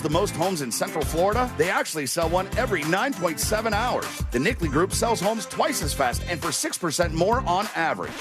The most homes in Central Florida, they actually sell one every 9.7 hours. The Nickley Group sells homes twice as fast and for 6% more on average.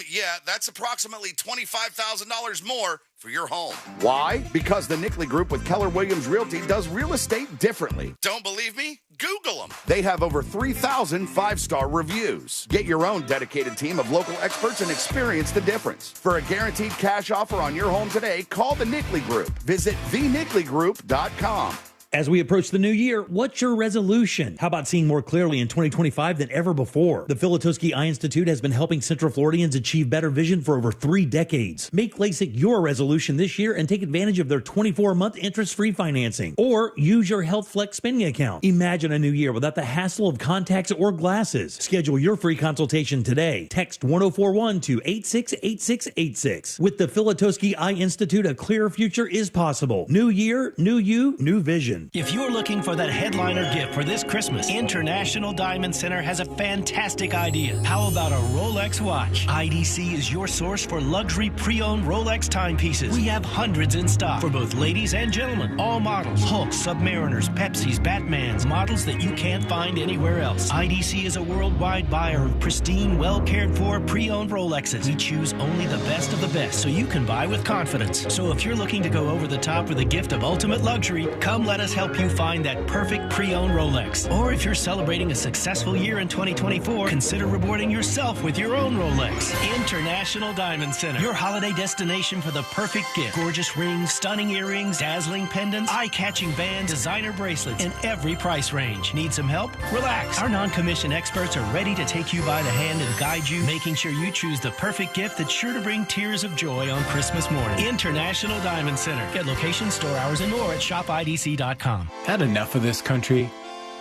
Yeah, that's approximately $25,000 more for your home. Why? Because the Nickley Group with Keller Williams Realty does real estate differently. Don't believe me? Google them. They have over 3,000 five-star reviews. Get your own dedicated team of local experts and experience the difference. For a guaranteed cash offer on your home today, call the Nickley Group. Visit thenickley.com. As we approach the new year, what's your resolution? How about seeing more clearly in 2025 than ever before? The Filatowski Eye Institute has been helping Central Floridians achieve better vision for over 3 decades. Make LASIK your resolution this year and take advantage of their 24-month interest-free financing. Or use your HealthFlex spending account. Imagine a new year without the hassle of contacts or glasses. Schedule your free consultation today. Text 1041 to 868686. With the Filatowski Eye Institute, a clearer future is possible. New year, new you, new vision. If you're looking for that headliner gift for this Christmas, International Diamond Center has a fantastic idea. How about a Rolex watch? IDC is your source for luxury pre-owned Rolex timepieces. We have hundreds in stock for both ladies and gentlemen. All models, Hulks, Submariners, Pepsis, Batmans, models that you can't find anywhere else. IDC is a worldwide buyer of pristine, well-cared-for pre-owned Rolexes. We choose only the best of the best so you can buy with confidence. So if you're looking to go over the top with a gift of ultimate luxury, come let us help you find that perfect pre-owned Rolex. Or if you're celebrating a successful year in 2024, consider rewarding yourself with your own Rolex. International Diamond Center, your holiday destination for the perfect gift. Gorgeous rings, stunning earrings, dazzling pendants, eye-catching bands, designer bracelets, in every price range. Need some help? Relax. Our non-commissioned experts are ready to take you by the hand and guide you, making sure you choose the perfect gift that's sure to bring tears of joy on Christmas morning. International Diamond Center. Get location, store hours, and more at shopidc.com. Had enough of this country?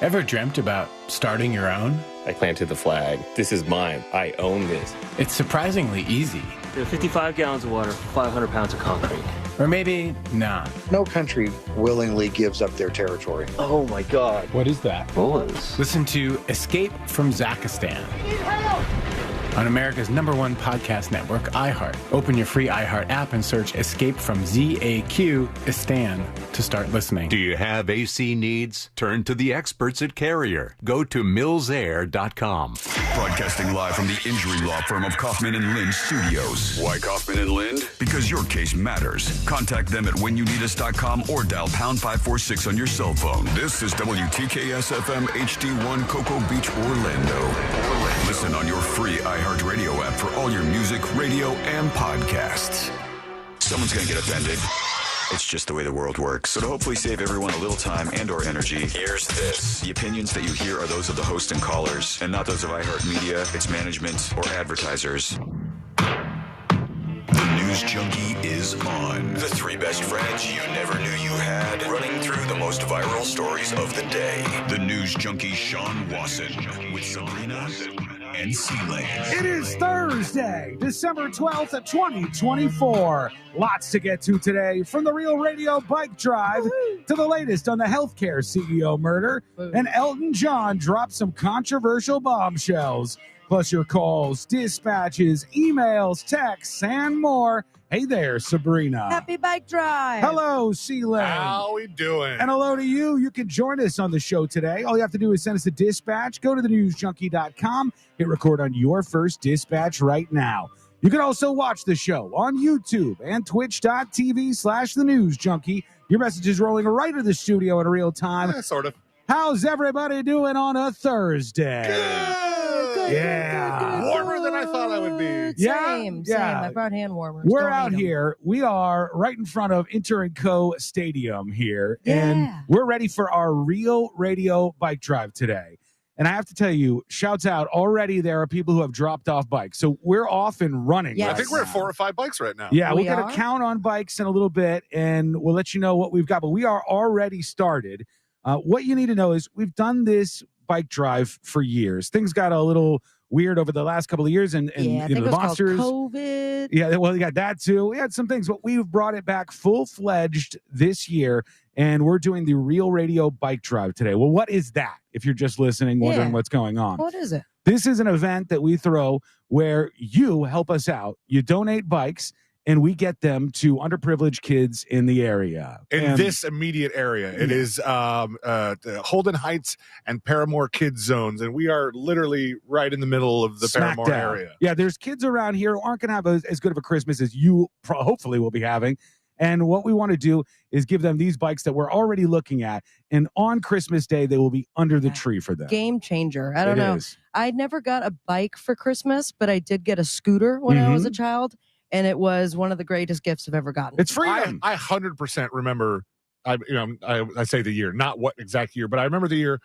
Ever dreamt about starting your own? I planted the flag. This is mine. I own this. It's surprisingly easy. There are 55 gallons of water, 500 pounds of concrete. Or maybe not. No country willingly gives up their territory. Oh my God. What is that? Bullets. Listen to Escape from Zakistan on America's #1 podcast network, iHeart. Open your free iHeart app and search Escape from Zakistan to start listening. Do you have AC needs? Turn to the experts at Carrier. Go to millsair.com. Broadcasting live from the injury law firm of Kaufman and Lind Studios. Why Kaufman and Lind? Because your case matters. Contact them at whenyouneedus.com or dial pound 546 on your cell phone. This is WTKS FM HD1 Cocoa Beach, Orlando. Listen on your free iHeartRadio app for all your music, radio, and podcasts. Someone's going to get offended. It's just the way the world works. So to hopefully save everyone a little time and or energy, here's this. The opinions that you hear are those of the host and callers, and not those of iHeartMedia, its management, or advertisers. The News Junkie is on. The 3 best friends you never knew you had, running through the most viral stories of the day. The News Junkie Sean Wasson with Sabrina and C-Lane. It is Thursday, December 12th, 2024. Lots to get to today, from the Real Radio Bike Drive to the latest on the healthcare CEO murder, and Elton John dropped some controversial bombshells. Plus your calls, dispatches, emails, texts, and more. Hey there, Sabrina. Happy Bike Drive. Hello, C-Lane. How we doing? And hello to you. You can join us on the show today. All you have to do is send us a dispatch. Go to thenewsjunkie.com. Hit record on your first dispatch right now. You can also watch the show on YouTube and twitch.tv/thenewsjunkie. Your message is rolling right to the studio in real time. Yeah, sort of. How's everybody doing on a Thursday? Good. Yeah. Warmer than I thought I would be. Same. I brought hand warmers. We're out here. We are right in front of Inter & Co. Stadium here. Yeah. And we're ready for our Real Radio Bike Drive today. And I have to tell you, shouts out, already there are people who have dropped off bikes. So we're off and running. Yes. I think we're at 4 or 5 bikes right now. Yeah, We we're going are? to count on bikes in a little bit, and we'll let you know what we've got. But we are already started. What you need to know is we've done this bike drive for years. Things got a little weird over the last couple of years, and I think the it was monsters. called COVID. Yeah, well, you got that too. We had some things, but we've brought it back full-fledged this year, and we're doing the Real Radio Bike Drive today. Well, what is that? If you're just listening, wondering what's going on. What is it? This is an event that we throw where you help us out. You donate bikes, and we get them to underprivileged kids in the area. In this immediate area, it is the Holden Heights and Paramore Kids Zones, and we are literally right in the middle of the Smack Paramore down. area. Yeah, there's kids around here who aren't going to have as good of a Christmas as you hopefully will be having. And what we want to do is give them these bikes that we're already looking at. And on Christmas Day, they will be under the tree for them. Game changer. I don't know. Is. I never got a bike for Christmas, but I did get a scooter when I was a child. And it was one of the greatest gifts I've ever gotten. It's freedom. I 100% remember, I say the year, not what exact year, but I remember the year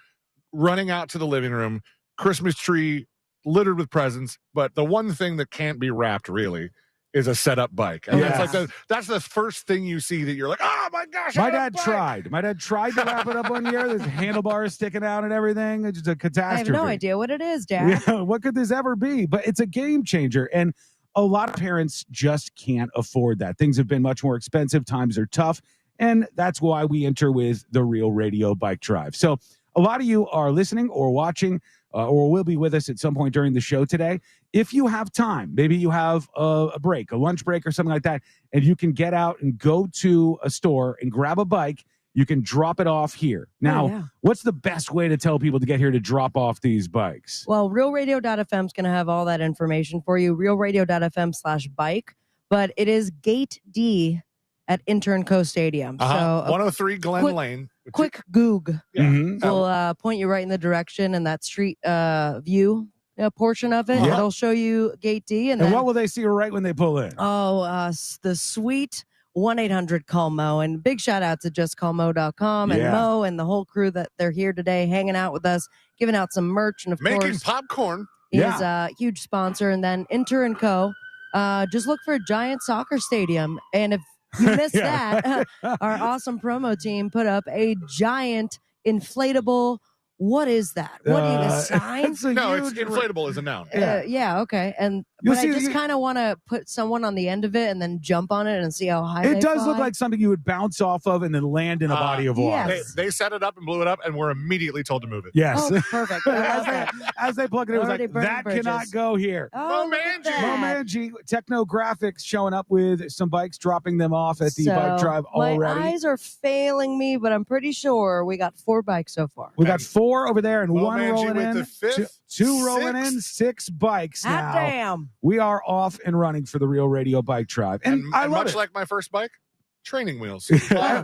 running out to the living room, Christmas tree littered with presents, but the one thing that can't be wrapped really is a set-up bike. And that's the first thing you see that you're like, oh my gosh. My dad tried to wrap it up one year. There's handlebars sticking out and everything. It's just a catastrophe. I have no idea what it is, Dad. Yeah, what could this ever be? But it's a game changer. And a lot of parents just can't afford that. Things have been much more expensive. Times are tough. And that's why we enter with the Real Radio Bike Drive. So a lot of you are listening or watching or will be with us at some point during the show today. If you have time, maybe you have a break, a lunch break or something like that, and you can get out and go to a store and grab a bike, you can drop it off here. Now, what's the best way to tell people to get here to drop off these bikes? Well, realradio.fm is going to have all that information for you, realradio.fm/bike, but it is Gate D at Intern Co Stadium. So 103 Glen Lane. Quick Goog will point you right in the direction, and that street view portion of it, it'll show you Gate D. And then, what will they see right when they pull in? The sweet 1-800-CALL-MO. And big shout out to justcallmo.com and Mo and the whole crew that they're here today hanging out with us, giving out some merch, and of making course popcorn. Is a huge sponsor. And then Inter & Co. Just look for a giant soccer stadium. And if you missed that, our awesome promo team put up a giant inflatable. What is that? What do you assign? It's inflatable is a noun. Okay. But I just kind of want to put someone on the end of it and then jump on it and see how high it does look like something you would bounce off of and then land in a body of water. Yes. They set it up and blew it up, and we're immediately told to move it. Yes. Oh, perfect. As they plug it in, it was like, that cannot go here. Oh, Momanji, Techno Graphics showing up with some bikes, dropping them off at the bike drive already. My eyes are failing me, but I'm pretty sure we got 4 bikes so far. We got 4 over there and 1 rolling with in. The 5th, 2 rolling in, 6 bikes now. Damn. We are off and running for the Real Radio Bike Drive. And I love much it. like my first bike, training wheels.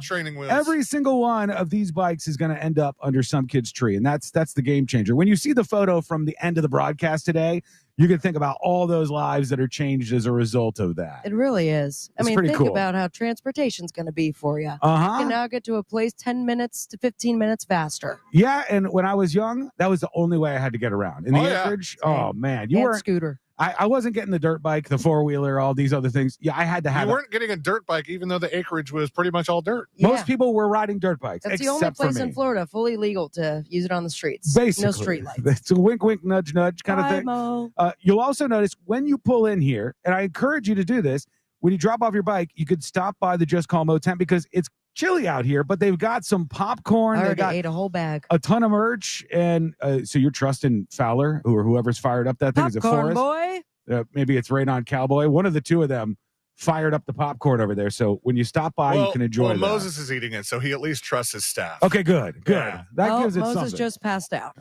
Training wheels. Every single one of these bikes is going to end up under some kid's tree, and that's the game changer. When you see the photo from the end of the broadcast today, you can think about all those lives that are changed as a result of that. It really is. It's pretty think cool. about how transportation's going to be for you. You can now get to a place 10 minutes to 15 minutes faster. Yeah, and when I was young, that was the only way I had to get around. In the acreage, man, you weren't scooter. I wasn't getting the dirt bike, the 4-wheeler, all these other things. Yeah, I had to have You weren't getting a dirt bike, even though the acreage was pretty much all dirt. Most people were riding dirt bikes, That's except the only place for me. in Florida fully legal to use it on the streets. Basically. No street lights. It's a wink, wink, nudge, nudge kind of thing. Mo. You'll also notice when you pull in here, and I encourage you to do this, when you drop off your bike, you could stop by the Just Call Mo tent because it's chilly out here, but they've got some popcorn. I They already got ate a whole bag. a ton of merch, and so you're trusting Fowler or whoever's fired up that thing. Is it Popcorn Forrest? boy. Maybe it's Radon Cowboy. One of the two of them fired up the popcorn over there. So when you stop by, you can enjoy that. Moses is eating it, so he at least trusts his staff. Okay, good. Yeah. That gives it Moses something. just passed out.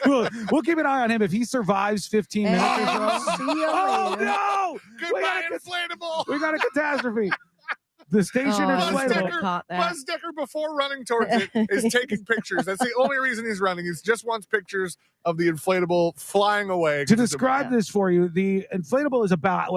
we'll keep an eye on him. If he survives 15 minutes or so. See you Oh, later. no! Goodbye, inflatable. We got a catastrophe. The station inflatable. Buzz Decker, before running towards it, is taking pictures. That's the only reason he's running. He just wants pictures of the inflatable flying away. To describe this for you, the inflatable is about,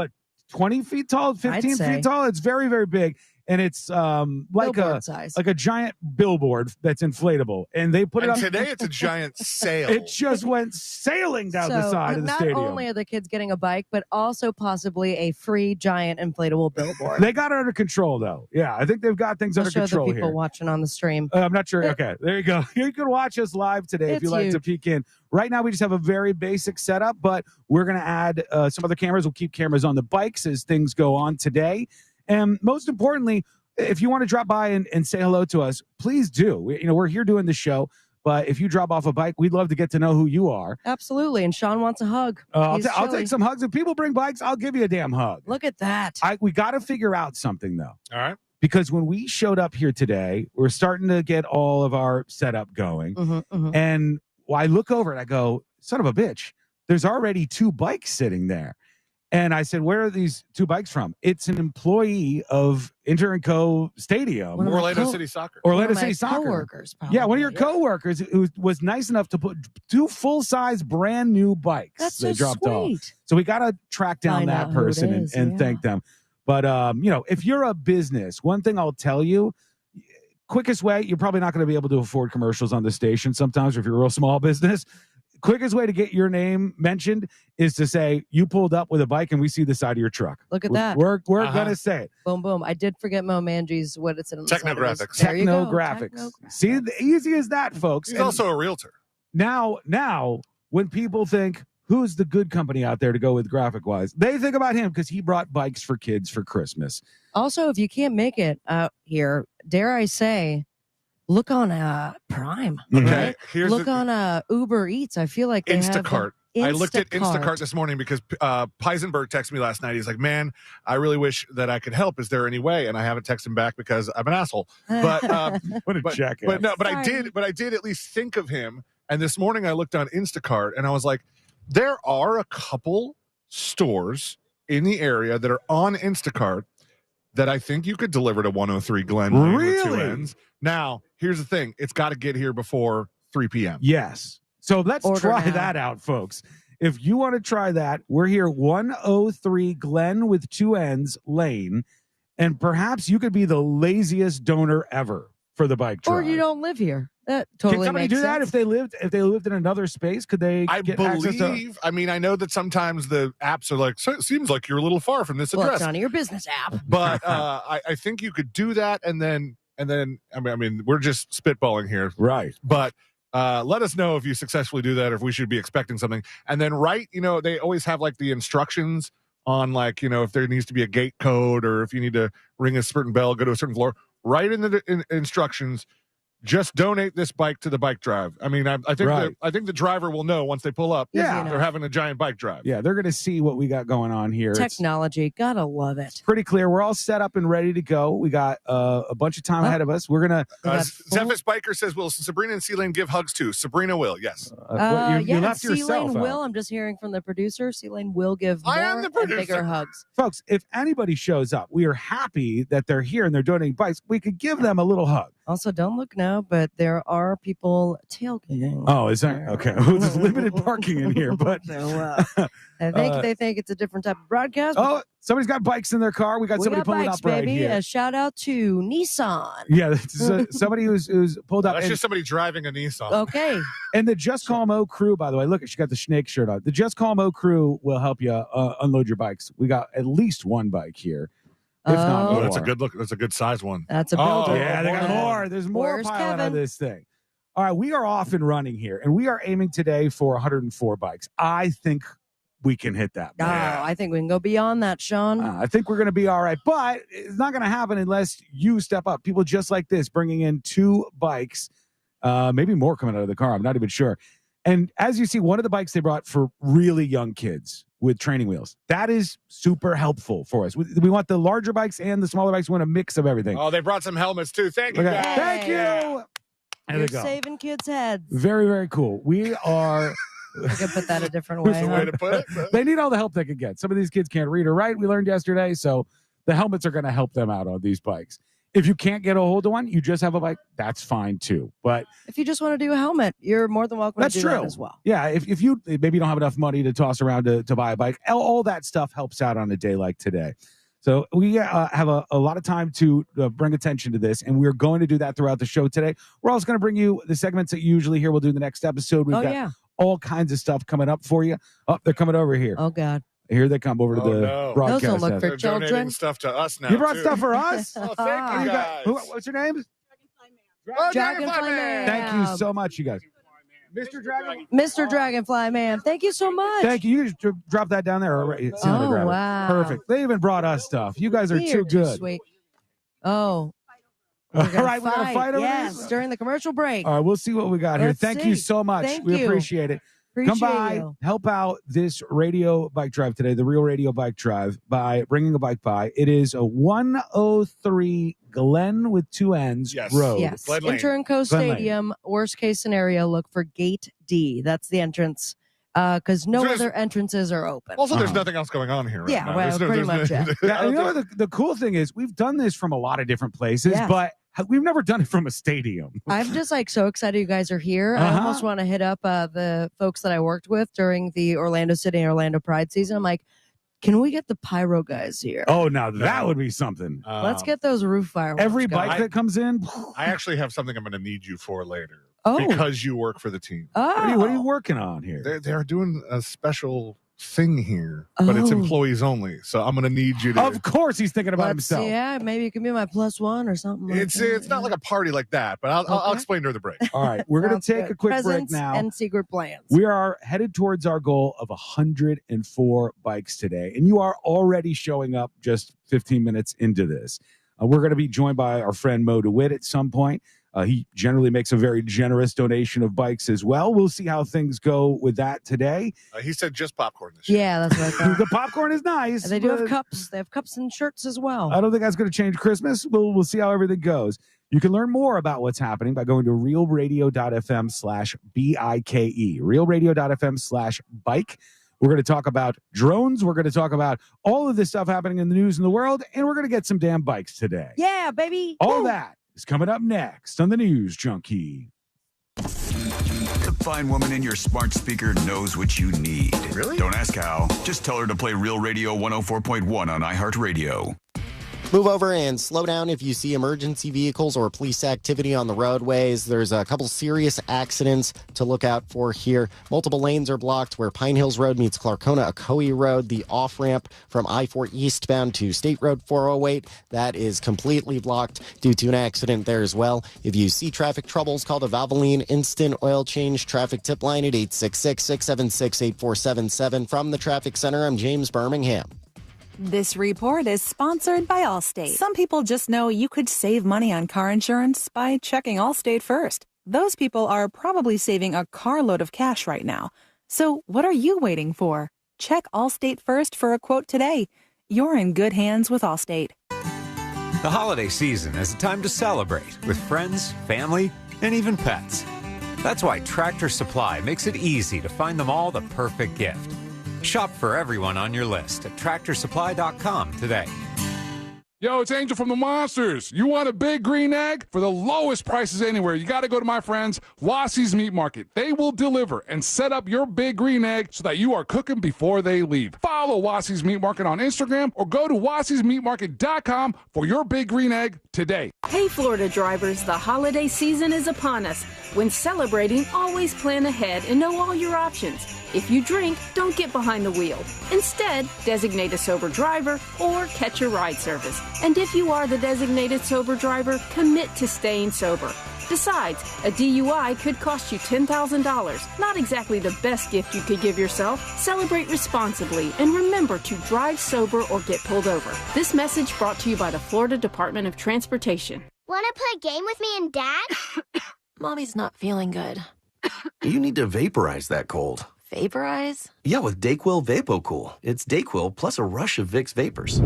20 feet tall, 15 feet tall? It's very, very big. And it's like a giant billboard that's inflatable. And they put it on. Today it's a giant sail. It just went sailing down the side of the stadium. Not only are the kids getting a bike, but also possibly a free giant inflatable billboard. They got it under control, though. Yeah, I think they've got things under control show the people here. watching on the stream. I'm not sure. Okay, there you go. You can watch us live today if you like to peek in. Right now, we just have a very basic setup, but we're going to add some other cameras. We'll keep cameras on the bikes as things go on today. And most importantly, if you want to drop by and say hello to us, please do. We're here doing the show. But if you drop off a bike, we'd love to get to know who you are. Absolutely. And Sean wants a hug. I'll take some hugs. If people bring bikes, I'll give you a damn hug. Look at that. We got to figure out something, though. All right. Because when we showed up here today, we're starting to get all of our setup going. And I look over and I go, son of a bitch, there's already 2 bikes sitting there. And I said, where are these 2 bikes from? It's an employee of Inter & Co. Stadium. Orlando City Soccer. Orlando City Soccer. Coworkers, yeah, one of your coworkers who was nice enough to put 2 full-size brand new bikes. That's they so dropped sweet. off. So we got to track down that person and thank them. But, if you're a business, one thing I'll tell you, quickest way, you're probably not going to be able to afford commercials on the station sometimes if you're a real small business. Quickest way to get your name mentioned is to say you pulled up with a bike and we see the side of your truck. Look at that. We're going to say it. Boom, boom. I did forget Mo Mangy's, what it's in the Technographics. Technographics. See, easy as that, folks. He's also a realtor. Now, when people think, who's the good company out there to go with graphic-wise, they think about him because he brought bikes for kids for Christmas. Also, if you can't make it out here, dare I say, look on Prime. Okay, right? Look on Uber Eats. I feel like they Instacart. have I looked at Instacart this morning because Peisenberg texted me last night. He's like, man, I really wish that I could help. Is there any way? And I haven't texted him back because I'm an asshole. But what a jackass. But I did at least think of him. And this morning I looked on Instacart and I was like, there are a couple stores in the area that are on Instacart that I think you could deliver to 103 Glen Lane with 2 ends. Now, here's the thing. It's got to get here before 3 p.m. Yes. So let's try that out, folks. If you want to try that, we're here 103 Glen with 2 ends Lane, and perhaps you could be the laziest donor ever for the bike drive. Or you don't live here. That totally Can somebody makes do that sense. if they lived in another space? Could they get access to? I mean, I know that sometimes the apps are like, so it seems like you're a little far from this Well, address. it's on your business app. But I think you could do that, and then I mean, we're just spitballing here, right? But let us know if you successfully do that, or if we should be expecting something. And then, they always have like the instructions on, like, if there needs to be a gate code, or if you need to ring a certain bell, go to a certain floor. Right in the instructions. Just donate this bike to the bike drive. I mean, I think the driver will know once they pull up. Yeah, they're having a giant bike drive. Yeah, they're going to see what we got going on here. Technology, gotta love it. Pretty clear. We're all set up and ready to go. We got a bunch of time ahead of us. We're gonna. Zephyr's Biker says, "Will Sabrina and C-Lane give hugs too?" Sabrina will. Yes. You left yourself C-Lane out. will. I'm just hearing from the producer. C-Lane will give more and bigger hugs. Folks, if anybody shows up, we are happy that they're here and they're donating bikes. We could give them a little hug. Also, don't look now, but there are people tailgating. Oh, is that okay? There's limited parking in here, but So, I think they think it's a different type of broadcast. Oh, somebody's got bikes in their car. We got somebody pulling bikes, up right baby. here. A shout out to Nissan. Yeah, this is somebody who's pulled up. That's and, just somebody driving a Nissan. Okay. And the Just Call Mo crew, by the way, look, she got the snake shirt on. The Just Call Mo crew will help you unload your bikes. We got at least one bike here. If not more. That's a good look. That's a good size one. That's a builder. Yeah, they got more. There's more Where's piling Kevin? of this thing. All right, we are off and running here, and we are aiming today for 104 bikes. I think we can hit that. Oh, I think we can go beyond that, Sean. I think we're going to be all right, but it's not going to happen unless you step up. People just like this, bringing in 2 bikes, maybe more coming out of the car. I'm not even sure. And as you see, one of the bikes they brought for really young kids with training wheels. That is super helpful for us. We want the larger bikes and the smaller bikes. We want a mix of everything. Oh, they brought some helmets too. Thank you, Okay. guys. Thank you. There You're they go. saving kids' heads. Very, very cool. We are. I could put that a different way. That's the way to put it. They need all the help they can get. Some of these kids can't read or write. We learned yesterday, so the helmets are going to help them out on these bikes. If you can't get a hold of one, you just have a bike, that's fine too. But If you just want to do a helmet, you're more than welcome that's to do true that as well. Yeah, if you maybe don't have enough money to toss around to buy a bike, all that stuff helps out on a day like today. So we have a lot of time to bring attention to this, and we're going to do that throughout the show today. We're also going to bring you the segments that you usually hear. We'll do in the next episode. We've got all kinds of stuff coming up for you. Oh, they're coming over here. Oh, God. Here they come over to the broadcast. Those don't look for They're children. donating stuff to us now. You brought too. stuff for us? Oh, thank you guys. What's your name? Dragonfly Man. Thank you so much, you guys. Mr. Dragon. Mr. Dragonfly Man. Thank you so much. Thank you. You just drop that down there. It's Oh, wow. Perfect. They even brought us stuff. You guys are You're too good. Sweet. Oh. We're All right, we're going to fight over yes, this? during the commercial break. All right, we'll see what we got here. Let's Thank you see. so much. Thank We you. appreciate it. Appreciate Come by, you. help out this radio bike drive today, the Real Radio Bike Drive, by bringing a bike by. It is a 103 Glen with 2 N's road. Yes. Enter and Co Stadium. Worst case scenario, look for Gate D. That's the entrance. Because no other entrances are open. Also, there's nothing else going on here. Right Yeah, now. well, There's pretty much it. Yeah, you know, the cool thing is we've done this from a lot of different places, Yes. but we've never done it from a stadium. I'm just like so excited you guys are here. I almost want to hit up the folks that I worked with during the Orlando City and Orlando Pride season. I'm like, can we get the pyro guys here? Oh, now that would be something. Let's get those roof fireworks. Every going. bike that comes in. I actually have something I'm going to need you for later. Oh. Because you work for the team. Oh. What are you working on here? They're doing a special thing here, but it's employees only. So I'm going to need you to. Of course, he's thinking about himself. Yeah, maybe it can be my +1 or something. Like It's not like a party like that, but I'll explain during the break. All right, we're going to Sounds take good. a quick Presents break now. and secret plans. We are headed towards our goal of 104 bikes today, and you are already showing up just 15 minutes into this. We're going to be joined by our friend Mo DeWitt at some point. He generally makes a very generous donation of bikes as well. We'll see how things go with that today. He said just popcorn this year. Yeah, that's what I thought. The popcorn is nice. And they do have but cups. They have cups and shirts as well. I don't think that's going to change Christmas. We'll see how everything goes. You can learn more about what's happening by going to realradio.fm/BIKE. Realradio.fm/bike. We're going to talk about drones. We're going to talk about all of this stuff happening in the news and the world, and we're going to get some damn bikes today. Yeah, baby. All that is coming up next on the News Junkie. The fine woman in your smart speaker knows what you need. Really? Don't ask how. Just tell her to play Real Radio 104.1 on iHeartRadio. Move over and slow down if you see emergency vehicles or police activity on the roadways. There's a couple serious accidents to look out for here. Multiple lanes are blocked where Pine Hills Road meets Clarkona Ocoee Road. The off-ramp from I-4 eastbound to State Road 408, that is completely blocked due to an accident there as well. If you see traffic troubles, call the Valvoline Instant Oil Change traffic tip line at 866-676-8477. From the Traffic Center, I'm James Birmingham. This report is sponsored by Allstate. Some people just know you could save money on car insurance by checking Allstate first. Those people are probably saving a carload of cash right now. So what are you waiting for? Check Allstate first for a quote today. You're in good hands with Allstate. The holiday season is a time to celebrate with friends, family, and even pets. That's why Tractor Supply makes it easy to find them all the perfect gift. Shop for everyone on your list at TractorSupply.com today. Yo, it's Angel from the Monsters. You want a big green egg? For the lowest prices anywhere, you got to go to my friends, Wassie's Meat Market. They will deliver and set up your big green egg so that you are cooking before they leave. Follow Wassie's Meat Market on Instagram or go to wassiesmeatmarket.com for your big green egg today. Hey, Florida drivers, the holiday season is upon us. When celebrating, always plan ahead and know all your options. If you drink, don't get behind the wheel. Instead, designate a sober driver or catch a ride service. And if you are the designated sober driver, commit to staying sober. Besides, a DUI could cost you $10,000. Not exactly the best gift you could give yourself. Celebrate responsibly and remember to drive sober or get pulled over. This message brought to you by the Florida Department of Transportation. Want to play a game with me and Dad? Mommy's not feeling good. You need to vaporize that cold. Vaporize? Yeah, with Dayquil VapoCool. It's Dayquil plus a rush of Vicks vapors.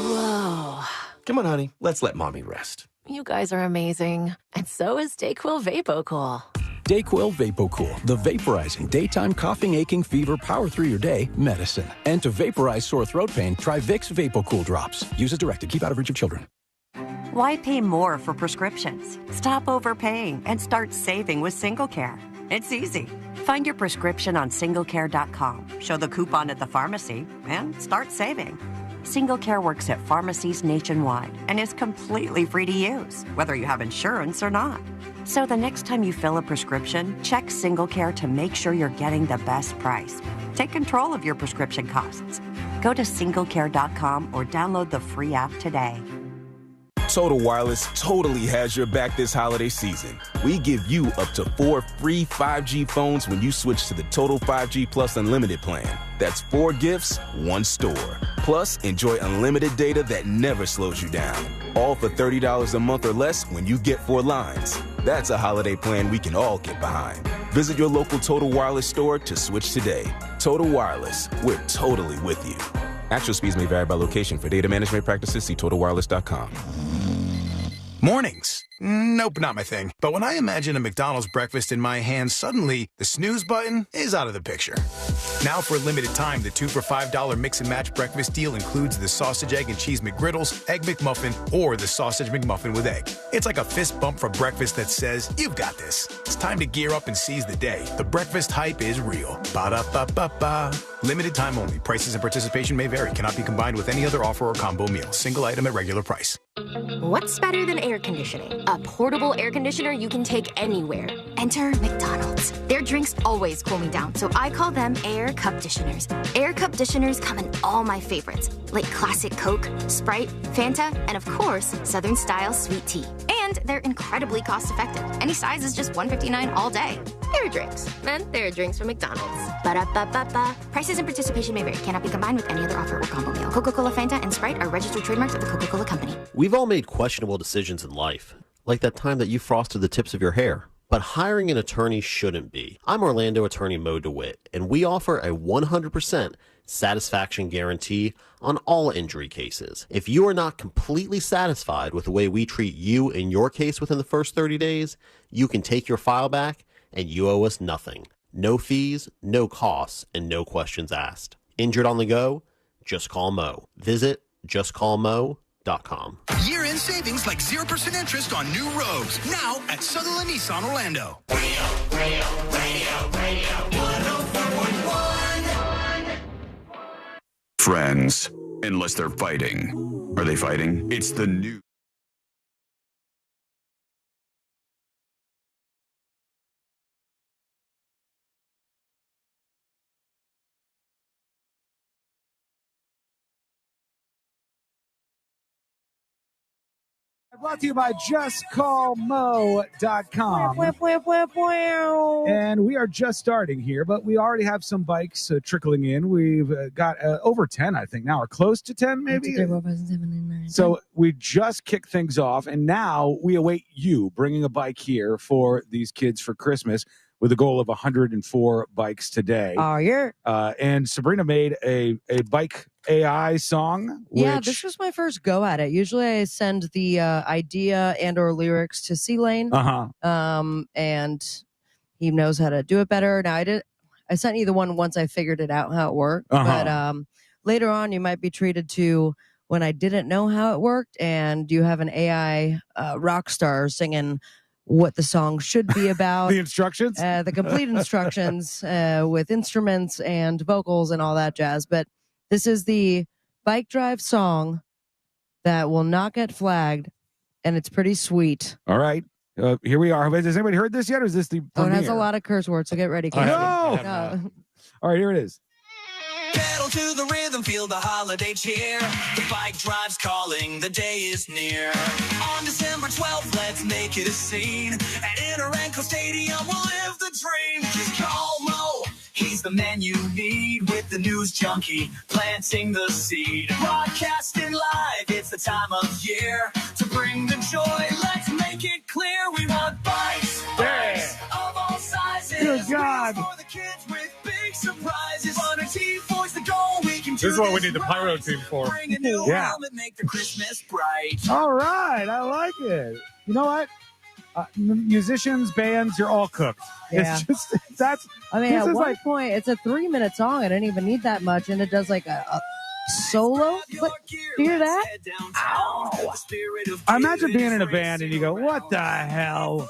Whoa. Come on, honey. Let's let Mommy rest. You guys are amazing. And so is Dayquil VapoCool. Dayquil VapoCool, the vaporizing daytime coughing, aching, fever, power through your day medicine. And to vaporize sore throat pain, try Vicks VapoCool drops. Use as directed. Keep out of reach of children. Why pay more for prescriptions? Stop overpaying and start saving with SingleCare. It's easy. Find your prescription on singlecare.com, show the coupon at the pharmacy, and start saving. SingleCare works at pharmacies nationwide and is completely free to use, whether you have insurance or not. So the next time you fill a prescription, check SingleCare to make sure you're getting the best price. Take control of your prescription costs. Go to singlecare.com or download the free app today. Total Wireless totally has your back this holiday season. We give you up to 4 free 5G phones when you switch to the Total 5G Plus Unlimited plan. That's 4 gifts, 1 store. Plus, enjoy unlimited data that never slows you down. All for $30 a month or less when you get 4 lines. That's a holiday plan we can all get behind. Visit your local Total Wireless store to switch today. Total Wireless, we're totally with you. Actual speeds may vary by location. For data management practices, see TotalWireless.com. Mornings. Nope, not my thing. But when I imagine a McDonald's breakfast in my hand, suddenly the snooze button is out of the picture. Now for a limited time, the 2 for $5 mix and match breakfast deal includes the sausage, egg, and cheese McGriddles, egg McMuffin, or the sausage McMuffin with egg. It's like a fist bump for breakfast that says, you've got this. It's time to gear up and seize the day. The breakfast hype is real. Ba-da-ba-ba-ba. Limited time only. Prices and participation may vary. Cannot be combined with any other offer or combo meal. Single item at regular price. What's better than air conditioning? A portable air conditioner you can take anywhere. Enter McDonald's. Their drinks always cool me down, so I call them Air Cup-ditioners. Air Cup-ditioners come in all my favorites, like classic Coke, Sprite, Fanta, and of course, Southern-style sweet tea. And they're incredibly cost-effective. Any size is just $1.59 all day. Air drinks. And they're drinks from McDonald's. Ba-da-ba-ba-ba. Prices and participation may vary. Cannot be combined with any other offer or combo meal. Coca-Cola, Fanta, and Sprite are registered trademarks of the Coca-Cola Company. We've all made questionable decisions in life, like that time that you frosted the tips of your hair. But hiring an attorney shouldn't be. I'm Orlando attorney Mo DeWitt, and we offer a 100% satisfaction guarantee on all injury cases. If you are not completely satisfied with the way we treat you in your case within the first 30 days, you can take your file back and you owe us nothing. No fees, no costs, and no questions asked. Injured on the go? Just call Mo. Visit justcallmo.com. Year-end savings like 0% interest on new Rogues. Now at Sutherland Nissan Orlando. Radio 104.1. Friends, unless they're fighting. Are they fighting? It's the new. Brought to you by JustCallMo.com. And we are just starting here, but we already have some bikes trickling in. We've got over 10, I think, now, or close to 10, maybe. So we just kicked things off, and now we await you bringing a bike here for these kids for Christmas, with a goal of 104 bikes today. Oh, yeah. And Sabrina made a bike AI song. Yeah, this was my first go at it. Usually I send the idea and or lyrics to C-Lane. And he knows how to do it better. Now, I sent you the one once I figured it out how it worked. But later on, you might be treated to when I didn't know how it worked, and you have an AI rock star singing what the song should be about. The instructions? The complete instructions with instruments and vocals and all that jazz. But this is the bike drive song that will not get flagged, and it's pretty sweet. All right. Here we are. Has anybody heard this yet, or is this the premiere? It has a lot of curse words, so get ready. No! All right, here it is. Pedal to the rhythm, feel the holiday cheer. The bike drive's calling, the day is near. On December 12th, let's make it a scene. At Interenco Stadium, we'll live the dream. Just call Mo, he's the man you need. With the news junkie, planting the seed. Broadcasting live, it's the time of year to bring the joy. Let's make it clear, we want bikes, bikes of all sizes. Good God. For the kids with big surprises. Fun and team voice the goal. We can do This is what we need the pyro team for. Bring a new Yeah. helmet, make the Christmas bright. All right. I like it. You know what? Musicians, bands, you're all cooked. Yeah. It's just, that's, I mean, this at is one like, point, it's a 3-minute song. I didn't even need that much, and it does like a solo. But you hear that? ow. I imagine being in a band and you go, what the hell?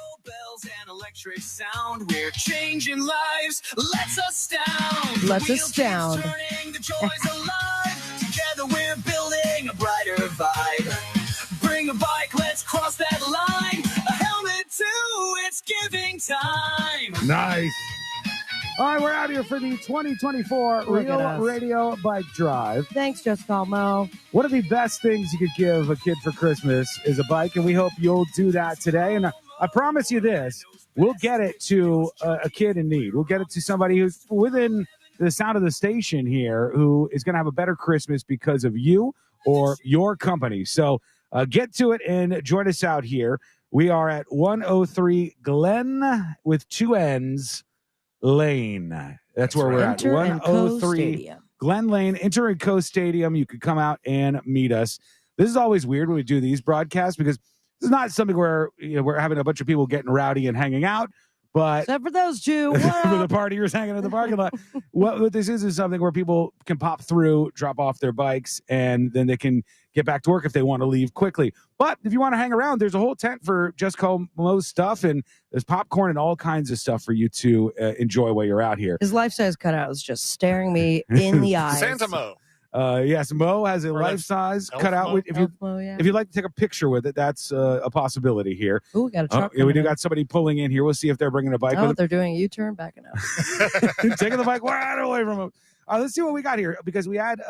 And electric sound, we're changing lives. Let's astound. Let's astound. Turning the joys alive. Together we're building a brighter vibe. Bring a bike, let's cross that line. A helmet too, it's giving time. Nice. All right, we're out here for the 2024 Look at Real us. Radio Bike Drive. Thanks, Just Call Mo. One of the best things you could give a kid for Christmas is a bike, and we hope you'll do that today. And I promise you this, we'll get it to a kid in need. We'll get it to somebody who's within the sound of the station here who is going to have a better Christmas because of you or your company. So get to it and join us out here. We are at 103 Glen with 2 N's Lane. That's where we're at. Inter and Co. Stadium. Glen Lane, Inter and Co. Stadium. You could come out and meet us. This is always weird when we do these broadcasts because it's not something where we're having a bunch of people getting rowdy and hanging out. But except for those two. for the partiers hanging in the parking lot. What this is something where people can pop through, drop off their bikes, and then they can get back to work if they want to leave quickly. But if you want to hang around, there's a whole tent for Just Mo's stuff, and there's popcorn and all kinds of stuff for you to enjoy while you're out here. His life-size cutout is just staring me in the eyes. Santa Mo. Yes, Mo has a life-size cutout. If you'd like to take a picture with it, that's a possibility here. Ooh, we got a truck. We do got somebody pulling in here. We'll see if they're bringing a bike. Oh, they're doing a U-turn, backing up. Taking the bike right away from them. Let's see what we got here, because we had,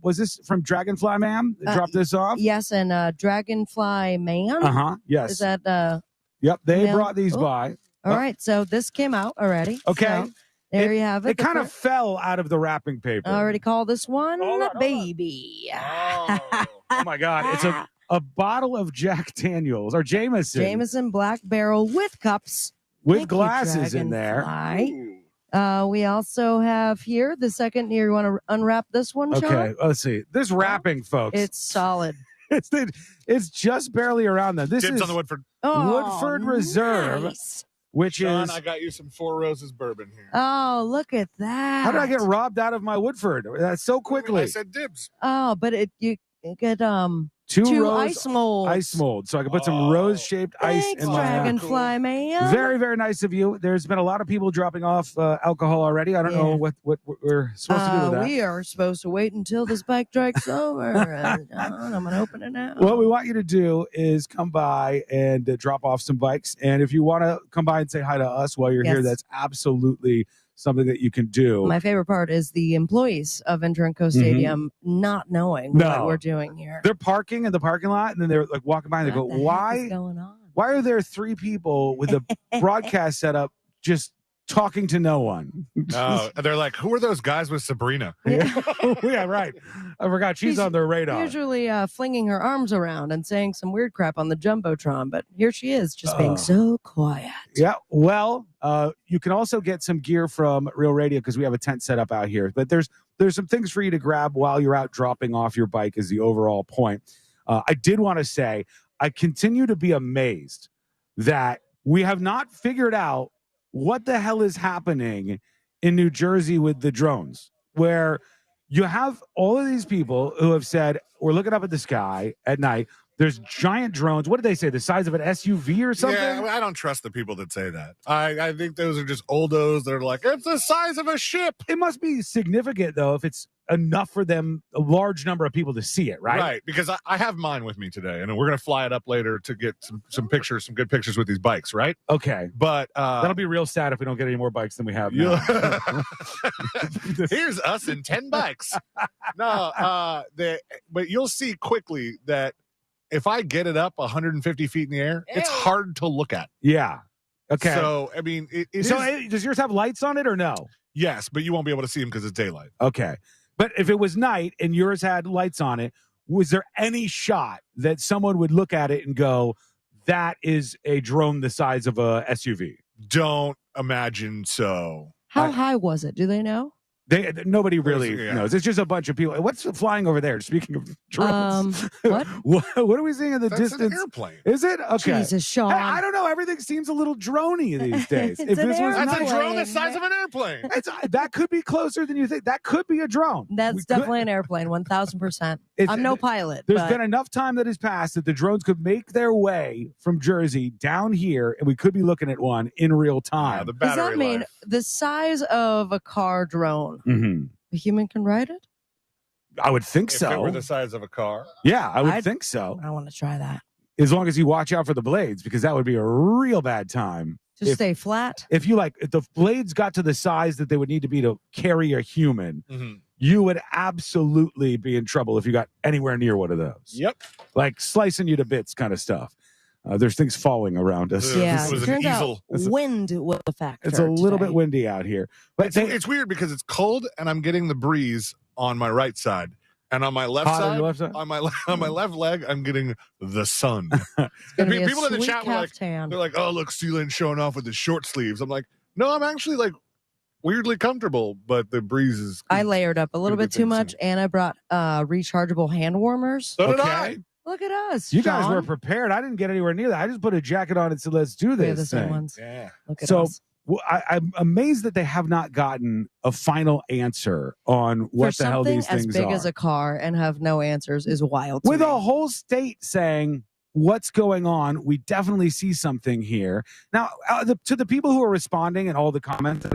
was this from Dragonfly Man that dropped this off? Yes, and Dragonfly Man. Yes. Is that Yep, they mail? brought these by. All right, so this came out already. Okay. So there you have it. It kind of fell out of the wrapping paper. I already called this one Baby. Oh my God. It's a bottle of Jack Daniels or Jameson. Jameson Black Barrel with cups. With Thank you, glasses in there. Dragonfly. We also have here the second. You want to unwrap this one, Sean? Okay, let's see. This wrapping, folks. It's solid. It's just barely around them. This Dibs is on the Woodford. Woodford Reserve, nice. which Sean, is. I got you some Four Roses bourbon here. Oh, look at that. How did I get robbed out of my Woodford? That's so quickly. I said dibs. Oh, but you get two ice molds. Ice molds, so I can put some rose-shaped ice Thanks, in my. Dragonfly Man. Very, very nice of you. There's been a lot of people dropping off alcohol already. I don't know what we're supposed to do with that. We are supposed to wait until this bike drake's over. And I'm going to open it now. What we want you to do is come by and drop off some bikes. And if you want to come by and say hi to us while you're here, Yes. that's absolutely something that you can do. My favorite part is the employees of Inter and Co. Stadium not knowing what we're doing here. They're parking in the parking lot, and then they're like walking by and they go, What the heck why is going on? Why are there 3 people with a broadcast setup just talking to no one? Oh, they're like, who are those guys with Sabrina? Yeah, right. I forgot she's on their radar. Usually flinging her arms around and saying some weird crap on the Jumbotron, but here she is just being so quiet. Yeah, well, you can also get some gear from Real Radio because we have a tent set up out here. But there's some things for you to grab while you're out dropping off your bike is the overall point. I did want to say, I continue to be amazed that we have not figured out what the hell is happening in New Jersey with the drones, where you have all of these people who have said, we're looking up at the sky at night. There's giant drones. What did they say? The size of an SUV or something? Yeah, I don't trust the people that say that. I think those are just oldos. They're like, it's the size of a ship. It must be significant, though, if it's enough for them, a large number of people to see it, right? Right, because I have mine with me today, and we're going to fly it up later to get some pictures, some good pictures with these bikes, right? Okay. But that'll be real sad if we don't get any more bikes than we have now. Here's us in 10 bikes. No, but you'll see quickly that if I get it up 150 feet in the air, it's hard to look at. Yeah. Okay. So, I mean, does yours have lights on it or no? Yes, but you won't be able to see them because it's daylight. Okay. But if it was night and yours had lights on it, was there any shot that someone would look at it and go, that is a drone the size of a SUV? Don't imagine so. How high was it? Do they know? Nobody really knows. It's just a bunch of people. What's flying over there? Speaking of drones, what? What are we seeing in the distance? An airplane. Is it? Okay. Jesus, Sean. I don't know. Everything seems a little droney these days. It's an That's airplane. a drone the size of an airplane. That could be closer than you think. That could be a drone. That's definitely an airplane, 1,000%. I'm no pilot. There's but been enough time that has passed that the drones could make their way from Jersey down here, and we could be looking at one in real time. does that mean the size of a car drone? Mm-hmm. A human can ride it? I would think If so. it were the size of a car. Yeah, I would think so. I want to try that. As long as you watch out for the blades, because that would be a real bad time. Just stay flat. If the blades got to the size that they would need to be to carry a human, you would absolutely be in trouble if you got anywhere near one of those. Yep. Like slicing you to bits kind of stuff. There's things falling around us. Yeah, It was it an turns out easel. wind was a factor. It's a little today. bit windy out here. But It's weird because it's cold and I'm getting the breeze on my right side. And on my left Hot on side, your left side? on my left leg, I'm getting the sun. It's gonna be a People in the sweet chat were like, caftan. they're like, "Oh, look, Sealand's showing off with his short sleeves." I'm like, "No, I'm actually like weirdly comfortable, but the breeze is." I layered up a little Good bit too thing, much, and I brought rechargeable hand warmers. So did Okay. I. Look at us. You guys Sean. were prepared. I didn't get anywhere near that. I just put a jacket on and said, let's do We have the this same thing. ones. Yeah. Look at So us. I'm amazed that they have not gotten a final answer on what For the hell something these as things big are. as a car and have no answers is wild. To With me. a whole state saying what's going on, we definitely see something here. Now, to the people who are responding and all the comments,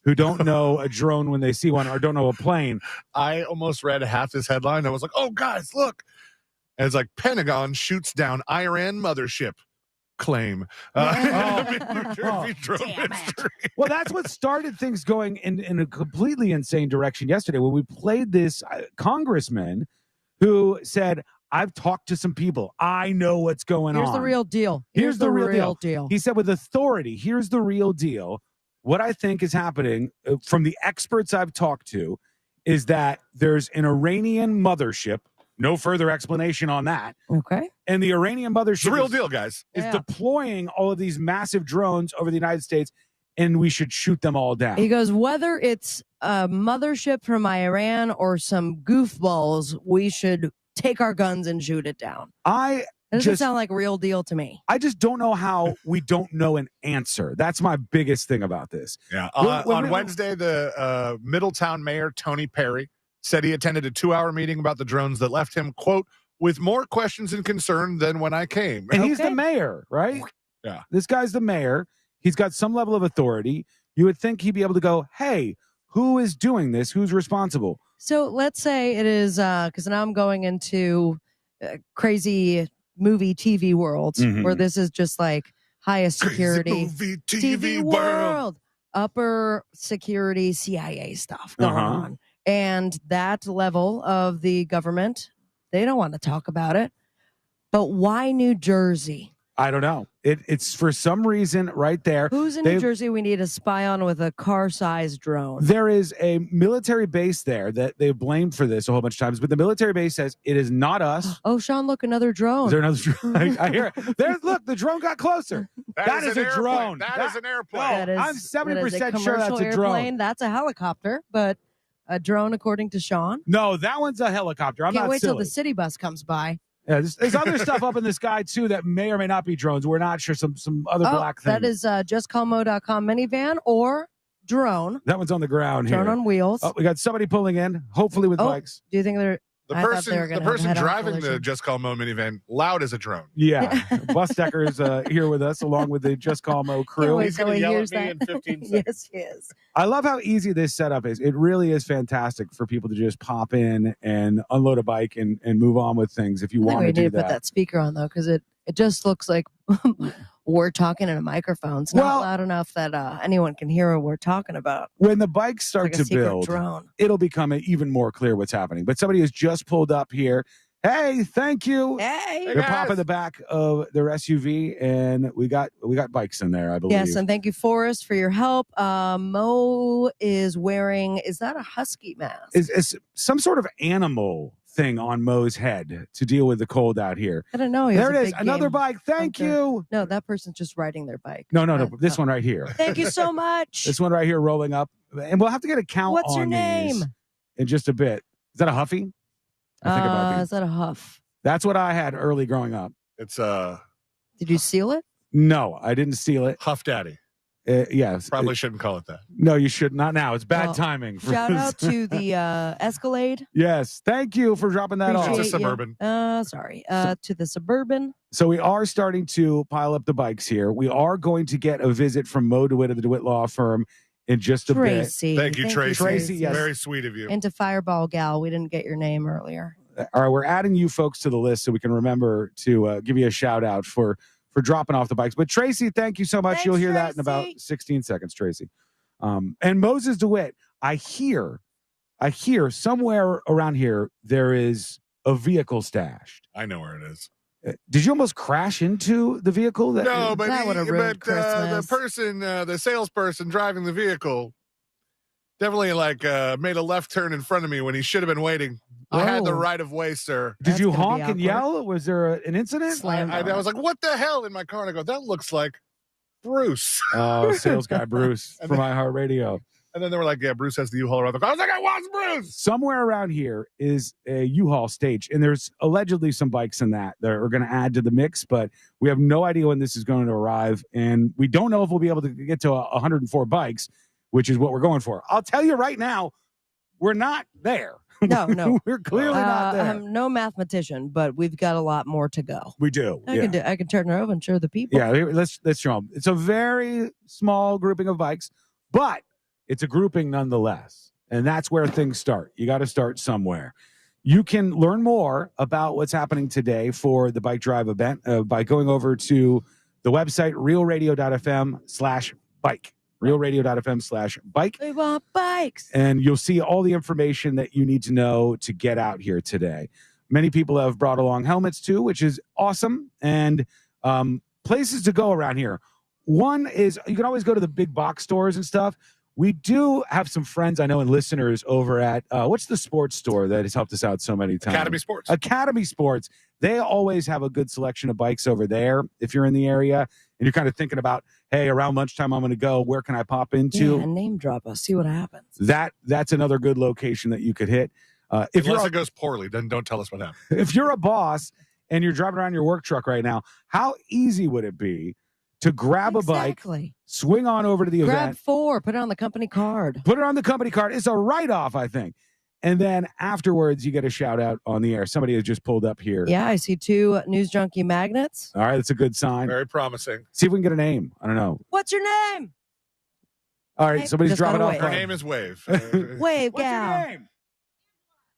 who don't know a drone when they see one or don't know a plane, I almost read half this headline. I was like, "Oh, guys, look!" And it's like Pentagon shoots down Iran mothership claim. Well, that's what started things going in a completely insane direction yesterday when we played this congressman who said, I've talked to some people. I know what's going on. Here's the real deal. Here's the real deal. He said with authority, here's the real deal. What I think is happening from the experts I've talked to is that there's an Iranian mothership. No further explanation on that. Okay. And the Iranian mothership It's the real deal, guys. is deploying all of these massive drones over the United States, and we should shoot them all down. He goes, whether it's a mothership from Iran or some goofballs, we should take our guns and shoot it down. It doesn't sound like real deal to me. I just don't know how we don't know an answer. That's my biggest thing about this. Yeah. When On Wednesday, the Middletown mayor, Tony Perry, said he attended a 2-hour meeting about the drones that left him, quote, with more questions and concern than when I came. And he's the mayor, right? Yeah. This guy's the mayor. He's got some level of authority. You would think he'd be able to go, hey, who is doing this? Who's responsible? So let's say it is, because now I'm going into crazy movie TV worlds where this is just like highest security movie TV world. upper security CIA stuff going on. And that level of the government, they don't want to talk about it. But why New Jersey? I don't know. It's for some reason right there. Who's in New Jersey we need to spy on with a car-sized drone? There is a military base there that they've blamed for this a whole bunch of times, but the military base says it is not us. Oh, Sean, look, another drone. Is there another drone? I hear it. There's, look, the drone got closer. That is an a airplane. drone. That is an airplane. That is, I'm 70% sure that's a airplane. drone. That's a helicopter, but a drone, according to Sean. No, that one's a helicopter. I'm Can't not wait silly. till the city bus comes by. Yeah, there's other stuff up in the sky too that may or may not be drones. We're not sure. Some other black thing. That is justcallmo.com minivan or drone. That one's on the ground Drone here. on wheels. Oh, we got somebody pulling in, hopefully with bikes. Do you think they're The I thought they were person, gonna have head-on driving the collision. Just Call Mo minivan, loud as a drone. Yeah, Bus Decker's here with us, along with the Just Call Mo crew. wait He's till going to he yell hears at me that. in 15 seconds. Yes, he is. I love how easy this setup is. It really is fantastic for people to just pop in and unload a bike and move on with things if you I think want we to need do to put that speaker on though, because it just looks like we're talking in a microphone. It's not Well- loud enough that anyone can hear what we're talking about. When the bikes start like a to secret build, drone. it'll become even more clear what's happening. But somebody has just pulled up here. Hey, thank you. Hey, They're popping the back of their SUV, and we got bikes in there, I believe. Yes, and thank you, Forrest, for your help. Mo is wearing, is that a husky mask? Is some sort of animal thing on Mo's head to deal with the cold out here. I don't know. There it is. Another bike. Thank you. No, that person's just riding their bike. No. This one right here. Thank you so much. This one right here rolling up. And we'll have to get a count What's your on name? these in just a bit. Is that a Huffy? I think it might be. Is that a huff? That's what I had early growing up. It's Did you seal it? No, I didn't steal it. Huff Daddy. Yes. Probably shouldn't call it that. No, you should not now. It's bad Well, timing. Shout out to the Escalade. Yes. Thank you for dropping that off. It's a Appreciate you. Suburban. Sorry. To the Suburban. So we are starting to pile up the bikes here. We are going to get a visit from Mo DeWitt of the DeWitt Law Firm in just a Tracy. Thank you, Tracy. Tracy, yes. Very sweet of you. Into Fireball Gal. We didn't get your name earlier. bit. All right, we're adding you folks to the list so we can remember to give you a shout out for dropping off the bikes. But Tracy, thank you so much. Thanks, You'll hear that in Tracy. about 16 seconds, Tracy. And Moses DeWitt, I hear I hear somewhere around here there is a vehicle stashed. I know where it is. Did you almost crash into the vehicle? No, but, That would've ruined the Christmas. person, the salesperson driving the vehicle definitely made a left turn in front of me when he should have been waiting. I had the Oh. right of way, sir. Did you That's gonna honk be and awkward. yell? Was there an incident? Slammed I on was like, what the hell in my car? And I go, that looks like Bruce. Oh, sales guy Bruce And from then- iHeartRadio. And then they were like, yeah, Bruce has the U-Haul around the car. I was like, I was Bruce. Somewhere around here is a U-Haul stage, and there's allegedly some bikes in that are going to add to the mix, but we have no idea when this is going to arrive, and we don't know if we'll be able to get to 104 bikes, which is what we're going for. I'll tell you right now, we're not there. No. We're clearly not there. I'm no mathematician, but we've got a lot more to go. We do. I can turn it over and show the people. Yeah, let's show them. It's a very small grouping of bikes, but it's a grouping nonetheless. And that's where things start. You got to start somewhere. You can learn more about what's happening today for the Bike Drive event by going over to the website realradio.fm/bike. realradio.fm/bike. We want bikes. And you'll see all the information that you need to know to get out here today. Many people have brought along helmets too, which is awesome. And places to go around here. One is you can always go to the big box stores and stuff. We do have some friends I know and listeners over at what's the sports store that has helped us out so many times? Academy Sports. Academy Sports. They always have a good selection of bikes over there if you're in the area and you're kind of thinking about, hey, around lunchtime I'm going to go. Where can I pop into? Yeah, name drop us. See what happens. That's another good location that you could hit. Unless it goes poorly, then don't tell us what happened. If you're a boss and you're driving around your work truck right now, how easy would it be to grab a bike, swing on over to the Grab event, 4, put it on the company card. put it on the company card? It's a write-off, I think. And then afterwards, you get a shout out on the air. Somebody has just pulled up here. Yeah, I see 2 News Junkie magnets. All right, that's a good sign. Very promising. See if we can get a name. I don't know. What's your name? All right, Hey, somebody's just gotta dropping off. wait. Her name is Wave. Wave What's gal. your name?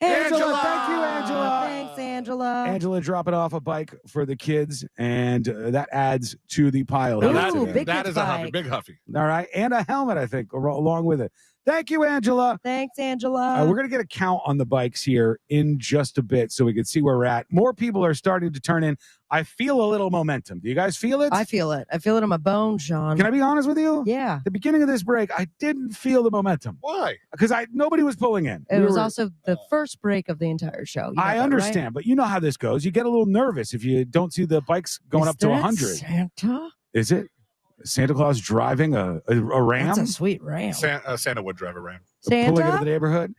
Angela. Thank you, Angela. Thanks, Angela. Angela dropping off a bike for the kids, and that adds to the pile. Now here Ooh, today. big that kid's is a Huffy, bike. big Huffy. All right, and a helmet, I think, along with it. Thank you, Angela. Thanks, Angela. We're going to get a count on the bikes here in just a bit so we can see where we're at. More people are starting to turn in. I feel a little momentum. Do you guys feel it? I feel it. I feel it in my bones, Sean. Can I be honest with you? Yeah. At the beginning of this break, I didn't feel the momentum Why? because nobody was pulling in. It We was were- also the first break of the entire show. You know I that, understand, right? but you know how this goes. You get a little nervous if you don't see the bikes going Is up to that 100. Santa? Is it Santa Claus driving a ram? That's a sweet ram. Santa would drive a ram. Pulling into Santa? the neighborhood.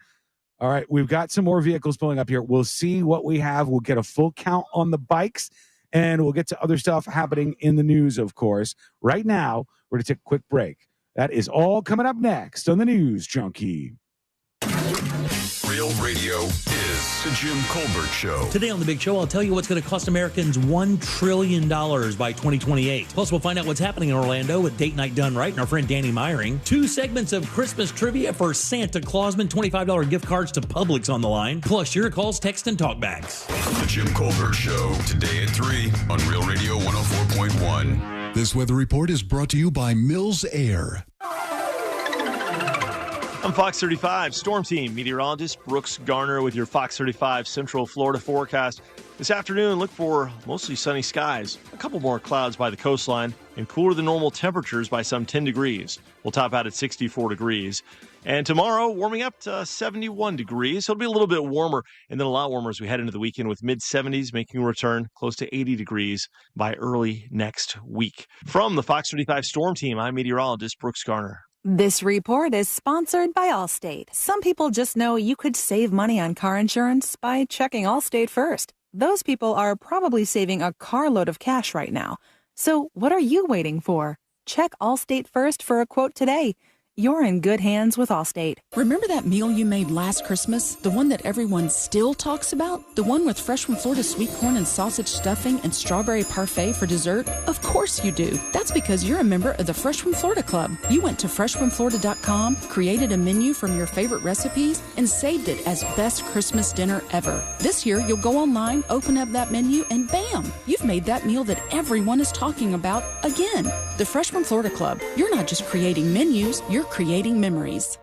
All right, we've got some more vehicles pulling up here. We'll see what we have. We'll get a full count on the bikes, and we'll get to other stuff happening in the news, of course. Right now, we're going to take a quick break. That is all coming up next on the News Junkie. Real radio is the Jim Colbert Show. Today on The Big Show, I'll tell you what's going to cost Americans $1 trillion by 2028. Plus, we'll find out what's happening in Orlando with Date Night Done Right and our friend Danny Meyering. 2 segments of Christmas trivia for Santa Clausman, $25 gift cards to Publix on the line. Plus, your calls, text, and talkbacks. The Jim Colbert Show, today at 3 on Real Radio 104.1. This weather report is brought to you by Mills Air. I'm Fox 35 Storm Team meteorologist Brooks Garner with your Fox 35 Central Florida forecast. This afternoon, look for mostly sunny skies, a couple more clouds by the coastline, and cooler than normal temperatures by some 10 degrees. We'll top out at 64 degrees. And tomorrow, warming up to 71 degrees. It'll be a little bit warmer, and then a lot warmer as we head into the weekend with mid-70s, making a return close to 80 degrees by early next week. From the Fox 35 Storm Team, I'm meteorologist Brooks Garner. This report is sponsored by Allstate. Some people just know you could save money on car insurance by checking Allstate first. Those people are probably saving a carload of cash right now. So what are you waiting for? Check Allstate first for a quote today. You're in good hands with Allstate. Remember that meal you made last Christmas? The one that everyone still talks about? The one with fresh from Florida sweet corn and sausage stuffing and strawberry parfait for dessert? Of course you do. That's because you're a member of the Fresh from Florida Club. You went to freshfromflorida.com, created a menu from your favorite recipes, and saved it as best Christmas dinner ever. This year, you'll go online, open up that menu, and bam! You've made that meal that everyone is talking about again. The Fresh from Florida Club. You're not just creating menus, you're creating memories.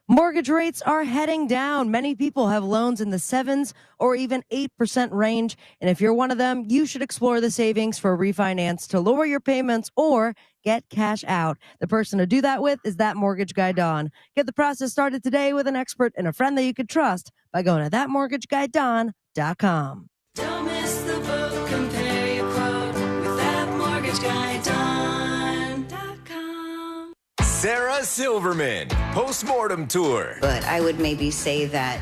Mortgage rates are heading down. Many people have loans in the 7s or even 8% range. And if you're one of them, you should explore the savings for refinance to lower your payments or get cash out. The person to do that with is That Mortgage Guy, Don. Get the process started today with an expert and a friend that you could trust by going to thatmortgageguyDon.com. Don't miss the boat. Compare your quote with thatmortgageguyDon.com. Sarah Silverman, Postmortem Tour. But I would maybe say that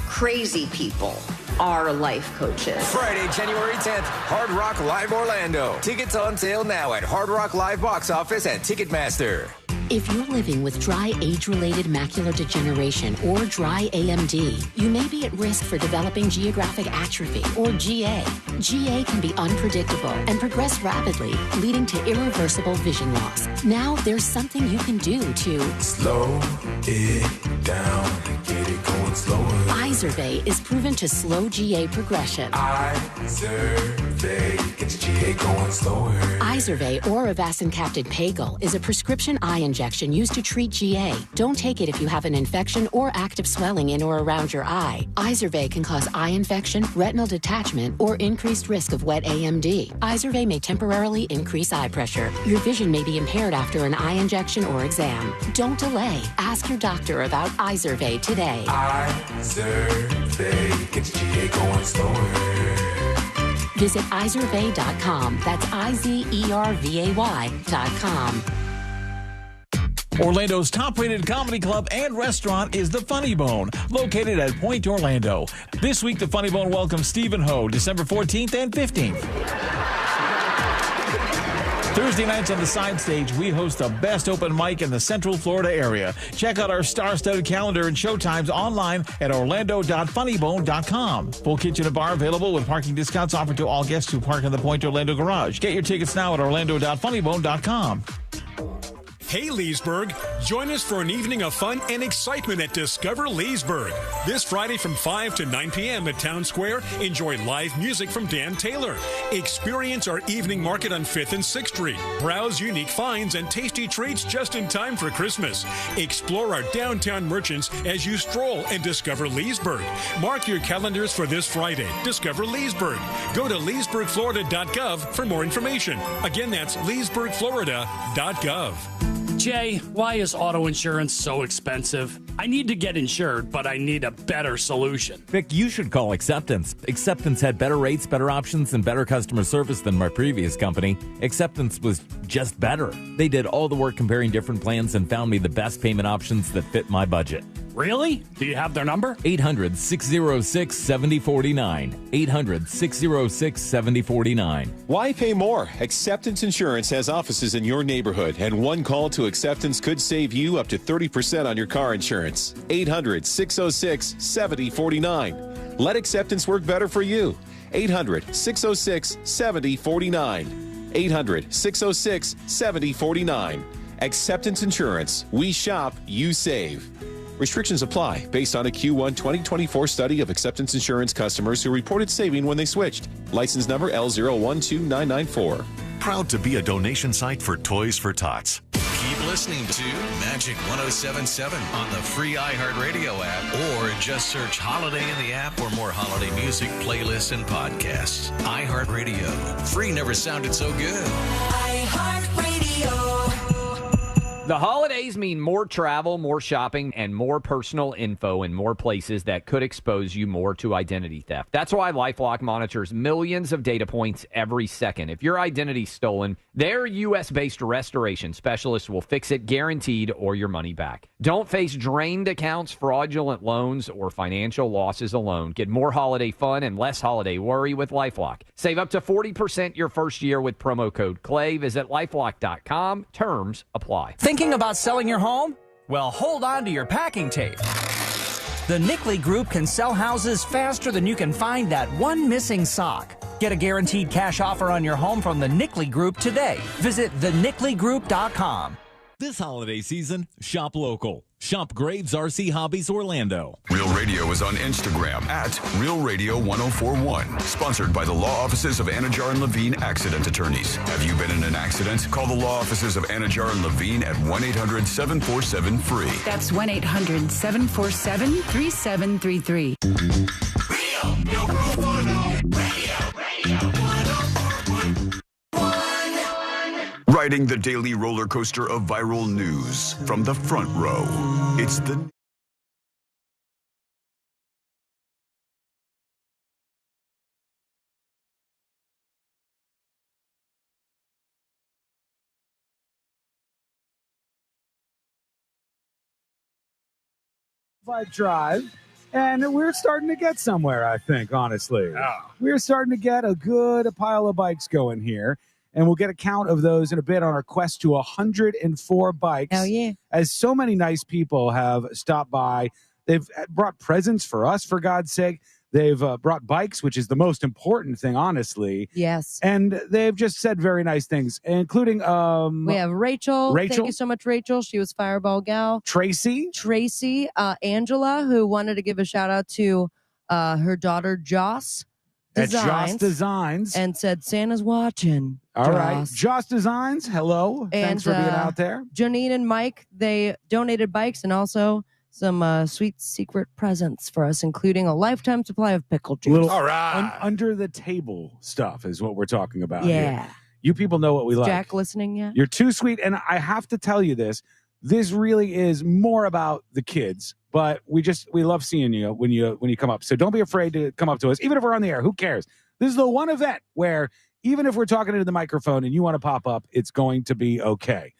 crazy people are life coaches. Friday, January 10th, Hard Rock Live Orlando. Tickets on sale now at Hard Rock Live box office and Ticketmaster. If you're living with dry age-related macular degeneration or dry AMD, you may be at risk for developing geographic atrophy or GA. GA can be unpredictable and progress rapidly, leading to irreversible vision loss. Now there's something you can do to slow it down, get it going slower. Izervay is proven to slow GA progression. Izervay gets GA going slower. Izervay or avacincaptad pagel is a prescription eye injection used to treat GA. Don't take it if you have an infection or active swelling in or around your eye. Izervay can cause eye infection, retinal detachment, or increased risk of wet AMD. Izervay may temporarily increase eye pressure. Your vision may be impaired after an eye injection or exam. Don't delay. Ask your doctor about Izervay today. Izervay gets GA going slower. Visit Izervay.com. That's IZERVAY.com. Orlando's top-rated comedy club and restaurant is The Funny Bone, located at Point Orlando. This week, The Funny Bone welcomes Stephen Ho, December 14th and 15th. Thursday nights on the side stage, we host the best open mic in the Central Florida area. Check out our star-studded calendar and showtimes online at orlando.funnybone.com. Full kitchen and bar available with parking discounts offered to all guests who park in the Point Orlando garage. Get your tickets now at orlando.funnybone.com. Hey, Leesburg. Join us for an evening of fun and excitement at Discover Leesburg. This Friday from 5 to 9 p.m. at Town Square, enjoy live music from Dan Taylor. Experience our evening market on 5th and 6th Street. Browse unique finds and tasty treats just in time for Christmas. Explore our downtown merchants as you stroll and discover Leesburg. Mark your calendars for this Friday. Discover Leesburg. Go to leesburgflorida.gov for more information. Again, that's leesburgflorida.gov. Jay, why is auto insurance so expensive? I need to get insured, but I need a better solution. Vic, you should call Acceptance. Acceptance had better rates, better options, and better customer service than my previous company. Acceptance was just better. They did all the work comparing different plans and found me the best payment options that fit my budget. Really? Do you have their number? 800-606-7049. 800-606-7049. Why pay more? Acceptance Insurance has offices in your neighborhood, and one call to Acceptance could save you up to 30% on your car insurance. 800-606-7049. Let Acceptance work better for you. 800-606-7049. 800-606-7049. Acceptance Insurance. We shop, you save. Restrictions apply based on a Q1 2024 study of Acceptance Insurance customers who reported saving when they switched. License number L012994. Proud to be a donation site for Toys for Tots. Keep listening to Magic 107.7 on the free iHeartRadio app, or just search Holiday in the app for more holiday music, playlists, and podcasts. iHeartRadio. Free never sounded so good. iHeartRadio. The holidays mean more travel, more shopping, and more personal info in more places that could expose you more to identity theft. That's why LifeLock monitors millions of data points every second. If your identity's stolen, their U.S.-based restoration specialists will fix it guaranteed, or your money back. Don't face drained accounts, fraudulent loans, or financial losses alone. Get more holiday fun and less holiday worry with LifeLock. Save up to 40% your first year with promo code CLAY. Visit LifeLock.com. Terms apply. Thinking about selling your home? Well, hold on to your packing tape. The Nickley Group can sell houses faster than you can find that one missing sock. Get a guaranteed cash offer on your home from the Nickley Group today. Visit thenickley.group.com. This holiday season, shop local. Shop Graves RC Hobbies Orlando. Real Radio is on Instagram at Real Radio 1041. Sponsored by the law offices of Anajar and Levine Accident Attorneys. Have you been in an accident? Call the law offices of Anajar and Levine at 1-800-747-FREE. That's 1-800-747-3733. Riding the daily roller coaster of viral news from the front row. It's the Drive, and we're starting to get somewhere, I think, honestly. We're starting to get a good pile of bikes going here, and we'll get a count of those in a bit on our quest to 104 bikes. Hell yeah. As so many nice people have stopped by. They've brought presents for us, for God's sake. They've brought bikes, which is the most important thing, honestly. Yes. And they've just said very nice things, including... we have Rachel. Rachel. Thank you so much, Rachel. She was Fireball Gal. Tracy. Angela, who wanted to give a shout out to her daughter, Joss Designs. At Joss Designs. And said, Santa's watching. All right. Joss Designs, hello. Thanks for being out there. Janine and Mike, they donated bikes and also some sweet secret presents for us, including a lifetime supply of pickle juice. All right. Under the table stuff is what we're talking about Yeah. here. You people know what we like. Jack listening yet? You're too sweet. And I have to tell you this. This really is more about the kids, but we love seeing you when you come up. So don't be afraid to come up to us, even if we're on the air. Who cares? This is the one event where even if we're talking into the microphone and you want to pop up, it's going to be okay.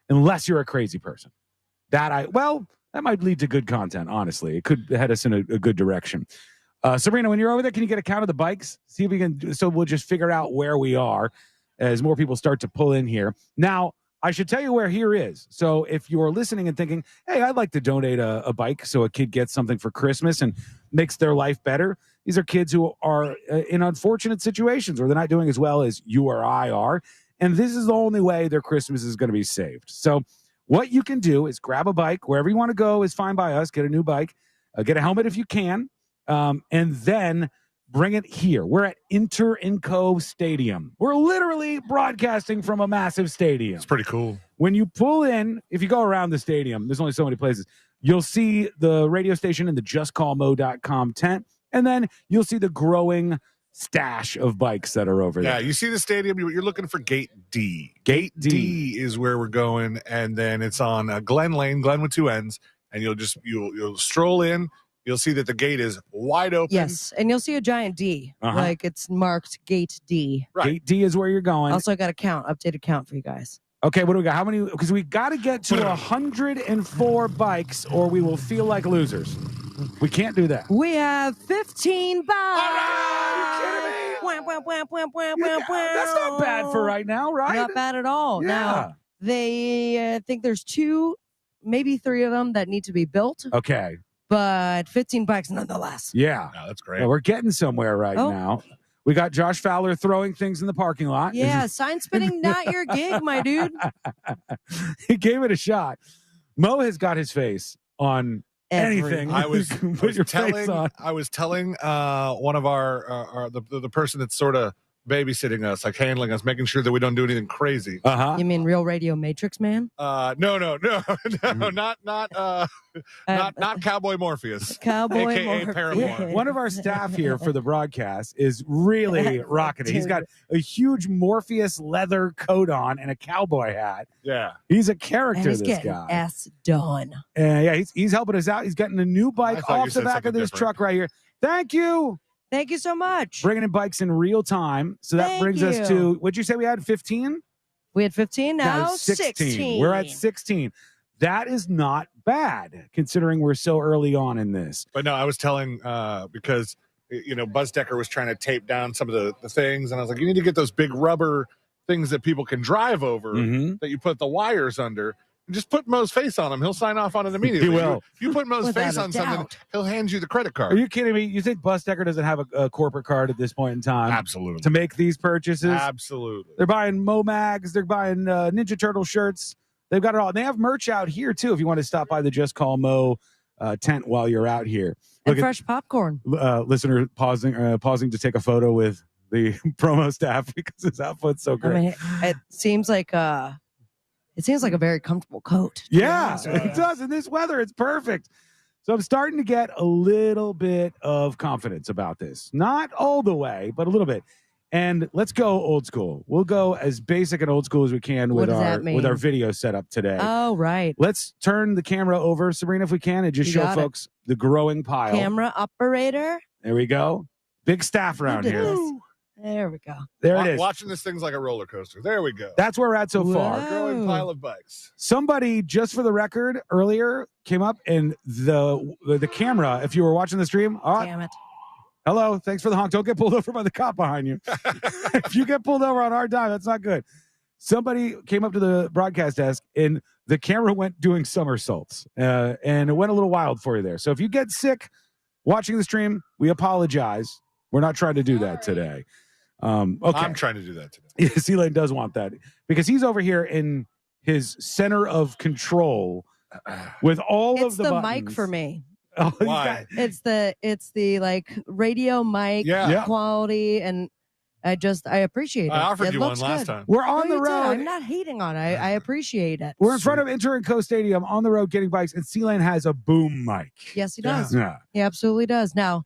Unless you're a crazy person. That might lead to good content, honestly. It could head us in a good direction. Sabrina, when you're over there, can you get a count of the bikes? See if we can. So we'll just figure out where we are as more people start to pull in here. Now, I should tell you where here is. So if you're listening and thinking, hey, I'd like to donate a bike so a kid gets something for Christmas and makes their life better. These are kids who are in unfortunate situations where they're not doing as well as you or I are. And this is the only way their Christmas is going to be saved. So what you can do is grab a bike. Wherever you want to go is fine by us. Get a new bike. Get a helmet if you can. And then bring it here. We're at Inter Inco Stadium. We're literally broadcasting from a massive stadium. It's pretty cool. When you pull in, if you go around the stadium, there's only so many places, you'll see the radio station in the justcallmo.com tent, and then you'll see the growing stash of bikes that are over there. Yeah, you see the stadium, you're looking for Gate D. Gate D is where we're going, and then it's on Glen Lane, Glen with two N's, and you'll stroll in. You'll see that the gate is wide open. Yes, and you'll see a giant D. Like it's marked Gate D. Right. Gate D is where you're going. Also got a updated count for you guys. Okay, what do we got? How many? Because we got to get to 104 bikes or we will feel like losers. We can't do that. We have 15 bikes. All right. Wah, wah, wah, wah, wah, wah, wah. That's not bad for right now, right? Not bad at all. Yeah. Now, they think there's 2, maybe 3 of them that need to be built. Okay. But 15 bikes nonetheless. Yeah. No, that's great. Yeah, we're getting somewhere right now. We got Josh Fowler throwing things in the parking lot. Yeah, sign spinning, not your gig, my dude. He gave it a shot. Mo has got his face on anything. I was face on. telling one of our the person that's sort of babysitting us, like handling us, making sure that we don't do anything crazy. You mean Real Radio Matrix Man? No, not Cowboy Morpheus. Cowboy AKA Morpheus. Paramore. One of our staff here for the broadcast is really rocking it. He's got a huge Morpheus leather coat on and a cowboy hat. Yeah. He's a character, And he's this getting guy. S done. Yeah, he's helping us out. He's getting a new bike I thought you off the said back of something this different. truck right here. Thank you. Thank you so much. Bringing in bikes in real time. So that Thank brings us you. to, what'd you say we had, 15? We had 15, now 16. We're at 16. That is not bad, considering we're so early on in this. But no, I was telling because Buzz Decker was trying to tape down some of the things, and I was like, you need to get those big rubber things that people can drive over that you put the wires under. Just put Mo's face on him. He'll sign off on it immediately. He will. If you put Mo's Without face a on something, doubt. he'll hand you the credit card. Are you kidding me? You think Bus Decker doesn't have a corporate card at this point in time? Absolutely. To make these purchases? Absolutely. They're buying Mo mags. They're buying Ninja Turtle shirts. They've got it all. And they have merch out here, too, if you want to stop by the Just Call Mo tent while you're out here. And fresh popcorn. Listener pausing to take a photo with the promo staff because his outfit's so great. I mean, it seems like a very comfortable coat. Yeah, it does. In this weather, it's perfect. So I'm starting to get a little bit of confidence about this. Not all the way, but a little bit. And let's go old school. We'll go as basic and old school as we can with our video setup today. Oh, right. Let's turn the camera over, Sabrina, if we can, and just show folks the growing pile. Camera operator. There we go. Big staff around here. There we go. There it is. Watching this thing's like a roller coaster. There we go. That's where we're at so far. A growing pile of bikes. Somebody, just for the record, earlier came up and the camera, if you were watching the stream, damn it. Hello, thanks for the honk. Don't get pulled over by the cop behind you. If you get pulled over on our dime, that's not good. Somebody came up to the broadcast desk and the camera went doing somersaults, and it went a little wild for you there. So if you get sick watching the stream, we apologize. We're not trying to do that today. Okay. I'm trying to do that today. Yeah, C-Lane does want that because he's over here in his center of control with all of the buttons. It's the mic for me. Oh, why? It's the like radio mic quality, and I appreciate it. I offered it you one looks last good. time. We're on the You did. road. I'm not hating on it. I appreciate it. We're in front of Inter and Co Stadium on the road getting bikes, and C-Lane has a boom mic. Yes, he does. Yeah. He absolutely does. Now,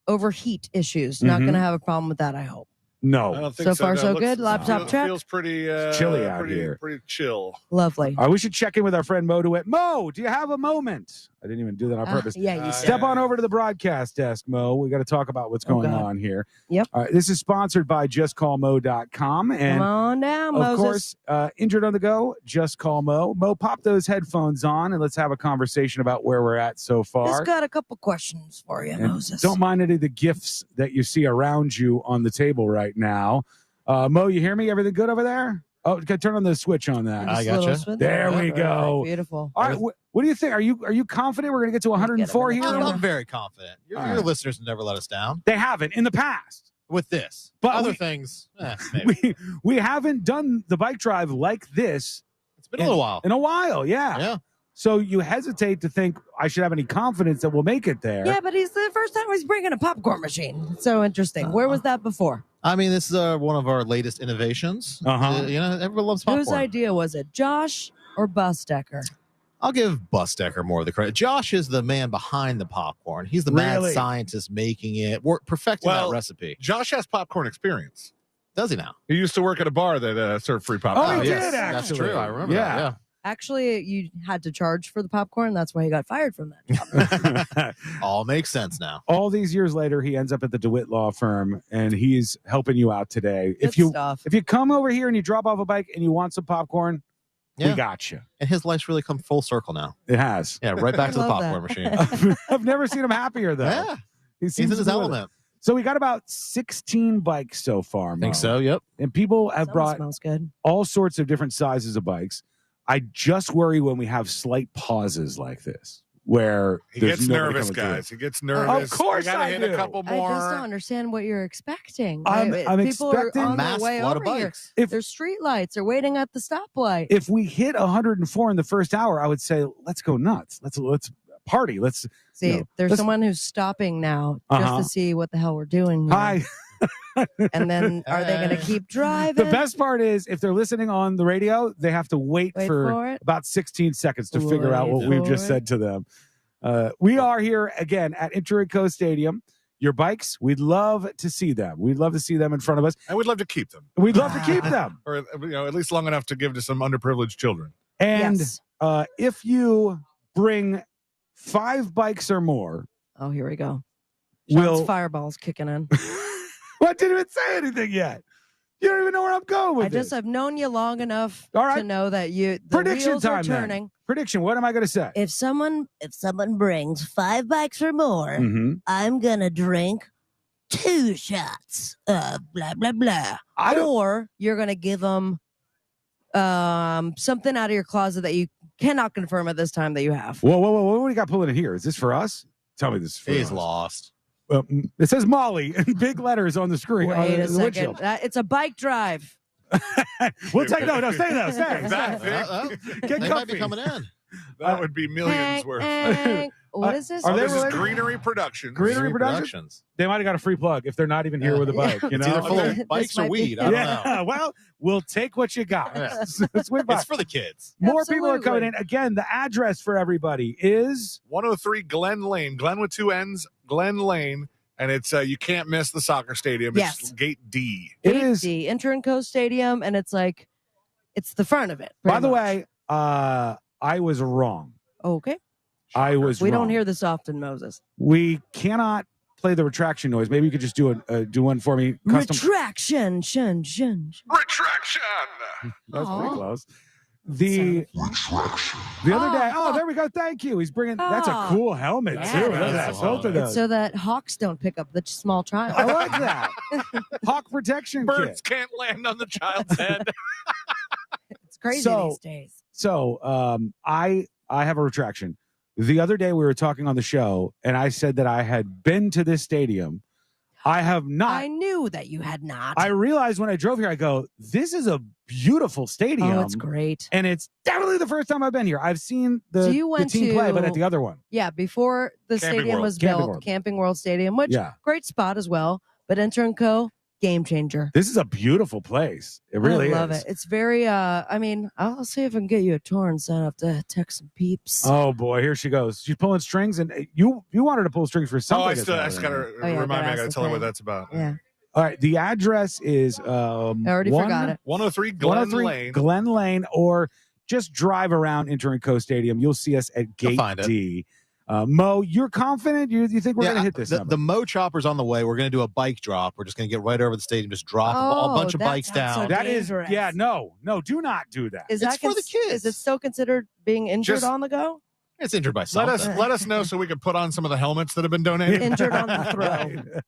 overheat issues. Not going to have a problem with that, I hope. No. I don't think So so. far, No, so it looks- good. Laptop check. Feels pretty chilly out here. Pretty chill. Lovely. We should check in with our friend Mo DeWitt. Mo, do you have a moment? I didn't even do that on purpose. Yeah, you Step on over to the broadcast desk, Mo. We got to talk about what's going on here. Yep. All right, this is sponsored by JustCallMo.com. And Come on down, of Moses. course, injured on the go, just call Mo. Mo, pop those headphones on and let's have a conversation about where we're at so far. Just got a couple questions for you, And Moses. don't mind any of the gifts that you see around you on the table right now. Mo, you hear me? Everything good over there? Oh, turn on the switch on that. I gotcha. There we go. Beautiful. All right, what do you think? Are you confident we're going to get to 104 here? I'm very confident. Your listeners have never let us down. They haven't in the past. With this. But other things, maybe. we haven't done the bike drive like this. It's been a little while. In a while, yeah. Yeah. So you hesitate to think I should have any confidence that we'll make it there. Yeah, but he's the first time he's bringing a popcorn machine. It's so interesting. Where was that before? I mean, this is one of our latest innovations. Everyone loves popcorn. Whose idea was it? Josh or Busdecker? I'll give Busdecker more of the credit. Josh is the man behind the popcorn. He's the mad scientist making it, perfecting that recipe. Josh has popcorn experience. Does he now? He used to work at a bar that served free popcorn. Oh, he did, Yes, actually. That's true. I remember that. Yeah. Actually, you had to charge for the popcorn. That's why he got fired from that. All makes sense now. All these years later, he ends up at the DeWitt Law Firm, and he's helping you out today. If you come over here and you drop off a bike and you want some popcorn, we got you. And his life's really come full circle now. It has. Yeah, right back to the popcorn machine. I've never seen him happier, though. Yeah. He's in his element. So we got about 16 bikes so far, Mo. Think so, yep. And people have brought smells good. all sorts of different sizes of bikes. I just worry when we have slight pauses like this, where He there's gets nobody nervous, coming through. guys. He gets nervous. Of course, we gotta I hit do. a couple I more. just don't understand what you're expecting. I'm People expecting are on mass their way flood of over here. bikes. There's street lights. They're waiting at the stoplight. If we hit 104 in the first hour, I would say let's go nuts. Let's party. Let's see. There's someone who's stopping now just to see what the hell we're doing. Here. Hi. And then are they going to keep driving? The best part is if they're listening on the radio, they have to wait for it. about 16 seconds to figure out what we've just said to them. We are here again at Inter Co Stadium. Your bikes, we'd love to see them. We'd love to see them in front of us. And we'd love to keep them. We'd love to keep them. Or at least long enough to give to some underprivileged children. And if you bring 5 bikes or more. Oh, here we go. Sean's fireball's kicking in. What? Didn't even say anything yet. You don't even know where I'm going with this. I've known you long enough to know that the Prediction wheels time, are turning. then. Prediction. What am I going to say? If someone brings 5 bikes or more, I'm gonna drink 2 shots of blah blah blah. Or you're gonna give them something out of your closet that you cannot confirm at this time that you have. Whoa. What do we got pulling in here? Is this for us? Tell me this is for us. He's lost. It says Molly in big letters on the screen. Wait a second. It's a bike drive. We'll take no. Stay there. Stay. They might be coming in. That would be millions worth. What is this? Are they This is related? Greenery Productions. Greenery Productions? They might have got a free plug if they're not even here with a bike. You know, It's either full of bikes or weed. I don't know. Well, we'll take what you got. Yeah. Swing by. It's for the kids. More people are coming in. Again, the address for everybody is 103 Glen Lane. Glen with two N's. Glen Lane. And it's you can't miss the soccer stadium. Yes. It's Gate D. It is D, Enter and Co Stadium, and it's like it's the front of it. By the way, I was wrong. Okay. I was We wrong. don't hear this often, Moses. We cannot play the retraction noise. Maybe you could just do one for me. Custom. Retraction. Shun, shun, shun. Retraction. That's Aw. pretty close. The other day. Oh, there we go. Thank you. He's bringing. That's a cool helmet Yeah. too. Look at that. Both of It's those. so that hawks don't pick up the small child. I like that. Hawk protection Birds kit. can't land on the child's head. It's crazy So- these days. So I have a retraction. The other day we were talking on the show, and I said that I had been to this stadium. I have not. I knew that you had not. I realized when I drove here, I go, this is a beautiful stadium. Oh, it's great. And it's definitely the first time I've been here. I've seen So the, you went the team play, but to- at the other one. Yeah, before the Camping stadium World. was Camping built, World. Camping World Stadium, which Yeah. great spot as well. But Enter and Co, game changer. This is a beautiful place. It really I love is. it. It's very I mean, I'll see if I can get you a tour and set up to text some peeps. Oh boy, here she goes. She's pulling strings, and you wanted to pull strings for something. Oh, I that's just got to happening. remind me. I got to that's tell her the what thing. that's about. Yeah. All right, the address is I already forgot it. 103 Glen Lane. Glen Lane, or just drive around Enter and Co Stadium. You'll see us at Gate find it. D. Mo, you're confident? You think we're going to hit this? The Mo Chopper's on the way. We're going to do a bike drop. We're just going to get right over the stadium, just drop a bunch of that bikes sounds so down. That is, dangerous. yeah, no, do not do that. Is It's that for the kids. Is it still considered being injured Just- on the go? It's injured by Let something. us know so we can put on some of the helmets that have been donated. Injured on the throw.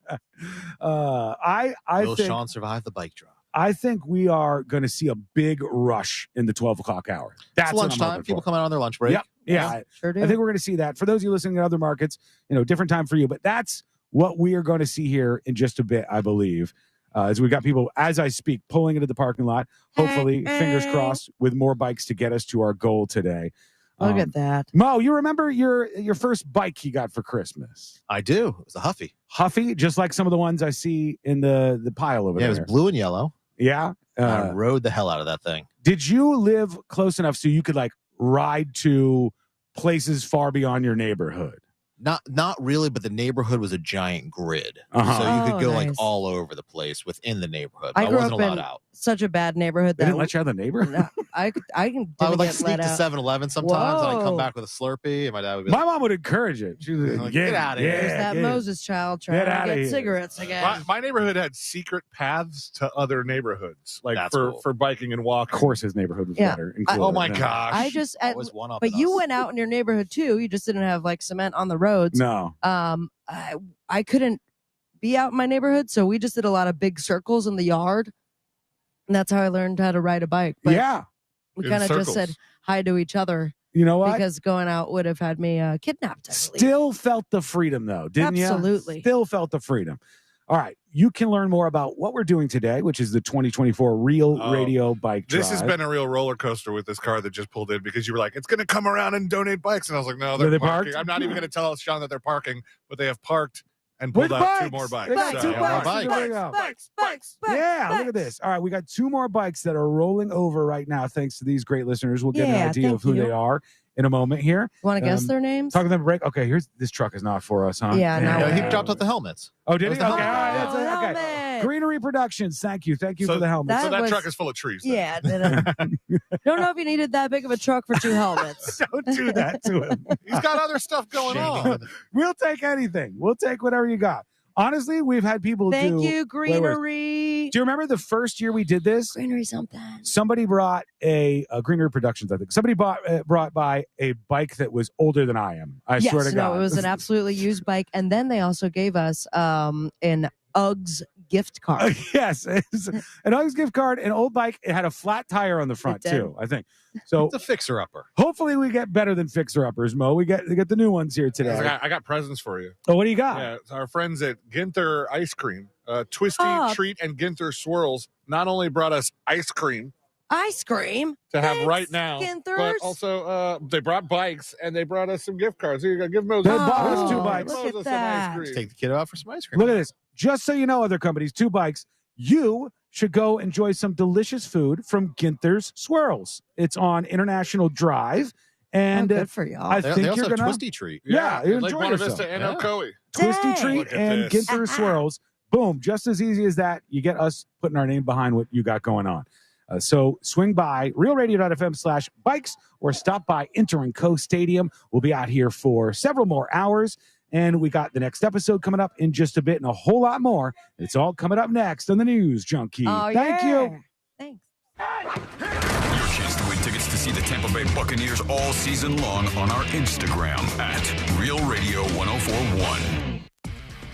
I Will think Sean survive the bike drop? I think we are going to see a big rush in the 12 o'clock hour. That's It's what I'm lunchtime. hoping People for. coming out on their lunch break. Yep. Yeah. Sure do. I think we're going to see that. For those of you listening in other markets, different time for you, but that's what we are going to see here in just a bit, I believe. As we got people, as I speak, pulling into the parking lot, hopefully, fingers crossed, with more bikes to get us to our goal today. Look at that. Mo, you remember your first bike you got for Christmas? I do. It was a Huffy. Huffy, just like some of the ones I see in the pile over Yeah, it there. was blue and yellow. Yeah. I rode the hell out of that thing. Did you live close enough so you could ride to places far beyond your neighborhood? Not really, but the neighborhood was a giant grid, Uh-huh. so you could go nice. all over the place within the neighborhood. I But I grew wasn't up allowed in out. such a bad neighborhood They that didn't let you out of the neighborhood? No, I I would didn't get sneak let to out. 7-Eleven sometimes, and I'd come Whoa. back with a Slurpee, and my dad would be My like, mom would encourage it. She was like, Get outta here. There's that get- Moses child trying Get to outta get here. cigarettes again. My neighborhood had secret paths to other neighborhoods, That's cool. for biking and walking. Of course, his neighborhood was Yeah. better. and I- cooler. Oh my No. gosh! I just, always one up. but you went out in your neighborhood too. You just didn't have cement on the roads. No. I couldn't be out in my neighborhood, so we just did a lot of big circles in the yard, and that's how I learned how to ride a bike. But Yeah. we In kind of just circles. said hi to each other You know what? because going out would have had me kidnapped. I believe. Still felt the freedom, though, didn't you? Absolutely. Still felt the freedom. All right. You can learn more about what we're doing today, which is the 2024 Real Oh, Radio Bike Drive. This has been a real roller coaster with this car that just pulled in because you were like, it's going to come around and donate bikes. And I was like, no, Are they're they parking. parked? I'm not even going to tell Sean that they're parking, but they have parked and With pulled out bikes. two more bikes. They got two So- bikes. bikes. There we go. Bikes. Yeah, look at this. All right, we got two more bikes that are rolling over right now, thanks to these great listeners. We'll get an Yeah, idea of who thank you. they are in a moment here. Want to guess their names? Talking them break. Okay, here's this truck is not for us, huh? Yeah, no. He dropped off the helmets. Oh, did he? That Okay, was the all right. helmet. That's it. Okay. Helmet. Greenery Productions. Thank you for the helmet. So that was- truck is full of trees. then. Yeah. Don't know if you needed that big of a truck for two helmets. Don't do that to him. He's got other stuff going on. We'll take anything. We'll take whatever you got. Honestly, we've had people Thank do. you, Wait, wait. Greenery. Do you remember the first year we did this? Greenery something. Somebody brought a Greenery Productions, I think. Somebody brought by a bike that was older than I am. I swear to God. No, it was an absolutely used bike. And then they also gave us an Uggs gift card. Yes, it's an Uggs gift card, an old bike. It had a flat tire on the front It did. too, I think. So It's a fixer-upper. hopefully we get better than fixer uppers, Mo. We get the new ones here today. I got presents for you. Oh, what do you got? Yeah, it's our friends at Ginther Ice Cream. Twisty Treat and Ginther Swirls not only brought us ice cream to have right now, Ginthers. but also they brought bikes and they brought us some gift cards. Here you go. Give Moses. They bought us 2 bikes. Look at Moses some that. ice cream. Take the kid out for some ice cream. Look at this. Just so you know, other companies, 2 bikes. You should go enjoy some delicious food from Ginther's Swirls. It's on International Drive. And good for y'all. I They think also you're have going Twisty Treat. Yeah, you Lake enjoy Buena yourself. Vista and Ocoee. Twisty Dang. Treat Look at and this. Ginther Swirls. Boom. Just as easy as that. You get us putting our name behind what you got going on. So swing by realradio.fm/bikes or stop by Inter & Co Stadium. We'll be out here for several more hours. And we got the next episode coming up in just a bit and a whole lot more. It's all coming up next on the News Junkie. Oh, Thank you. Thanks. Your chance to win tickets to see the Tampa Bay Buccaneers all season long on our Instagram at Real Radio 1041.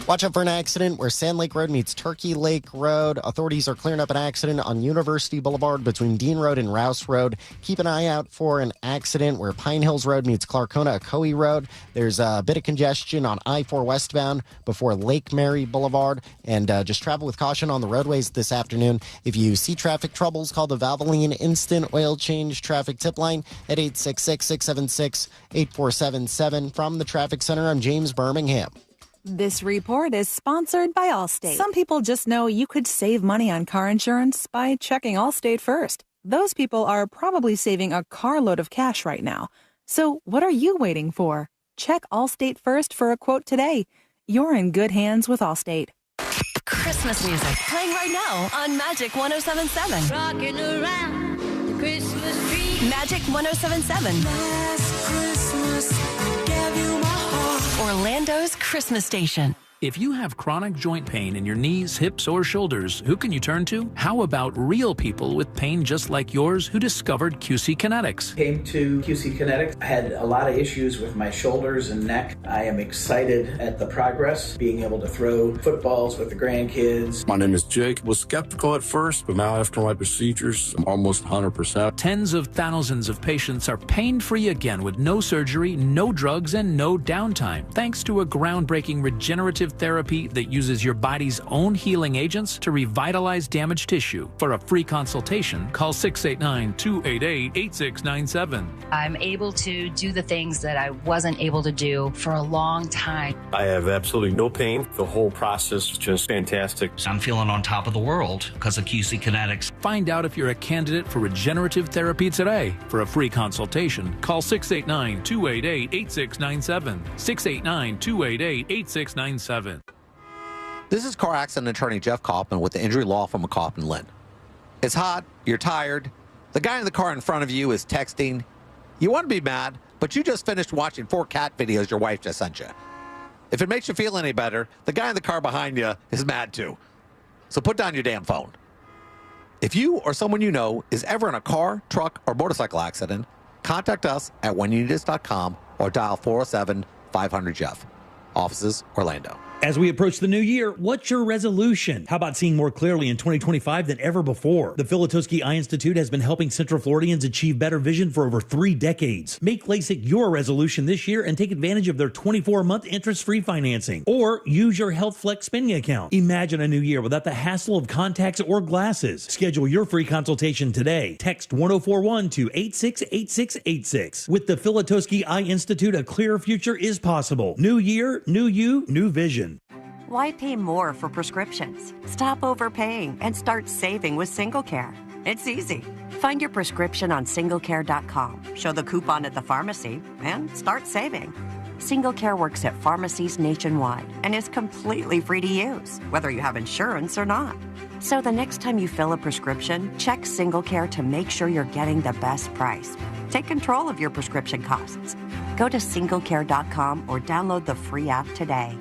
Watch out for an accident where Sand Lake Road meets Turkey Lake Road. Authorities are clearing up an accident on University Boulevard between Dean Road and Rouse Road. Keep an eye out for an accident where Pine Hills Road meets Clarkona Ocoee Road. There's a bit of congestion on I-4 westbound before Lake Mary Boulevard. And just travel with caution on the roadways this afternoon. If you see traffic troubles, call the Valvoline Instant Oil Change Traffic Tip Line at 866-676-8477. From the Traffic Center, I'm James Birmingham. This report is sponsored by Allstate. Some people just know you could save money on car insurance by checking Allstate first. Those people are probably saving a carload of cash right now. So what are you waiting for? Check Allstate first for a quote today. You're in good hands with Allstate. Christmas music playing right now on Magic 107.7. Rocking around the Christmas tree. Magic 107.7. Last Christmas, I gave you my heart. Orlando's Christmas station. If you have chronic joint pain in your knees, hips, or shoulders, who can you turn to? How about real people with pain just like yours who discovered QC Kinetics? Came to QC Kinetics. I had a lot of issues with my shoulders and neck. I am excited at the progress, being able to throw footballs with the grandkids. My name is Jake. Was skeptical at first, but now after my procedures, I'm almost 100%. Tens of thousands of patients are pain-free again with no surgery, no drugs, and no downtime, thanks to a groundbreaking regenerative therapy that uses your body's own healing agents to revitalize damaged tissue. For a free consultation, call 689-288-8697. I'm able to do the things that I wasn't able to do for a long time. I have absolutely no pain. The whole process is just fantastic. I'm feeling on top of the world because of QC Kinetics. Find out if you're a candidate for regenerative therapy today. For a free consultation, call 689-288-8697. 689-288-8697. This is car accident attorney Jeff Kaufman with the injury law firm of Kaufman Lynn. It's hot, you're tired, the guy in the car in front of you is texting. You want to be mad, but you just finished watching 4 cat videos your wife just sent you. If it makes you feel any better, the guy in the car behind you is mad too. So put down your damn phone. If you or someone you know is ever in a car, truck, or motorcycle accident, contact us at whenyouneedus.com or dial 407-500-JEFF. Offices, Orlando. As we approach the new year, what's your resolution? How about seeing more clearly in 2025 than ever before? The Filatowski Eye Institute has been helping Central Floridians achieve better vision for over 3 decades. Make LASIK your resolution this year and take advantage of their 24-month interest-free financing. Or use your HealthFlex spending account. Imagine a new year without the hassle of contacts or glasses. Schedule your free consultation today. Text 1041 to 868686. With the Filatowski Eye Institute, a clearer future is possible. New year, new you, new vision. Why pay more for prescriptions? Stop overpaying and start saving with SingleCare. It's easy. Find your prescription on singlecare.com, show the coupon at the pharmacy, and start saving. SingleCare works at pharmacies nationwide and is completely free to use, whether you have insurance or not. So the next time you fill a prescription, check SingleCare to make sure you're getting the best price. Take control of your prescription costs. Go to singlecare.com or download the free app today.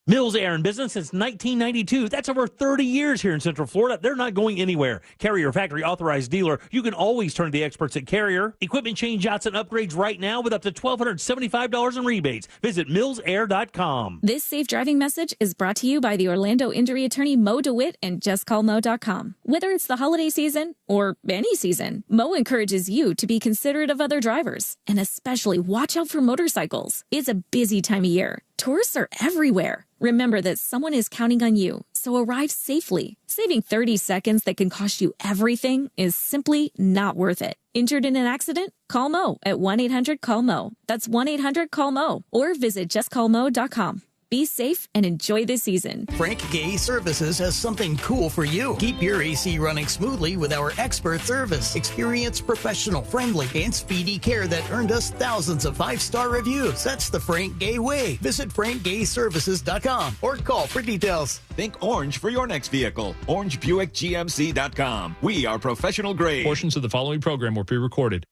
Mills Air in business since 1992. That's over 30 years here in Central Florida. They're not going anywhere. Carrier factory authorized dealer. You can always turn to the experts at Carrier. Equipment changeouts and upgrades right now with up to $1,275 in rebates. Visit millsair.com. This safe driving message is brought to you by the Orlando injury attorney Mo DeWitt and JustCallMo.com. Whether it's the holiday season or any season, Mo encourages you to be considerate of other drivers and especially watch out for motorcycles. It's a busy time of year. Tourists are everywhere. Remember that someone is counting on you, so arrive safely. Saving 30 seconds that can cost you everything is simply not worth it. Injured in an accident? Call Mo at 1-800-CALL-MO. That's 1-800-CALL-MO. Or visit justcallmo.com. Be safe and enjoy this season. Frank Gay Services has something cool for you. Keep your AC running smoothly with our expert service. Experienced, professional, friendly, and speedy care that earned us thousands of 5-star reviews. That's the Frank Gay way. Visit frankgayservices.com or call for details. Think orange for your next vehicle. OrangeBuickGMC.com. We are professional grade. Portions of the following program were pre-recorded.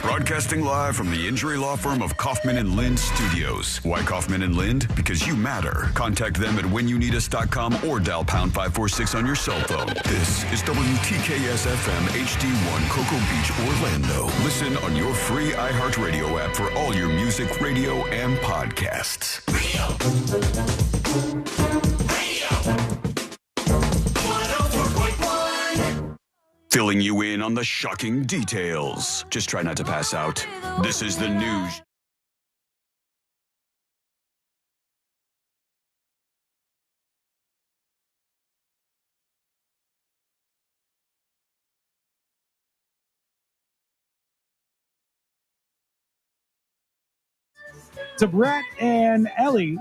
Broadcasting live from the injury law firm of Kaufman and Lind Studios. Why Kaufman and Lind? Because you matter. Contact them at whenyouneedus.com or dial pound 546 on your cell phone. This is WTKS FM HD1 Cocoa Beach, Orlando. Listen on your free iHeartRadio app for all your music, radio, and podcasts. Filling you in on the shocking details. Just try not to pass out. This is the news. To Brett and Ellie,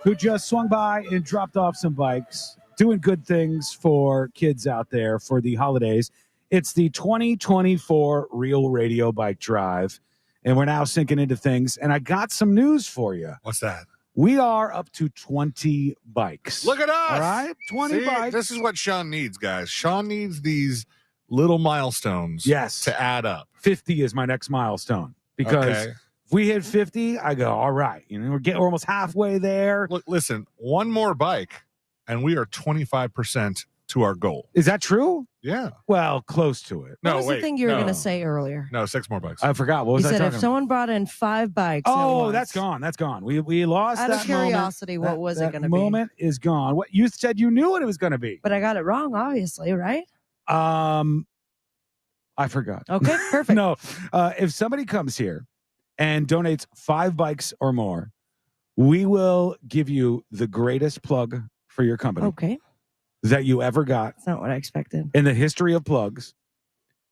who just swung by and dropped off some bikes, doing good things for kids out there for the holidays. It's the 2024 Real Radio Bike Drive, and we're now sinking into things. And I got some news for you. What's that? We are up to 20 bikes. Look at us. All right? 20 bikes. This is what Sean needs, guys. Sean needs these little milestones to add up. 50 is my next milestone because if we hit 50, I go, all right. You know, we're almost halfway there. Look, listen, one more bike, and we are 25% to our goal. Is that true? Yeah. Well, close to it. What was the thing you were going to say earlier? No, 6 more bikes. I forgot. What was you I said talking if about? someone brought in 5 bikes. Oh, that's gone. That's gone. We lost Out that of curiosity, moment. what was it That going to be? moment is gone. What you said you knew what it was going to be. But I got it wrong, obviously, right? I forgot. Okay, perfect. No, if somebody comes here and donates 5 bikes or more, we will give you the greatest plug for your company. Okay. That you ever got. That's not what I expected. In the history of plugs.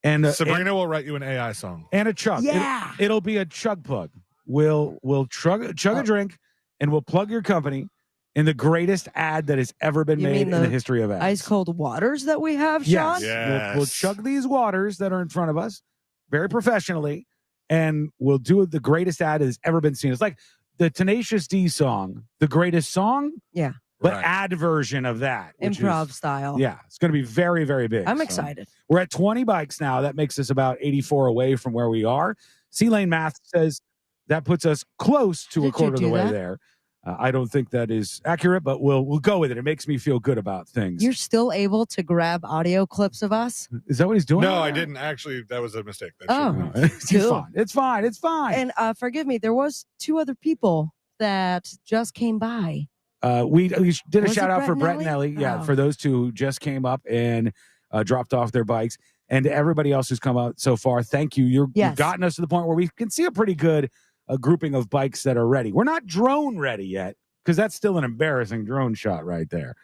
And Sabrina will write you an AI song. And a chug. Yeah. It'll be a chug plug. We'll chug a drink and we'll plug your company in the greatest ad that has ever been You made mean in the history of ads. Ice cold waters that we have, Sean? Yes. We'll chug these waters that are in front of us very professionally, and we'll do the greatest ad that has ever been seen. It's like the Tenacious D song, the greatest song, Yeah. but ad version of that. which Improv is- style. Yeah, it's going to be very, very big. I'm So, excited. we're at 20 bikes now. That makes us about 84 away from where we are. C-Lane math says that puts us close to Did a quarter you of the do way that? there. I don't think that is accurate, but we'll go with it. It makes me feel good about things. You're still able to grab audio clips of us? Is that what he's doing? No, I didn't. Actually, that was a mistake. That Oh, It's fine. It's fine. It's fine. And forgive me, there was 2 other people that just came by. We did a Was it shout out for Brett Brett and and Ellie. Yeah, Oh. for those 2 who just came up and dropped off their bikes. And to everybody else who's come out so far, thank you. You've gotten us to the point where we can see a pretty good grouping of bikes that are ready. We're not drone ready yet because that's still an embarrassing drone shot right there.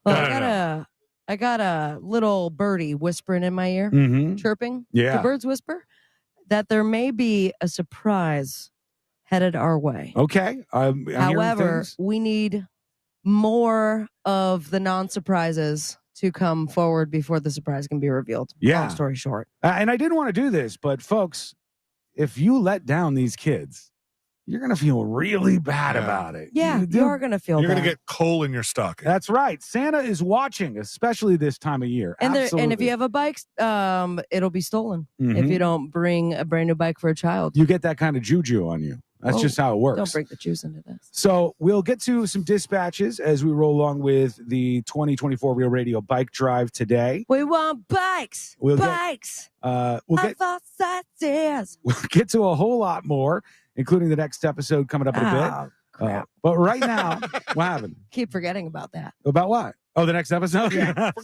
Well, I got a little birdie whispering in my ear, Mhm. chirping. Yeah. The birds whisper that there may be a surprise headed our way. Okay. I'm hearing However, things. we need more of the non-surprises to come forward before the surprise can be revealed. Yeah. Long story short. And I didn't want to do this, but folks, if you let down these kids, you're going to feel really bad about it. Yeah, you are going to feel You're bad. going to get coal in your stocking. That's right. Santa is watching, especially this time of year. And Absolutely. if you have a bike, it'll be stolen if Mhm. you don't bring a brand new bike for a child. You get that kind of juju on you. That's Oh, just how it works. Don't bring the juice into this. So we'll get to some dispatches as we roll along with the 2024 Real Radio Bike Drive today. We want bikes. We'll get- bikes. We'll get of all sizes. we'll get to a whole lot more, including the next episode coming up in a Oh, bit. But right now, what happened? Keep forgetting about that. About what? Oh, the next episode?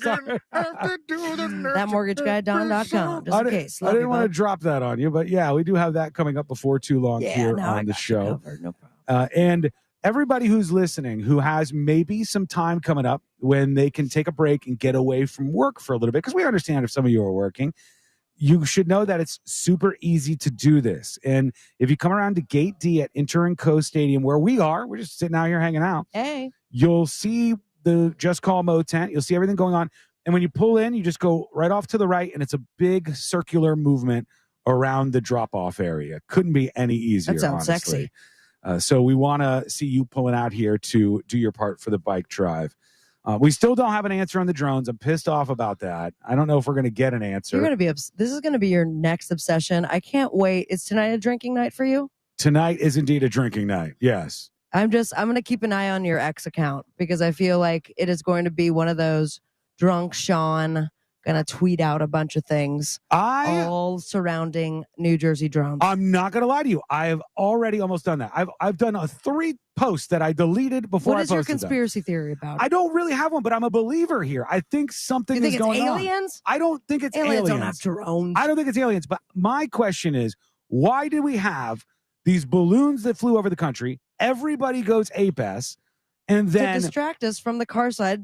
Sorry. ThatMortgageGuyDon.com. Just in case. I Love didn't you, want to bud. drop that on you, but yeah, we do have that coming up before too long Yeah, here no, I on the got you show. covered. No problem. And everybody who's listening who has maybe some time coming up when they can take a break and get away from work for a little bit, because we understand if some of you are working, you should know that it's super easy to do this. And if you come around to Gate D at Inter & Co Stadium, where we're just sitting out here hanging out, you'll see the Just Call Mo tent. You'll see everything going on. And when you pull in, you just go right off to the right, and it's a big circular movement around the drop-off area. Couldn't be any easier, That sounds honestly. sexy. So we want to see you pulling out here to do your part for the bike drive. We still don't have an answer on the drones. I'm pissed off about that. I don't know if we're going to get an answer. You're going to be this is going to be your next obsession. I can't wait. Is tonight a drinking night for you? Tonight is indeed a drinking night. Yes. I'm going to keep an eye on your X account, because I feel like it is going to be one of those drunk Sean gonna tweet out a bunch of things all surrounding New Jersey drones. I'm not gonna lie to you. I have already almost done that. I've done 3 posts that I deleted before I posted them. What is your conspiracy theory about it? I don't really have one, but I'm a believer here. I think something is going on. You think it's aliens? I don't think it's aliens. Aliens don't have drones. I don't think it's aliens. But my question is, why do we have these balloons that flew over the country? Everybody goes ape-ass, and then to distract us from the car size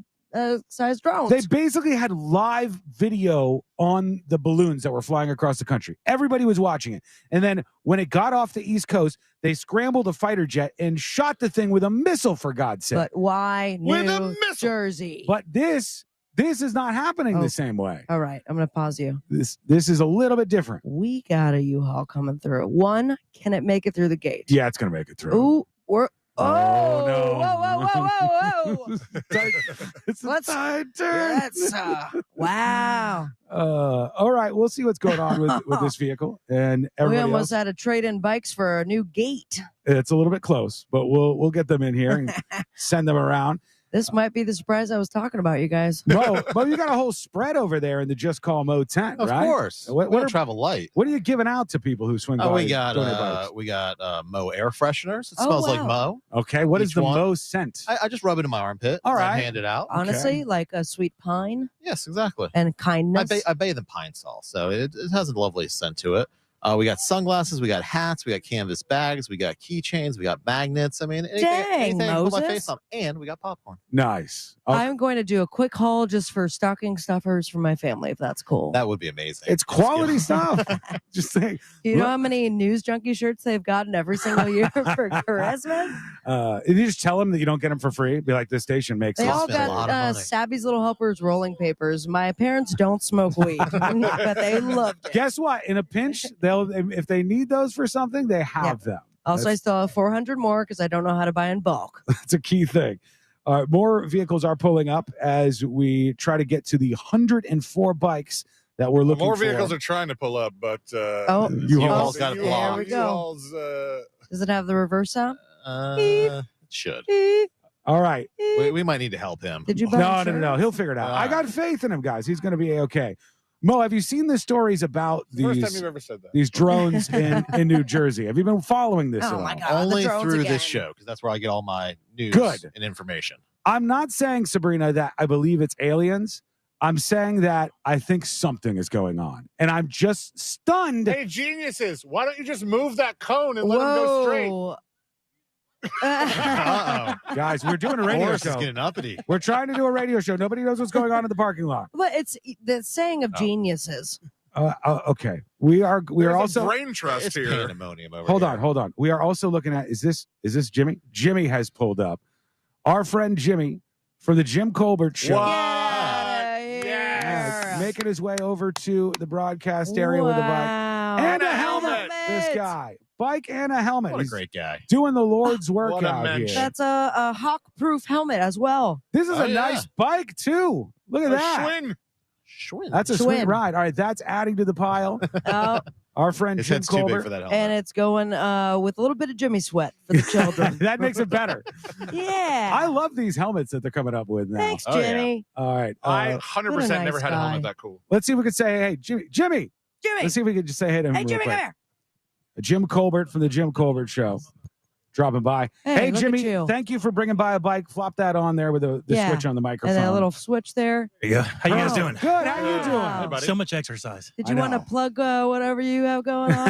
drones. They basically had live video on the balloons that were flying across the country. Everybody was watching it. And then when it got off the East Coast, they scrambled a fighter jet and shot the thing with a missile, for God's sake. But why New Jersey? But this is not happening the same way. All right, I'm going to pause you. This is a little bit different. We got a U-Haul coming through. One, can it make it through the gate? Yeah, it's going to make it through. Ooh, Oh, no. Whoa. It's a tight turn. That's, wow. All right, we'll see what's going on with this vehicle. And We everybody almost else. had to trade in bikes for a new gate. It's a little bit close, but we'll get them in here and send them around. This might be the surprise I was talking about, you guys. Mo, you got a whole spread over there in the Just Call Mo tent, Of right? course. What We are travel light. What are you giving out to people who swing by? We donate bikes? got Mo air fresheners. It smells like Mo. Okay, what is Each the one. Mo scent? I just rub it in my armpit. All and right. hand it out. Honestly, like a sweet pine Yes, exactly. and kindness. I bathe in pine sol, so it has a lovely scent to it. We got sunglasses, we got hats, we got canvas bags, we got keychains, we got magnets. I mean, anything I can put my Moses. face on, and we got popcorn. Nice. I'm going to do a quick haul just for stocking stuffers for my family, if that's cool. That would be amazing. It's quality stuff. Just saying. Do you know how many News Junkie shirts they've gotten every single year for Christmas? You just tell them that you don't get them for free. Be like, this station makes They us all spend a got lot of money. Savvy's Little Helpers rolling papers. My parents don't smoke weed, but they loved it. Guess what? In a pinch, if they need those for something, they have them. Also, I still have 400 more because I don't know how to buy in bulk. That's a key thing. More vehicles are pulling up as we try to get to the 104 bikes that we're looking More for. vehicles are trying to pull up, but U-Haul's got it There blocked. we go. Does it have the reverse sound? It should. All right. We might need to help him. Did you buy No. insurance? He'll figure it out. I got faith in him, guys. He's going to be okay. Mo, have you seen the stories about First time you've ever said that. these drones in New Jersey? Have you been following this at all? Only through this show, because that's where I get all my news Good. and information. I'm not saying, Sabrina, that I believe it's aliens. I'm saying that I think something is going on. And I'm just stunned. Hey, geniuses, why don't you just move that cone and let them go straight? Whoa. Guys, we're doing a radio Horse is show. getting uppity. We're trying to do a radio show. Nobody knows what's going on in the parking lot. But it's the saying of geniuses. Okay. We are There's also a brain trust It's here. pandemonium over Hold here. on. We are also looking at is this Jimmy? Jimmy has pulled up. Our friend Jimmy from the Jim Colbert show. Yes. Making his way over to the broadcast area with a bike and a helmet. This guy. Bike and a helmet. What a He's great guy. doing the Lord's work What a out mensch. here. That's a hawk-proof helmet as well. This is Oh, a nice bike too. Look at A that. Schwinn. Schwinn. That's a sweet Schwinn. ride. All right, that's adding to the pile. Oh, Our friend His Jim head's too big Colbert. for that helmet. and it's going with a little bit of Jimmy sweat for the children. That makes it better. Yeah. I love these helmets that they're coming up with now. Thanks, Oh, yeah. Jimmy. All right. I What 100% a never nice had a helmet guy. that cool. Let's see if we can say, hey, Jimmy. Jimmy. Let's see if we can just say hey to him Hey, real Jimmy, quick. come here. Jim Colbert from the Jim Colbert Show. dropping by. Hey, look Jimmy, at you. thank you for bringing by a bike. Flop that on there with the switch on the microphone. And that little switch there. Yeah. How you guys doing? Good. How you doing? Hey, buddy. So much exercise. Did you want to plug whatever you have going on?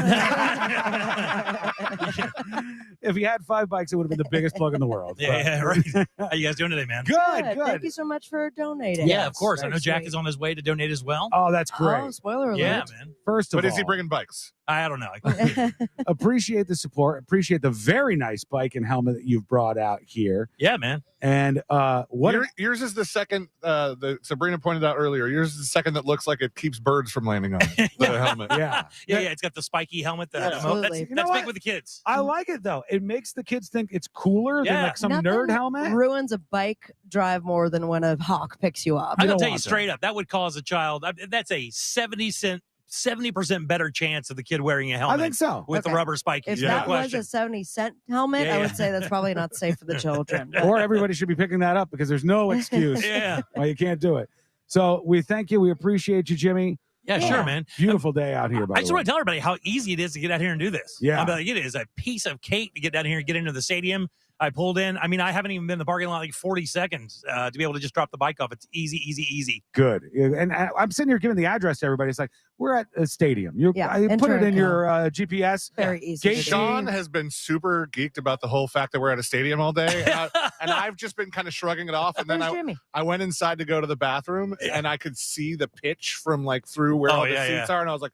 If you had 5 bikes, it would have been the biggest plug in the world. Yeah, right. How you guys doing today, man? Good. Thank you so much for donating. Yeah, of course. I know Very Jack sweet. is on his way to donate as well. Oh, that's great. Oh, spoiler alert. Yeah, man. First of But all, is he bringing bikes? I don't know. appreciate the support. Appreciate the very nice bike and helmet that you've brought out here. Yeah, man. And yours is the second that Sabrina pointed out earlier. Yours is the second that looks like it keeps birds from landing on it, the helmet. Yeah. Yeah, it's got the spiky helmet. That's Absolutely. that's big with the kids. I like it though. It makes the kids think it's cooler than like some Nothing nerd helmet. ruins a bike drive more than when a hawk picks you up. I'm going to tell you straight up, that would cause a child, that's a 70% better chance of the kid wearing a helmet. I think so. With the rubber spiky. If that was a 70-cent helmet, I would say that's probably not safe for the children. But- Or everybody should be picking that up because there's no excuse why you can't do it. So we thank you. We appreciate you, Jimmy. Yeah, sure, man. Beautiful day out here, by I just the way. want to tell everybody how easy it is to get out here and do this. Yeah. I'm like, it is a piece of cake to get down here and get into the stadium. I pulled in. I mean, I haven't even been in the parking lot like 40 seconds to be able to just drop the bike off. It's easy, easy, easy. Good. And I'm sitting here giving the address to everybody. It's like, we're at a stadium. I put enter it in and your GPS. Very easy. Gate Sean has been super geeked about the whole fact that we're at a stadium all day, and I've just been kind of shrugging it off. And then I went inside to go to the bathroom, and I could see the pitch from like through where all the seats are, and I was like,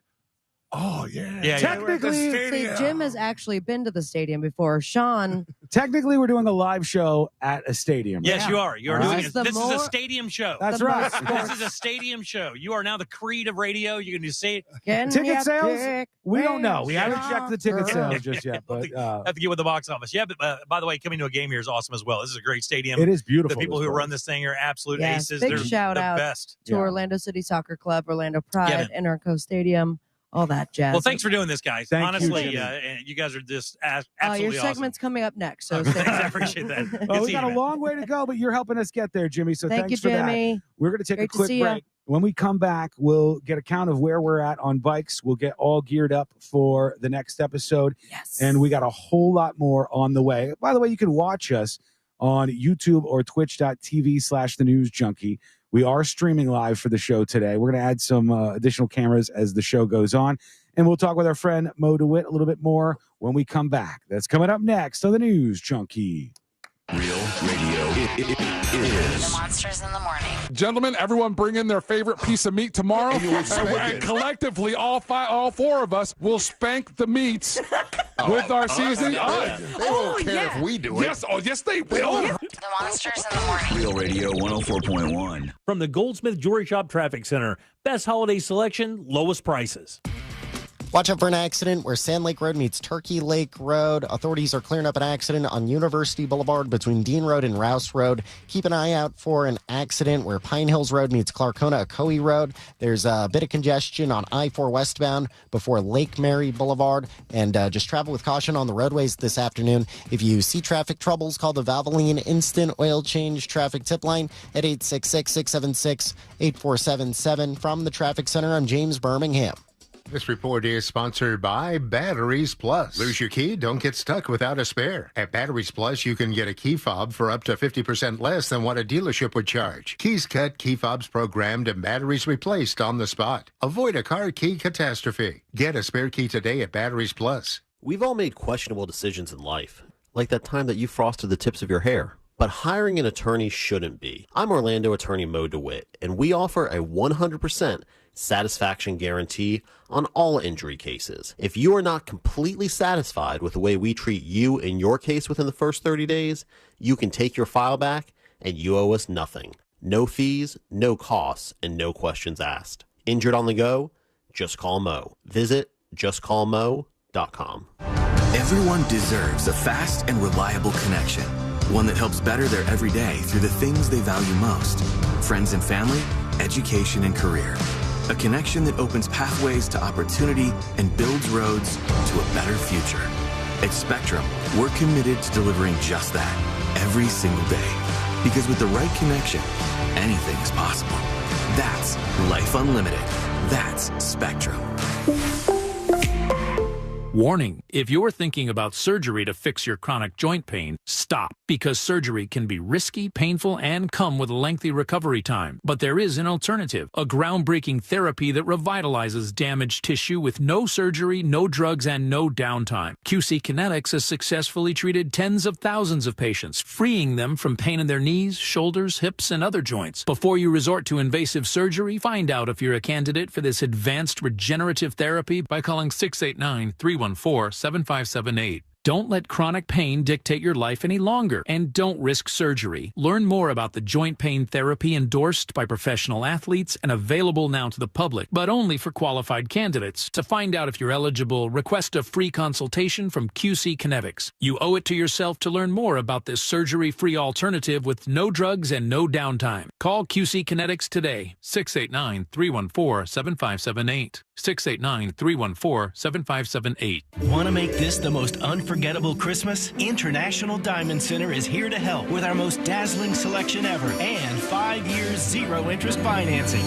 "Oh yeah, Technically, See, Jim has actually been to the stadium before. Sean, technically, we're doing a live show at a stadium. Yes, you are. You are All doing right. it. This is a stadium show. That's right. This is a stadium show. You are now the creed of radio. You can do say Ticket sales? We don't know. We haven't checked the ticket sales just yet. But have to get with the box office. Yeah, but by the way, coming to a game here is awesome as well. This is a great stadium. It is beautiful. The people as who well. run this thing are absolute yes, aces. big They're shout the out best. to Orlando City Soccer Club, Orlando Pride, Interco Stadium, all that jazz. Well, thanks for doing this, guys. Thank you, Honestly, Jimmy. and you guys are just your absolutely awesome. segment's coming up next. So Thanks, I appreciate that. Well, Good we seeing got a you, man. long way to go, but you're helping us get there, Jimmy. So Thank thanks you, for Jimmy. that. We're going to take Great a to quick see ya. break. When we come back, we'll get a count of where we're at on bikes. We'll get all geared up for the next episode. Yes. And we got a whole lot more on the way. By the way, you can watch us on YouTube or twitch.tv/thenewsjunkie. We are streaming live for the show today. We're going to add some additional cameras as the show goes on. And we'll talk with our friend Mo DeWitt a little bit more when we come back. That's coming up next on the News Junkie. Real radio is. Monsters in the morning. Gentlemen, everyone bring in their favorite piece of meat tomorrow, and collectively, all four of us will spank the meats with our seasoning. They won't care if we do it. Yes, they will. The Monsters in the morning. Real radio 104.1. From the Goldsmith Jewelry Shop Traffic Center, best holiday selection, lowest prices. Watch out for an accident where Sand Lake Road meets Turkey Lake Road. Authorities are clearing up an accident on University Boulevard between Dean Road and Rouse Road. Keep an eye out for an accident where Pine Hills Road meets Clarkona Ocoee Road. There's a bit of congestion on I-4 westbound before Lake Mary Boulevard. And just travel with caution on the roadways this afternoon. If you see traffic troubles, call the Valvoline Instant Oil Change Traffic Tip Line at 866-676-8477. From the Traffic Center, I'm James Birmingham. This report is sponsored by Batteries Plus. Lose your key? Don't get stuck without a spare. At Batteries Plus, you can get a key fob for up to 50% less than what a dealership would charge. Keys cut, key fobs programmed, and batteries replaced on the spot. Avoid a car key catastrophe. Get a spare key today at Batteries Plus. We've all made questionable decisions in life, like that time that you frosted the tips of your hair. But hiring an attorney shouldn't be. I'm Orlando attorney Mo DeWitt, and we offer a 100% satisfaction guarantee on all injury cases. If you are not completely satisfied with the way we treat you in your case within the first 30 days, you can take your file back and you owe us nothing. No fees, no costs, and no questions asked. Injured on the go? Just call Mo. Visit justcallmo.com. Everyone deserves a fast and reliable connection. One that helps better their everyday through the things they value most. Friends and family, education and career. A connection that opens pathways to opportunity and builds roads to a better future. At Spectrum, we're committed to delivering just that every single day. Because with the right connection, anything is possible. That's Life Unlimited. That's Spectrum. Warning, if you're thinking about surgery to fix your chronic joint pain, stop, because surgery can be risky, painful, and come with a lengthy recovery time. But there is an alternative, a groundbreaking therapy that revitalizes damaged tissue with no surgery, no drugs, and no downtime. QC Kinetics has successfully treated tens of thousands of patients, freeing them from pain in their knees, shoulders, hips, and other joints. Before you resort to invasive surgery, find out if you're a candidate for this advanced regenerative therapy by calling 689-314-7578. Don't let chronic pain dictate your life any longer, and don't risk surgery. Learn more about the joint pain therapy endorsed by professional athletes and available now to the public, but only for qualified candidates. To find out if you're eligible, request a free consultation from QC Kinetics. You owe it to yourself to learn more about this surgery-free alternative with no drugs and no downtime. Call QC Kinetics today, 689-314-7578. 689-314-7578. Want to make this the most unforgettable Christmas? International Diamond Center is here to help with our most dazzling selection ever and 5 years zero-interest financing.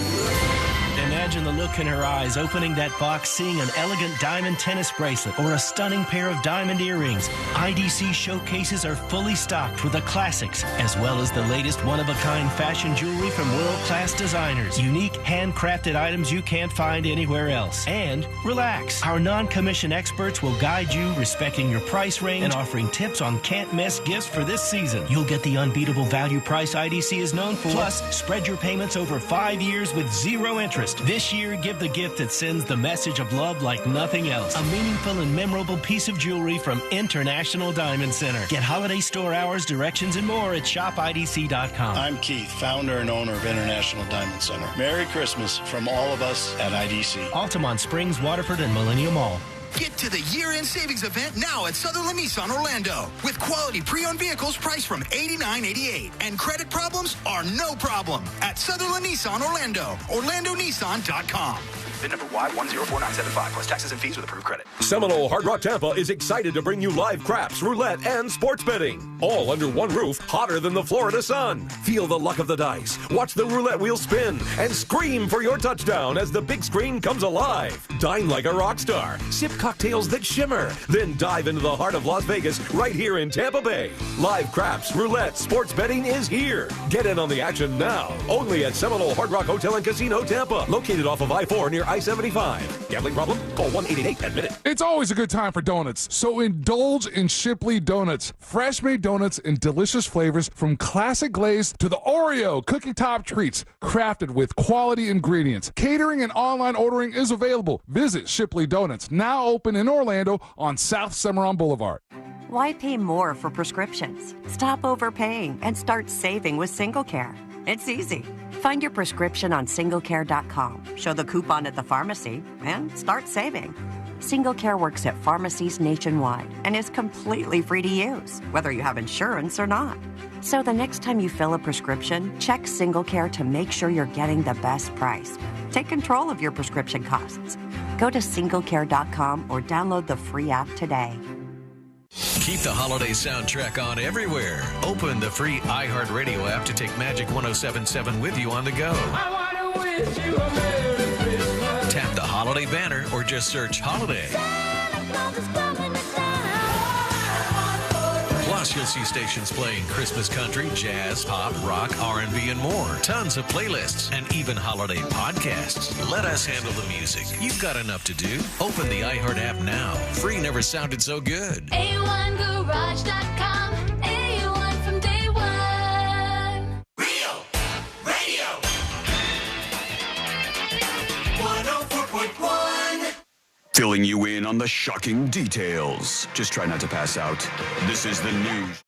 Imagine the look in her eyes opening that box, seeing an elegant diamond tennis bracelet or a stunning pair of diamond earrings. IDC showcases are fully stocked with the classics, as well as the latest one-of-a-kind fashion jewelry from world-class designers. Unique, handcrafted items you can't find anywhere else. And relax. Our non-commissioned experts will guide you, respecting your price range and offering tips on can't-miss gifts for this season. You'll get the unbeatable value price IDC is known for. Plus, spread your payments over 5 years with zero interest. This year, give the gift that sends the message of love like nothing else. A meaningful and memorable piece of jewelry from International Diamond Center. Get holiday store hours, directions, and more at shopidc.com. I'm Keith, founder and owner of International Diamond Center. Merry Christmas from all of us at IDC. Altamont Springs, Waterford, and Millennium Mall. Get to the year-end savings event now at Sutherland Nissan Orlando. With quality pre-owned vehicles priced from $89.88. And credit problems are no problem at Sutherland Nissan Orlando. OrlandoNissan.com. VIN number Y104975 plus taxes and fees with approved credit. Seminole Hard Rock Tampa is excited to bring you live craps, roulette, and sports betting. All under one roof, hotter than the Florida sun. Feel the luck of the dice. Watch the roulette wheel spin and scream for your touchdown as the big screen comes alive. Dine like a rock star. Sip cocktails that shimmer. Then dive into the heart of Las Vegas right here in Tampa Bay. Live craps, roulette, sports betting is here. Get in on the action now. Only at Seminole Hard Rock Hotel and Casino Tampa. Located off of I-4 near I-75. Gambling problem? Call 1-888-ADMIT-IT. It's always a good time for donuts, so indulge in Shipley Donuts. Fresh-made donuts in delicious flavors from classic glaze to the Oreo cookie top treats, crafted with quality ingredients. Catering and online ordering is available. Visit Shipley Donuts, now open in Orlando on South Cimarron Boulevard. Why pay more for prescriptions? Stop overpaying and start saving with SingleCare. It's easy. Find your prescription on singlecare.com, show the coupon at the pharmacy, and start saving. SingleCare works at pharmacies nationwide and is completely free to use, whether you have insurance or not. So the next time you fill a prescription, check SingleCare to make sure you're getting the best price. Take control of your prescription costs. Go to singlecare.com or download the free app today. Keep the holiday soundtrack on everywhere. Open the free iHeartRadio app to take Magic 107.7 with you on the go. I want to wish you a Merry Christmas. Tap the holiday banner or just search holiday. Plus, you'll see stations playing Christmas country, jazz, pop, rock, R&B, and more. Tons of playlists and even holiday podcasts. Let us handle the music. You've got enough to do. Open the iHeart app now. Free never sounded so good. A1Garage.com. A1 from day one. Real Radio 104.1. Filling you in on the shocking details. Just try not to pass out. This is the news.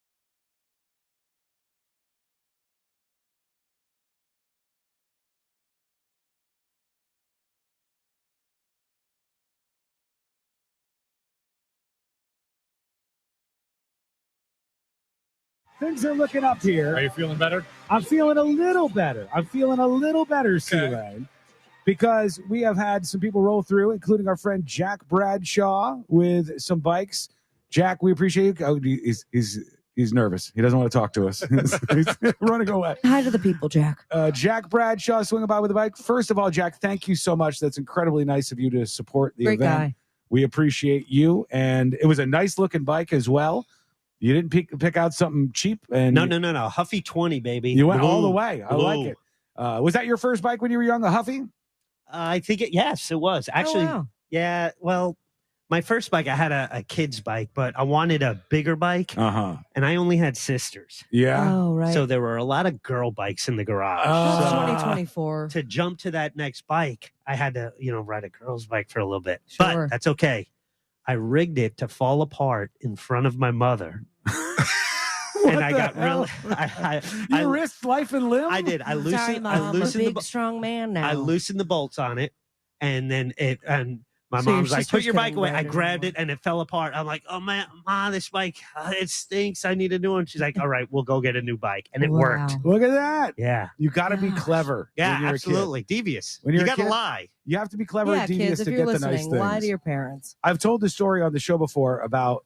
Things are looking up here. Are you feeling better? I'm feeling a little better. C-Lane, because we have had some people roll through, including our friend Jack Bradshaw with some bikes. Jack, we appreciate you. Oh, he's nervous. He doesn't want to talk to us. He's running away. Hi to the people, Jack. Jack Bradshaw swinging by with a bike. First of all, Jack, thank you so much. That's incredibly nice of you to support the Great event. guy. We appreciate you. And it was a nice looking bike as well. You didn't pick out something cheap. And No. Huffy 20, baby. You went Blue. all the way. I like it. Was that your first bike when you were young, a Huffy? I think yes, it was. Actually, wow. yeah, well, my first bike, I had a kid's bike, but I wanted a bigger bike, and I only had sisters. Yeah. Oh, right. So there were a lot of girl bikes in the garage. That's So 2024. to jump to that next bike, I had to, ride a girl's bike for a little bit. Sure. But that's okay. I rigged it to fall apart in front of my mother. And I got hell? really. You risked life and limb? I did. I Sorry, loosened. Mom, I loosened I'm a the. big, strong man now. I loosened the bolts on it, and then my So your mom was like, sisters "Put your bike couldn't away." ride I it grabbed anymore. it, and it fell apart. I'm like, "Oh man, Ma, this bike, it stinks. I need a new one." She's like, "All right, we'll go get a new bike," and it worked. Look at that. Yeah, You got to be clever. yeah, when you're absolutely devious. When You you're a got to kid, lie. You have to be clever Yeah, and devious kids, if to you're get the nice listening, things. lie to your parents. I've told the story on the show before about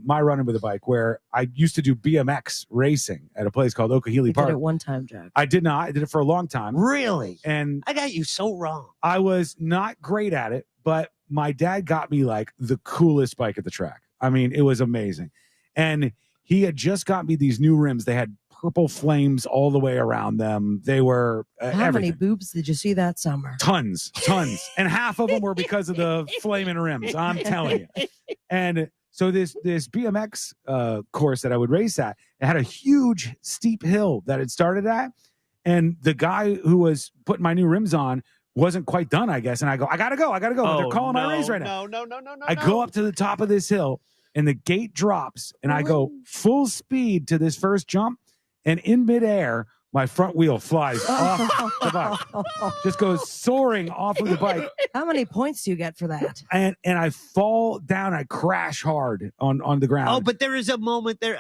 my running with a bike where I used to do BMX racing at a place called Okahili You Park. did it one time, Jack. I did not. I did it for a long time. Really? And I got you so wrong. I was not great at it, but my dad got me like the coolest bike at the track. I mean, it was amazing. And he had just got me these new rims. They had purple flames all the way around them. They were How everything. many boobs did you see that summer? Tons. And half of them were because of the flaming rims. I'm telling you. And so this BMX course that I would race at, it had a huge steep hill that it started at. And the guy who was putting my new rims on wasn't quite done, I guess. And I go, I gotta go. But they're calling my race right now. No. I go up to the top of this hill and the gate drops and I go full speed to this first jump. And in midair, my front wheel flies off the bike. Just goes soaring off of the bike. How many points do you get for that? And I fall down. I crash hard on the ground. Oh, but there is a moment there.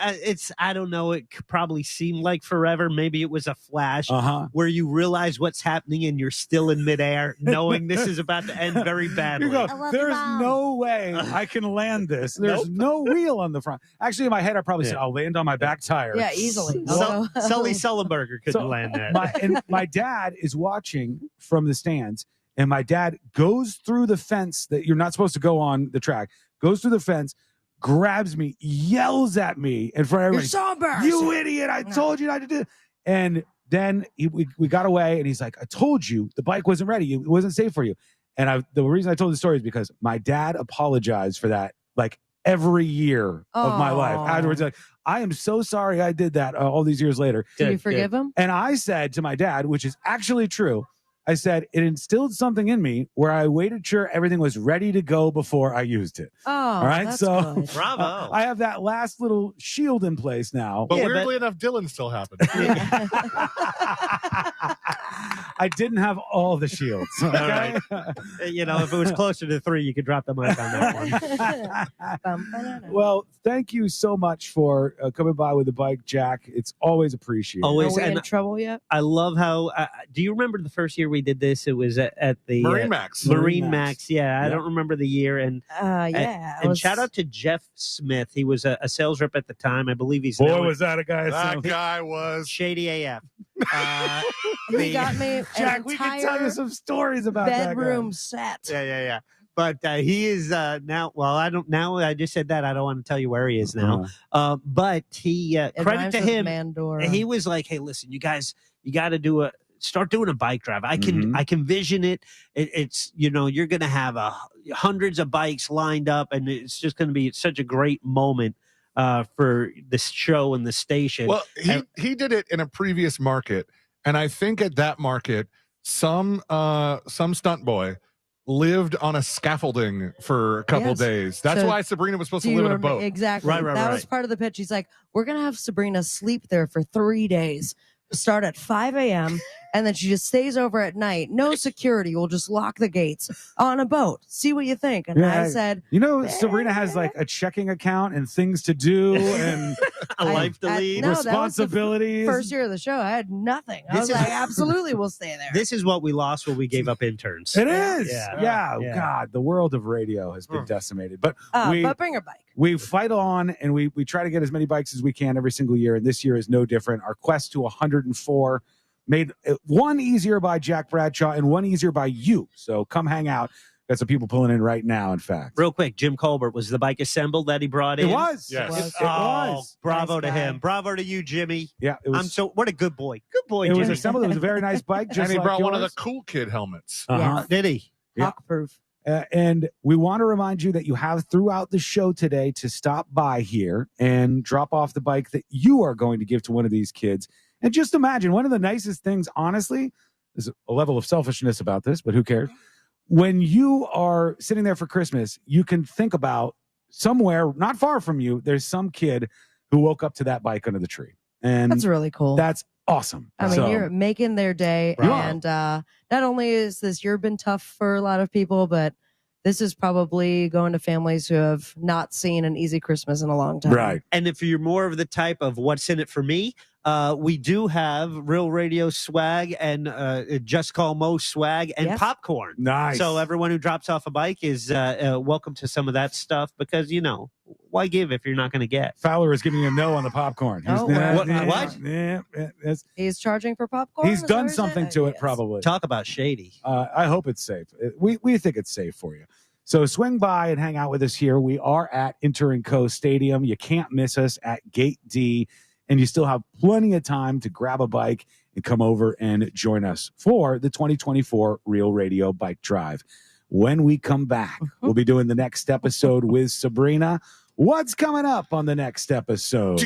I don't know. It could probably seem like forever. Maybe it was a flash where you realize what's happening and you're still in midair, knowing this is about to end very badly. You go, there's no way I can land this. There's no wheel on the front. Actually, in my head, I probably said, I'll land on my back tire. Yeah, easily. Sully Sullenberger couldn't land that. My dad is watching from the stands, and my dad goes through the fence that you're not supposed to go on the track, goes through the fence, grabs me, yells at me in front of everybody. You're so embarrassing. You idiot. I told you not to do it. And then we got away, and he's like, I told you the bike wasn't ready. It wasn't safe for you. And the reason I told the story is because my dad apologized for that, like, every year of my life. Afterwards, like, I am so sorry I did that all these years later. Do you forgive him? And I said to my dad, which is actually true, I said, it instilled something in me where I waited sure everything was ready to go before I used it. Oh, all right. that's So good. Bravo. I have that last little shield in place now. But weirdly enough, Dylan still happened. I didn't have all the shields. Okay? If it was closer to 3, you could drop the mic on that one. Well, thank you so much for coming by with the bike, Jack. It's always appreciated. Always. Are we in And trouble yet? I love how. Do you remember the first year we did this? It was at the Marine Max. Marine Max. Yeah, I Yeah. don't remember the year. And Yeah. it and was- shout out to Jeff Smith. He was a sales rep at the time. I believe he's now Boy, was that a guy. That guy was shady AF. He got me Jack, an we can tell you entire some stories about that guy. bedroom set. Yeah. But he is now. Well, I don't. Now I just said that. I don't want to tell you where he is now. But he It credit rhymes to with him. Mandora. He was like, "Hey, listen, you guys, you got to start doing a bike drive. I can vision it. It's you're going to have hundreds of bikes lined up, and it's just going to be such a great moment for the show and the station." Well, he did it in a previous market, and I think at that market, some stunt boy lived on a scaffolding for a couple Yes. days. That's So, why Sabrina was supposed Do to you live in a remember- boat. Exactly. Right. That was part of the pitch. He's like, we're going to have Sabrina sleep there for 3 days. Start at 5 a.m. and then she just stays over at night. No security. We'll just lock the gates on a boat. See what you think. And I said, Sabrina has like a checking account and things to do and a life to lead, no, that was the responsibilities. first year of the show, I had nothing. I was like, absolutely, we'll stay there. This is what we lost when we gave up interns. It is. Yeah. Yeah. God, the world of radio has been decimated. But but bring her bike. we fight on and we try to get as many bikes as we can every single year. And this year is no different. Our quest to 104 made one easier by Jack Bradshaw and one easier by you. So come hang out. Got some people pulling in right now, in fact. Real quick, Jim Colbert, was the bike assembled that he brought in? It was. Yes. It was. Bravo Nice to guy. him. Bravo to you, Jimmy. Yeah, it was. What a good boy. Good boy, It Jimmy. was assembled. It was a very nice bike. Just And he like brought one of the yours. cool kid helmets. Uh-huh. Did he? Yeah. Hawk-proof. And we want to remind you that you have throughout the show today to stop by here and drop off the bike that you are going to give to one of these kids. And just imagine, one of the nicest things, honestly, there's a level of selfishness about this, but who cares? When you are sitting there for Christmas, you can think about somewhere not far from you, there's some kid who woke up to that bike under the tree. And That's really cool. that's awesome. I mean, So- you're making their day. Right. And not only is this year been tough for a lot of people, but this is probably going to families who have not seen an easy Christmas in a long time. Right. And if you're more of the type of what's in it for me, we do have Real Radio swag and Just Call Mo swag and Yes. popcorn. Nice. So everyone who drops off a bike is welcome to some of that stuff because, why give if you're not going to get? Fowler is giving you a no on the popcorn. Oh, well. What? Yeah, it's- He's charging for popcorn. he's Is that done what you're something saying? to it, Yes. probably. Talk about shady. I hope it's safe. We think it's safe for you. So swing by and hang out with us here. We are at Inter & Co Stadium. You can't miss us at Gate D, and you still have plenty of time to grab a bike and come over and join us for the 2024 Real Radio Bike Drive. When we come back, we'll be doing the next episode with Sabrina. What's coming up on the next episode?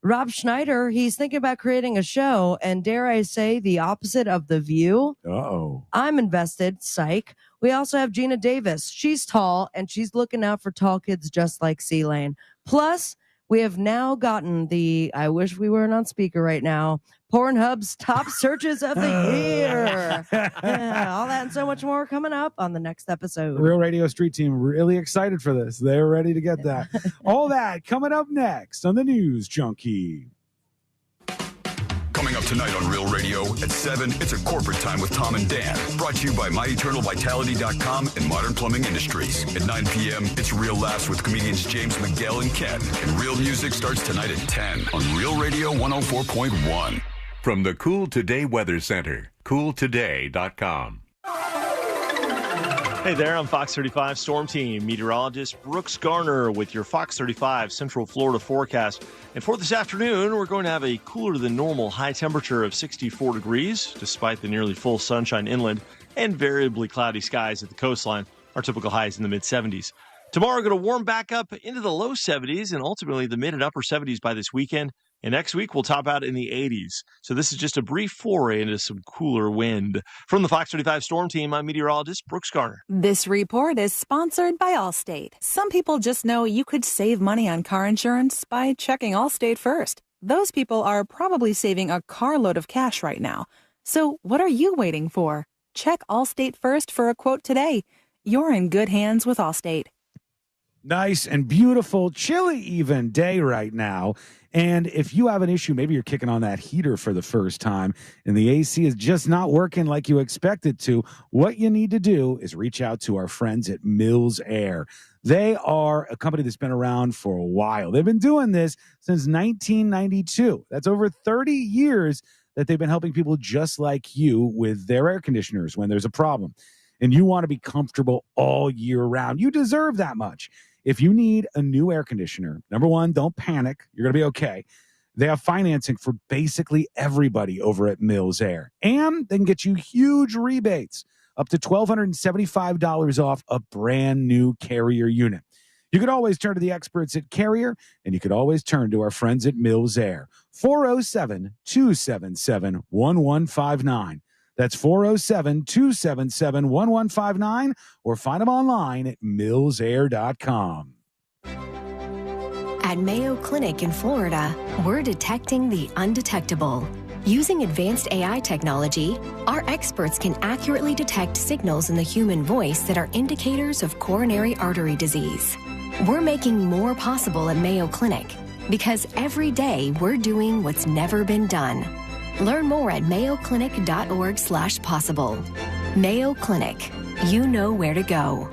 Rob Schneider, he's thinking about creating a show, and dare I say, the opposite of The View. Uh-oh. I'm invested, psych. We also have Gina Davis. She's tall, and she's looking out for tall kids just like C-Lane. Plus, we have now gotten I wish we weren't on speaker right now, Pornhub's top searches of the year. Yeah, all that and so much more coming up on the next episode. Real Radio Street Team really excited for this. They're ready to get that. All that coming up next on the News Junkie. Coming up tonight on Real Radio at 7, it's a corporate time with Tom and Dan. Brought to you by MyEternalVitality.com and Modern Plumbing Industries. At 9 p.m., it's Real Laughs with comedians James Miguel and Ken. And Real Music starts tonight at 10 on Real Radio 104.1. From the Cool Today Weather Center, cooltoday.com. Hey there, I'm Fox 35 Storm Team meteorologist Brooks Garner with your Fox 35 Central Florida forecast. And for this afternoon, we're going to have a cooler than normal high temperature of 64 degrees, despite the nearly full sunshine inland and variably cloudy skies at the coastline. Our typical high is in the mid-70s. Tomorrow, we're going to warm back up into the low 70s and ultimately the mid and upper 70s by this weekend. And next week, we'll top out in the 80s. So this is just a brief foray into some cooler wind. From the Fox 35 Storm Team, I'm meteorologist Brooks Garner. This report is sponsored by Allstate. Some people just know you could save money on car insurance by checking Allstate first. Those people are probably saving a carload of cash right now. So what are you waiting for? Check Allstate first for a quote today. You're in good hands with Allstate. Nice and beautiful, chilly even day right now. And if you have an issue, maybe you're kicking on that heater for the first time and the AC is just not working like you expect it to, what you need to do is reach out to our friends at Mills Air. They are a company that's been around for a while. They've been doing this since 1992. That's over 30 years that they've been helping people just like you with their air conditioners when there's a problem. And you want to be comfortable all year round. You deserve that much. If you need a new air conditioner, number one, don't panic. You're going to be okay. They have financing for basically everybody over at Mills Air. And they can get you huge rebates, up to $1,275 off a brand new Carrier unit. You could always turn to the experts at Carrier, and you could always turn to our friends at Mills Air. 407-277-1159. That's 407-277-1159, or find them online at millsair.com. At Mayo Clinic in Florida, we're detecting the undetectable. Using advanced AI technology, our experts can accurately detect signals in the human voice that are indicators of coronary artery disease. We're making more possible at Mayo Clinic because every day we're doing what's never been done. Learn more at mayoclinic.org/possible. Mayo Clinic. You know where to go.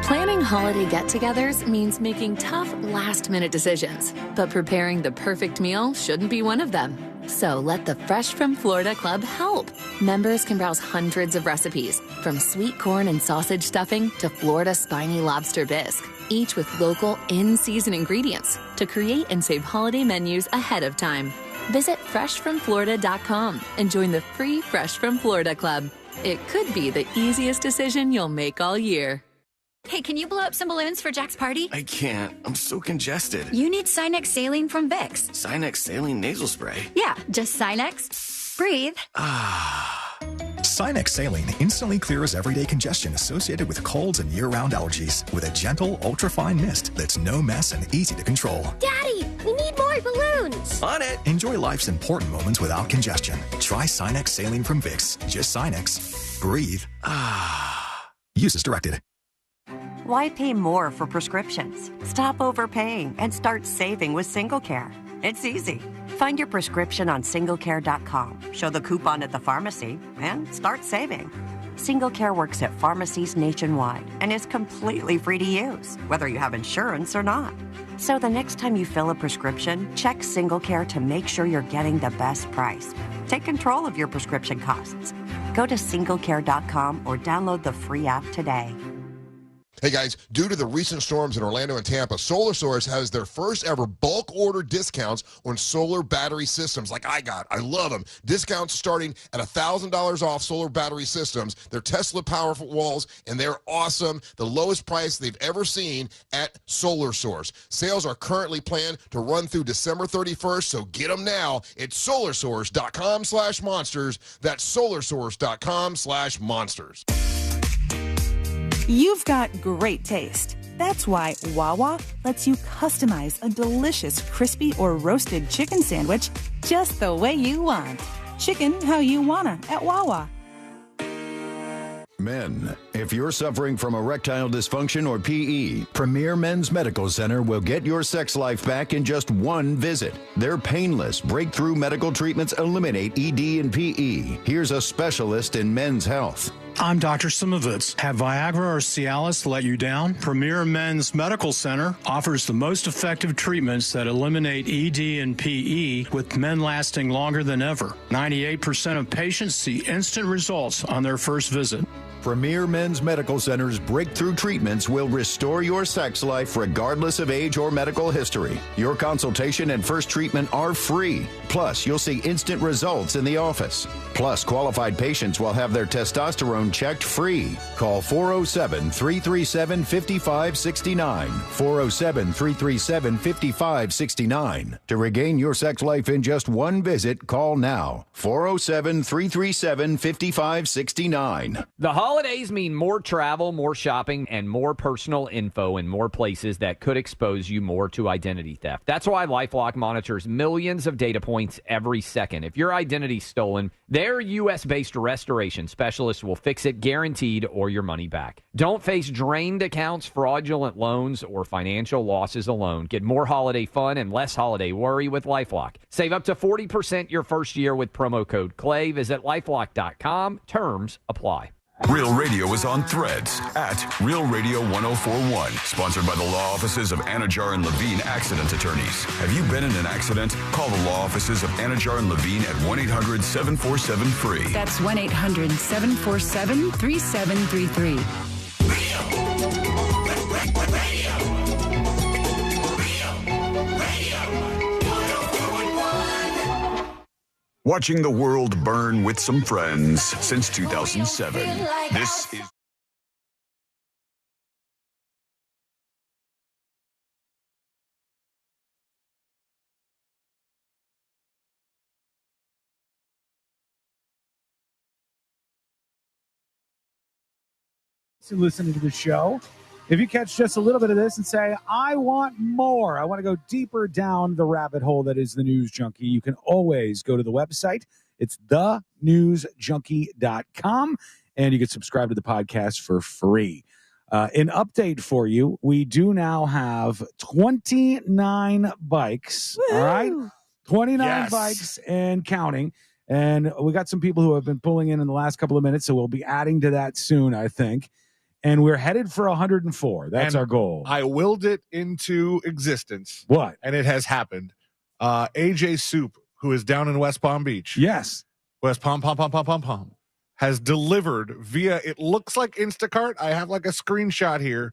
Planning holiday get-togethers means making tough, last-minute decisions. But preparing the perfect meal shouldn't be one of them. So let the Fresh from Florida Club help. Members can browse hundreds of recipes, from sweet corn and sausage stuffing to Florida spiny lobster bisque, each with local, in-season ingredients to create and save holiday menus ahead of time. Visit freshfromflorida.com and join the free Fresh from Florida Club. It could be the easiest decision you'll make all year. Hey, can you blow up some balloons for Jack's party? I can't. I'm so congested. You need Sinex Saline from Vicks. Sinex Saline nasal spray. Yeah, just Sinex. Breathe. Sinex Saline instantly clears everyday congestion associated with colds and year-round allergies with a gentle, ultra-fine mist that's no mess and easy to control. Daddy, we need more balloons. On it. Enjoy life's important moments without congestion. Try Sinex Saline from Vicks. Just Sinex. Breathe. Use as directed. Why pay more for prescriptions? Stop overpaying and start saving with SingleCare. It's easy. Find your prescription on singlecare.com, show the coupon at the pharmacy, and start saving. SingleCare works at pharmacies nationwide and is completely free to use, whether you have insurance or not. So the next time you fill a prescription, check SingleCare to make sure you're getting the best price. Take control of your prescription costs. Go to singlecare.com or download the free app today. Hey guys, due to the recent storms in Orlando and Tampa, Solar Source has their first ever bulk order discounts on solar battery systems like I got. I love them. Discounts starting at $1,000 off solar battery systems. They're Tesla powerful walls, and they're awesome. The lowest price they've ever seen at Solar Source. Sales are currently planned to run through December 31st, so get them now. It's solarsource.com/monsters. That's solarsource.com/monsters. You've got great taste. That's why Wawa lets you customize a delicious crispy or roasted chicken sandwich just the way you want. Chicken how you wanna at Wawa. Men, if you're suffering from erectile dysfunction or PE, Premier Men's Medical Center will get your sex life back in just one visit. Their painless, breakthrough medical treatments eliminate ED and PE. Here's a specialist in men's health. I'm Dr. Simovitz. Have Viagra or Cialis let you down? Premier Men's Medical Center offers the most effective treatments that eliminate ED and PE, with men lasting longer than ever. 98% of patients see instant results on their first visit. Premier Men's Medical Center's breakthrough treatments will restore your sex life regardless of age or medical history. Your consultation and first treatment are free. Plus, you'll see instant results in the office. Plus, qualified patients will have their testosterone checked free. Call 407-337-5569. 407-337-5569. To regain your sex life in just one visit, call now. 407-337-5569. The holidays mean more travel, more shopping, and more personal info in more places that could expose you more to identity theft. That's why LifeLock monitors millions of data points every second. If your identity's stolen, their U.S.-based restoration specialists will fix it guaranteed or your money back. Don't face drained accounts, fraudulent loans, or financial losses alone. Get more holiday fun and less holiday worry with LifeLock. Save up to 40% your first year with promo code CLAY. Visit LifeLock.com. Terms apply. Real Radio is on Threads at Real Radio 1041. Sponsored by the law offices of Anajar and Levine Accident Attorneys. Have you been in an accident? Call the law offices of Anajar and Levine at 1-800-747-FREE. That's 1-800-747-3733. Watching the world burn with some friends since 2007. This is... Listening to the show. If you catch just a little bit of this and say, I want more, I want to go deeper down the rabbit hole that is the News Junkie, you can always go to the website. It's thenewsjunkie.com, and you can subscribe to the podcast for free. An update for you, we do now have 29 bikes, Woo! All right? 29 bikes and counting. And we got some people who have been pulling in the last couple of minutes, so we'll be adding to that soon, I think. And we're headed for 104. That's our goal. I willed it into existence. What? And it has happened. AJ Soup, who is down in West Palm Beach. Yes. West Palm, has delivered via, it looks like Instacart. I have like a screenshot here,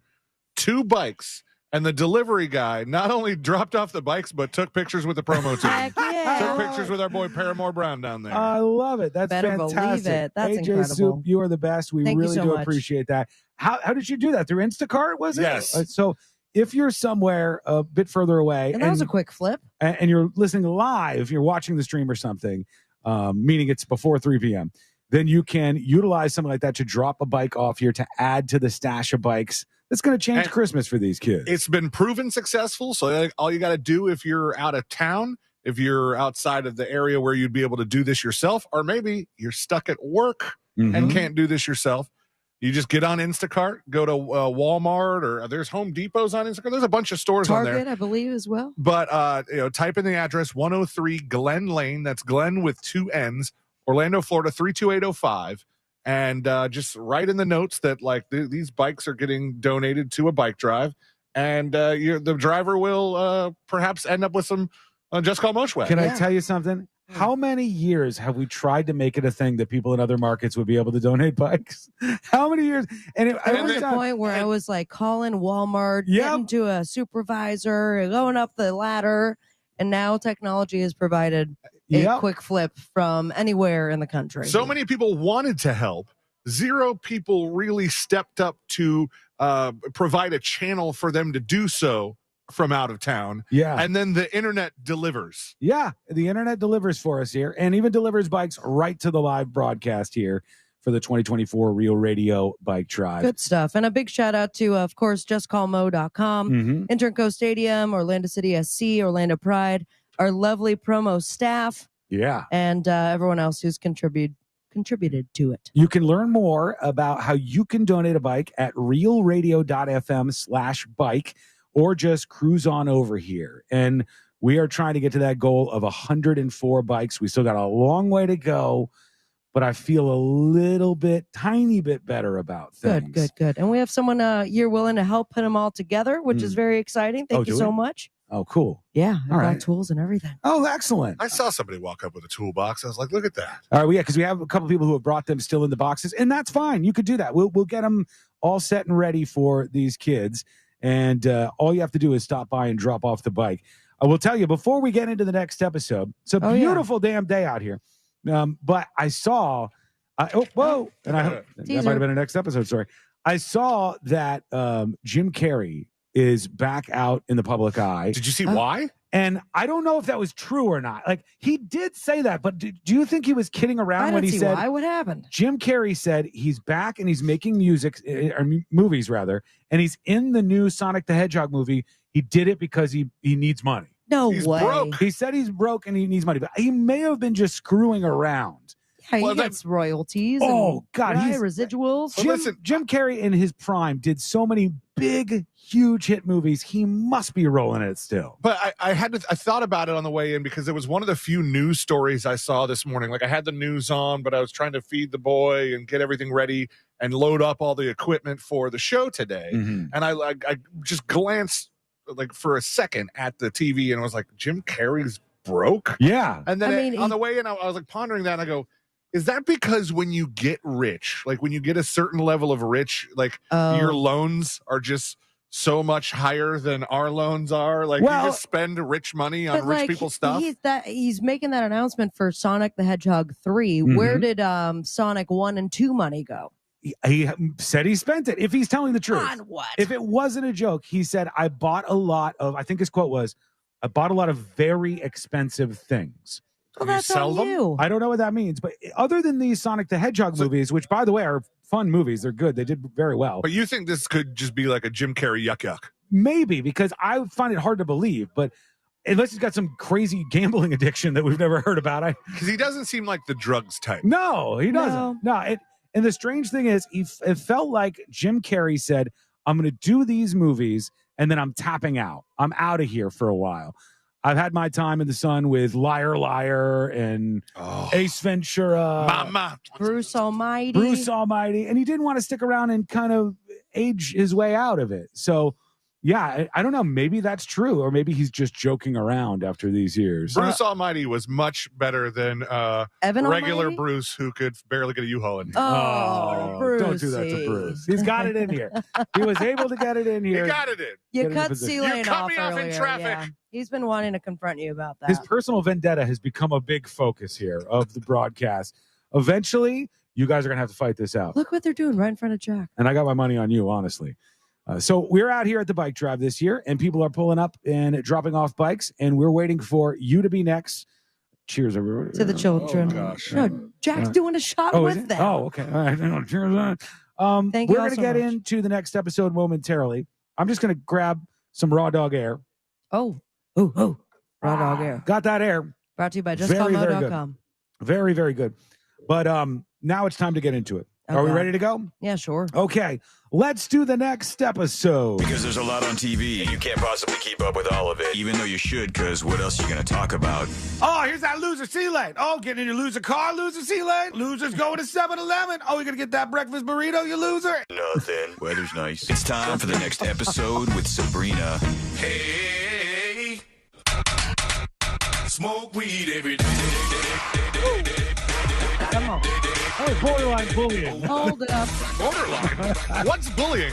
2 bikes. And the delivery guy not only dropped off the bikes, but took pictures with the promo team. Heck yeah. Took pictures with our boy Paramore Brown down there. I love it. That's Better fantastic. believe it. That's AJ incredible. Soup, you are the best. We Thank you really so do much. appreciate that. How did you do that? Through Instacart, was it? Yes. So if you're somewhere a bit further away, And that was a quick flip. and you're listening live, you're watching the stream or something, meaning it's before 3 p.m., then you can utilize something like that to drop a bike off here to add to the stash of bikes. That's going to change And Christmas for these kids. It's been proven successful. So all you got to do if you're out of town, if you're outside of the area where you'd be able to do this yourself, or maybe you're stuck at work and can't do this yourself, you just get on Instacart, go to Walmart, or there's Home Depots on Instacart. There's a bunch of stores on there. Target, I believe, as well. But type in the address 103 Glen Lane. That's Glen with 2 N's, Orlando, Florida 32805. And just write in the notes that these bikes are getting donated to a bike drive, and the driver will perhaps end up with some Just Call Moshwag. Can I tell you something? How many years have we tried to make it a thing that people in other markets would be able to donate bikes? How many years? And there was a point where I was like calling Walmart, getting to a supervisor, going up the ladder, and now technology has provided a quick flip from anywhere in the country. So many people wanted to help. 0 people really stepped up to provide a channel for them to do so from out of town. Yeah. And then the internet delivers. Yeah, the internet delivers for us here, and even delivers bikes right to the live broadcast here for the 2024 Real Radio Bike Drive. Good stuff. And a big shout out to, of course, justcallmo.com, Internco Stadium, Orlando City SC, Orlando Pride, our lovely promo staff. Yeah. And everyone else who's contributed to it. You can learn more about how you can donate a bike at realradio.fm/bike, or just cruise on over here. And we are trying to get to that goal of 104 bikes. We still got a long way to go, but I feel a tiny bit better about things. Good. And we have someone you're willing to help put them all together, which is very exciting. Thank you so much. Oh, cool. Yeah, I've All got right. tools and everything. Oh, excellent. I saw somebody walk up with a toolbox. I was like, look at that. All right, well, yeah, because we have a couple people who have brought them still in the boxes, and that's fine. You could do that. We'll get them all set and ready for these kids, and all you have to do is stop by and drop off the bike. I will tell you, before we get into the next episode, it's a beautiful damn day out here, but I saw and I hope that might have been a next episode, sorry. I saw that Jim Carrey is back out in the public eye. Did you see why? And I don't know if that was true or not. Like, he did say that, but do you think he was kidding around when he said why? What happened? Jim Carrey said he's back and he's making music, or movies rather, and he's in the new Sonic the Hedgehog movie. He did it because he needs money. No He's way. broke. He said he's broke and he needs money, but he may have been just screwing around. Yeah, he gets royalties. Oh, and, God, right, he's residuals. Jim Carrey in his prime did so many big, huge hit movies. He must be rolling it still. But I thought about it on the way in because it was one of the few news stories I saw this morning. Like, I had the news on, but I was trying to feed the boy and get everything ready and load up all the equipment for the show today. And I just glanced for a second at the TV and I was like, Jim Carrey's broke? Yeah. And then on the way in, I was pondering that and I go, is that because when you get rich, when you get a certain level of rich, your loans are just so much higher than our loans are? You just spend rich money on rich people's stuff? He's making that announcement for Sonic the Hedgehog 3. Where did Sonic 1 and 2 money go? He said he spent it. If he's telling the truth. On what? If it wasn't a joke, he said, I bought a lot of, I think his quote was, I bought a lot of very expensive things. Well, that's sell on them? you. I don't know what that means, but other than these Sonic the Hedgehog movies, which, by the way, are fun movies, they're good. They did very well. But you think this could just be like a Jim Carrey yuck? Maybe, because I find it hard to believe, but unless he's got some crazy gambling addiction that we've never heard about. Because he doesn't seem like the drugs type. No, he doesn't. No, and the strange thing is, it felt like Jim Carrey said, I'm going to do these movies, and then I'm tapping out. I'm out of here for a while. I've had my time in the sun with Liar Liar and Ace Ventura. Mama. Bruce Almighty. And he didn't want to stick around and kind of age his way out of it. So, Yeah, I don't know. Maybe that's true, or maybe he's just joking around after these years. Bruce Almighty was much better than Evan regular Almighty? Bruce, who could barely get a U-Haul in here. Oh, don't do that to Bruce. He's got it in here. He was able to get it in here. He got it in. You Get cut into position. C-Lane You cut off me off in earlier, traffic. yeah. He's been wanting to confront you about that. His personal vendetta has become a big focus here of the broadcast. Eventually, you guys are going to have to fight this out. Look what they're doing right in front of Jack. And I got my money on you, honestly. So we're out here at the bike drive this year, and people are pulling up and dropping off bikes, and we're waiting for you to be next. Cheers, everybody. To the children. Oh, gosh. No, Jack's doing a shot is with it? them. Oh, okay. All right. No, cheers. Thank we're you all going to so get much. into the next episode momentarily. I'm just going to grab some raw dog air. Oh. Raw dog air. Got that air. Brought to you by Very, very good. justcallmo.com. Very, very good. But now it's time to get into it. Are we Okay. ready to go? Yeah, sure. Okay. Let's do the next episode. Because there's a lot on TV, and you can't possibly keep up with all of it, even though you should, because what else are you going to talk about? Oh, here's that loser C-Lane. Oh, get in your loser car, loser C-Lane. Losers going to 7-Eleven. Oh, you're going to get that breakfast burrito, you loser? Nothing. Weather's nice. It's time for the next episode with Sabrina. Hey, smoke weed every day. Come on. Oh, borderline bullying. Hold it up. Borderline. What's bullying?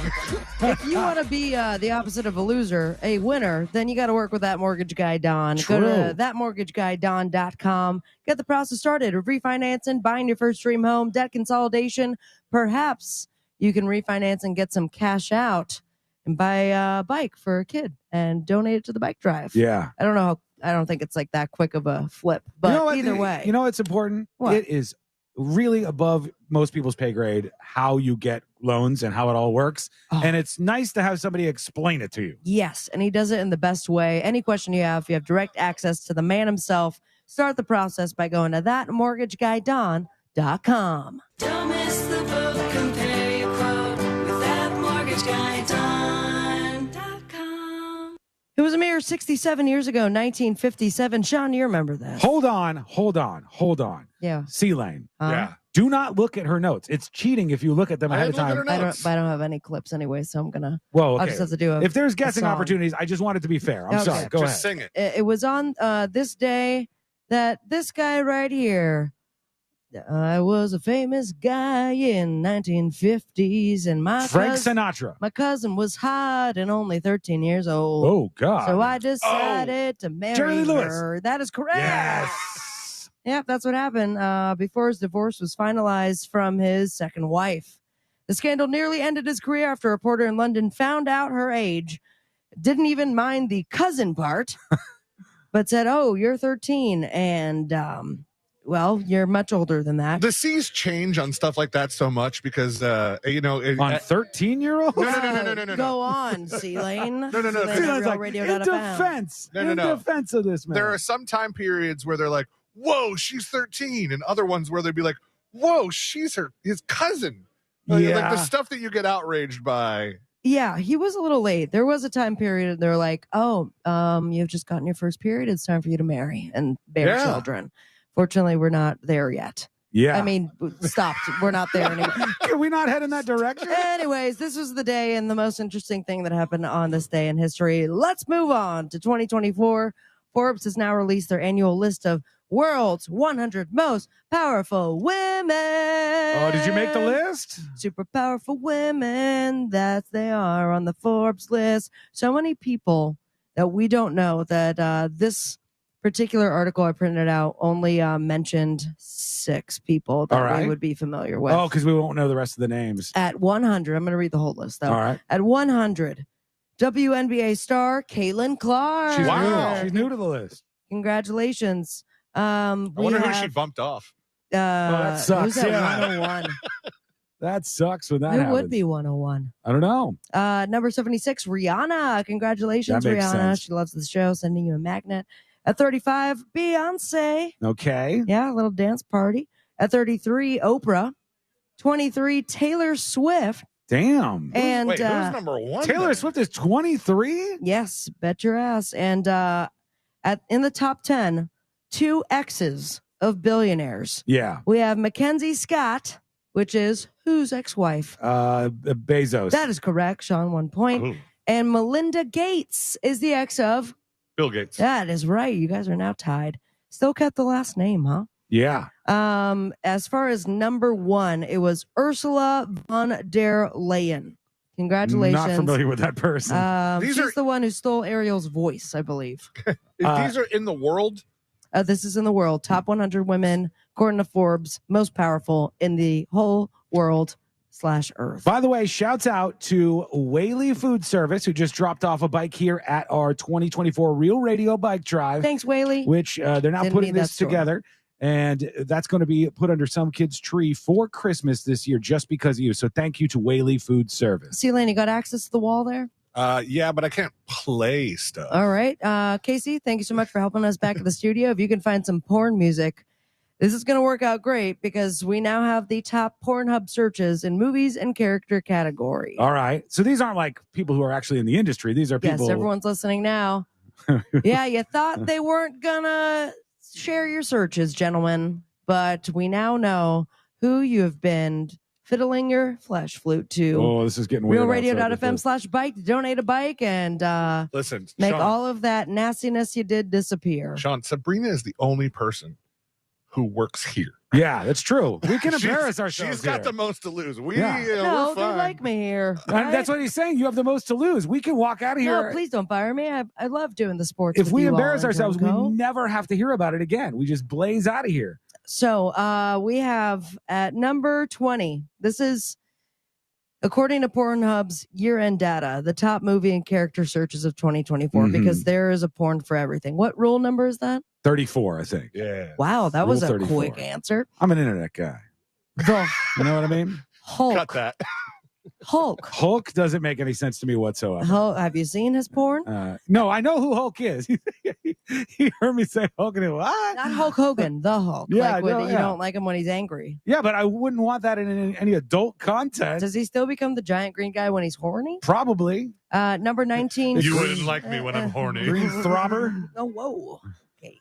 If you want to be the opposite of a loser, a winner, then you got to work with that mortgage guy, Don. True. Go to thatmortgageguyDon.com. Get the process started of refinancing, buying your first dream home, debt consolidation. Perhaps you can refinance and get some cash out and buy a bike for a kid and donate it to the bike drive. Yeah. I don't think it's like that quick of a flip, but You know what? either way. You know what's important? What? It is really above most people's pay grade how you get loans and how it all works. Oh. And it's nice to have somebody explain it to you. Yes, and he does it in the best way. Any question you have, you have direct access to the man himself. Start the process by going to thatmortgageguyDon.com. Don't miss the book, compare your quote with thatmortgageguyDon.com. It was a mere 67 years ago, 1957. Sean, you remember that? Hold on. Yeah. C-Lane. Yeah. Do not look at her notes. It's cheating if you look at them I ahead of didn't look time. at her I notes. don't have any clips anyway, so I'm gonna. Well, I'll okay. just have to do If there's guessing song. opportunities, I just want it to be fair. I'm Okay. sorry. Go Just ahead. sing it. It was on this day that this guy right here. I was a famous guy in 1950s, and Frank Sinatra. my cousin was hot and only 13 years old. Oh, God. So I decided to marry Jerry Lee Lewis. her. That is correct. Yes. Yep, that's what happened before his divorce was finalized from his second wife. The scandal nearly ended his career after a reporter in London found out her age, didn't even mind the cousin part, but said, "Oh, you're 13, and well, you're much older than that." The C's change on stuff like that so much because, On 13-year-olds? No. Go on, C-Lane. No. C-Lane's like, in defense. No. In defense of this man. There are some time periods where they're like, whoa, she's 13. And other ones where they'd be like, whoa, she's his cousin. Like the stuff that you get outraged by. Yeah, he was a little late. There was a time period and they're like, "Oh, you've just gotten your first period. It's time for you to marry and bear children." Fortunately, we're not there yet. Yeah. I mean, stopped. We're not there anymore. Can we not head in that direction? Anyways, this was the day and the most interesting thing that happened on this day in history. Let's move on to 2024. Forbes has now released their annual list of world's 100 most powerful women. Oh, did you make the list? Super powerful women, that they are on the Forbes list. So many people that we don't know that this particular article I printed out only mentioned 6 people that All right. we would be familiar with. Oh, because we won't know the rest of the names. At 100, I'm going to read the whole list though. All right. At 100, WNBA star Caitlin Clark. She's new to the list. Congratulations. I wonder who she bumped off. that sucks. Who's at Yeah. 101? That sucks when that Who happens. would be 101? I don't know. Number 76, Rihanna. Congratulations, That makes Rihanna. sense. She loves the show. Sending you a magnet. At 35, Beyonce. Okay. Yeah, a little dance party. At 33, Oprah. 23, Taylor Swift. Damn. And Wait, who's number 1? Taylor then? Swift is 23? yes, bet your ass. And in the top 10, 2 exes of billionaires. Yeah. We have Mackenzie Scott, which is whose ex-wife? Bezos. That is correct, Sean. 1 point. Ooh. And Melinda Gates is the ex of Bill Gates. That is right. You guys are now tied. Still kept the last name, huh? Yeah. As far as number 1, it was Ursula von der Leyen. Congratulations. Not familiar with that person. She's the one who stole Ariel's voice, I believe. These are in the world? This is in the world. Top 100 women, according to Forbes, most powerful in the whole world / Earth. By the way, shouts out to Whaley Food Service, who just dropped off a bike here at our 2024 Real Radio Bike Drive. Thanks, Whaley. Which they're now Didn't putting need that this story. together. And that's going to be put under some kid's tree for Christmas this year just because of you. So thank you to Whaley Food Service. See, Elaine, you got access to the wall there? Yeah, but I can't play stuff. All right. Casey, thank you so much for helping us back at the studio. If you can find some porn music, this is going to work out great because we now have the top Pornhub searches in movies and character category. All right. So these aren't like people who are actually in the industry. These are people. Yes, everyone's listening now. Yeah, you thought they weren't going to share your searches, gentlemen, but we now know who you have been fiddling your flesh flute to. Oh, this is getting weird. RealRadio.fm/bike to donate a bike and Listen, make Sean, all of that nastiness you did disappear. Sean, Sabrina is the only person who works here. Yeah, that's true. We can She's- embarrass ourselves. She's got here. the most to lose. No, we're they fine. like me here. And right? that's what he's saying. You have the most to lose. We can walk out of here. No, please don't fire me. I love doing the sports. If with we you all, embarrass Andrew ourselves, and Co. we never have to hear about it again. We just blaze out of here. So we have at number 20. This is, according to Pornhub's year-end data, the top movie and character searches of 2024 because there is a porn for everything. What rule number is that? 34, I think. Yeah. Wow, that was Rule a 34. quick answer. I'm an internet guy. You know what I mean? Hulk. Cut that. Hulk. Hulk doesn't make any sense to me whatsoever. Have you seen his porn? No, I know who Hulk is. He heard me say Hulk and he went, what? Not Hulk Hogan, the Hulk. Yeah, like when no, you yeah. don't like him when he's angry. Yeah, but I wouldn't want that in any adult content. Does he still become the giant green guy when he's horny? Probably. Number 19. You wouldn't like me when I'm horny. Green Throbber. Oh, whoa. Okay.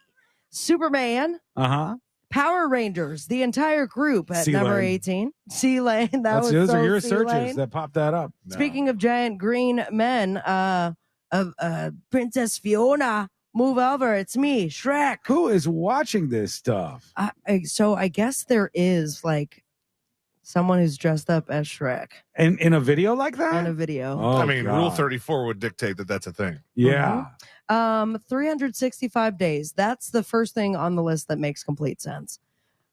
Superman. Uh-huh. Power Rangers, the entire group at Sea number Lane. 18. Sea Lane. Those was are so your Sea searches Lane. that popped that up. Speaking of giant green men, Princess Fiona, move over. It's me, Shrek. Who is watching this stuff? So I guess there is like someone who's dressed up as Shrek In a video like that? in a video. Oh, I mean, God. Rule 34 would dictate that that's a thing. Yeah. 365 days. That's the first thing on the list that makes complete sense.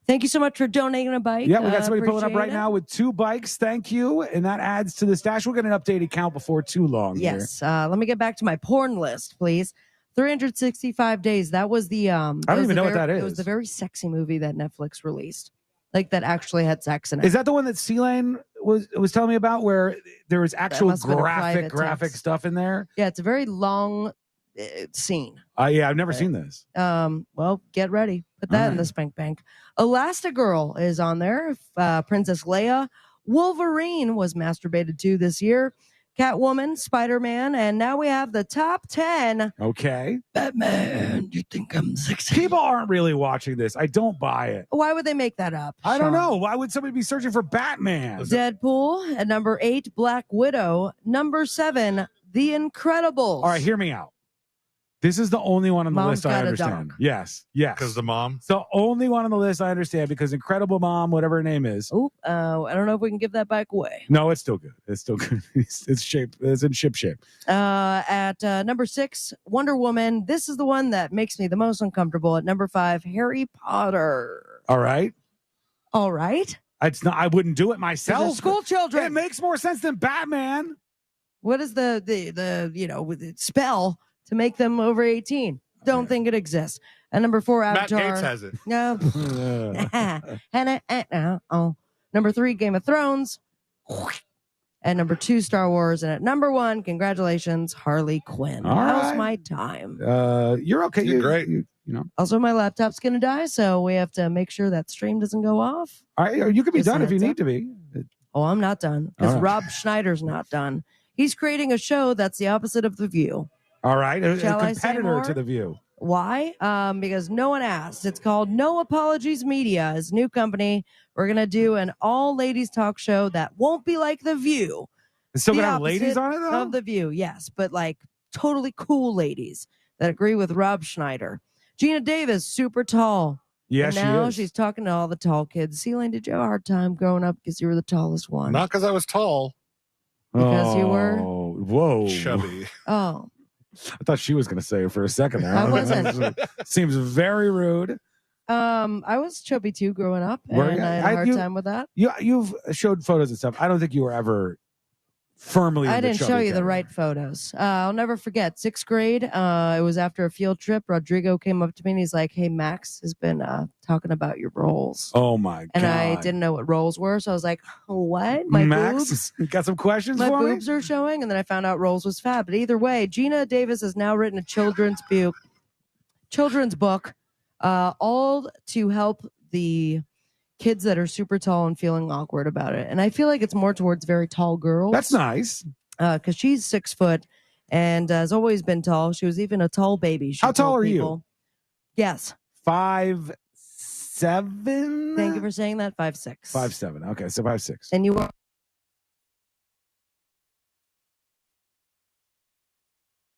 Thank you so much for donating a bike. Yeah, we got somebody pulling up Appreciate right it. now with 2 bikes. Thank you. And that adds to the stash. We'll get an updated count before too long. here. Yes. Let me get back to my porn list, please. 365 days. That was the I don't even know what that It is. was the very sexy movie that Netflix released. Like that actually had sex in it. Is that the one that Sea Lane was telling me about where there was actual must have been a private graphic text. stuff in there? Yeah, it's a very long scene. Yeah, I've never seen this. Well, get ready. Put that in the spank bank. Elastigirl is on there. Princess Leia. Wolverine was masturbated to this year. Catwoman, Spider-Man, and now we have the top 10. Okay. Batman, you think I'm sexy? People aren't really watching this. I don't buy it. Why would they make that up? I don't Sean? know. Why would somebody be searching for Batman? Deadpool at number 8, Black Widow. Number 7, The Incredibles. All right, hear me out. This is the only one on the Mom's list I got a understand. dog. Yes. Because the mom? It's the only one on the list I understand because Incredible Mom, whatever her name is. Oh, I don't know if we can give that bike away. No, it's still good. It's still good. It's shape. It's in ship shape. At number 6, Wonder Woman. This is the one that makes me the most uncomfortable. At number 5, Harry Potter. All right. All right. It's not. I wouldn't do it These myself. are school children. It makes more sense than Batman. What is the spell to make them over 18? Don't think it exists. At number 4, Matt Avatar. Gates has it. No. Number 3, Game of Thrones. At number 2, Star Wars. And at number 1, congratulations, Harley Quinn. All How's right. my time? You're okay. You're great. You know. Also, my laptop's going to die, so we have to make sure that stream doesn't go off. All right. You can be Just done if you heads need up. to be. Oh, I'm not done because All right. Rob Schneider's not done. He's creating a show that's the opposite of The View. All right. A Shall I say competitor more? to The View. Why? Because no one asked. It's called No Apologies Media. It's a new company. We're going to do an all-ladies talk show that won't be like The View. It's still The gonna have ladies opposite on it though. Of The View, yes, but like totally cool ladies that agree with Rob Schneider. Gina Davis, super tall. Yeah, and she now is. she's talking to all the tall kids. Celine, did you have a hard time growing up because you were the tallest one? Not because I was tall. Because you were whoa chubby. Oh, I thought she was going to say it for a second there. I wasn't. Seems very rude. I was chubby too growing up, Were and you? I had a hard time with that. You've showed photos and stuff. I don't think you were ever firmly. I in the didn't show chubby you the category. right photos. I'll never forget 6th grade. It was after a field trip. Rodrigo came up to me and he's like, "Hey, Max has been talking about your roles." Oh my god! And I didn't know what roles were, so I was like, "What? My Max, boobs? got some questions My for boobs are showing." And then I found out roles was fab. But either way, Gina Davis has now written a children's book, all to help the kids that are super tall and feeling awkward about it. And I feel like it's more towards very tall girls. That's nice. Because she's 6 foot and has always been tall. She was even a tall baby. How tall are you? Yes. 5'7". Thank you for saying that. 5'6". 5'7". Okay, so 5'6". And you are.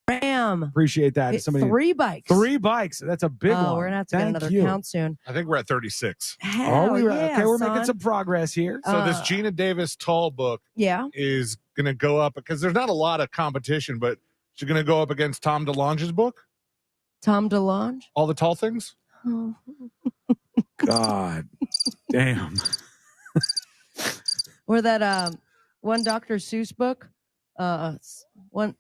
Ram. Appreciate that. Get Somebody 3 bikes. 3 bikes. That's a big one. We're gonna have to get Thank another you. count soon. I think we're at 36. Are we? yeah, Okay, we're son. making some progress here. So this Gina Davis tall book Yeah. is going to go up because there's not a lot of competition, but she's going to go up against Tom DeLonge's book, Tom DeLonge. All the Tall Things. Oh. God damn. Or that one Dr. Seuss book. One.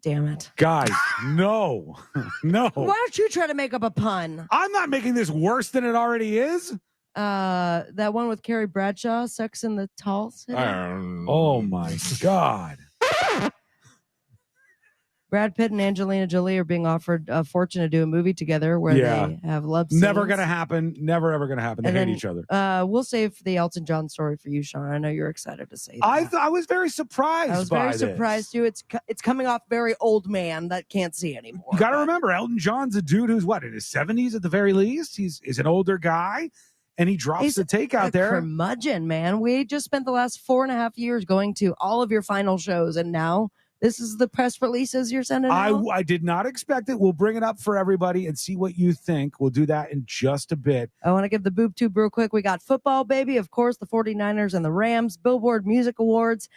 Damn it. Guys, no. No. Why don't you try to make up a pun? I'm not making this worse than it already is. That one with Carrie Bradshaw, Sex in the Tall City. Oh my God. Brad Pitt and Angelina Jolie are being offered a fortune to do a movie together where they have love scenes. Never gonna happen. Never ever gonna happen. They And hate then, each other. We'll save the Elton John story for you, Sean. I know you're excited to say that. I was very surprised. I was by very this. surprised too. It's coming off very old man that can't see anymore. You got to remember, Elton John's a dude who's what, in his 70s at the very least. He's an older guy, and he drops the take out there. Curmudgeon, man. We just spent the last 4.5 years going to all of your final shows, and now this is the press releases you're sending out? I did not expect it. We'll bring it up for everybody and see what you think. We'll do that in just a bit. I want to give the boob tube real quick. We got football, baby. Of course, the 49ers and the Rams, Billboard Music Awards.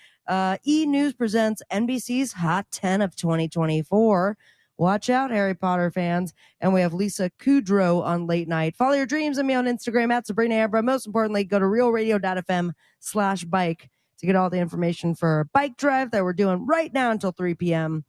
E! News presents NBC's Hot 10 of 2024. Watch out, Harry Potter fans. And we have Lisa Kudrow on Late Night. Follow your dreams and me on Instagram at Sabrina Abra. Most importantly, go to realradio.fm/bike to get all the information for our bike drive that we're doing right now until 3 p.m.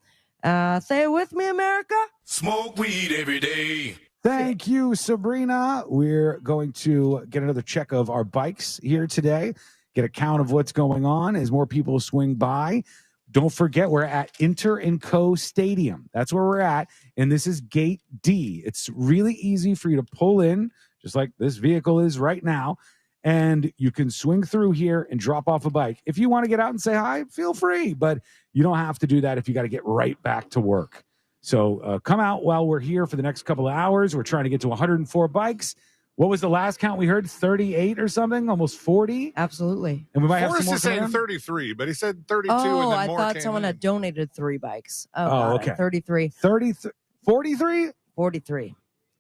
Say it with me, America. Smoke weed every day. Thank you, Sabrina. We're going to get another check of our bikes here today, get a count of what's going on as more people swing by. Don't forget, we're at Inter & Co. Stadium. That's where we're at, and this is Gate D. It's really easy for you to pull in, just like this vehicle is right now, and you can swing through here and drop off a bike. If you want to get out and say hi, feel free, but you don't have to do that if you got to get right back to work. So come out while we're here for the next couple of hours. We're trying to get to 104 bikes. What was the last count we heard? 38 or something? Almost 40? Absolutely. And we might have Forrest some more is saying coming in? 33, but he said 32 and Oh, then I more thought came someone in. had donated 3 bikes. Oh, God, okay. 33. 43? 43.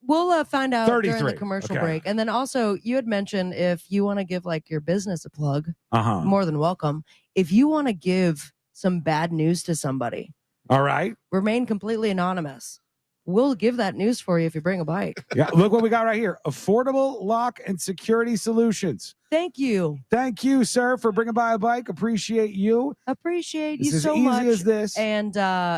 We'll find out during 33. the commercial Okay. break. And then also, you had mentioned if you want to give like your business a plug, Uh-huh. more than welcome. If you want to give some bad news to somebody, All right. remain completely anonymous. We'll give that news for you if you bring a bike. Yeah, look what we got right here. Affordable lock and security solutions. Thank you. Thank you, sir, for bringing by a bike. Appreciate you. Appreciate This you is so easy much. as this. And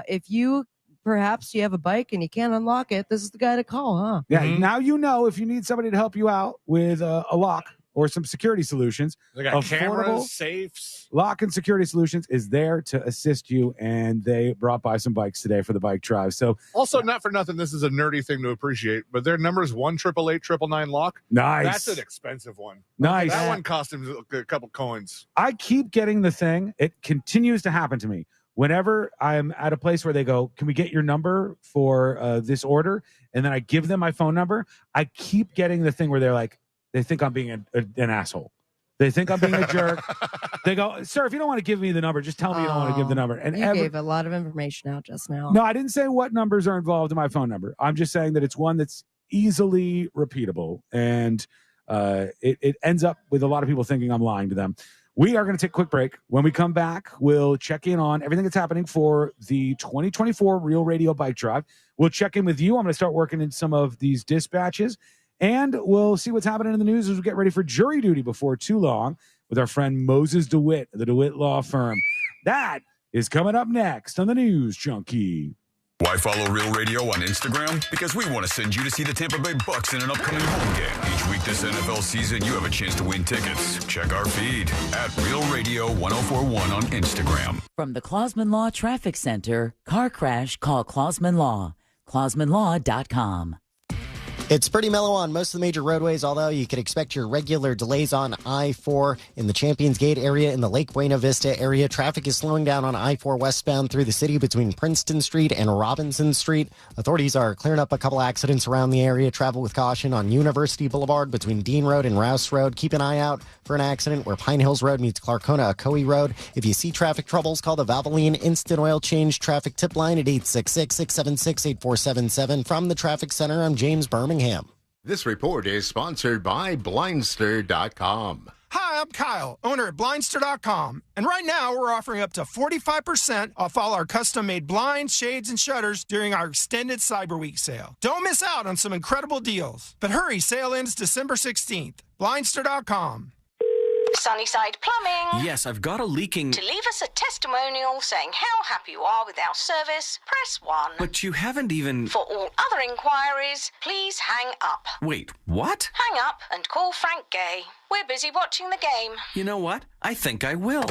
if you perhaps you have a bike and you can't unlock it, this is the guy to call, huh? Yeah, now you know if you need somebody to help you out with a lock or some security solutions. They got cameras, safes. Lock and Security Solutions is there to assist you, and they brought by some bikes today for the bike drive. So Also, not for nothing, this is a nerdy thing to appreciate, but their number is 1-888-999 lock. Nice. That's an expensive one. Nice. That one cost him a couple coins. I keep getting the thing. It continues to happen to me. Whenever I'm at a place where they go, can we get your number for this order? And then I give them my phone number. I keep getting the thing where they're like, they think I'm being an asshole. They think I'm being a jerk. They go, sir, if you don't want to give me the number, just tell me you don't want to give the number. And you gave a lot of information out just now. No, I didn't say what numbers are involved in my phone number. I'm just saying that it's one that's easily repeatable, and it ends up with a lot of people thinking I'm lying to them. We are going to take a quick break. When we come back, we'll check in on everything that's happening for the 2024 Real Radio Bike Drive. We'll check in with you. I'm going to start working in some of these dispatches, and we'll see what's happening in the news as we get ready for jury duty before too long with our friend Moses DeWitt of the DeWitt Law Firm. That is coming up next on the News Junkie. Why follow Real Radio on Instagram? Because we want to send you to see the Tampa Bay Bucks in an upcoming home game. Each week this NFL season, you have a chance to win tickets. Check our feed at Real Radio 1041 on Instagram. From the Clausman Law Traffic Center, car crash, call Clausman Law. ClausmanLaw.com. It's pretty mellow on most of the major roadways, although you could expect your regular delays on I-4 in the Champions Gate area, in the Lake Buena Vista area. Traffic is slowing down on I-4 westbound through the city between Princeton Street and Robinson Street. Authorities are clearing up a couple accidents around the area. Travel with caution on University Boulevard between Dean Road and Rouse Road. Keep an eye out for an accident where Pine Hills Road meets Clarkona Ocoee Road. If you see traffic troubles, call the Valvoline Instant Oil Change Traffic Tip Line at 866-676-8477. From the Traffic Center, I'm James Birmingham. This report is sponsored by Blindster.com. Hi, I'm Kyle, owner at Blindster.com. And right now, we're offering up to 45% off all our custom-made blinds, shades, and shutters during our extended Cyber Week sale. Don't miss out on some incredible deals. But hurry, sale ends December 16th. Blindster.com. Sunnyside Plumbing. Yes, I've got a leaking... To leave us a testimonial saying how happy you are with our service, press 1. But you haven't even... For all other inquiries, please hang up. Wait, what? Hang up and call Frank Gay. We're busy watching the game. You know what? I think I will.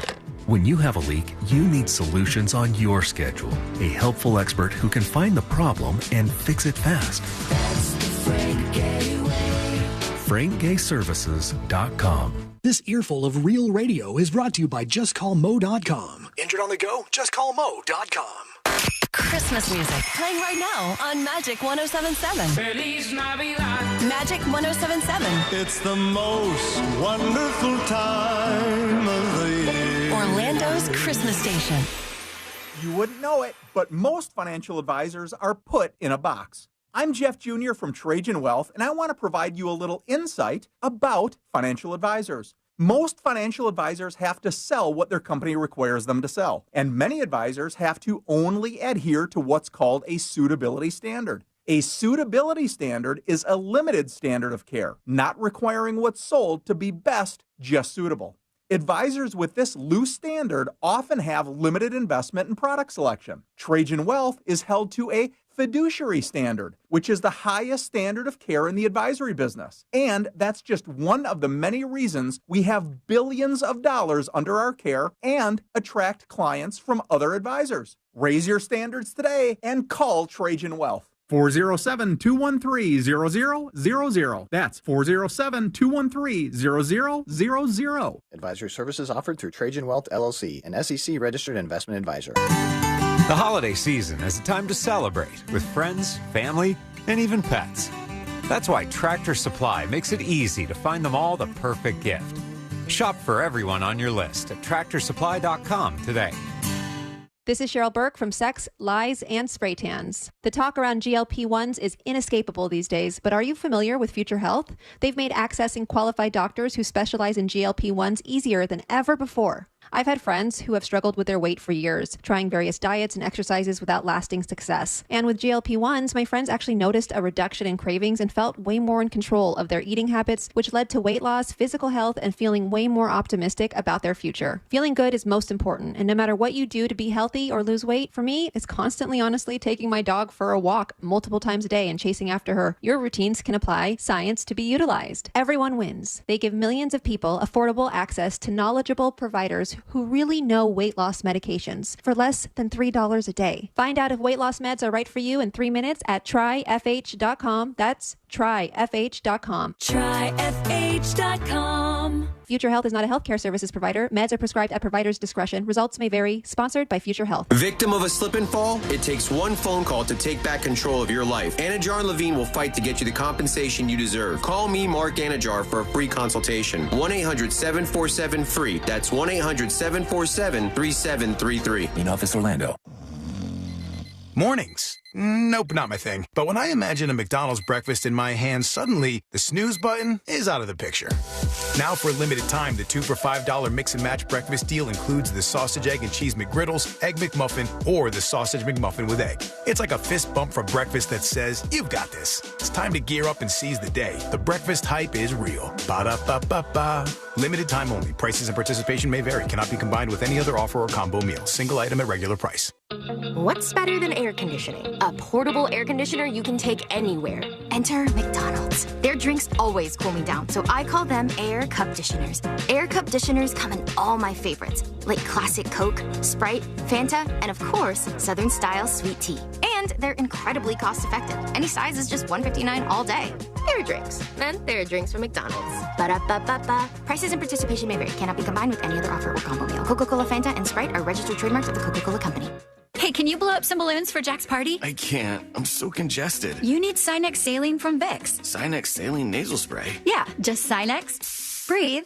When you have a leak, you need solutions on your schedule. A helpful expert who can find the problem and fix it fast. That's the Frank Gay way. FrankGayServices.com. This earful of Real Radio is brought to you by JustCallMo.com. Injured on the go? JustCallMo.com. Christmas music playing right now on Magic 107.7. Feliz Navidad. Magic 107.7. It's the most wonderful time of the year. Orlando's Christmas station. You wouldn't know it, but most financial advisors are put in a box. I'm Jeff Jr. from Trajan Wealth, and I want to provide you a little insight about financial advisors. Most financial advisors have to sell what their company requires them to sell, and many advisors have to only adhere to what's called a suitability standard. A suitability standard is a limited standard of care, not requiring what's sold to be best, just suitable. Advisors with this loose standard often have limited investment and product selection. Trajan Wealth is held to a fiduciary standard, which is the highest standard of care in the advisory business. And that's just one of the many reasons we have billions of dollars under our care and attract clients from other advisors. Raise your standards today and call Trajan Wealth. 407-213-0000. That's 407-213-0000. Advisory services offered through Trajan Wealth, LLC, an SEC-registered investment advisor. The holiday season is a time to celebrate with friends, family, and even pets. That's why Tractor Supply makes it easy to find them all the perfect gift. Shop for everyone on your list at TractorSupply.com today. This is Cheryl Burke from Sex, Lies, and Spray Tans. The talk around GLP-1s is inescapable these days, but are you familiar with Future Health? They've made accessing qualified doctors who specialize in GLP-1s easier than ever before. I've had friends who have struggled with their weight for years, trying various diets and exercises without lasting success. And with GLP-1s, my friends actually noticed a reduction in cravings and felt way more in control of their eating habits, which led to weight loss, physical health, and feeling way more optimistic about their future. Feeling good is most important, and no matter what you do to be healthy or lose weight, for me, it's constantly honestly taking my dog for a walk multiple times a day and chasing after her. Your routines can apply science to be utilized. Everyone wins. They give millions of people affordable access to knowledgeable providers who really know weight loss medications for less than $3 a day. Find out if weight loss meds are right for you in 3 minutes at tryfh.com. That's tryfh.com. Tryfh.com. Future Health is not a healthcare services provider. Meds are prescribed at provider's discretion. Results may vary. Sponsored by Future Health. Victim of a slip and fall? It takes one phone call to take back control of your life. Anajar and Levine will fight to get you the compensation you deserve. Call me, Mark Anajar, for a free consultation. 1-800-747-FREE. That's 1-800-747-3733. In Office Orlando. Mornings. Nope, not my thing. But when I imagine a McDonald's breakfast in my hand, suddenly the snooze button is out of the picture. Now for a limited time, the 2 for $5 mix and match breakfast deal includes the sausage, egg, and cheese McGriddles, egg McMuffin, or the sausage McMuffin with egg. It's like a fist bump for breakfast that says, you've got this. It's time to gear up and seize the day. The breakfast hype is real. Ba-da-ba-ba-ba. Limited time only. Prices and participation may vary. Cannot be combined with any other offer or combo meal. Single item at regular price. What's better than air conditioning? A portable air conditioner you can take anywhere. Enter McDonald's. Their drinks always cool me down, so I call them Air Cup Disheners. Air Cup Disheners come in all my favorites, like classic Coke, Sprite, Fanta, and of course, Southern style sweet tea. And they're incredibly cost effective. Any size is just $1.59 all day. There are drinks. And there are drinks from McDonald's. Ba-da-ba-ba-ba. Prices and participation may vary. Cannot be combined with any other offer or combo meal. Coca-Cola, Fanta, and Sprite are registered trademarks of the Coca-Cola Company. Hey, can you blow up some balloons for Jack's party? I can't. I'm so congested. You need Sinex Saline from Vicks. Sinex Saline nasal spray. Yeah, just Sinex. Breathe.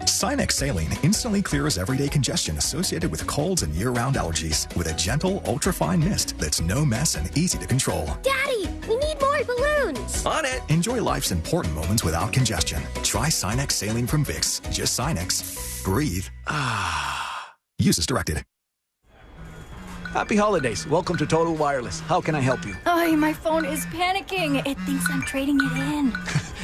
Sinex Saline instantly clears everyday congestion associated with colds and year-round allergies with a gentle, ultra-fine mist that's no mess and easy to control. Daddy, we need more balloons. On it. Enjoy life's important moments without congestion. Try Sinex Saline from Vicks. Just Sinex. Breathe. Use as directed. Happy holidays. Welcome to Total Wireless. How can I help you? Oh, my phone is panicking. It thinks I'm trading it in.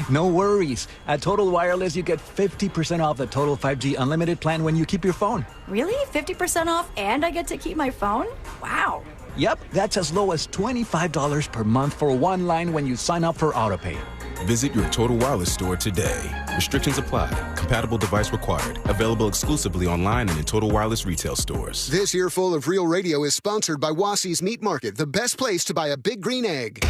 No worries. At Total Wireless, you get 50% off the Total 5G Unlimited plan when you keep your phone. Really? 50% off and I get to keep my phone? Wow. Yep, that's as low as $25 per month for one line when you sign up for AutoPay. Visit your Total Wireless store today. Restrictions apply. Compatible device required. Available exclusively online and in Total Wireless retail stores. This Earful of Real Radio is sponsored by Wassey's Meat Market, the best place to buy a big green egg.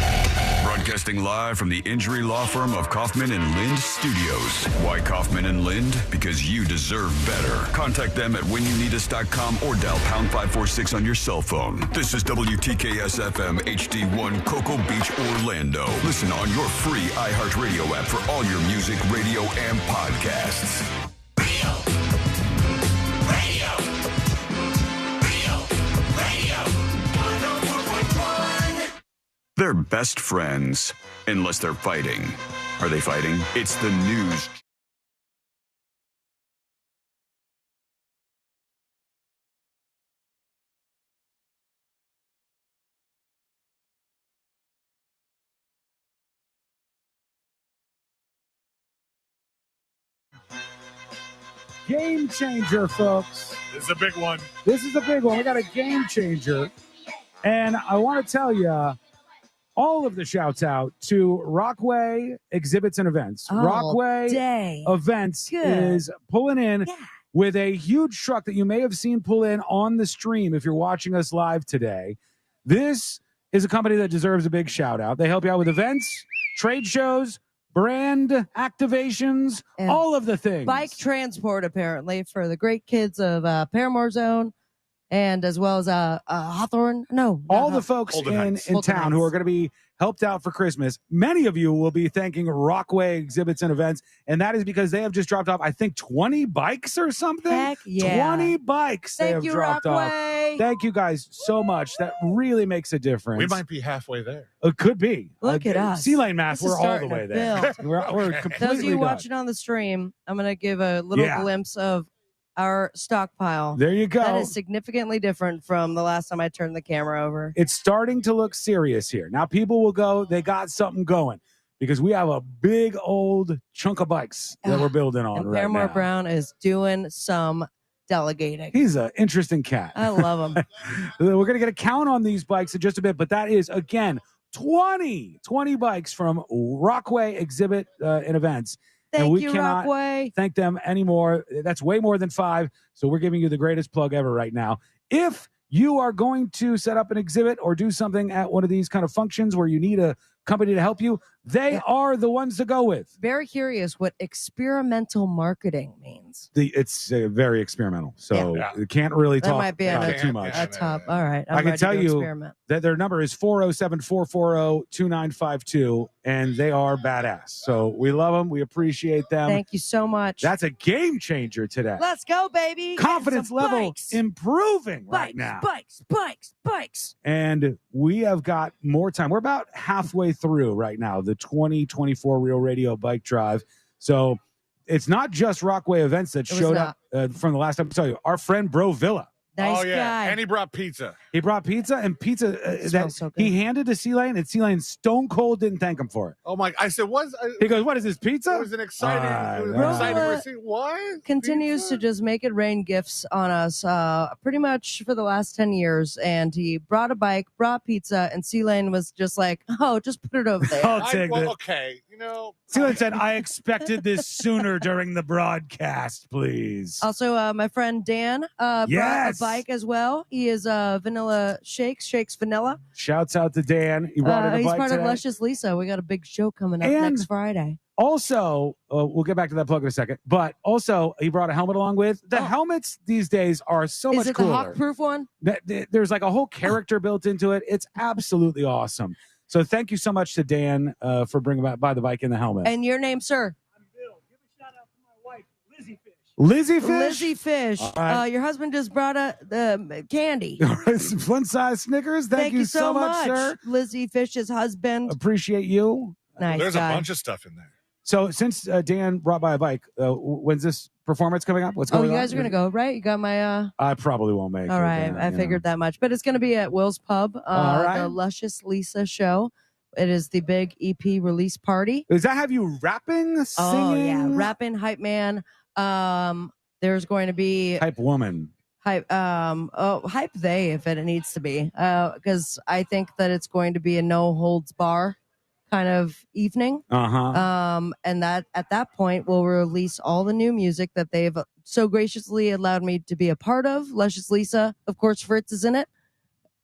Broadcasting live from the injury law firm of Kaufman and Lind Studios. Why Kaufman and Lind? Because you deserve better. Contact them at whenyounitus.com or dial pound 546 on your cell phone. This is WTKS FM HD1 Cocoa Beach, Orlando. Listen on your free iHeartRadio app for all your music, radio, and podcasts. They're best friends, unless they're fighting. Are they fighting? It's the news. Game changer, folks. This is a big one. This is a big one. We got a game changer. And I want to tell you, all of the shouts out to Rockway Exhibits and Events. Rockway Events is pulling in with a huge truck that you may have seen pull in on the stream if you're watching us live today. This is a company that deserves a big shout out. They help you out with events, trade shows, brand activations, and all of the things. Bike transport, apparently, for the great kids of Paramore Zone. And as well as Hawthorne. No. All the folks in town who are going to be helped out for Christmas. Many of you will be thanking Rockway Exhibits and Events. And that is because they have just dropped off, I think, 20 bikes or something. Heck yeah. 20 bikes they have dropped off. Thank you guys so much. That really makes a difference. We might be halfway there. It could be. Look at us. Sea Lane math, we're all the way there. We're completely Those of you done. watching on the stream, I'm going to give a little glimpse of our stockpile. There you go. That is significantly different from the last time I turned the camera over. It's starting to look serious here. Now people will go, they got something going because we have a big old chunk of bikes that we're building on And right Paramore now. Brown is doing some delegating. He's an interesting cat. I love him. We're going to get a count on these bikes in just a bit, but that is, again, 20 bikes from Rockway Exhibit and Events. Thank and we you, cannot Rockway. thank them anymore. That's way more than 5. So we're giving you the greatest plug ever right now. If you are going to set up an exhibit or do something at one of these kind of functions where you need a company to help you, they are the ones to go with. Very curious what experimental marketing means. It's very experimental, so you can't really That talk might be about it too much. a top. All right. I can ready tell to you experiment. that their number is 407-440-2952, and they are badass. So we love them. We appreciate them. Thank you so much. That's a game changer today. Let's go, baby. Confidence Some level bikes. improving right Bikes, now. Bikes. And we have got more time. We're about halfway through right now, the 2024 Real Radio Bike Drive. So it's not just Rockway Events that showed up from the last time. I tell you, our friend Bro Villa. Nice guy. And he brought pizza. He brought pizza, and pizza that so good. he handed to C-Lane, and C-Lane stone cold didn't thank him for it. Oh my! I said, "What?" He goes, "What is this, pizza?" It was an exciting. It was an Bro, exciting receipt. What? Continues to just make it rain gifts on us pretty much for the last 10 years. And he brought a bike, brought pizza, and C-Lane was just like, oh, just put it over there. I'll take it. Okay, you know. C-Lane said, "I expected this sooner during the broadcast, please." Also, my friend Dan brought a bike as well. He is Vanilla Shakes Vanilla. Shouts out to Dan. He brought in a he's bike part today. of Luscious Lisa. We got a big show coming up And next Friday. Also, we'll get back to that plug in a second. But also, he brought a helmet along with. The helmets these days are so much Is it cooler. the hawk-proof one? There's like a whole character built into it. It's absolutely awesome. So thank you so much to Dan for bringing by the bike and the helmet. And your name, sir? Lizzie Fish? Lizzie Fish. All right. Your husband just brought candy. Fun size Snickers. Thank you so much, sir. Lizzie Fish's husband. Appreciate you. Nice There's guy. a bunch of stuff in there. So since Dan brought by a bike, when's this performance coming up? What's Oh, going on? you guys are going to go, right? You got my... I probably won't make it. All right. I figured that much. But it's going to be at Will's Pub, All right. the Luscious Lisa show. It is the big EP release party. Does that have you rapping, singing? Oh, yeah. Rapping, hype man. There's going to be... Hype woman. Hype they if it needs to be. Because I think that it's going to be a no holds bar kind of evening. And that at that point we'll release all the new music that they've so graciously allowed me to be a part of. Luscious Lisa, of course, Fritz is in it,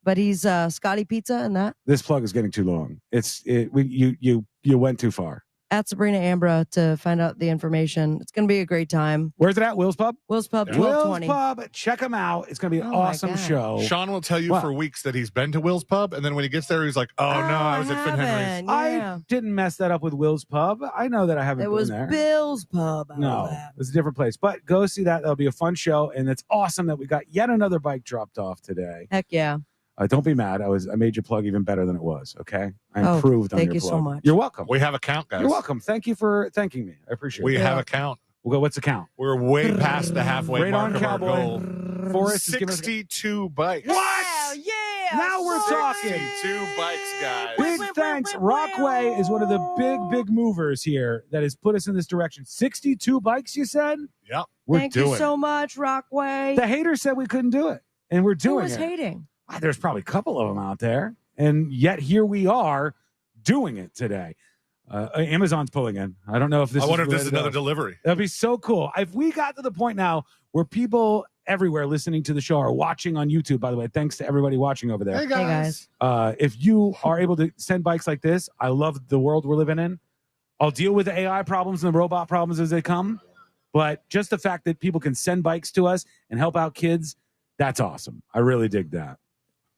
but he's Scotty Pizza and that. This plug is getting too long. You went too far. At Sabrina Ambra to find out the information. It's going to be a great time. Where's it at? Will's Pub? Will's Pub, Will's 1220. Pub. Check him out. It's going to be an awesome show. Sean will tell you What? for weeks that he's been to Will's Pub, and then when he gets there, he's like, "Oh no, I was at Finn Henry's." I didn't mess that up with Will's Pub. I know that I haven't It been was there. Bill's Pub. No, it's a different place. But go see that. That'll be a fun show. And it's awesome that we got yet another bike dropped off today. Heck yeah. Don't be mad. I made your plug even better than it was. Okay, I Oh, improved on thank your you plug. so much. You're welcome. We have a count, guys. You're welcome. Thank you for thanking me. I appreciate it. We have a count. We'll go. What's the count? We're way past the halfway Right mark on, of our cowboy. goal. Forrest is giving us- 62 bikes. What? Yeah. Now we're talking. 62 bikes, guys. Big thanks. Rockway is one of the big movers here that has put us in this direction. 62 bikes, you said? Yep. We're Thank doing you so it. much, Rockway. The haters said we couldn't do it, and we're Who doing was it. hating? There's probably a couple of them out there, and yet here we are doing it today. Amazon's pulling in. I don't know if this I wonder if is this is another delivery. That'd be so cool. If we got to the point now where people everywhere listening to the show are watching on YouTube, by the way, thanks to everybody watching over there. Hey, guys. If you are able to send bikes like this, I love the world we're living in. I'll deal with the AI problems and the robot problems as they come. But just the fact that people can send bikes to us and help out kids, that's awesome. I really dig that.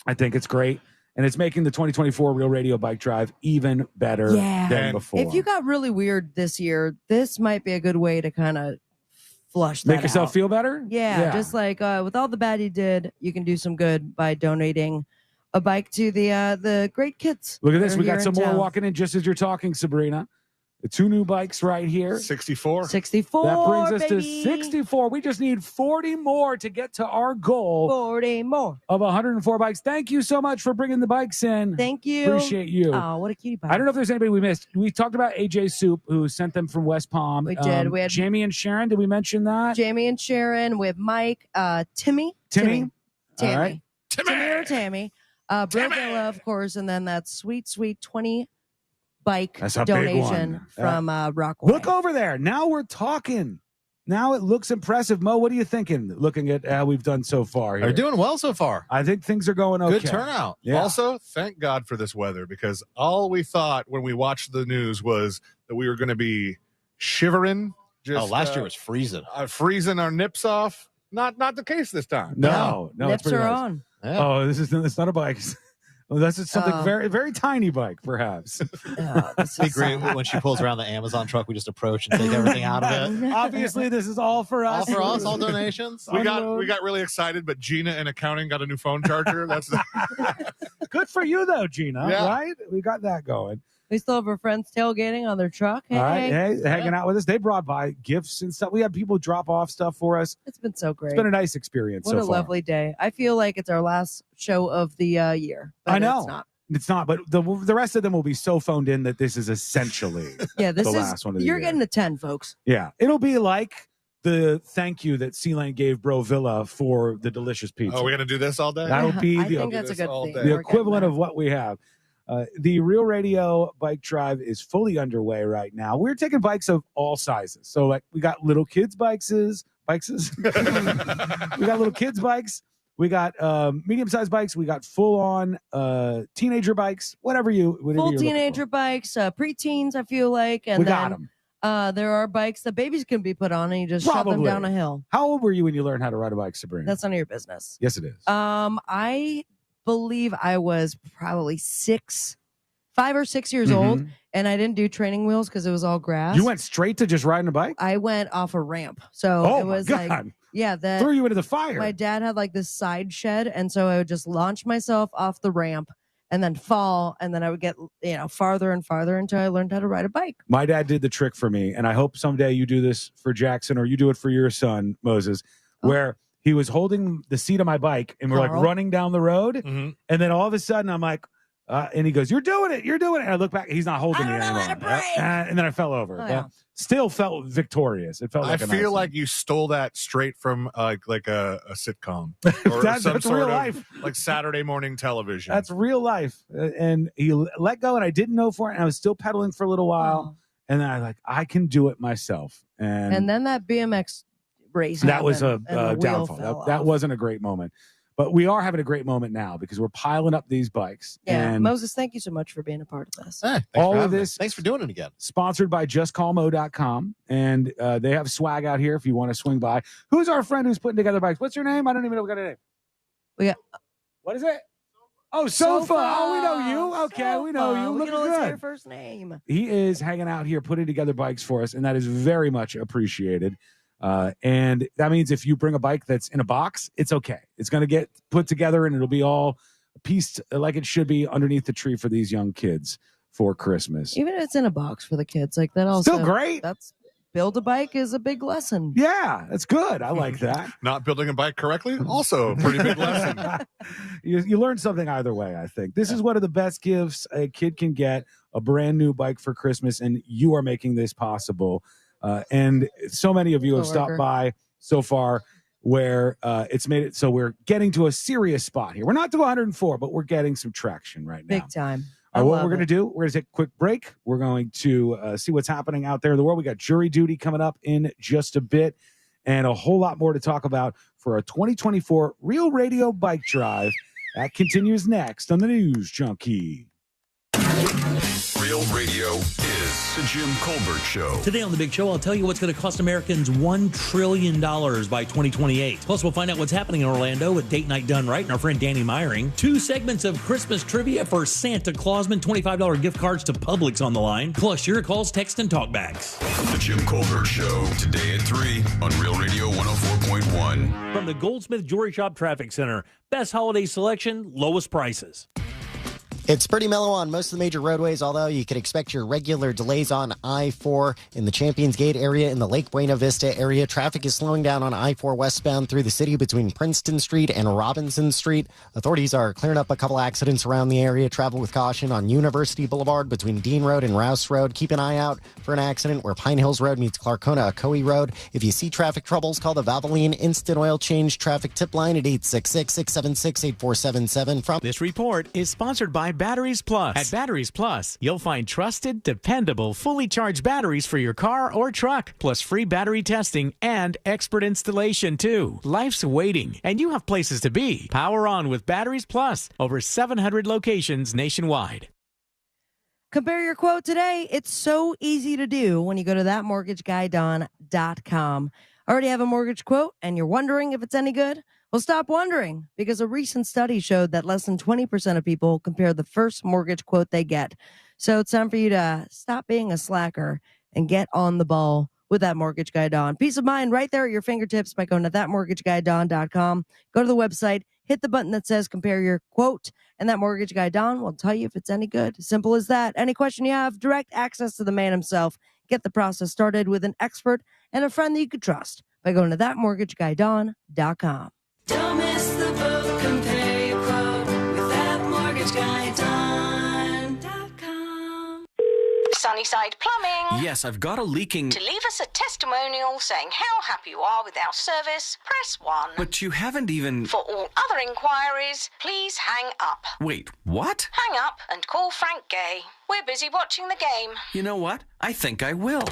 I think it's great. And it's making the 2024 Real Radio Bike Drive even better than before. If you got really weird this year, this might be a good way to kind of flush that Make yourself out. feel better? Yeah, just like with all the bad you did, you can do some good by donating a bike to the great kids. Look at this. that are We got here some in more town. walking in just as you're talking, Sabrina. The 2 new bikes right here. 64. 64. That brings us baby. to 64. We just need 40 more to get to our goal 40 more of 104 bikes. Thank you so much for bringing the bikes in. Thank you. Appreciate you. Oh, what a cutie pie. I don't know if there's anybody we missed. We talked about AJ Soup, who sent them from West Palm. We did. We had Jamie and Sharon. Did we mention that? Jamie and Sharon with Mike, Timmy. All right. Timmy or Tammy. Broken Love, of course, and then that sweet 20 bike That's a big donation one. from Rockway. Look over there. Now we're talking. now it looks impressive. Mo, what are you thinking, looking at how we've done so far here? They're doing well so far. I think things are going okay. Good turnout. Yeah. Also, thank God for this weather, because all we thought when we watched the news was that we were going to be shivering. Last year was freezing. Freezing our nips off. Not the case this time. No, it's Nips pretty are nice. on. Oh, it's not a bike. Well, that's just something very, very tiny bike, perhaps. It'd be great when she pulls around the Amazon truck. We just approach and take everything out of it. Obviously, this is all for us. All for us, all donations. We got really excited, but Gina in accounting got a new phone charger. That's good for you, though, Gina. Yeah. Right? We got that going. We still have our friends tailgating on their truck. Hey, All right, hanging out with us. They brought by gifts and stuff. We had people drop off stuff for us. It's been so great. It's been a nice experience. What so a far. lovely day. I feel like it's our last show of the year. But I know. It's not. It's not, but the rest of them will be so phoned in that this is essentially Yeah, this the is last one of the you're year. getting a 10, folks. Yeah, it'll be like the thank you that C-Lane gave Bro Villa for the delicious pizza. Oh, we're gonna do this all day. That'll be I think that's a good thing. the equivalent of what we have. The Real Radio bike drive is fully underway right now. We're taking bikes of all sizes. So, like, we got little kids' bikes. We got little kids' bikes. We got medium-sized bikes. We got full-on teenager bikes. Whatever Full you're teenager bikes, preteens, I feel like. And We then, got 'em. there are bikes that babies can be put on and you just shove them Probably. down a hill. How old were you when you learned how to ride a bike, Sabrina? That's none of your business. Yes, it is. I believe I was probably 5 or 6 years old, and I didn't do training wheels because it was all grass. You went straight to just riding a bike? I went off a ramp. So it was my God. like, yeah, that Threw you into the fire. My dad had like this side shed, and so I would just launch myself off the ramp and then fall, and then I would get farther and farther until I learned how to ride a bike. My dad did the trick for me, and I hope someday you do this for Jackson or you do it for your son, Moses, where he was holding the seat of my bike and we're like Carl? running down the road. And then all of a sudden I'm like, and he goes, you're doing it. And I look back, he's not holding me anymore. And then I fell over. Oh, But yeah. still felt victorious. It felt like I a nice feel one. like you stole that straight from like a sitcom or That's some sort real of life. like Saturday morning television. That's real life. And he let go and I didn't know for it. And I was still pedaling for a little while. And then I can do it myself. And then that BMX race that was a happened, and the wheel downfall. fell That off. wasn't a great moment. But we are having a great moment now because we're piling up these bikes. Yeah, And Moses, thank you so much for being a part of this. all of this Thanks for doing it again. sponsored by justcallmo.com. And they have swag out here if you want to swing by. Who's our friend who's putting together bikes? What's her name? I don't even know what a name. We got What is it? Oh, Sofa. Oh, we know you. Okay, we know you. We Looking can only say good. your first name. He is hanging out here putting together bikes for us, and that is very much appreciated. And that means if you bring a bike that's in a box, it's okay. It's going to get put together, and it'll be all pieced like it should be underneath the tree for these young kids for Christmas. Even if it's in a box for the kids, like that also Still great. That's build a bike is a big lesson. Yeah, that's good. I like that. Not building a bike correctly, also a pretty big lesson. You learn something either way, I think. This is one of the best gifts a kid can get, a brand new bike for Christmas, and you are making this possible. And so many of you have stopped by so far where it's made it so we're getting to a serious spot here. We're not to 104, but we're getting some traction right now. Big time. All right, what we're going to do, we're going to take a quick break. We're going to see what's happening out there in the world. We got jury duty coming up in just a bit and a whole lot more to talk about for our 2024 Real Radio Bike Drive. That continues next on the News Junkie. Real Radio is the Jim Colbert Show. Today on The Big Show, I'll tell you what's going to cost Americans $1 trillion by 2028. Plus, we'll find out what's happening in Orlando with Date Night Done Right and our friend Danny Meyering. 2 segments of Christmas trivia for Santa Clausman, $25 gift cards to Publix on the line. Plus, your calls, text, and talkbacks. The Jim Colbert Show, today at 3 on Real Radio 104.1. From the Goldsmith Jewelry Shop Traffic Center, best holiday selection, lowest prices. It's pretty mellow on most of the major roadways, although you could expect your regular delays on I-4 in the Champions Gate area, in the Lake Buena Vista area. Traffic is slowing down on I-4 westbound through the city between Princeton Street and Robinson Street. Authorities are clearing up a couple accidents around the area. Travel with caution on University Boulevard between Dean Road and Rouse Road. Keep an eye out for an accident where Pine Hills Road meets Clarkona Ocoee Road. If you see traffic troubles, call the Valvoline Instant Oil Change Traffic Tip Line at 866-676-8477. This report is sponsored by Batteries Plus. At Batteries Plus, you'll find trusted, dependable, fully charged batteries for your car or truck, plus free battery testing and expert installation, too. Life's waiting, and you have places to be. Power on with Batteries Plus. Over 700 locations nationwide. Compare your quote today. It's so easy to do when you go to thatmortgaguydawn.com. Already have a mortgage quote and you're wondering if it's any good? Well, stop wondering, because a recent study showed that less than 20% of people compare the first mortgage quote they get. So it's time for you to stop being a slacker and get on the ball with That Mortgage Guy Dawn. Peace of mind right there at your fingertips by going to thatmortgageguydawn.com. Go to the website, hit the button that says compare your quote, and That Mortgage Guy Dawn will tell you if it's any good. Simple as that. Any question you have, direct access to the man himself. Get the process started with an expert and a friend that you could trust by going to thatmortgageguydawn.com. Don't miss the boat, compare your quote with thatmortgageguydawn.com. Sunnyside Plumbing. Yes, I've got a leaking... To leave us a testimonial saying how happy you are with our service, press 1. But you haven't even... For all other inquiries, please hang up. Wait, what? Hang up and call Frank Gay. We're busy watching the game. You know what? I think I will.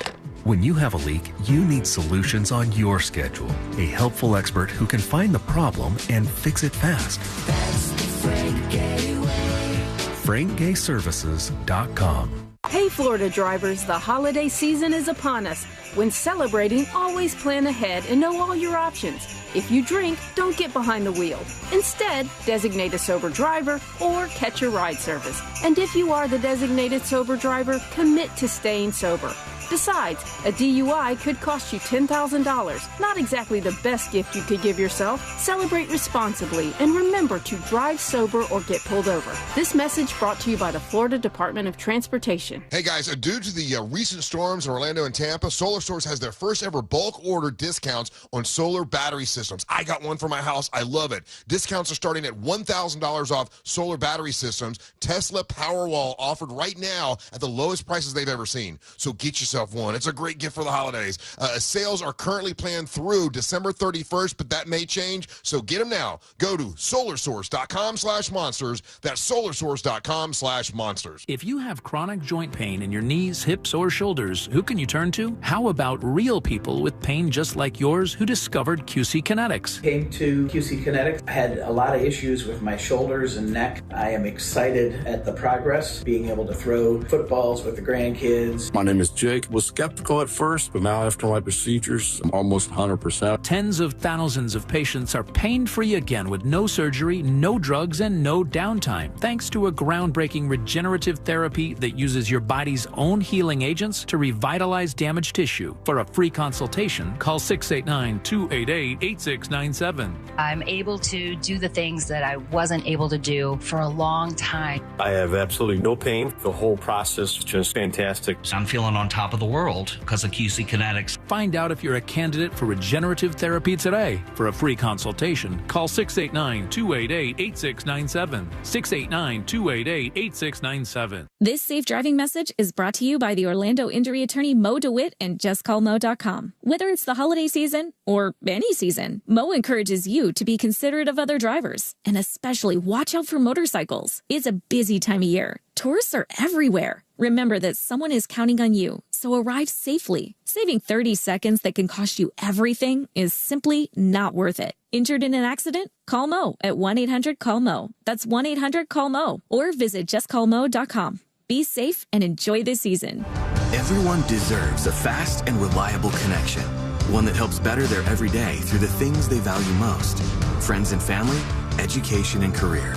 When you have a leak, you need solutions on your schedule. A helpful expert who can find the problem and fix it fast. That's the Frank Gay way. FrankGayServices.com. Hey Florida drivers, the holiday season is upon us. When celebrating, always plan ahead and know all your options. If you drink, don't get behind the wheel. Instead, designate a sober driver or catch a ride service. And if you are the designated sober driver, commit to staying sober. Besides, a DUI could cost you $10,000. Not exactly the best gift you could give yourself. Celebrate responsibly and remember to drive sober or get pulled over. This message brought to you by the Florida Department of Transportation. Hey guys, due to the recent storms in Orlando and Tampa, Solar Source has their first ever bulk order discounts on solar battery systems. I got one for my house. I love it. Discounts are starting at $1,000 off solar battery systems. Tesla Powerwall offered right now at the lowest prices they've ever seen. So get yourself one. It's a great gift for the holidays. Sales are currently planned through December 31st, but that may change. So get them now. Go to solarsource.com/monsters. That's solarsource.com/monsters. If you have chronic joint pain in your knees, hips, or shoulders, who can you turn to? How about real people with pain just like yours who discovered QC Kinetics? Came to QC Kinetics. I had a lot of issues with my shoulders and neck. I am excited at the progress, being able to throw footballs with the grandkids. My name is Jake. Was skeptical at first, but now after my procedures, I'm almost 100%. Tens of thousands of patients are pain-free again with no surgery, no drugs, and no downtime, thanks to a groundbreaking regenerative therapy that uses your body's own healing agents to revitalize damaged tissue. For a free consultation, call 689-288-8697. I'm able to do the things that I wasn't able to do for a long time. I have absolutely no pain. The whole process is just fantastic. I'm feeling on top of the world because of QC Kinetics. Find out if you're a candidate for regenerative therapy today. For a free consultation, call 689-288-8697. 689-288-8697. This safe driving message is brought to you by the Orlando injury attorney Mo DeWitt and JustCallMo.com. Whether it's the holiday season or any season, Mo encourages you to be considerate of other drivers and especially watch out for motorcycles. It's a busy time of year. Tourists are everywhere. Remember that someone is counting on you, so arrive safely. Saving 30 seconds that can cost you everything is simply not worth it. Injured in an accident? Call Mo at 1-800-CALL-MO. That's 1-800-CALL-MO. Or visit justcallmo.com. Be safe and enjoy this season. Everyone deserves a fast and reliable connection. One that helps better their everyday through the things they value most. Friends and family, education and career.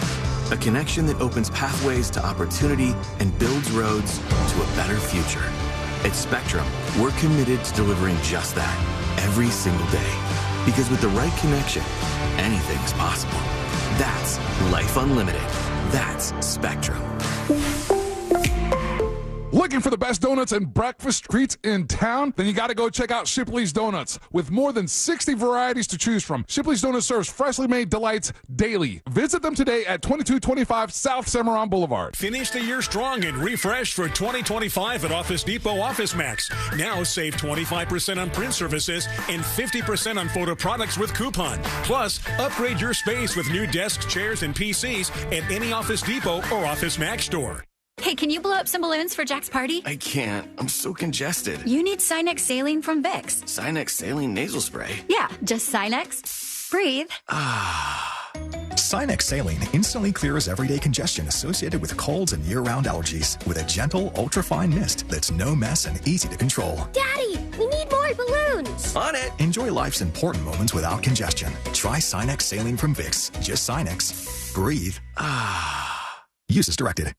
A connection that opens pathways to opportunity and builds roads to a better future. At Spectrum, we're committed to delivering just that every single day. Because with the right connection, anything's possible. That's Life Unlimited. That's Spectrum. Looking for the best donuts and breakfast treats in town? Then you got to go check out Shipley's Donuts. With more than 60 varieties to choose from, Shipley's Donuts serves freshly made delights daily. Visit them today at 2225 South Cimarron Boulevard. Finish the year strong and refreshed for 2025 at Office Depot Office Max. Now save 25% on print services and 50% on photo products with coupon. Plus, upgrade your space with new desks, chairs, and PCs at any Office Depot or Office Max store. Hey, can you blow up some balloons for Jack's party? I can't. I'm so congested. You need Sinex Saline from Vicks. Sinex Saline Nasal Spray. Yeah, just Sinex. Breathe. Sinex Saline instantly clears everyday congestion associated with colds and year-round allergies with a gentle, ultra-fine mist that's no mess and easy to control. Daddy, we need more balloons. On it. Enjoy life's important moments without congestion. Try Sinex Saline from Vicks. Just Sinex. Breathe. Use as directed.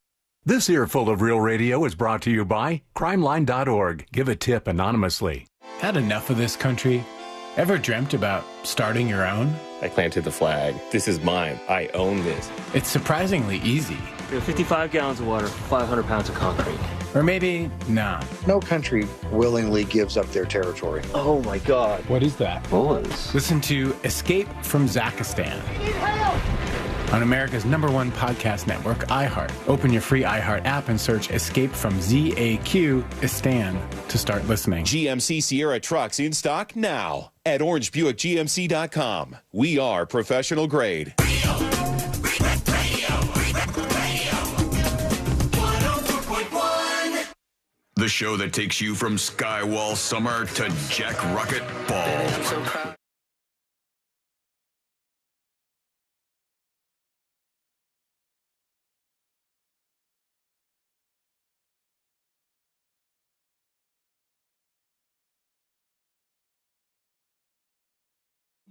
This earful of Real Radio is brought to you by crimeline.org. Give a tip anonymously. Had enough of this country? Ever dreamt about starting your own? I planted the flag. This is mine. I own this. It's surprisingly easy. 55 gallons of water, 500 pounds of concrete. Or maybe not. No country willingly gives up their territory. Oh my God. What is that? Bullets. Listen to Escape from Zakistan on America's #1 podcast network, iHeart. Open your free iHeart app and search Escape from ZAQ-istan to start listening. GMC Sierra trucks in stock now at orangebuickgmc.com. We are professional grade. The show that takes you from Skywall Summer to Jack Rocket Ball.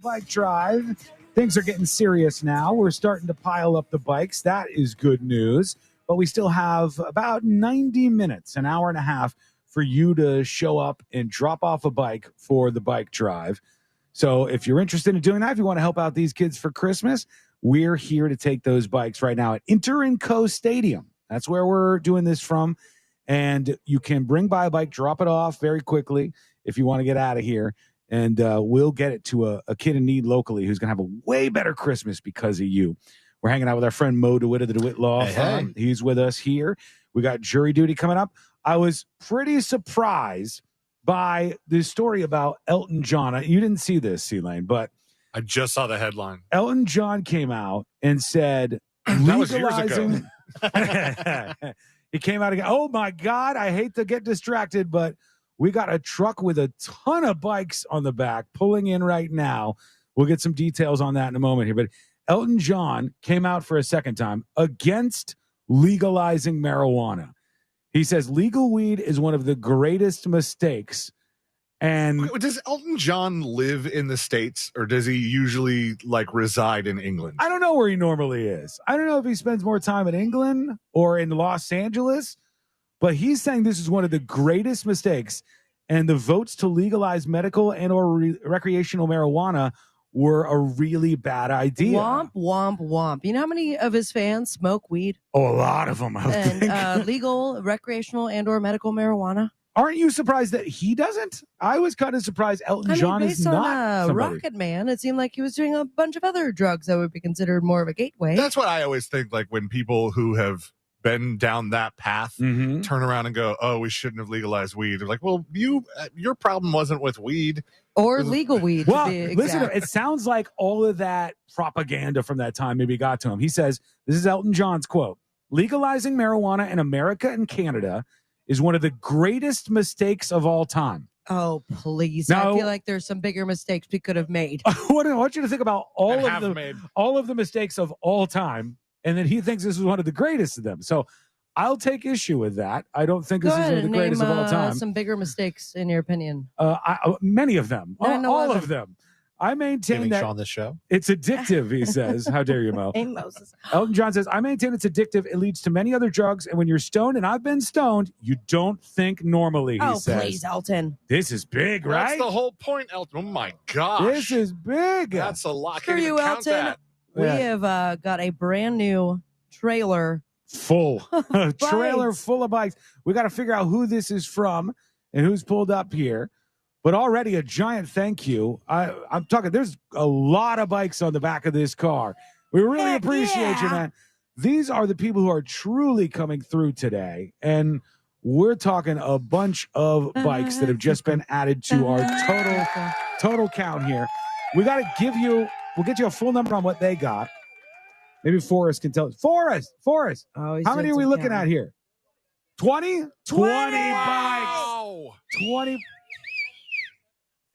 Bike drive. Things are getting serious now. We're starting to pile up the bikes. That is good news. But we still have about 90 minutes, an hour and a half, for you to show up and drop off a bike for the bike drive. So if you're interested in doing that, if you want to help out these kids for Christmas, we're here to take those bikes right now at Inter & Co Stadium. That's where we're doing this from. And you can bring by a bike, drop it off very quickly if you want to get out of here. And we'll get it to a kid in need locally who's going to have a way better Christmas because of you. We're hanging out with our friend Mo DeWitt of the DeWitt Law Firm. He's with us here. We got jury duty coming up. I was pretty surprised by this story about Elton John. You didn't see this, C-Lane, but I just saw the headline. Elton John came out and said, that was years ago. He came out again. Oh, my God. I hate to get distracted, but we got a truck with a ton of bikes on the back pulling in right now. We'll get some details on that in a moment here. But Elton John came out for a second time against legalizing marijuana. He says legal weed is one of the greatest mistakes. And wait, does Elton John live in the States, or does he usually reside in England? I don't know where he normally is. I don't know if he spends more time in England or in Los Angeles. But he's saying this is one of the greatest mistakes, and the votes to legalize medical and or recreational marijuana were a really bad idea. Womp, womp, womp. You know how many of his fans smoke weed? Oh, a lot of them. And legal, recreational, and or medical marijuana? Aren't you surprised that he doesn't? I was kind of surprised Elton John is not on somebody. Rocket Man, it seemed like he was doing a bunch of other drugs that would be considered more of a gateway. That's what I always think, when people who have been down that path turn around and go, oh, we shouldn't have legalized weed. They're like, well, your problem wasn't with weed or legal weed. Well, listen, it sounds like all of that propaganda from that time maybe got to him. He says, this is Elton John's quote, legalizing marijuana in America and Canada is one of the greatest mistakes of all time. Oh, please. Now, I feel like there's some bigger mistakes we could have made. I want you to think about all of the mistakes of all time. And then he thinks this is one of the greatest of them. So I'll take issue with that. I don't think this is one of the greatest of all time. Some bigger mistakes, in your opinion. Many of them. All of them. I maintain that Sean this show. It's addictive, he says. How dare you, Mo? Hey, Moses. Elton John says, I maintain it's addictive. It leads to many other drugs. And when you're stoned, and I've been stoned, you don't think normally, he says. Oh, please, Elton. This is big, right? That's the whole point, Elton. Oh, my gosh. This is big. That's a lot. Screw you, Elton. We have got a brand new trailer full. A trailer full of bikes. We got to figure out who this is from and who's pulled up here. But already a giant thank you. I'm talking, there's a lot of bikes on the back of this car. We really appreciate you, man. These are the people who are truly coming through today. And we're talking a bunch of bikes that have just been added to our total count here. We got to we'll get you a full number on what they got. Maybe Forrest can tell us. Forrest, how many are we looking at here? 20? 20 bikes. 20.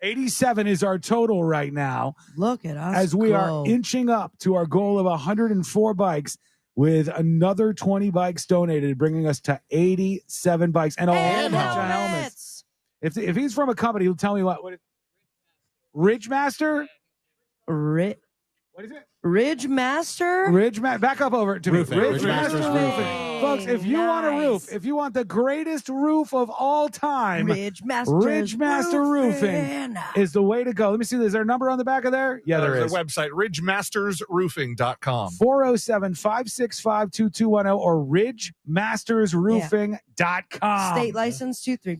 87 is our total right now. Look at us. As we are inching up to our goal of 104 bikes with another 20 bikes donated, bringing us to 87 bikes and a whole bunch of helmets. If he's from a company, he'll tell me what Ridgemaster? What is it? Ridgemaster? Back up over to Roofing. me. Ridgemaster Roofing. Folks, if you want a roof, if you want the greatest roof of all time, Ridgemaster Roofing is the way to go. Let me see. Is there a number on the back of there? Yeah, there is. Their website, ridgemastersroofing.com. 407-565-2210 or ridgemastersroofing.com. State license 23.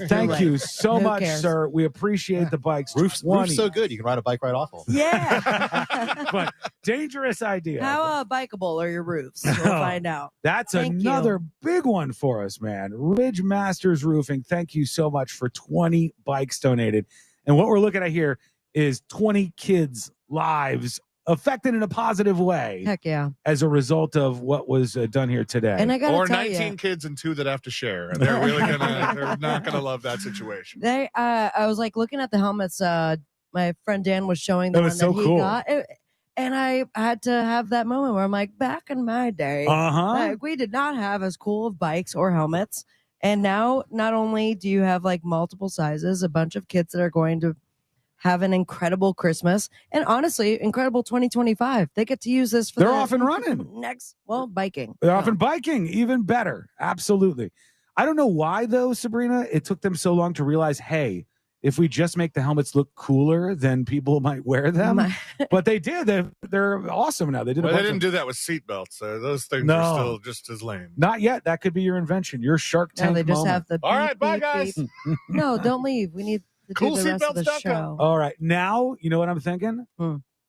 Thank you so much, sir. We appreciate the bikes. Roof's so good, you can ride a bike right off of them. Yeah. But dangerous idea. How bikeable are your roofs? We'll find out. That's another big one for us, man. Ridge Masters Roofing, thank you so much for 20 bikes donated. And what we're looking at here is 20 kids' lives affected in a positive way. Heck yeah. As a result of what was done here today. And I got or 19 kids and 2 that have to share. They're really they're not gonna love that situation. I was like looking at the helmets. My friend Dan was showing the one that he got. And I had to have that moment where I'm like, back in my day, like, we did not have as cool of bikes or helmets. And now, not only do you have like multiple sizes, a bunch of kids that are going to have an incredible Christmas, and honestly, incredible 2025. They get to use this for They're off and running. Biking. They're off and biking, even better. Absolutely. I don't know why, though, Sabrina, it took them so long to realize, hey, if we just make the helmets look cooler, then people might wear them. But they did. They're awesome now. They did. They didn't do that with seatbelts. So those things are still just as lame. Not yet. That could be your invention. Your Shark Tank. No, they just moment. have the. All right, bye guys. No, don't leave. We need to Cool do the rest of the seatbelts.com. show. All right, now you know what I'm thinking.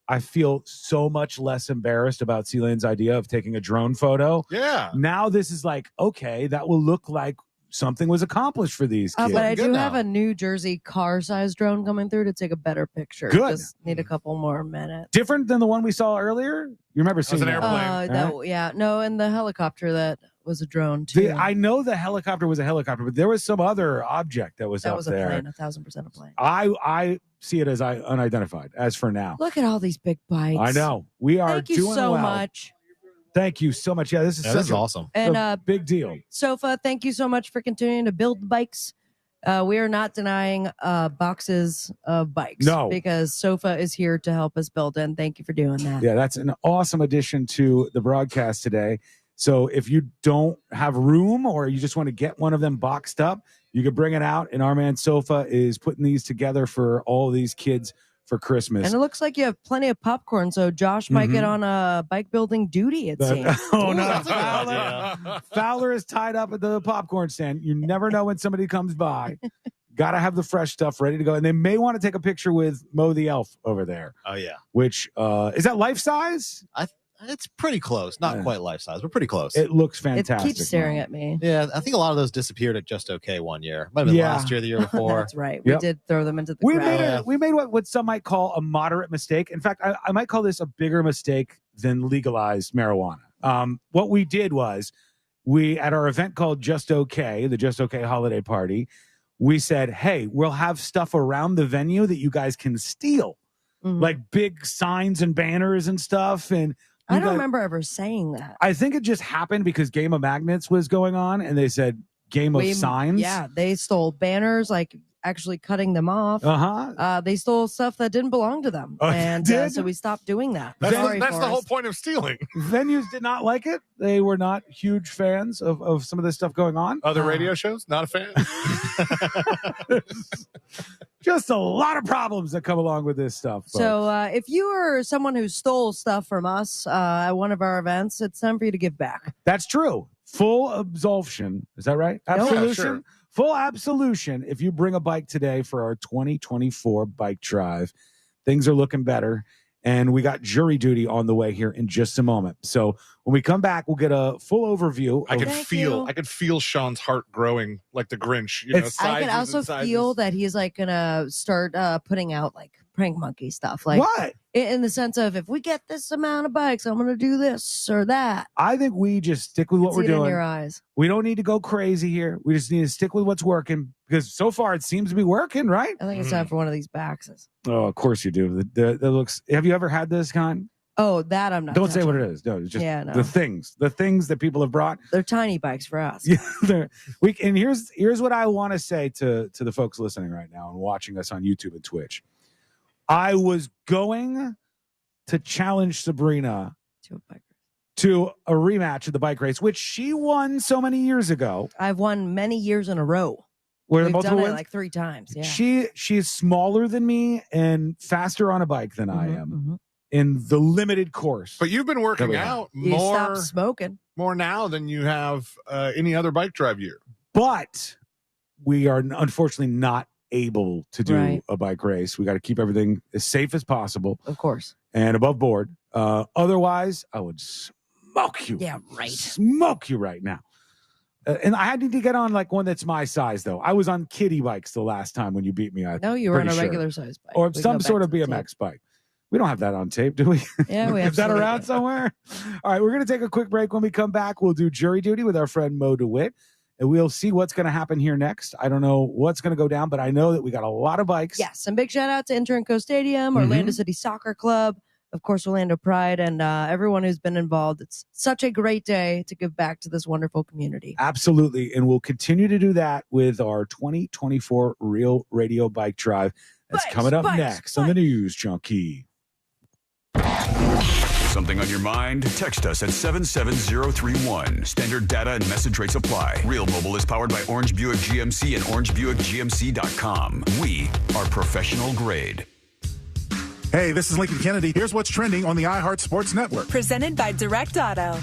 I feel so much less embarrassed about C-Lane's idea of taking a drone photo. Yeah. Now this is like, okay, that will look like something was accomplished for these kids. But I do have a New Jersey car-sized drone coming through to take a better picture. Good. Just need a couple more minutes. Different than the one we saw earlier. You remember seeing an that? airplane. Yeah. No, and the helicopter that was a drone too. I know the helicopter was a helicopter, but there was some other object that was that up was there. a plane, 1,000% a plane. I see it as unidentified as for now. Look at all these big bikes. I know. We are Thank you doing so well. much. Thank you so much. Yeah, this is awesome. And big deal. Sofa, thank you so much for continuing to build bikes. We are not denying boxes of bikes. No. Because Sofa is here to help us build, and thank you for doing that. Yeah, that's an awesome addition to the broadcast today. So if you don't have room or you just want to get one of them boxed up, you can bring it out. And our man Sofa is putting these together for all these kids for Christmas. And it looks like you have plenty of popcorn, so Josh might get on a bike building duty, it seems. Oh, no. Fowler is tied up at the popcorn stand. You never know when somebody comes by. Got to have the fresh stuff ready to go. And they may want to take a picture with Mo the Elf over there. Oh, yeah. Which, is that life size? It's pretty close. Not quite life size, but pretty close. It looks fantastic. It keeps staring at me. Yeah, I think a lot of those disappeared at Just Okay one year. Might have been last year, the year before. That's right. We did throw them into the We crowd. made what some might call a moderate mistake. In fact, I might call this a bigger mistake than legalized marijuana. What we did was we, at our event called Just Okay, the Just Okay holiday party, we said, hey, we'll have stuff around the venue that you guys can steal, like big signs and banners and stuff. And I don't remember ever saying that. I think it just happened because Game of Magnets was going on, and they said Game of Signs. Yeah, they stole banners, like actually cutting them off. They stole stuff that didn't belong to them, and so we stopped doing that. That's the whole point of stealing. Venues did not like it. They were not huge fans of some of this stuff going on. Other radio shows, not a fan. Just a lot of problems that come along with this stuff. Folks. So if you are someone who stole stuff from us at one of our events, it's time for you to give back. That's true. Full absolution. Is that right? Absolution. Yeah, sure. Full absolution. If you bring a bike today for our 2024 bike drive, things are looking better. And we got jury duty on the way here in just a moment. So when we come back, we'll get a full overview. I could feel Sean's heart growing like the Grinch. I could also feel that he's like gonna start putting out like prank monkey stuff. Like what? In the sense of, if we get this amount of bikes, I'm gonna do this or that. I think we just stick with what we're See it in doing. your eyes. We don't need to go crazy here. We just need to stick with what's working, because so far it seems to be working, right? I think it's time for one of these baxes. Oh, of course you do. That looks. Have you ever had this kind? Oh, that I'm not. Don't say touching. what it is. No, it's just Yeah, no. the things that people have brought. They're tiny bikes for us. Yeah, and here's what I want to say to the folks listening right now and watching us on YouTube and Twitch. I was going to challenge Sabrina to a rematch of the bike race, which she won so many years ago. I've won many years in a row. Where We've multiple done it wins? like 3 times. Yeah. She's smaller than me and faster on a bike than I am in the limited course. But you've been working out You more, stopped smoking. more now than you have any other bike drive year. But we are unfortunately not able to do a bike race. We got to keep everything as safe as possible. Of course. And above board. Otherwise, I would smoke you. Yeah, right. Smoke you right now. And I had to get on like one that's my size, though. I was on kiddie bikes the last time when you beat me. No, you were on a regular size bike. Or We some go back sort of to the BMX bike. We don't have that on tape, do we? Yeah, we Is that absolutely around do. somewhere? All right, we're going to take a quick break. When we come back, we'll do jury duty with our friend Mo DeWitt. And we'll see what's going to happen here next. I don't know what's going to go down, but I know that we got a lot of bikes. Yes, and big shout out to Enter & Co Stadium, Orlando City Soccer Club, of course, Orlando Pride, and everyone who's been involved. It's such a great day to give back to this wonderful community. Absolutely. And we'll continue to do that with our 2024 Real Radio Bike Drive. That's coming up next on the News Junkie. Something on your mind? Text us at 77031. Standard data and message rates apply. Real Mobile is powered by Orange Buick GMC and OrangeBuickGMC.com. We are professional grade. Hey, this is Lincoln Kennedy. Here's what's trending on the iHeart Sports Network. Presented by Direct Auto.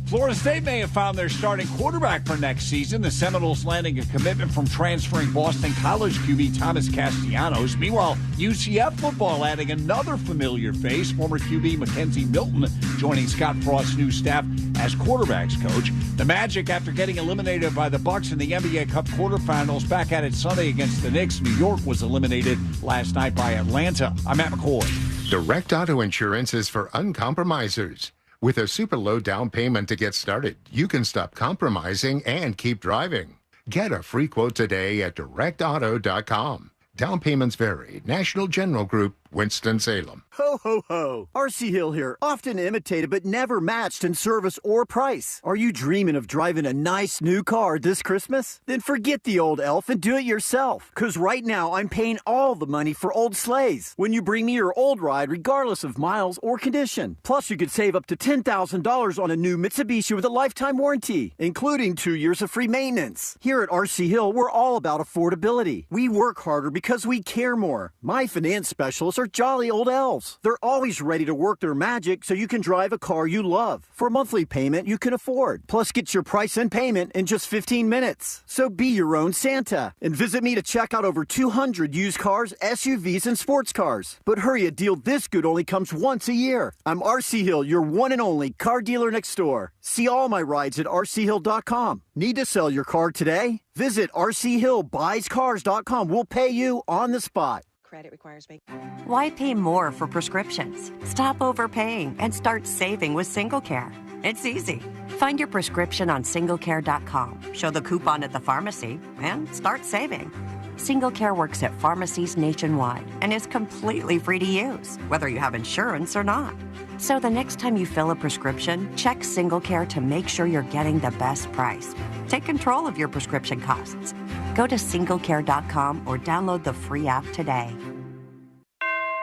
Florida State may have found their starting quarterback for next season. The Seminoles landing a commitment from transferring Boston College QB Thomas Castellanos. Meanwhile, UCF football adding another familiar face, former QB Mackenzie Milton joining Scott Frost's new staff as quarterbacks coach. The Magic, after getting eliminated by the Bucks in the NBA Cup quarterfinals, back at it Sunday against the Knicks. New York was eliminated last night by Atlanta. I'm Matt McCoy. Direct Auto Insurance is for uncompromisers. With a super low down payment to get started, you can stop compromising and keep driving. Get a free quote today at directauto.com. Down payments vary. National General Group, Winston-Salem. Ho, ho, ho. R.C. Hill here. Often imitated but never matched in service or price. Are you dreaming of driving a nice new car this Christmas? Then forget the old elf and do it yourself. Because right now I'm paying all the money for old sleighs when you bring me your old ride regardless of miles or condition. Plus you could save up to $10,000 on a new Mitsubishi with a lifetime warranty, including 2 years of free maintenance. Here at R.C. Hill, we're all about affordability. We work harder because we care more. My finance specialists are jolly old elves. They're always ready to work their magic so you can drive a car you love for a monthly payment you can afford. Plus, get your price and payment in just 15 minutes. So be your own Santa and visit me to check out over 200 used cars, SUVs, and sports cars. But hurry, a deal this good only comes once a year. I'm RC Hill, your one and only car dealer next door. See all my rides at rchill.com. Need to sell your car today? Visit rchillbuyscars.com. We'll pay you on the spot. Credit requires me. Why pay more for prescriptions? Stop overpaying and start saving with SingleCare. It's easy. Find your prescription on singlecare.com. Show the coupon at the pharmacy and start saving. SingleCare works at pharmacies nationwide and is completely free to use, whether you have insurance or not. So the next time you fill a prescription, check SingleCare to make sure you're getting the best price. Take control of your prescription costs. Go to singlecare.com or download the free app today.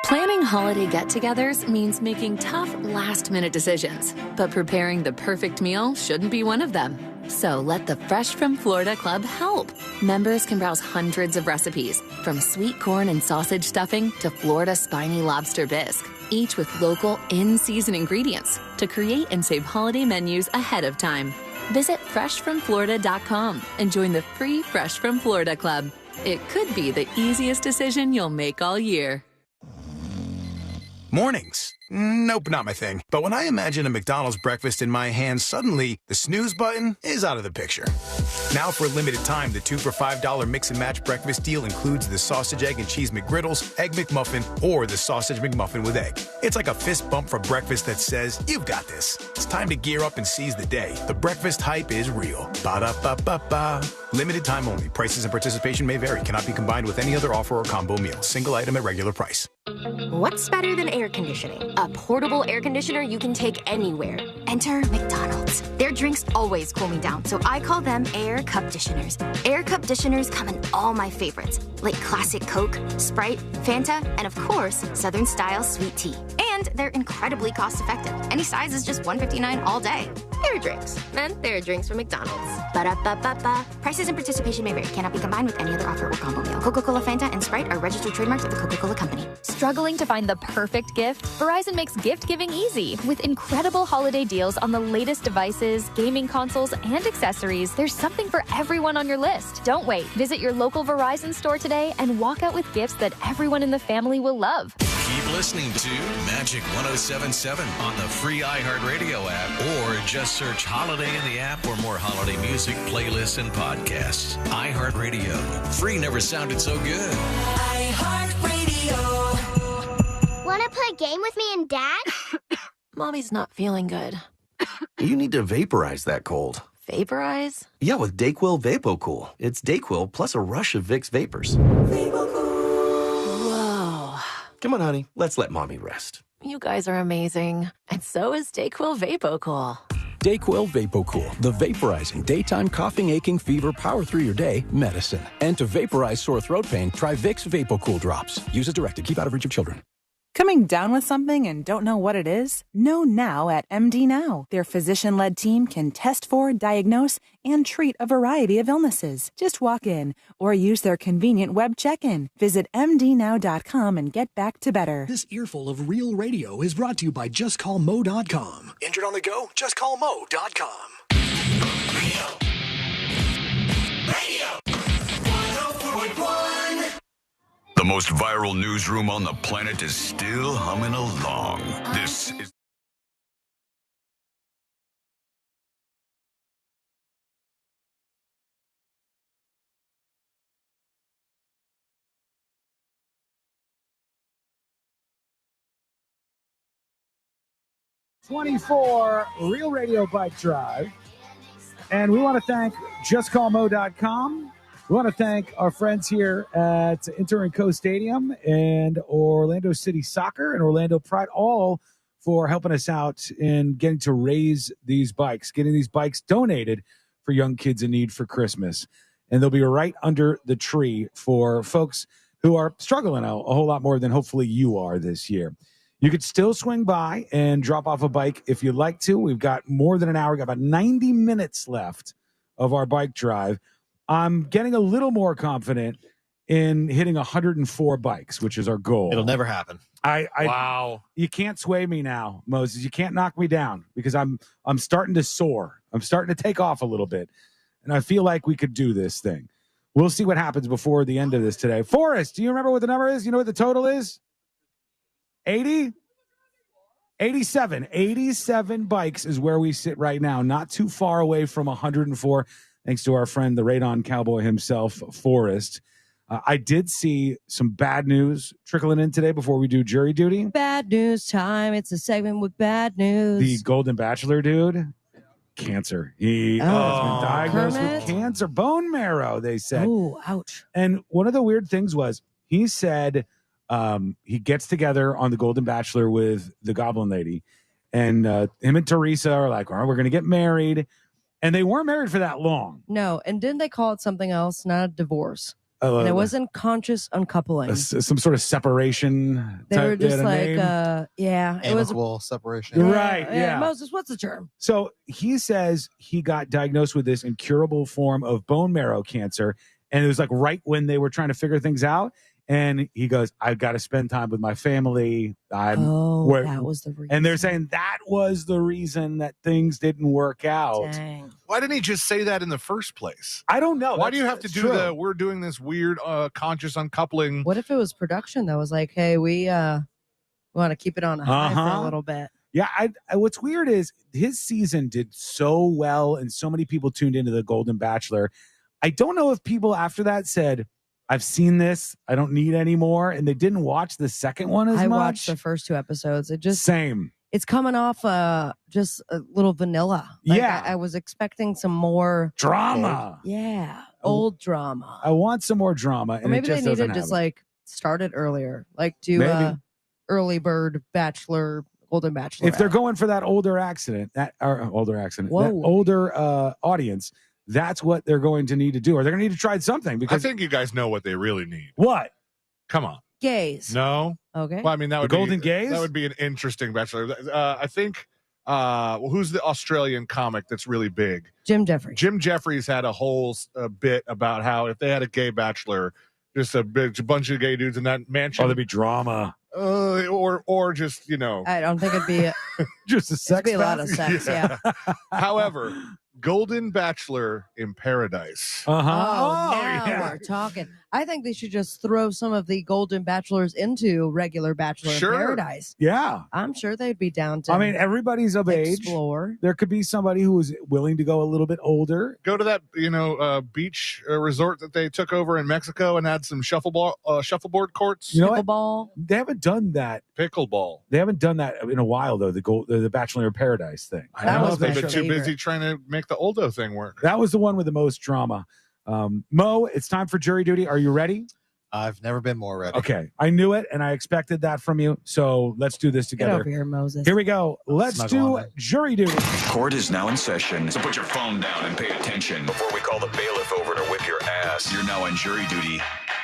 Planning holiday get-togethers means making tough, last-minute decisions. But preparing the perfect meal shouldn't be one of them. So let the Fresh from Florida Club help. Members can browse hundreds of recipes, from sweet corn and sausage stuffing to Florida spiny lobster bisque, each with local in-season ingredients to create and save holiday menus ahead of time. Visit freshfromflorida.com and join the free Fresh from Florida Club. It could be the easiest decision you'll make all year. Mornings. Nope, not my thing. But when I imagine a McDonald's breakfast in my hand, suddenly the snooze button is out of the picture. Now for a limited time, the 2 for $5 mix and match breakfast deal includes the sausage, egg, and cheese McGriddles, egg McMuffin, or the sausage McMuffin with egg. It's like a fist bump for breakfast that says, you've got this. It's time to gear up and seize the day. The breakfast hype is real. Ba-da-ba-ba-ba. Limited time only. Prices and participation may vary. Cannot be combined with any other offer or combo meal. Single item at regular price. What's better than air conditioning? A portable air conditioner you can take anywhere. Enter McDonald's. Their drinks always cool me down, so I call them Air Cup Disheners. Air Cup Disheners come in all my favorites, like classic Coke, Sprite, Fanta, and of course, Southern Style Sweet Tea. And they're incredibly cost-effective. Any size is just $1.59 all day. Air drinks. And they're drinks from McDonald's. Ba-da-ba-ba-ba. Prices and participation may vary. Cannot be combined with any other offer or combo meal. Coca-Cola, Fanta, and Sprite are registered trademarks of the Coca-Cola Company. Struggling to find the perfect gift? Verizon makes gift giving easy. With incredible holiday deals on the latest devices, gaming consoles, and accessories, there's something for everyone on your list. Don't wait. Visit your local Verizon store today and walk out with gifts that everyone in the family will love. Keep listening to Magic 107.7 on the free iHeartRadio app, or just search Holiday in the app for more holiday music, playlists, and podcasts. iHeartRadio. Free never sounded so good. iHeartRadio. Want to play a game with me and Dad? Mommy's not feeling good. You need to vaporize that cold. Vaporize? Yeah, with Dayquil VapoCool. It's Dayquil plus a rush of Vicks vapors. Whoa. Come on, honey. Let's let mommy rest. You guys are amazing. And so is Dayquil VapoCool. Dayquil VapoCool, the vaporizing daytime coughing, aching, fever, power through your day medicine. And to vaporize sore throat pain, try Vicks VapoCool drops. Use as directed. Keep out of reach of children. Coming down with something and don't know what it is? Know now at MD Now. Their physician-led team can test for, diagnose, and treat a variety of illnesses. Just walk in or use their convenient web check-in. Visit mdnow.com and get back to better. This earful of real radio is brought to you by JustCallMo.com. Injured on the go? JustCallMo.com. Radio 104.1. The most viral newsroom on the planet is still humming along. This is '24 Real Radio Bike Drive. And we want to thank JustCallMo.com. We want to thank our friends here at Inter & Co Stadium and Orlando City Soccer and Orlando Pride, all for helping us out in getting to raise these bikes, getting these bikes donated for young kids in need for Christmas. And they'll be right under the tree for folks who are struggling a whole lot more than hopefully you are this year. You could still swing by and drop off a bike if you'd like to. We've got more than an hour. We've got about 90 minutes left of our bike drive. I'm getting a little more confident in hitting 104 bikes, which is our goal. It'll never happen. Wow. You can't sway me now, Moses. You can't knock me down because I'm starting to soar. I'm starting to take off a little bit. And I feel like we could do this thing. We'll see what happens before the end of this today. Forrest, do you remember what the number is? You know what the total is? 80? 87. 87 bikes is where we sit right now. Not too far away from 104. Thanks to our friend, the Radon Cowboy himself, Forrest. I did see some bad news trickling in today before we do jury duty. Bad news time. It's a segment with bad news. The Golden Bachelor dude, cancer. He has been diagnosed with cancer, bone marrow, they said. Oh, ouch. And one of the weird things was he said he gets together on the Golden Bachelor with the Goblin Lady, and him and Teresa are like, all right, we're going to get married. And they weren't married for that long. No, and didn't they call it something else, not a divorce? And it wasn't conscious uncoupling. Some sort of separation. They were just like, it was amicable separation. Right. Yeah. Moses, what's the term? So he says he got diagnosed with this incurable form of bone marrow cancer. And it was like right when they were trying to figure things out. And he goes, I've got to spend time with my family. That was the reason. And they're saying that was the reason that things didn't work out. Dang. Why didn't he just say that in the first place? I don't know. Why do you have to do we're doing this weird conscious uncoupling? What if it was production that was like, hey, we want to keep it on a high for a little bit? Yeah, what's weird is his season did so well and so many people tuned into The Golden Bachelor. I don't know if people after that said, I've seen this, I don't need any more, and they didn't watch the second one as much. I watched the first 2 episodes. It just same. It's coming off just a little vanilla. I was expecting some more drama. Old drama. I want some more drama. And or maybe it just they need to doesn't just have it. start it earlier, like do early bird Bachelor, Golden Bachelor. If they're going for that older audience, that's what they're going to need to do. Or they're going to need to try something. Because I think you guys know what they really need. What? Come on. Gays. No. Okay. Well, I mean, that would Golden Gays? That would be an interesting Bachelor. I think, who's the Australian comic that's really big? Jim Jeffries. Jim Jeffries had a whole bit about how if they had a gay Bachelor, just a bunch of gay dudes in that mansion. Oh, there'd be drama. Or just, I don't think it'd be just a sex. It'd be a lot of sex, yeah. However, Golden Bachelor in Paradise. Now we're talking. I think they should just throw some of the Golden Bachelors into regular Bachelor in Paradise. Yeah. I'm sure they'd be down to. I mean, everybody's of explore. age. There could be somebody who is willing to go a little bit older. Go to that, beach resort that they took over in Mexico and had some shuffleboard courts. You know Pickleball. They haven't done that. Pickleball. They haven't done that in a while, though, the Bachelor in Paradise thing. I don't know if they've been too busy trying to make the Oldo thing work. That was the one with the most drama. Mo, it's time for jury duty. Are you ready? I've never been more ready. Okay. I knew it, and I expected that from you. So let's do this together. Get over here, Moses. Here we go. Let's do jury duty. Court is now in session, so put your phone down and pay attention before we call the bailiff over to whip your ass. You're now on jury duty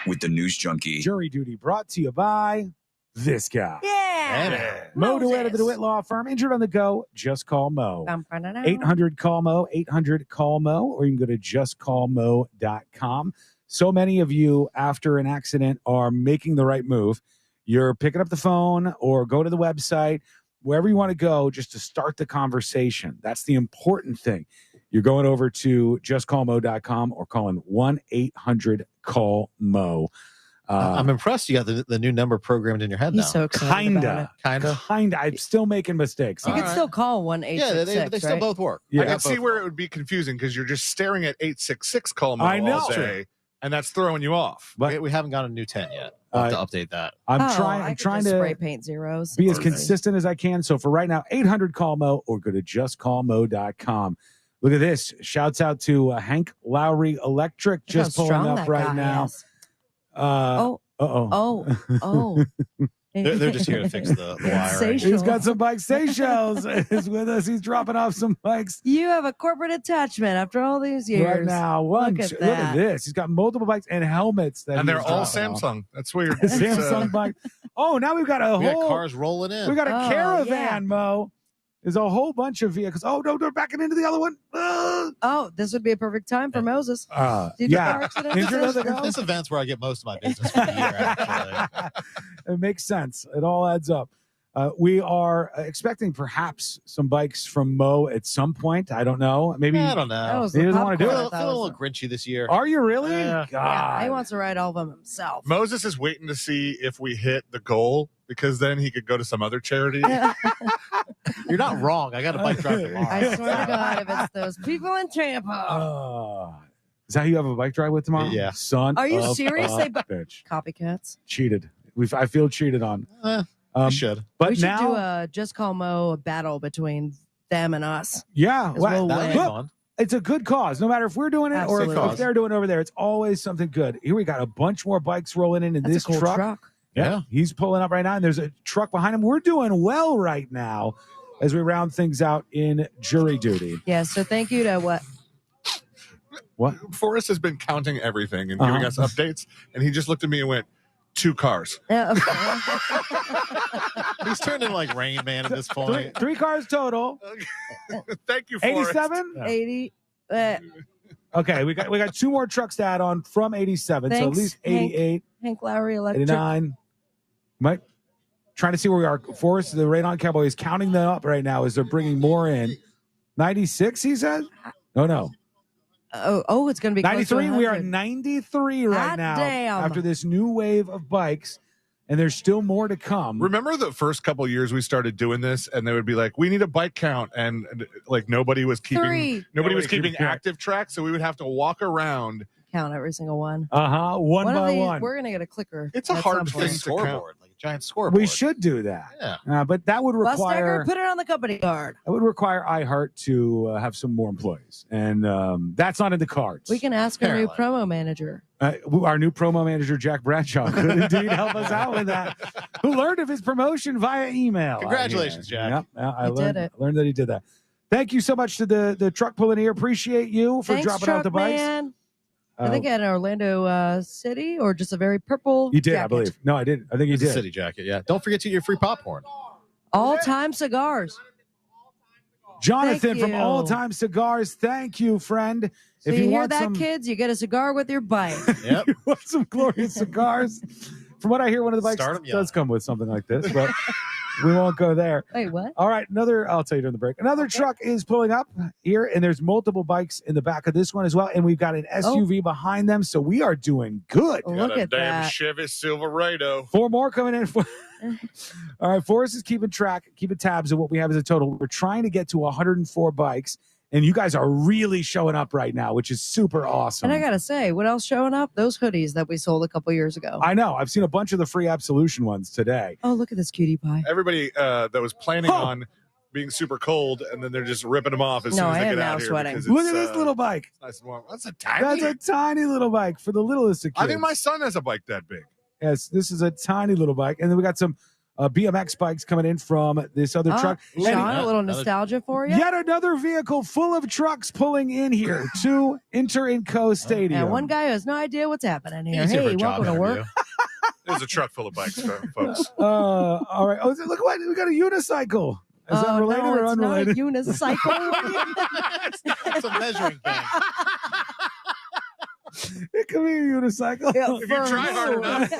with the News Junkie. Jury duty brought to you by this guy. Yeah. Mo DeWitt of the DeWitt Law Firm. Injured on the go. Just call Mo. 800-CALL-MO, 800-CALL-MO, or you can go to justcallmo.com. So many of you, after an accident, are making the right move. You're picking up the phone or go to the website, wherever you want to go, just to start the conversation. That's the important thing. You're going over to justcallmo.com or calling 1-800-CALL-MO. I'm impressed you got the new number programmed in your head now. He's so excited about it. Kinda. I'm still making mistakes. You can still call 1-866. Yeah, they still both work. I can see where it would be confusing because you're just staring at 866 call Mo all day, and that's throwing you off. But we haven't got a new 10 yet. I'll have to update that. I'm I trying could to spray paint zeros. be as consistent as I can. So for right now, 800-CALL-MO or go to justcallmo.com. Look at this. Shouts out to Hank Lowry Electric just pulling up right now. They're just here to fix the wiring. He's got some bike Seychelles is with us. He's dropping off some bikes. You have a corporate attachment after all these years. Right now, look at this. He's got multiple bikes and helmets. And they're all Samsung. That's weird. Samsung bike. Oh, now we've got we got cars rolling in. We got a caravan, Mo. There's a whole bunch of vehicles. Oh, no, they're backing into the other one. Oh, this would be a perfect time for Moses. This event's where I get most of my business for the year, actually. It makes sense. It all adds up. We are expecting perhaps some bikes from Mo at some point. I don't know. Maybe I don't know. He doesn't want to do it. I feel a little grinchy this year. Are you really? God. Yeah, he wants to ride all of them himself. Moses is waiting to see if we hit the goal because then he could go to some other charity. You're not wrong. I got a bike drive tomorrow. I swear to God, if it's those people in Tampa. Is that who you have a bike drive with tomorrow? Yeah. Son Are you of serious? a bitch. Copycats. Cheated. I feel cheated on. We should. But we should now, do a Just Call Mo battle between them and us. Yeah. We'll win. Look, it's a good cause. No matter if we're doing it or if they're doing it over there, it's always something good. Here we got a bunch more bikes rolling in That's this a cool truck. Yeah. He's pulling up right now, and there's a truck behind him. We're doing well right now as we round things out in jury duty. Yeah, so thank you to what? What? Forrest has been counting everything and giving us updates, and he just looked at me and went, 2 cars. He's turned into like Rain Man at this point. 3 cars total. Thank you, Forrest. 87? 80. Okay, we got 2 more trucks to add on from 87, so at Thanks, least 88, Hank Lowry Electric. 89. Mike, trying to see where we are. Forrest, the Radon Cowboy is counting them up right now as they're bringing more in. 96, he said? No. Oh, it's going to be 93. We are at 93 right now after this new wave of bikes, and there's still more to come. Remember the first couple of years we started doing this, and they would be like, "We need a bike count," and like nobody was keeping active track, so we would have to walk around, count every single one. One by one. We're going to get a clicker. It's a hard thing to scoreboard, like a giant scoreboard. We should do that. Yeah, but that would require. Busdecker, put it on the company card. That would require iHeart to have some more employees, and that's not in the cards. We can ask our new promo manager. Our new promo manager, Jack Bradshaw, could indeed help us out with that. Who learned of his promotion via email? Congratulations, Jack. Yep, I learned that he did that. Thank you so much to the truck pullineer. Appreciate you for dropping out the bikes. Man. I think at Orlando City, or just a very purple You did, jacket. I believe. No, I did. I think you It's a did. city jacket, yeah. Don't forget to get your free popcorn. All-time cigars. Jonathan Thank from you. All Time Cigars. Thank you, friend. So you hear that, kids? You get a cigar with your bike. Yep. You want some glorious cigars? From what I hear, one of the bikes Start 'em does come with something like this, but we won't go there. Wait, what? All right, I'll tell you during the break. Another truck is pulling up here, and there's multiple bikes in the back of this one as well, and we've got an SUV behind them, so we are doing good. Look at Damn that. Chevy Silverado. 4 more coming in. All right, Forrest is keeping tabs of what we have as a total. We're trying to get to 104 bikes, and you guys are really showing up right now, which is super awesome. And I got to say, what else showing up? Those hoodies that we sold a couple years ago. I know. I've seen a bunch of the free Absolution ones today. Oh, look at this cutie pie. Everybody that was planning on being super cold, and then they're just ripping them off as soon as they get out here. Sweating. Look at this little bike. Nice and warm. That's a tiny little bike for the littlest of kids. I think my son has a bike that big. Yes, this is a tiny little bike. And then we got some BMX bikes coming in from this other truck. Sean, a little nostalgia for you. Yet another vehicle full of trucks pulling in here to Inter & Co. Stadium. And one guy who has no idea what's happening here. Easy for Hey, a job welcome to work. There's a truck full of bikes, folks. All right. Oh, look what we got a unicycle. Is that related no, or it's unrelated? Not a unicycle. It's a measuring thing. It could be a unicycle. Yeah, If you try hard enough.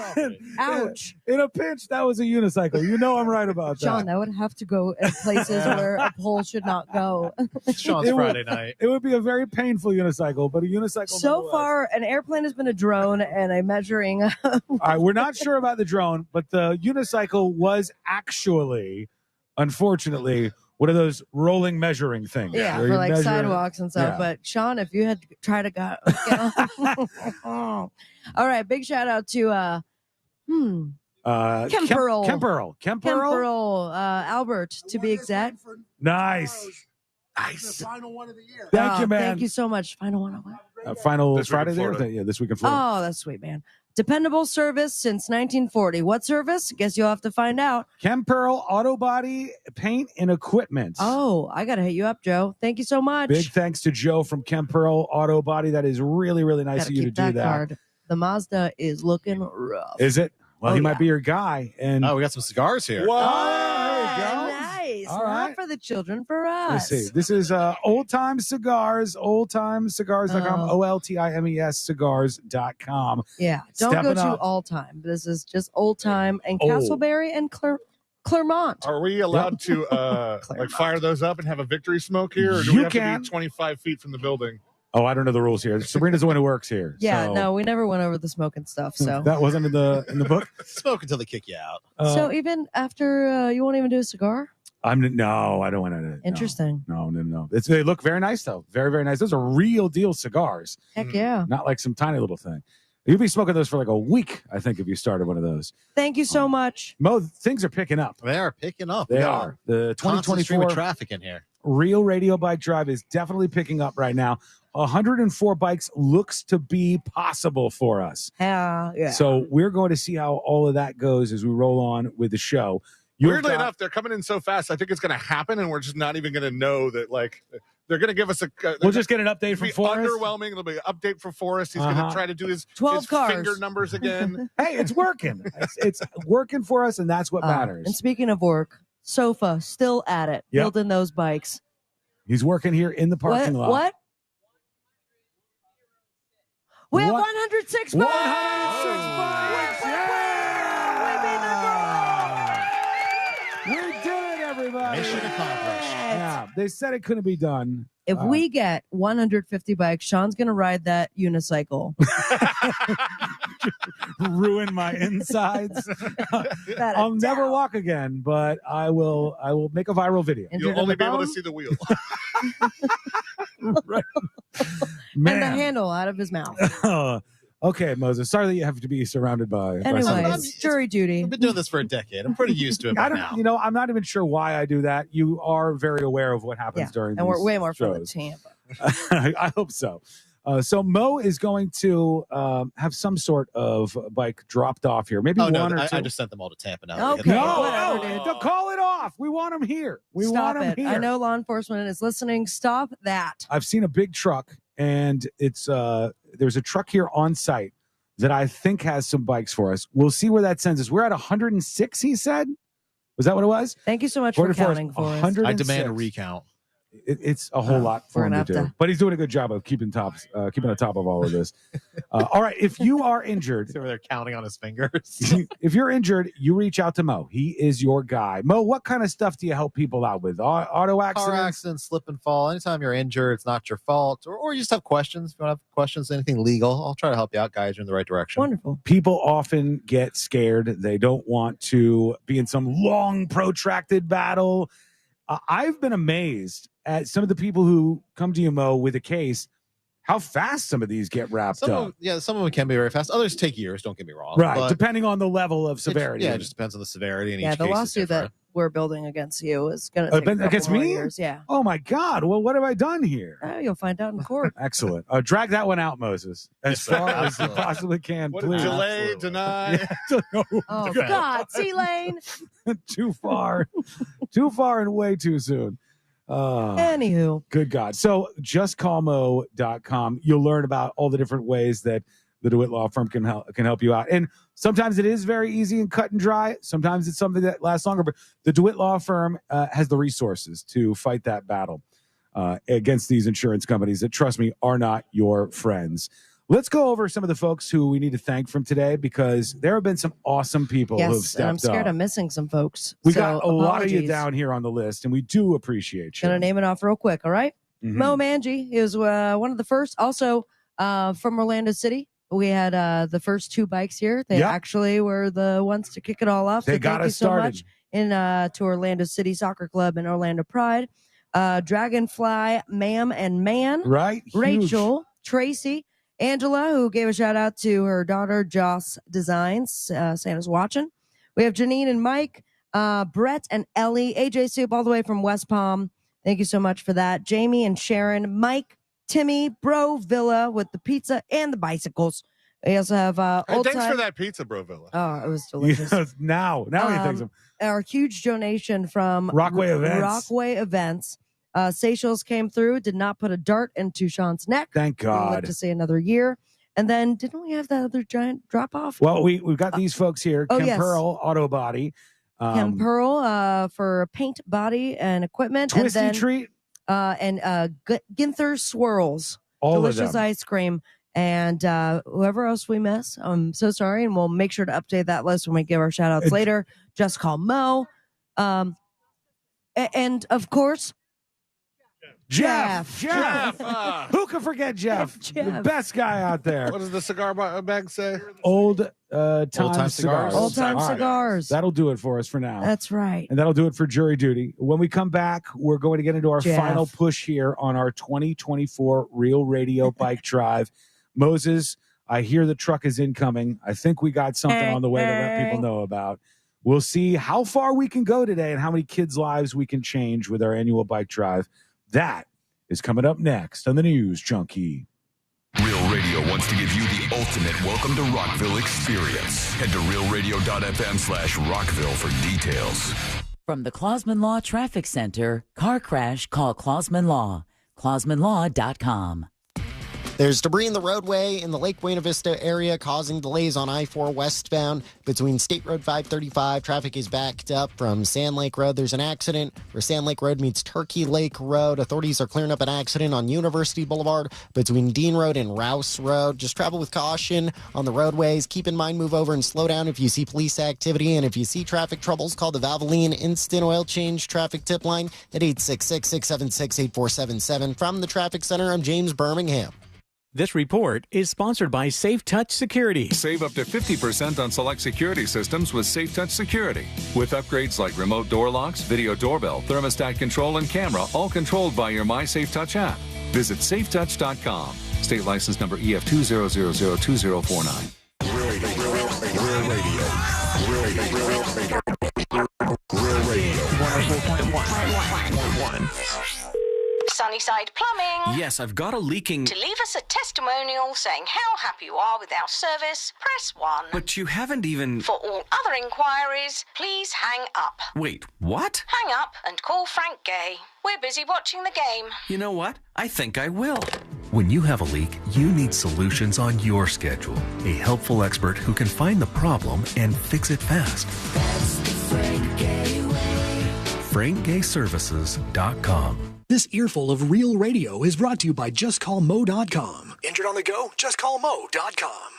Ouch. In a pinch, that was a unicycle. You know I'm right about that. Sean, that would have to go in places where a pole should not go. Sean's Friday night. It would be a very painful unicycle, but a unicycle. So far, an airplane has been a drone and a measuring. All right, we're not sure about the drone, but the unicycle was actually, unfortunately, one of those rolling measuring things. Yeah, where for you like measure- sidewalks and stuff. Yeah. But Sean, if you had tried to go. All right, big shout out to Kemperl. Kemperl. Albert, to be exact. Nice. The final one of the year. Thank you, man. Thank you so much. Final one. Final This week in Friday there? Florida. Yeah, this week in Florida. Oh, that's sweet, man. Dependable service since 1940. What service? Guess you'll have to find out. Kemperl Auto Body Paint and Equipment. Oh, I got to hit you up, Joe. Thank you so much. Big thanks to Joe from Kemperl Auto Body. That is really, really nice Gotta of you to keep do that. card. The Mazda is looking rough. Is it? Well, Oh, he yeah. might be your guy. And Oh, we got some cigars here. Whoa, Ah, there you go. nice. All Not right. for the children, for Let's us. see. This is Old Time Cigars, oldtimecigars.com, OLTIMES cigars.com. Yeah, don't Stepping go to up. all time. This is just old time and Old. Castleberry and Clermont. Are we allowed to like fire those up and have a victory smoke here, or do You we have can. to be 25 feet from the building? Oh, I don't know the rules here. Sabrina's the one who works here. Yeah, so no, we never went over the smoking stuff. So, that wasn't in the book. Smoke until they kick you out. so even after you won't even do a cigar. I don't want to. Interesting. No. They look very nice though. Very, very nice. Those are real deal cigars. Heck yeah! Not like some tiny little thing. You'd be smoking those for like a week, I think, if you started one of those. Thank you so much. Mo, things are picking up. They are picking up. They are. The Constant stream 2024 of traffic in here. Real Radio Bike Drive is definitely picking up right now. 104 bikes looks to be possible for us. Yeah. So we're going to see how all of that goes as we roll on with the show. You've Weirdly got- enough, they're coming in so fast. I think it's going to happen, and we're just not even going to know that. Like, they're going to give us we'll just get an update from Forrest. Underwhelming. It'll be an update from Forrest. He's going to try to do his 12 cars. finger numbers again. Hey, it's working. It's working for us, and that's what matters. And speaking of work, Sofa still at it, Yep. building those bikes. He's working here in the parking lot. What? We have 106 bikes. 106 bikes. We did it, everybody. Mission accomplished. Yeah, they said it couldn't be done. If we get 150 bikes, Sean's going to ride that unicycle. Ruin my insides. I'll never walk again, but I will make a viral video. You'll only be able to see the wheel. Right. And the handle out of his mouth. Okay, Moses. Sorry that you have to be surrounded by. Anyways, jury duty. I've been doing this for a decade. I'm pretty used to it by now. I'm not even sure why I do that. You are very aware of what happens during and these we're way more from the shows. Tampa. I hope so. So Mo is going to have some sort of bike dropped off here. Maybe Oh, no, one or two. I just sent them all to Tampa now. Okay, No, whatever, no, dude. don't call it off. We want him here. We Stop want him it. here. I know law enforcement is listening. Stop that. I've seen a big truck, and it's there's a truck here on site that I think has some bikes for us. We'll see where that sends us. We're at 106, he said. Was that what it was? Thank you so much for counting for us. 106. I demand a recount. It's a whole lot for him to do. But he's doing a good job of keeping on top of all of this. All right, if you are injured. He's over there counting on his fingers. If you're injured, you reach out to Mo. He is your guy. Mo, what kind of stuff do you help people out with? Auto accidents? Car accidents, slip and fall. Anytime you're injured, it's not your fault. Or you just have questions. If you want to have questions, anything legal, I'll try to help you out, guys. You're in the right direction. Wonderful. People often get scared. They don't want to be in some long, protracted battle. I've been amazed at some of the people who come to you, Mo, with a case, how fast some of these get wrapped up. Some of them can be very fast. Others take years, don't get me wrong. Right, But depending on the level of severity. it just depends on the severity. And Yeah, each the case is lawsuit different. that we're building against you is going to take a couple Against more me? years. Yeah. Oh, my God. Well, what have I done here? You'll find out in court. Excellent. Drag that one out, Moses, as far as you possibly can, What please. delay, deny. Oh, God. C-Lane. Too far. Too far and way too soon. Anywho. Good God. So justcallmo.com. You'll learn about all the different ways that the DeWitt Law Firm can help you out. And sometimes it is very easy and cut and dry. Sometimes it's something that lasts longer. But the DeWitt Law Firm has the resources to fight that battle against these insurance companies that, trust me, are not your friends. Let's go over some of the folks who we need to thank from today, because there have been some awesome people who have Yes, stepped and I'm scared up. I'm missing some folks. We So, got a lot of you apologies. down here on the list, and we do appreciate you. Gonna name it off real quick, all right? Mhm. Mo Manji is one of the first. Also, from Orlando City, we had the first two bikes here. They Yep. actually were the ones to kick it all off. They so got thank you us so started. much to Orlando City Soccer Club and Orlando Pride. Dragonfly, Ma'am and Man. Right? Huge. Rachel, Tracy, Angela, who gave a shout out to her daughter, Joss Designs. Santa's watching. We have Janine and Mike, Brett and Ellie, AJ Soup, all the way from West Palm. Thank you so much for that. Jamie and Sharon, Mike, Timmy, Bro Villa with the pizza and the bicycles. We also have Hey, old thanks time. for that pizza, Bro Villa. Oh, it was delicious. Yes, now he thinks of Our huge donation from Rockway Events. Rockway Events. Seychelles came through, did not put a dart into Sean's neck. Thank We live God. to see another year. And then didn't we have that other giant drop off? Well, we've got these folks here. oh, Kim yes. Pearl, Auto Body. Kim Pearl for paint, body, and equipment. Twisty and then, Treat. And Ginther Swirls. All of delicious them. ice cream. And whoever else we miss, I'm so sorry. And we'll make sure to update that list when we give our shout outs later. Just call Mo. And of course, Jeff. Who can forget Jeff? The best guy out there. What does the cigar bag say? Old time Time cigars. cigars. Old time All right. cigars. That'll do it for us for now. That's right. And that'll do it for jury duty. When we come back, we're going to get into our Jeff. final push here on our 2024 Real Radio Bike Drive. Moses, I hear the truck is incoming. I think we got something on the way to let people know about. We'll see how far we can go today and how many kids' lives we can change with our annual bike drive. That is coming up next on the News Junkie. Real Radio wants to give you the ultimate welcome to Rockville experience. Head to realradio.fm/Rockville for details. From the Clausman Law Traffic Center, car crash, call Clausman Law. ClausmanLaw.com. There's debris in the roadway in the Lake Buena Vista area causing delays on I-4 westbound between State Road 535. Traffic is backed up from Sand Lake Road. There's an accident where Sand Lake Road meets Turkey Lake Road. Authorities are clearing up an accident on University Boulevard between Dean Road and Rouse Road. Just travel with caution on the roadways. Keep in mind, move over and slow down if you see police activity. And if you see traffic troubles, call the Valvoline Instant Oil Change Traffic Tip Line at 866-676-8477. From the Traffic Center, I'm James Birmingham. This report is sponsored by Safe Touch Security. Save up to 50% on select security systems with Safe Touch Security. With upgrades like remote door locks, video doorbell, thermostat control, and camera, all controlled by your MySafeTouch app. Visit safetouch.com. State license number EF2002049. Real radio. 104.1. Sunnyside Plumbing. Yes, I've got a leaking... To leave us a testimonial saying how happy you are with our service, press 1. But you haven't even... For all other inquiries, please hang up. Wait, what? Hang up and call Frank Gay. We're busy watching the game. You know what? I think I will. When you have a leak, you need solutions on your schedule. A helpful expert who can find the problem and fix it fast. That's the Frank Gay way. FrankGayServices.com. This earful of real radio is brought to you by JustCallMo.com. Injured on the go? JustCallMo.com.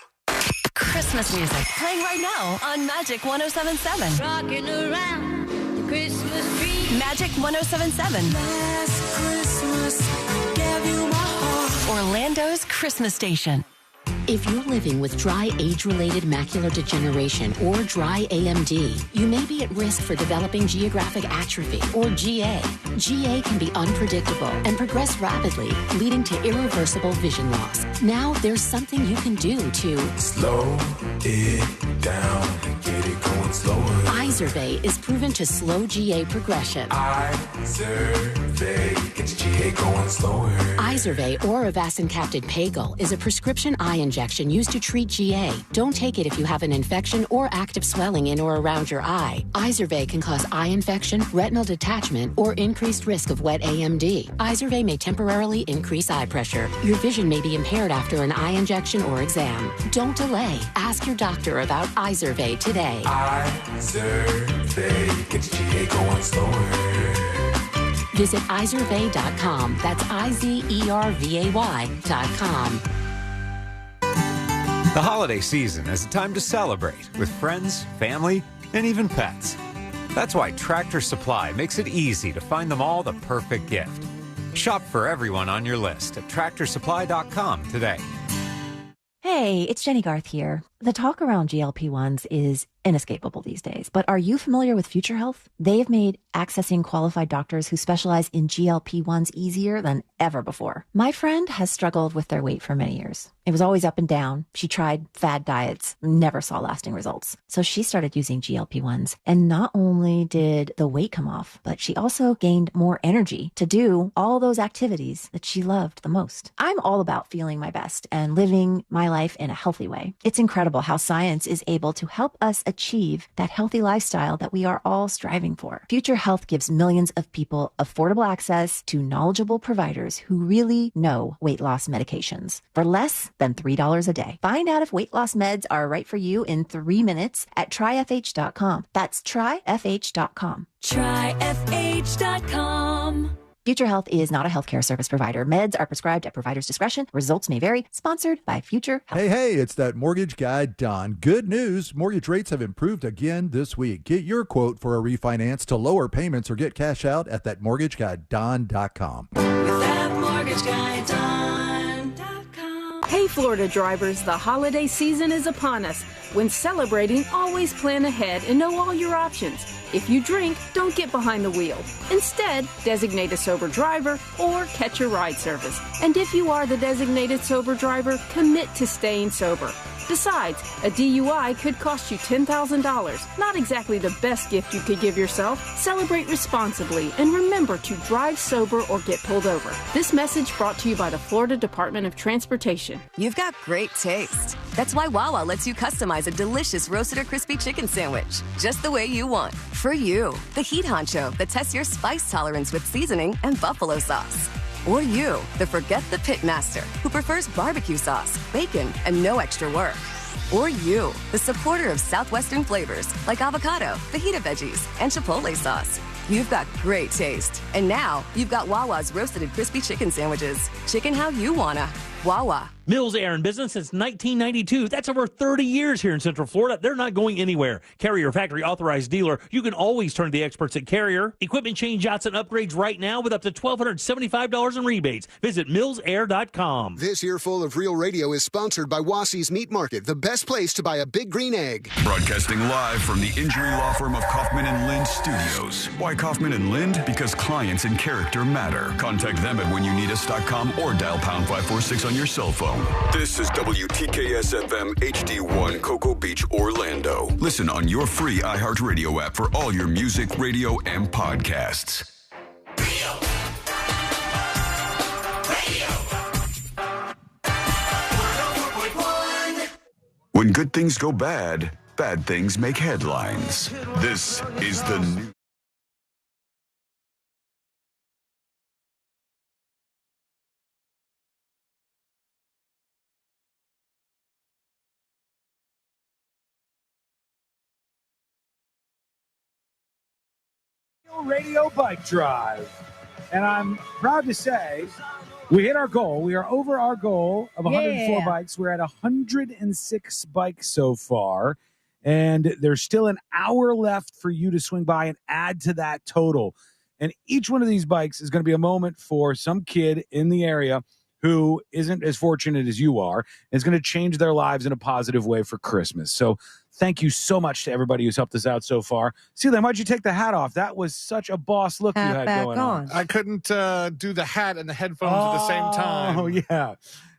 Christmas music playing right now on Magic 107.7. Rocking around the Christmas tree. Magic 107.7. Last Christmas, I gave you my heart. Orlando's Christmas station. If you're living with dry age-related macular degeneration or dry AMD, you may be at risk for developing geographic atrophy or GA. GA can be unpredictable and progress rapidly, leading to irreversible vision loss. Now there's something you can do to slow it down and get it going slower. Izervay is proven to slow GA progression. Izervay gets GA going slower. Izervay or avacincaptad pagel is a prescription eye injection used to treat GA. Don't take it if you have an infection or active swelling in or around your eye. Izervay can cause eye infection, retinal detachment, or increased risk of wet AMD. Izervay may temporarily increase eye pressure. Your vision may be impaired after an eye injection or exam. Don't delay. Ask your doctor about Izervay today. Izervay gets GA going slower. Visit Izervay.com. That's IZERVAY.com. The holiday season is a time to celebrate with friends, family, and even pets. That's why Tractor Supply makes it easy to find them all the perfect gift. Shop for everyone on your list at TractorSupply.com today. Hey, it's Jenny Garth here. The talk around GLP-1s is inescapable these days, but are you familiar with Future Health? They've made accessing qualified doctors who specialize in GLP-1s easier than ever before. My friend has struggled with their weight for many years. It was always up and down. She tried fad diets, never saw lasting results. So she started using GLP-1s, and not only did the weight come off, but she also gained more energy to do all those activities that she loved the most. I'm all about feeling my best and living my life in a healthy way. It's incredible how science is able to help us achieve that healthy lifestyle that we are all striving for. Future Health gives millions of people affordable access to knowledgeable providers who really know weight loss medications for less than $3 a day. Find out if weight loss meds are right for you in 3 minutes at tryfh.com. That's tryfh.com. Tryfh.com. Future Health is not a healthcare service provider. Meds are prescribed at provider's discretion. Results may vary. Sponsored by Future Health. Hey, it's that mortgage guy, Don. Good news. Mortgage rates have improved again this week. Get your quote for a refinance to lower payments or get cash out at thatmortgageguyDon.com. With that mortgage guy, Don.com. Hey, Florida drivers, the holiday season is upon us. When celebrating, always plan ahead and know all your options. If you drink, don't get behind the wheel. Instead, designate a sober driver or catch a ride service. And if you are the designated sober driver, commit to staying sober. Besides, a DUI could cost you $10,000. Not exactly the best gift you could give yourself. Celebrate responsibly and remember to drive sober or get pulled over. This message brought to you by the Florida Department of Transportation. You've got great taste. That's why Wawa lets you customize a delicious roasted or crispy chicken sandwich, just the way you want. For you, the Heat Honcho that tests your spice tolerance with seasoning and buffalo sauce. Or you, the forget the pit master, who prefers barbecue sauce, bacon, and no extra work. Or you, the supporter of Southwestern flavors like avocado, fajita veggies, and chipotle sauce. You've got great taste. And now, you've got Wawa's roasted and crispy chicken sandwiches. Chicken how you wanna. Wawa. Mills Air in business since 1992. That's over 30 years here in Central Florida. They're not going anywhere. Carrier factory authorized dealer. You can always turn to the experts at Carrier. Equipment change-outs and upgrades right now with up to $1,275 in rebates. Visit millsair.com. This earful of Real Radio is sponsored by Wassey's Meat Market, the best place to buy a big green egg. Broadcasting live from the injury law firm of Kaufman and Lind Studios. Why Kaufman and Lind? Because clients and character matter. Contact them at whenyouneedus.com or dial pound 546 on your cell phone. This is WTKS FM HD1 Cocoa Beach, Orlando. Listen on your free iHeartRadio app for all your music, radio, and podcasts. When good things go bad, bad things make headlines. This is the new. Radio Bike Drive. And I'm proud to say we hit our goal. We are over our goal of 104 bikes. We're at 106 bikes so far. And there's still an hour left for you to swing by and add to that total. And each one of these bikes is going to be a moment for some kid in the area who isn't as fortunate as you are. It's going to change their lives in a positive way for Christmas. So thank you so much to everybody who's helped us out so far. Celia, why'd you take the hat off? That was such a boss look you had going on. I couldn't do the hat and the headphones at the same time. Oh, yeah.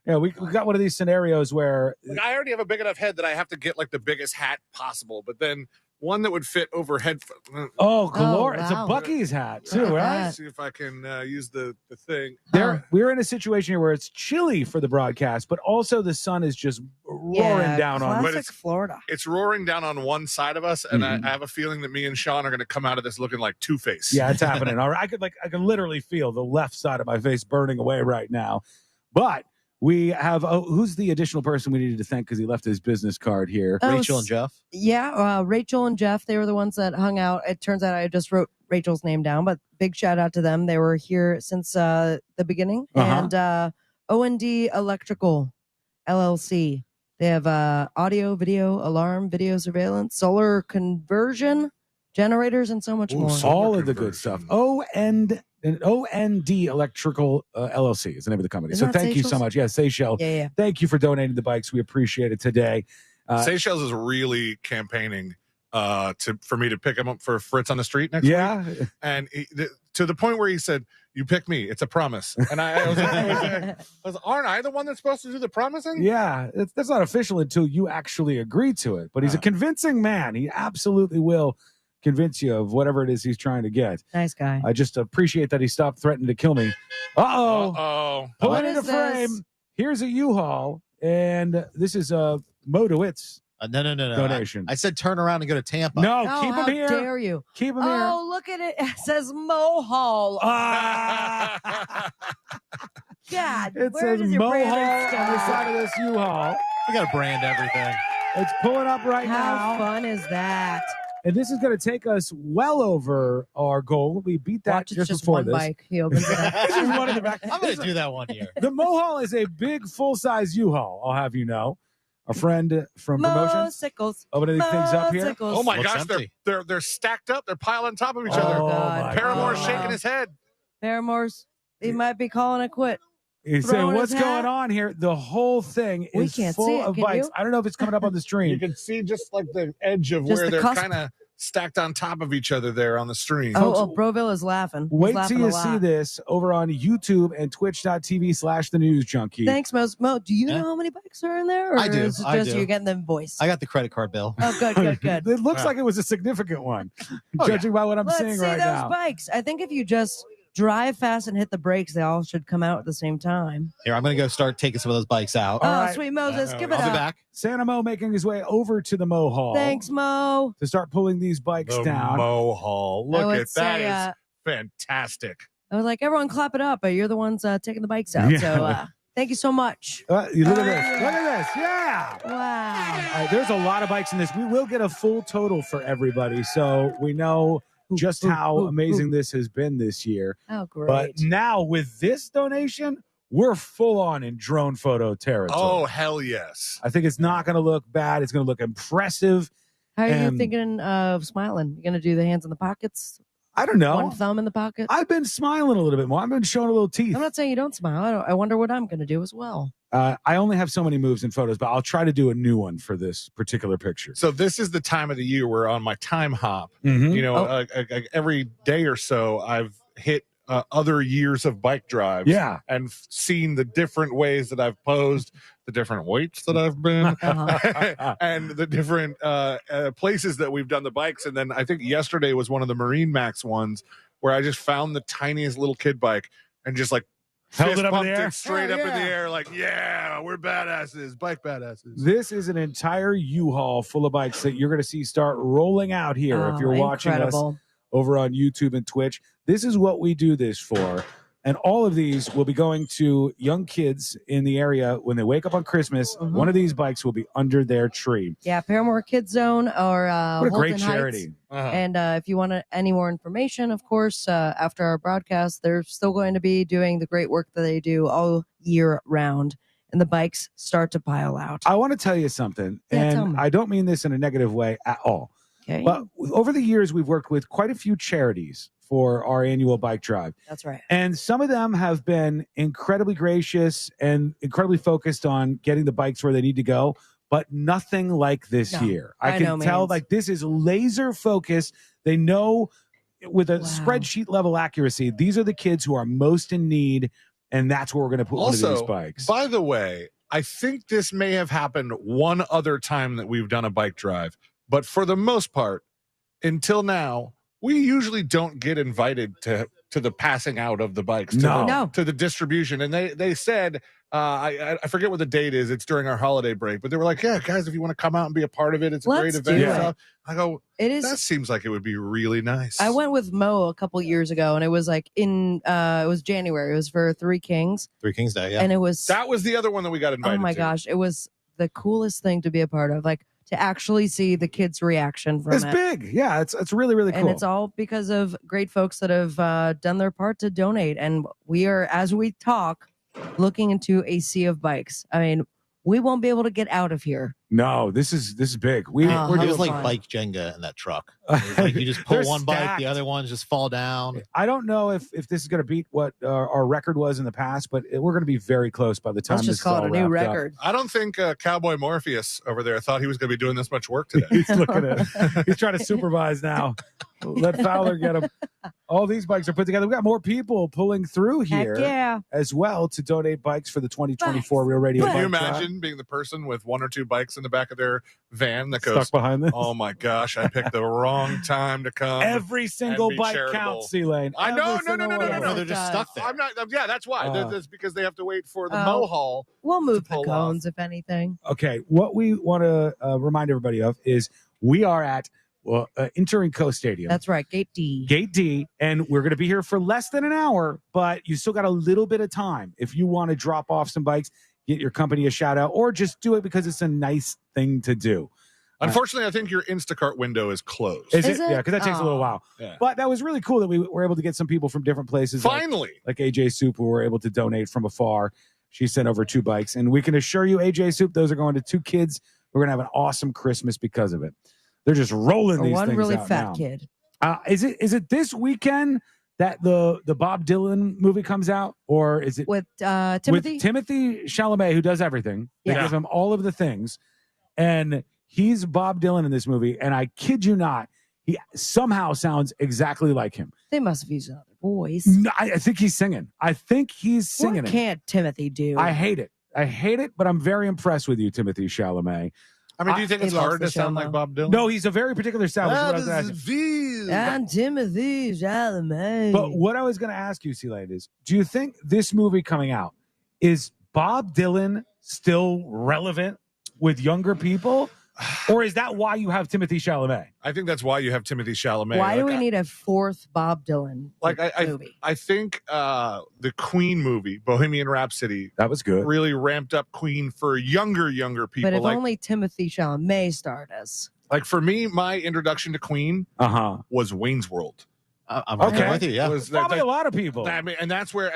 Yeah, we got one of these scenarios where... Like, I already have a big enough head that I have to get like the biggest hat possible, but then one that would fit over headphones. Oh, galore. It's a Bucky's hat, too, right? Let's see if I can use the thing. We're in a situation here where it's chilly for the broadcast, but also the sun is just roaring down on us. But Florida. It's roaring down on one side of us, and I have a feeling that me and Sean are going to come out of this looking like Two-Face. Yeah, it's happening. All right, I can literally feel the left side of my face burning away right now. But we have who's the additional person we needed to thank because he left his business card here? Rachel and Jeff. Yeah, Rachel and Jeff, they were the ones that hung out. It turns out I just wrote Rachel's name down, but big shout out to them. They were here since the beginning. And O&D Electrical LLC. They have audio, video, alarm, video surveillance, solar conversion, generators, and so much more. All of the good stuff. O&D Electrical LLC is the name of the company. Isn't So that thank you so Seychelles? much. Yeah, Seychelles. Yeah. Thank you for donating the bikes. We appreciate it today. Seychelles is really campaigning for me to pick him up for Fritz on the street next week. And to the point where he said, "You pick me. It's a promise." And I was aren't I the one that's supposed to do the promising? Yeah, that's not official until you actually agree to it. But he's a convincing man. He absolutely will convince you of whatever it is he's trying to get. Nice guy. I just appreciate that he stopped threatening to kill me. Pull it into frame. Here's a U-Haul, and this is a Mo DeWitt's No. donation. I said turn around and go to Tampa. No, Oh, keep how him here. dare you? Keep him here. Oh, look at it. It says Mohall. God, It where says does your Mohawk branding on the stop? side of this U-Haul. We got to brand everything. It's pulling up right How now. fun is that? And this is going to take us well over our goal. We beat that Watch, it's just before one this. bike. He opens it up. This is one in the back. I'm going to do that one year. The Mohall is a big, full-size U-Haul, I'll have you know. A friend from Promotions. Mo-sickles. Opening things up here. Mo-sickles. Oh my Looks gosh, empty. they're stacked up. They're piled on top of each Oh, other. my Paramore's God. shaking his head. Paramore's, he might be calling it quit. He's Throwing saying, what's his hat. going on here? The whole thing We is can't full see it, of can bikes. you? I don't know if it's coming up on the You stream. can see just like the edge of Just where the they're cusp. kind of stacked on top of each other there on the stream. Oh, Broville is laughing. He's Wait laughing till you a lot. see this over on YouTube and twitch.tv/the News Junkie. Thanks, Mo. Do you know how many bikes are in there? Or I do. Is it I just do. you getting them voiced? I got the credit card bill. Oh, good. It looks like it was a significant one, judging by what I'm Let's seeing see right those now. bikes. I think if you just drive fast and hit the brakes, they all should come out at the same time. Here, I'm going to go start taking some of those bikes out. All Oh, right. sweet Moses, give it I'll be up. back. Santa Mo making his way over to the Mo Hall. Thanks, Mo. To start pulling these bikes The down. Mo Hall. I Look would at that. say, Is fantastic. I was like, everyone clap it up, but you're the ones taking the bikes out. Yeah. So thank you so much. Look at this. Look at this. Yeah. Wow. All right, there's a lot of bikes in this. We will get a full total for everybody, so we know just how amazing this has been this year. Oh, great. But now with this donation, we're full on in drone photo territory. Oh, hell yes. I think it's not going to look bad. It's going to look impressive. How are you And thinking of smiling? You going to do the hands in the pockets? I don't know. One thumb in the pocket? I've been smiling a little bit more. I've been showing a little teeth. I'm not saying you don't smile. I wonder what I'm going to do as well. I only have so many moves and photos, but I'll try to do a new one for this particular picture. So this is the time of the year where on my time hop, Mhm. you know, every day or so I've hit other years of bike drives, Yeah. and seen the different ways that I've posed, the different weights that I've been, and the different places that we've done the bikes. And then I think yesterday was one of the Marine Max ones where I just found the tiniest little kid bike and just like Held fist it up in the pumped air? it straight up in the air, like, yeah, we're badasses, bike badasses. This is an entire U-Haul full of bikes that you're going to see start rolling out here if you're watching us incredible. over on YouTube and Twitch. This is what we do this for. And all of these will be going to young kids in the area when they wake up on Christmas. One of these bikes will be under their tree. Yeah, Paramore Kids Zone or What a great Holton charity. Heights. And if you want any more information, of course, after our broadcast, they're still going to be doing the great work that they do all year round. And the bikes start to pile out. I want to tell you something, Yeah, tell and me. I don't mean this in a negative way at all. Okay. But over the years, we've worked with quite a few charities for our annual bike drive. That's right. And some of them have been incredibly gracious and incredibly focused on getting the bikes where they need to go, but nothing like this No, year. by I can no tell means. like this is laser focused. They know with a spreadsheet level accuracy, these are the kids who are most in need, and that's where we're going to put one of these Also, bikes. by the way, I think this may have happened one other time that we've done a bike drive, but for the most part, until now, we usually don't get invited to the passing out of the bikes, to the distribution. And they said, I forget what the date is. It's during our holiday break, but they were like, yeah, guys, if you want to come out and be a part of it, it's a Let's great event. do and it. stuff. I go, It is. that seems like it would be really nice. I went with Mo a couple years ago, and it was like it was January. It was for Three Kings. Three Kings Day, yeah. And it was That was the other one that we got invited oh my to. gosh, it was the coolest thing to be a part of. Like to actually see the kids' reaction from It's it. big. Yeah, it's really, really cool. And it's all because of great folks that have done their part to donate. And we are, as we talk, looking into a sea of bikes. I mean, we won't be able to get out of here. No, this is big. We're it doing was like fun. bike Jenga in that truck. It was like you just pull They're one bike, stacked. the other ones just fall down. I don't know if this is going to beat what our record was in the past, but we're going to be very close by the time Let's this just call is it all a new wrapped up. record. I don't think Cowboy Morpheus over there thought he was going to be doing this much work today. He's looking at. He's trying to supervise now. Let Fowler get him. All these bikes are put together. We got more people pulling through here yeah. as well to donate bikes for the 2024 Real Radio. Can you Bike Drive. imagine being the person with one or two bikes in the back of their van that goes, Stuck behind this? oh my gosh, I picked the wrong time to come. Every single be bike charitable. counts, C-Lane. I know, Every no. single one. They're just stuck there. I'm not. Yeah, that's why. That's because they have to wait for the mow haul. We'll move the pull cones, if anything. Okay, what we want to remind everybody of is we are at Inter & Co Stadium. That's right, Gate D. Gate D, and we're going to be here for less than an hour, but you still got a little bit of time. If you want to drop off some bikes, get your company a shout out, or just do it because it's a nice thing to do. Unfortunately, I think your Instacart window is closed. Is it? Yeah, because that takes a little Oh. while. Yeah. But that was really cool that we were able to get some people from different places. Finally. Like AJ Soup, who were able to donate from afar. She sent over 2 bikes. And we can assure you, AJ Soup, those are going to 2 kids. We're going to have an awesome Christmas because of it. They're just rolling these One things really out fat now. kid. Is it this weekend that the Bob Dylan movie comes out? Or is it With Timothy? with Timothy Chalamet, who does everything? They Yeah. give him all of the things. And he's Bob Dylan in this movie. And I kid you not, he somehow sounds exactly like him. They must have used another voice. No, I think he's singing. I think he's singing What it. can't Timothy do? I hate it, but I'm very impressed with you, Timothy Chalamet. I mean, do you think he it's loves hard the to sound show, like though. Bob Dylan? No, he's a very particular style. Which is what I was asking. And Timothy Chalamet. But what I was going to ask you, C-Lane, is do you think this movie coming out, is Bob Dylan still relevant with younger people? Or is that why you have Timothy Chalamet? I think that's why you have Timothy Chalamet. Why do we need a fourth Bob Dylan movie? I think the Queen movie, Bohemian Rhapsody, that was good. Really ramped up Queen for younger people. But if only Timothy Chalamet starred as. Like for me, my introduction to Queen was Wayne's World. I'm okay with you. Yeah, probably a lot of people. And that's where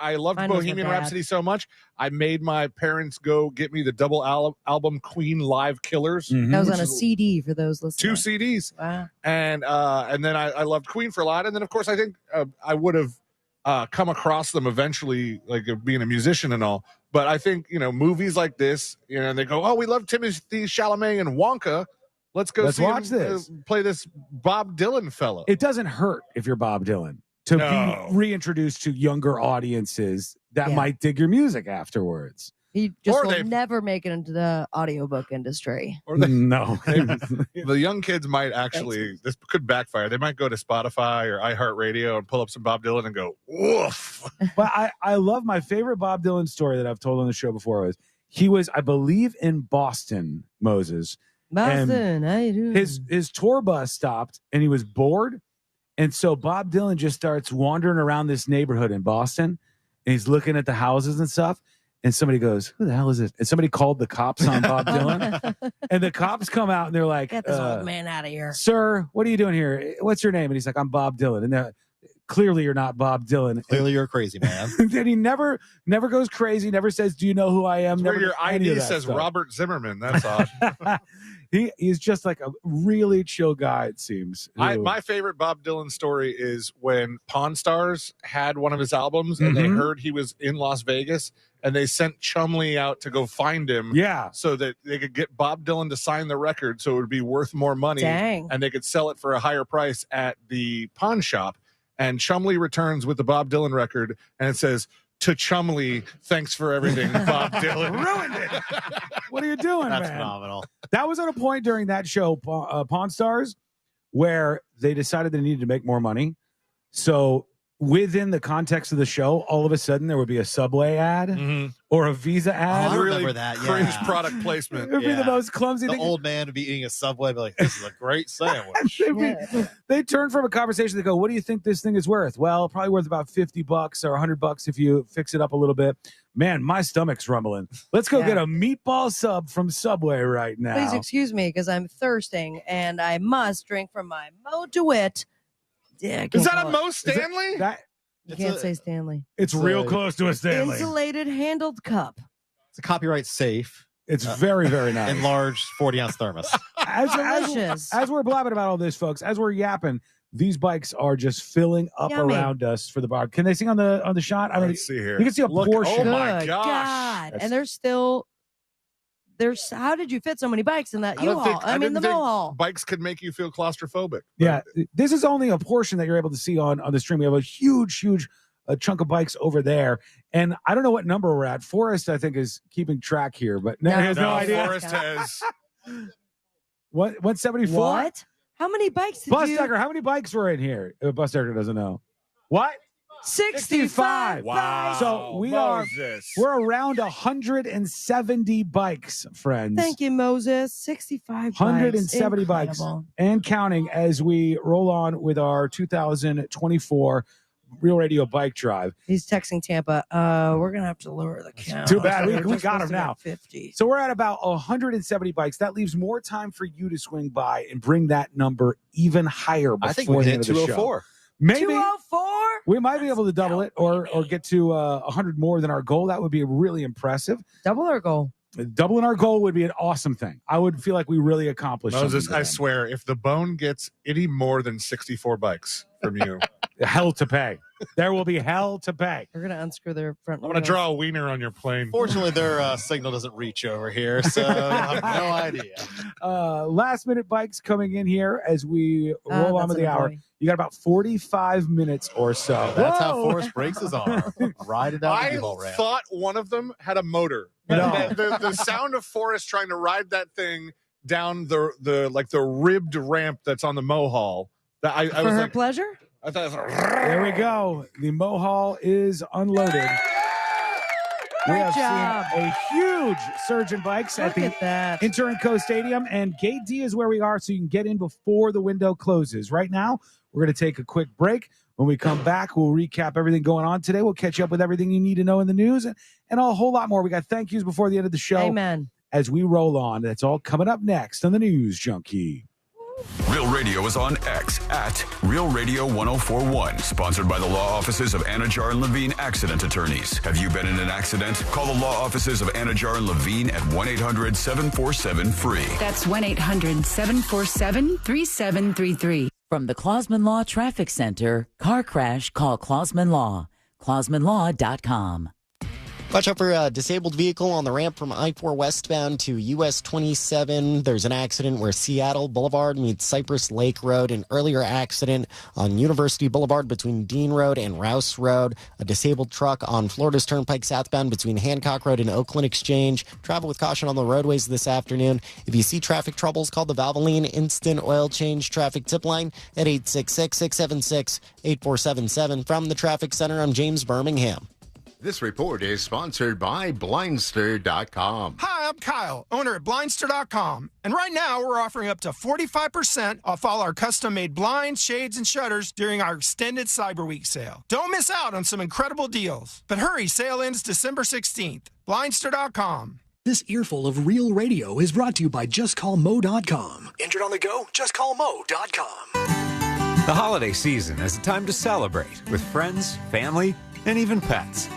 I loved Mine wasn't Bohemian bad. Rhapsody so much. I made my parents go get me the double album Queen Live Killers. That was on a CD for those listening. 2 CDs. Wow. And then I loved Queen for a lot. And then of course I think I would have come across them eventually, like being a musician and all. But I think movies like this, and they go, oh, we love Timothy Chalamet and Wonka. Let's watch this. Play this Bob Dylan fella. It doesn't hurt if you're Bob Dylan to be reintroduced to younger audiences that might dig your music afterwards. He just will never make it into the audiobook industry. Or they, no. The young kids might actually, this could backfire. They might go to Spotify or iHeartRadio and pull up some Bob Dylan and go, woof. But I love my favorite Bob Dylan story that I've told on the show before was he was, I believe, in Boston, Moses. Boston, how you doing? His tour bus stopped and he was bored. And so Bob Dylan just starts wandering around this neighborhood in Boston and he's looking at the houses and stuff. And somebody goes, who the hell is this? And somebody called the cops on Bob Dylan. And the cops come out and they're like, get this old man out of here. Sir, what are you doing here? What's your name? And he's like, I'm Bob Dylan. And they're clearly you're not Bob Dylan. Clearly you're a crazy man. And he never goes crazy, never says, do you know who I am? Where Never your does any of ID that says stuff. Robert Zimmerman. That's odd. He's just like a really chill guy, it seems. My favorite Bob Dylan story is when Pawn Stars had one of his albums and they heard he was in Las Vegas and they sent Chumley out to go find him. Yeah. So that they could get Bob Dylan to sign the record so it would be worth more money. Dang. And they could sell it for a higher price at the pawn shop. And Chumley returns with the Bob Dylan record and it says, to Chumley, thanks for everything, Bob Dylan. Ruined it. What are you doing, That's man? phenomenal. That was at a point during that show, Pawn Stars, where they decided they needed to make more money. So within the context of the show, all of a sudden there would be a Subway ad or a Visa ad. I remember that. Cringe Yeah. product placement. It would be the most clumsy The thing. old man would be eating a Subway, be like, "This is a great sandwich." They turn from a conversation. They go, "What do you think this thing is worth?" Well, probably worth about $50 or $100 if you fix it up a little bit. Man, my stomach's rumbling. Let's go get a meatball sub from Subway right now. Please excuse me because I'm thirsting and I must drink from my Mo DeWitt. Yeah, I can't Is that call a it. Mo Stanley? You can't say Stanley. It's real close to a Stanley. Insulated handled cup. It's a copyright safe. It's very, very nice. Enlarged 40-ounce thermos. As we're blabbing about all this, folks, as we're yapping, these bikes are just filling up Yummy. around us for the bar. Can they see on the shot? I don't Let's see here. You can see a portion. Oh my Good gosh. God. And there's still how did you fit so many bikes in that I don't U-Haul? think- I mean the didn't think Mo-Haul. Bikes could make you feel claustrophobic. Yeah, this is only a portion that you're able to see on the stream. We have a huge chunk of bikes over there, and I don't know what number we're at. Forrest, I think, is keeping track here, but he has no idea. Forrest has. What 174? What? How many bikes did Bus you? Decker, how many bikes were in here? Bus Decker doesn't know. What? 65. Wow. So Moses. we're around 170 bikes, friends. Thank you, Moses. 65 bikes. 170 bikes Incredible. and counting as we roll on with our 2024 Real Radio Bike Drive. He's texting Tampa. We're gonna have to lower the count. Too bad. We're We just got supposed him to now. get 50. So we're at about 170 bikes. That leaves more time for you to swing by and bring that number even higher before I think we the hit end of the show. 204. Maybe 204. we might be able to double it or get to 100 more than our goal. That would be really impressive. Double our goal. Doubling our goal would be an awesome thing. I would feel like we really accomplished Moses, something. I swear, if the Bone gets any more than 64 bikes from you, hell to pay. There will be hell to pay. We're gonna unscrew their front. I'm going to draw a wiener on your plane. Fortunately, their signal doesn't reach over here, so I have no idea. Last minute bikes coming in here as we roll on that's with the an hour. boy. You got about 45 minutes or so. That's how Forrest breaks his arm. Riding down the I U-Haul ramp. thought one of them had a motor. No. The sound of Forrest trying to ride that thing down the ribbed ramp that's on the Mo-Haul. That I For was her like, pleasure. I thought it was There we go. The Mo-Haul is unloaded. We Great have job. seen a huge surge in bikes at Look the at that. Inter & Co Stadium, and Gate D is where we are, so you can get in before the window closes. Right now, we're going to take a quick break. When we come back, we'll recap everything going on today. We'll catch you up with everything you need to know in the news and a whole lot more. We got thank yous before the end of the show. Amen. As we roll on, that's all coming up next on the News Junkie. Real Radio is on X at Real Radio 1041. Sponsored by the law offices of Anajar and Levine Accident Attorneys. Have you been in an accident? Call the law offices of Anajar and Levine at 1-800-747-FREE. That's 1-800-747-3733. From the Clausman Law Traffic Center, car crash, call Clausman Law. ClausmanLaw.com. Watch out for a disabled vehicle on the ramp from I-4 westbound to US 27. There's an accident where Seattle Boulevard meets Cypress Lake Road. An earlier accident on University Boulevard between Dean Road and Rouse Road. A disabled truck on Florida's Turnpike southbound between Hancock Road and Oakland Exchange. Travel with caution on the roadways this afternoon. If you see traffic troubles, call the Valvoline Instant Oil Change Traffic Tip Line at 866-676-8477. From the Traffic Center, I'm James Birmingham. This report is sponsored by Blindster.com. Hi, I'm Kyle, owner at Blindster.com. And right now, we're offering up to 45% off all our custom-made blinds, shades, and shutters during our extended Cyber Week sale. Don't miss out on some incredible deals. But hurry, sale ends December 16th. Blindster.com. This earful of real radio is brought to you by JustCallMo.com. Injured on the go? JustCallMo.com. The holiday season is a time to celebrate with friends, family, and even pets.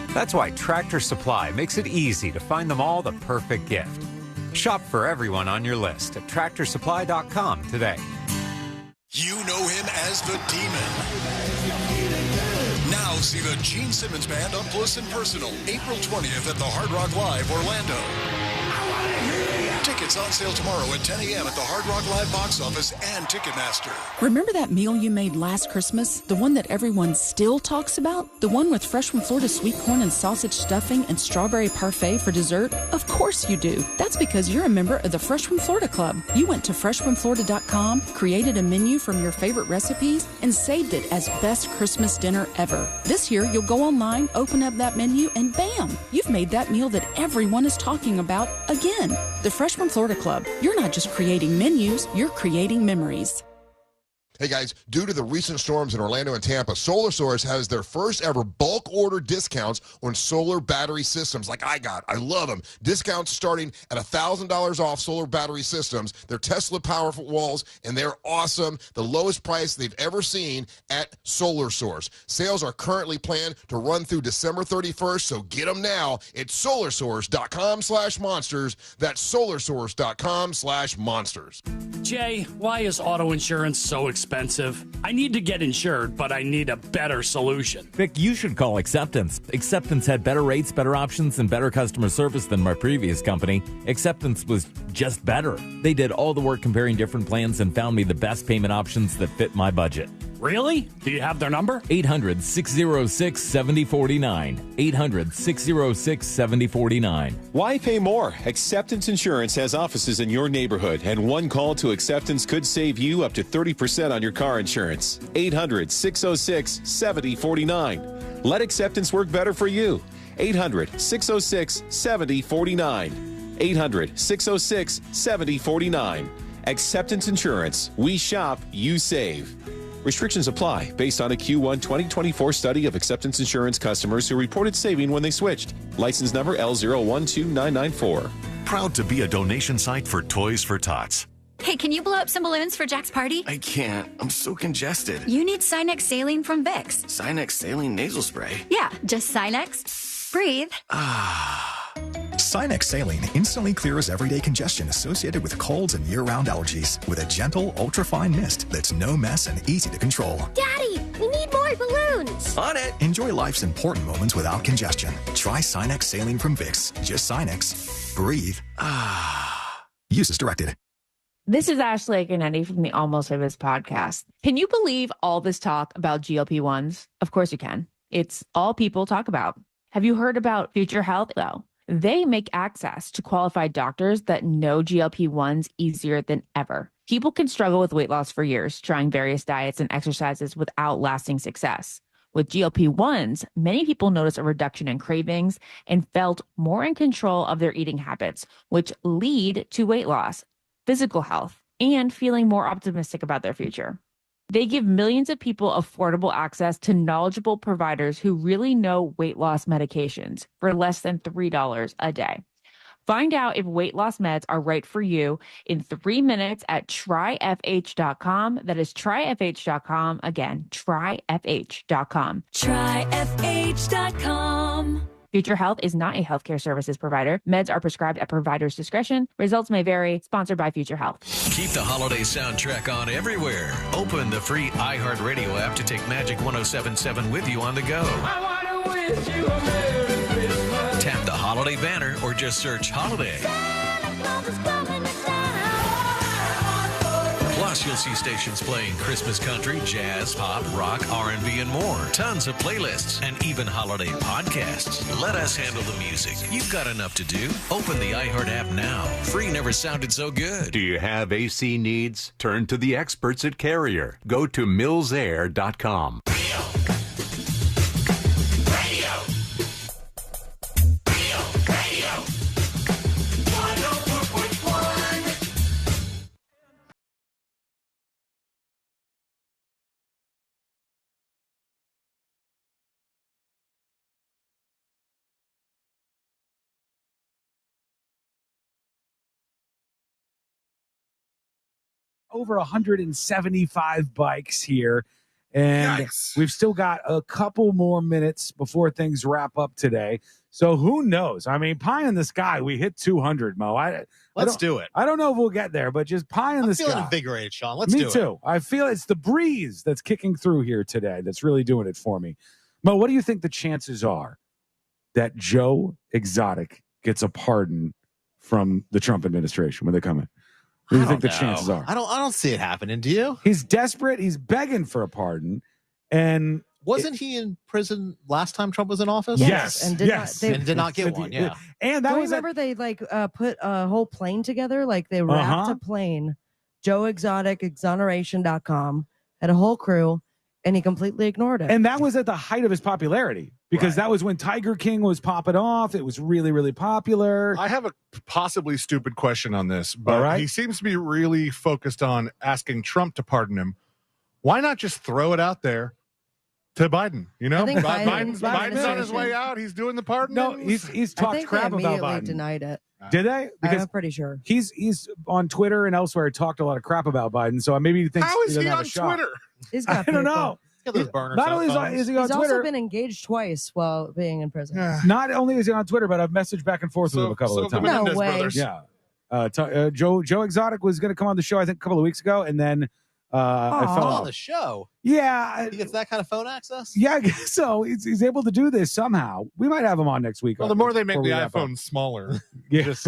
That's why Tractor Supply makes it easy to find them all the perfect gift. Shop for everyone on your list at TractorSupply.com today. You know him as the Demon. Now see the Gene Simmons Band up close and personal, April 20th at the Hard Rock Live, Orlando. Tickets on sale tomorrow at 10 a.m. at the Hard Rock Live box office and Ticketmaster. Remember that meal you made last Christmas? The one that everyone still talks about? The one with fresh from Florida sweet corn and sausage stuffing and strawberry parfait for dessert? Of course you do. That's because you're a member of the Fresh from Florida Club. You went to freshfromflorida.com, created a menu from your favorite recipes, and saved it as best Christmas dinner ever. This year, you'll go online, open up that menu, and bam! You've made that meal that everyone is talking about again. The Fresh from Florida Club. You're not just creating menus, you're creating memories. Hey guys, due to the recent storms in Orlando and Tampa, Solar Source has their first ever bulk order discounts on solar battery systems like I got. I love them. Discounts starting at $1,000 off solar battery systems. They're Tesla powerful walls and they're awesome. The lowest price they've ever seen at Solar Source. Sales are currently planned to run through December 31st, so get them now at solarsource.com/monsters. That's solarsource.com/monsters. Jay, why is auto insurance so expensive? I need to get insured, but I need a better solution. Vic, you should call Acceptance. Acceptance had better rates, better options, and better customer service than my previous company. Acceptance was just better. They did all the work comparing different plans and found me the best payment options that fit my budget. Really? Do you have their number? 800-606-7049. 800-606-7049. Why pay more? Acceptance Insurance has offices in your neighborhood, and one call to Acceptance could save you up to 30% on your car insurance. 800-606-7049. Let Acceptance work better for you. 800-606-7049. 800-606-7049. Acceptance Insurance. We shop, you save. Restrictions apply based on a Q1 2024 study of Acceptance Insurance customers who reported saving when they switched. License number L012994. Proud to be a donation site for Toys for Tots. Hey, can you blow up some balloons for Jack's party? I can't. I'm so congested. You need Sinex Saline from Vicks. Sinex Saline Nasal Spray? Yeah, just Sinex. Breathe. Sinex Saline instantly clears everyday congestion associated with colds and year-round allergies with a gentle, ultra-fine mist that's no mess and easy to control. Daddy, we need more balloons. On it. Enjoy life's important moments without congestion. Try Sinex Saline from Vicks. Just Sinex. Breathe. Use as directed. This is Ashley Ganetti from the Almost Famous podcast. Can you believe all this talk about GLP-1s? Of course you can. It's all people talk about. Have you heard about Future Health, though? They make access to qualified doctors that know GLP-1s easier than ever. People can struggle with weight loss for years, trying various diets and exercises without lasting success. With GLP-1s, many people noticed a reduction in cravings and felt more in control of their eating habits, which lead to weight loss, physical health, and feeling more optimistic about their future. They give millions of people affordable access to knowledgeable providers who really know weight loss medications for less than $3 a day. Find out if weight loss meds are right for you in 3 minutes at tryfh.com. That is tryfh.com. Again, tryfh.com. Tryfh.com. Future Health is not a healthcare services provider. Meds are prescribed at provider's discretion. Results may vary. Sponsored by Future Health. Keep the holiday soundtrack on everywhere. Open the free iHeartRadio app to take Magic 107.7 with you on the go. I want to wish you a Merry Christmas. Tap the holiday banner or just search holiday. Plus, you'll see stations playing Christmas country, jazz, pop, rock, R&B, and more. Tons of playlists and even holiday podcasts. Let us handle the music. You've got enough to do. Open the iHeart app now. Free never sounded so good. Do you have AC needs? Turn to the experts at Carrier. Go to millsair.com. Over 175 bikes here. And we've still got a couple more minutes before things wrap up today. So who knows? I mean, pie in the sky. We hit 200, Mo. Let's do it. I don't know if we'll get there, but just pie in the sky. I'm feeling invigorated, Sean. Let's do it. Me too. I feel it's the breeze that's kicking through here today that's really doing it for me. Mo, what do you think the chances are that Joe Exotic gets a pardon from the Trump administration when they come in? What do you think the chances are? I don't see it happening. Do you? He's desperate. He's begging for a pardon. And wasn't he in prison last time Trump was in office? Yes. And did not get one. Yeah. And that was remember they put a whole plane together? Like they wrapped a plane. Joe Exotic, exoneration.com, had a whole crew, and he completely ignored it. And that was at the height of his popularity because that was when Tiger King was popping off. It was really, really popular. I have a possibly stupid question on this, but he seems to be really focused on asking Trump to pardon him. Why not just throw it out there to Biden? You know, Biden's on his way out. He's doing the pardon. No, he's talked crap about Biden. Denied it. Did they? Because I'm pretty sure he's on Twitter and elsewhere talked a lot of crap about Biden. So maybe he thinks how is he on Twitter? He's got I don't know. He's got those burner Not only is he on He's Twitter, also been engaged twice while being in prison. Not only is he on Twitter, but I've messaged back and forth with him a couple of times. No way. Yeah. Joe Exotic was going to come on the show, I think, a couple of weeks ago, and then I fell off on the show. Yeah, he gets that kind of phone access. Yeah, I guess so. He's able to do this somehow. We might have him on next week. Well, the more they make the iPhone smaller, just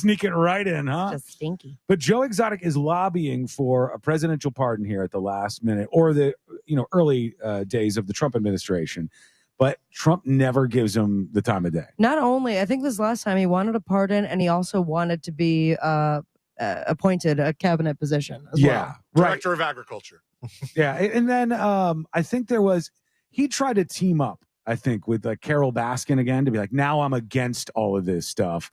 sneak it right in, huh? Just stinky. But Joe Exotic is lobbying for a presidential pardon here at the last minute, or the early days of the Trump administration. But Trump never gives him the time of day. Not only, I think this last time he wanted a pardon, and he also wanted to be appointed a cabinet position as well. Director of Agriculture. Yeah, and then I think he tried to team up, I think, with Carol Baskin again to be like, now I'm against all of this stuff.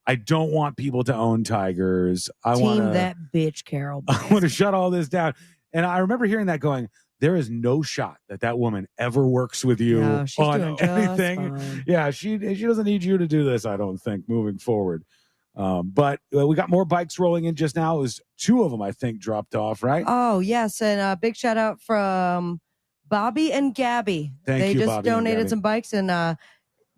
I don't want people to own tigers. I want that bitch, Carol Baskin. I want to shut all this down. And I remember hearing that going, there is no shot that woman ever works with you on anything. Fine. Yeah, she doesn't need you to do this, I don't think, moving forward. But we got more bikes rolling in just now. It was 2 of them, I think, dropped off, right? Oh, yes. And a big shout out from Bobby and Gabby. Thank you, They just Bobby and donated Gabby. some bikes, and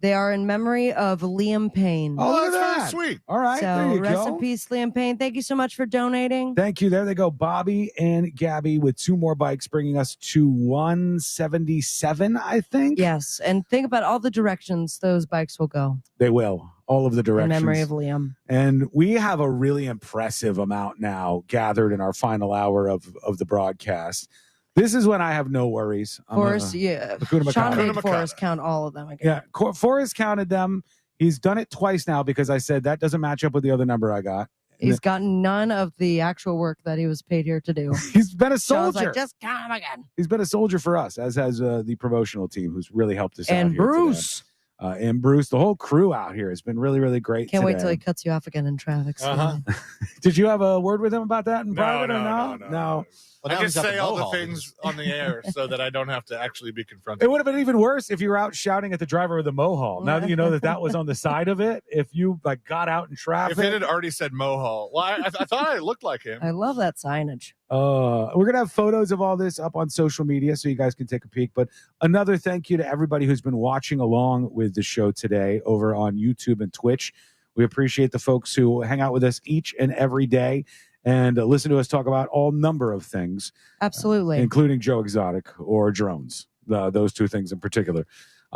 they are in memory of Liam Payne. Oh, look at that's that. very sweet. All right, So there you rest go. in peace, Liam Payne. Thank you so much for donating. Thank you. There they go. Bobby and Gabby with 2 more bikes, bringing us to 177, I think. Yes. And think about all the directions those bikes will go. They will. All of the In directions. memory of Liam. And we have a really impressive amount now gathered in our final hour of the broadcast. This is when I have no worries. Forrest, yeah. Hakuna Sean Matata. made Forrest count all of them again. Yeah, Forrest counted them. He's done it twice now because I said that doesn't match up with the other number I got. He's gotten none of the actual work that he was paid here to do. He's been a Sean's soldier. like, just come again. He's been a soldier for us, as has the promotional team, who's really helped us out And here Bruce. today. And Bruce, the whole crew out here has been really, really great. Can't wait today. till he cuts you off again in traffic. Did you have a word with him about that in private or no? Well, I just say all the things on the air so that I don't have to actually be confronted. It would have been even worse if you were out shouting at the driver of the Mohall. Now that you know that was on the side of it, if you got out in traffic. If it had already said Mohall, well, I thought I looked like him. I love that signage. We're going to have photos of all this up on social media so you guys can take a peek. But another thank you to everybody who's been watching along with the show today over on YouTube and Twitch. We appreciate the folks who hang out with us each and every day and listen to us talk about all number of things. Absolutely. Including Joe Exotic or drones, those two things in particular.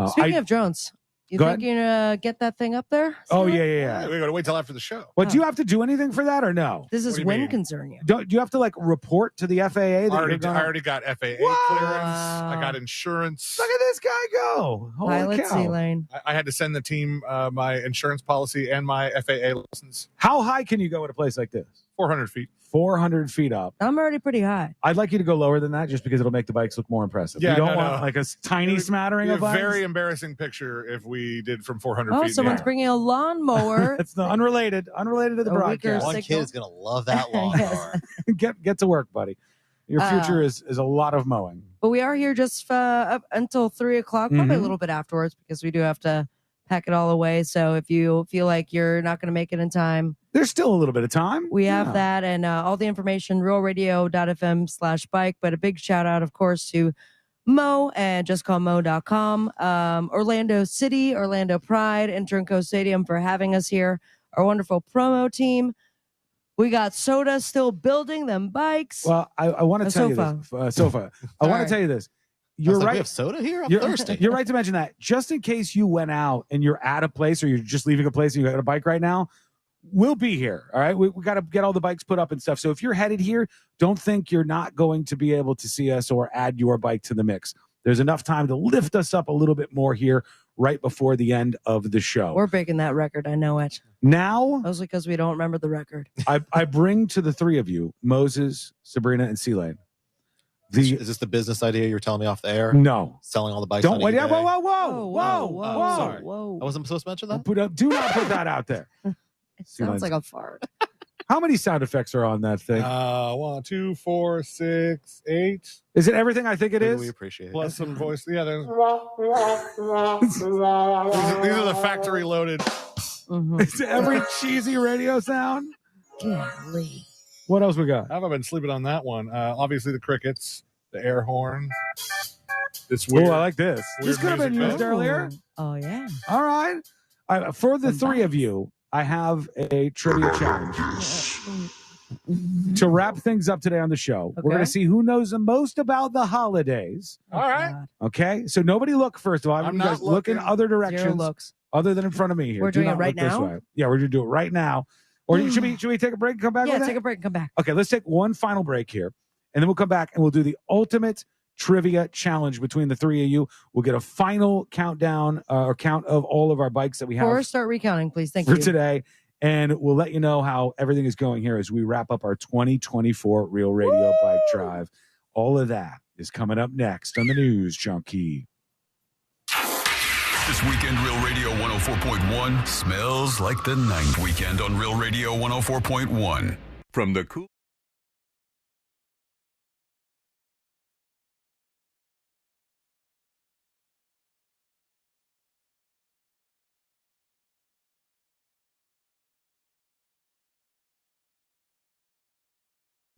Speaking of drones, you Go think you're going to get that thing up there? Oh, yeah. We got to wait till after the show. But do you have to do anything for that or no? This is when concern you. Do you have to report to the FAA? I already got FAA clearance. I got insurance. Look at this guy go. Holy Pilot cow. C-Lane. I had to send the team my insurance policy and my FAA license. How high can you go at a place like this? 400 feet. 400 feet up. I'm already pretty high. I'd like you to go lower than that just because it'll make the bikes look more impressive. Yeah, we don't no, want like a tiny smattering of bikes. Very embarrassing picture if we did from 400 Oh, feet. someone's bringing a lawnmower. It's unrelated to the A weaker broadcast. One kid is going to love that lawnmower. Get to work, buddy. Your future is a lot of mowing. But we are here just up until 3 o'clock, probably a Mhm. little bit afterwards because we do have to pack it all away. So if you feel like you're not going to make it in time, there's still a little bit of time. We have that and all the information, realradio.fm/bike. But a big shout out, of course, to Mo and justcallmo.com, Orlando City, Orlando Pride, and Turnco Stadium for having us here. Our wonderful promo team. We got Soda still building them bikes. Well, I want to tell you this. Sofa. I want to tell you this. You're like, right. we have soda here? I'm you're, thirsty. You're right to mention that. Just in case you went out and you're at a place or you're just leaving a place and you got a bike right now, we'll be here. All right. We got to get all the bikes put up and stuff. So if you're headed here, don't think you're not going to be able to see us or add your bike to the mix. There's enough time to lift us up a little bit more here right before the end of the show. We're breaking that record. I know it. Now, mostly because we don't remember the record. I bring to the three of you, Moses, Sabrina, and C-Lane. Is this the business idea you were telling me off the air? No. Selling all the bikes Don't on wait. eBay? Whoa. Sorry. I wasn't supposed to mention that? Do not put that out there. It sounds like a fart. How many sound effects are on that thing? 1, 2, 4, 6, 8. Is it everything I think it is? We appreciate it. Plus some voice. Yeah, these are the factory loaded. It's every cheesy radio sound. Golly. What else we got? I haven't been sleeping on that one. Obviously, the crickets, the air horn. This Oh, weird. I like this. This could have been used earlier. Oh, yeah. All right. For the three of you, I have a trivia challenge. To wrap things up today on the show, we're going to see who knows the most about the holidays. All right. Okay? So nobody look, first of all. I'm You guys not look in looking. other Zero directions looks. other than in front of me here. We're Do doing it not right look this now? way. Yeah, we're going to do it right now. Or should we take a break and come back Yeah, with that? take a break and come back. Okay, let's take one final break here, and then we'll come back and we'll do the ultimate trivia challenge between the three of you. We'll get a final countdown or count of all of our bikes that we have Or start recounting, please. Thank for you. today, and we'll let you know how everything is going here as we wrap up our 2024 Real Radio Bike Drive. All of that is coming up next on the News Junkie. This weekend, Real Radio 104.1 smells like the ninth weekend on Real Radio 104.1. From the cool.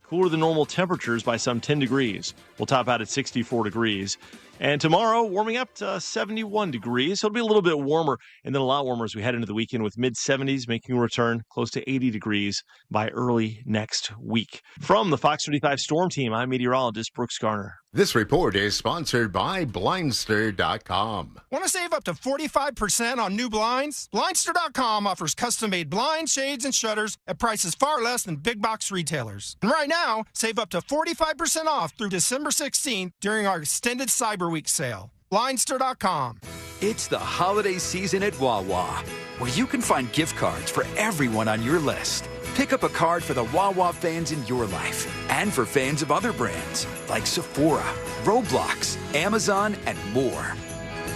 Cooler than normal temperatures by some 10 degrees. We'll top out at 64 degrees. And tomorrow, warming up to 71 degrees. It'll be a little bit warmer and then a lot warmer as we head into the weekend with mid-70s, making a return close to 80 degrees by early next week. From the Fox 35 Storm Team, I'm meteorologist Brooks Garner. This report is sponsored by Blindster.com. Want to save up to 45% on new blinds? Blindster.com offers custom-made blinds, shades, and shutters at prices far less than big box retailers. And right now, save up to 45% off through December 16th during our extended Cyber Week sale. Blindster.com. It's the holiday season at Wawa, where you can find gift cards for everyone on your list. Pick up a card for the Wawa fans in your life and for fans of other brands like Sephora, Roblox, Amazon, and more.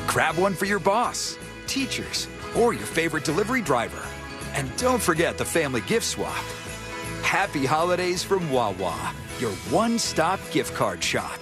Grab one for your boss, teachers, or your favorite delivery driver. And don't forget the family gift swap. Happy holidays from Wawa, your one-stop gift card shop.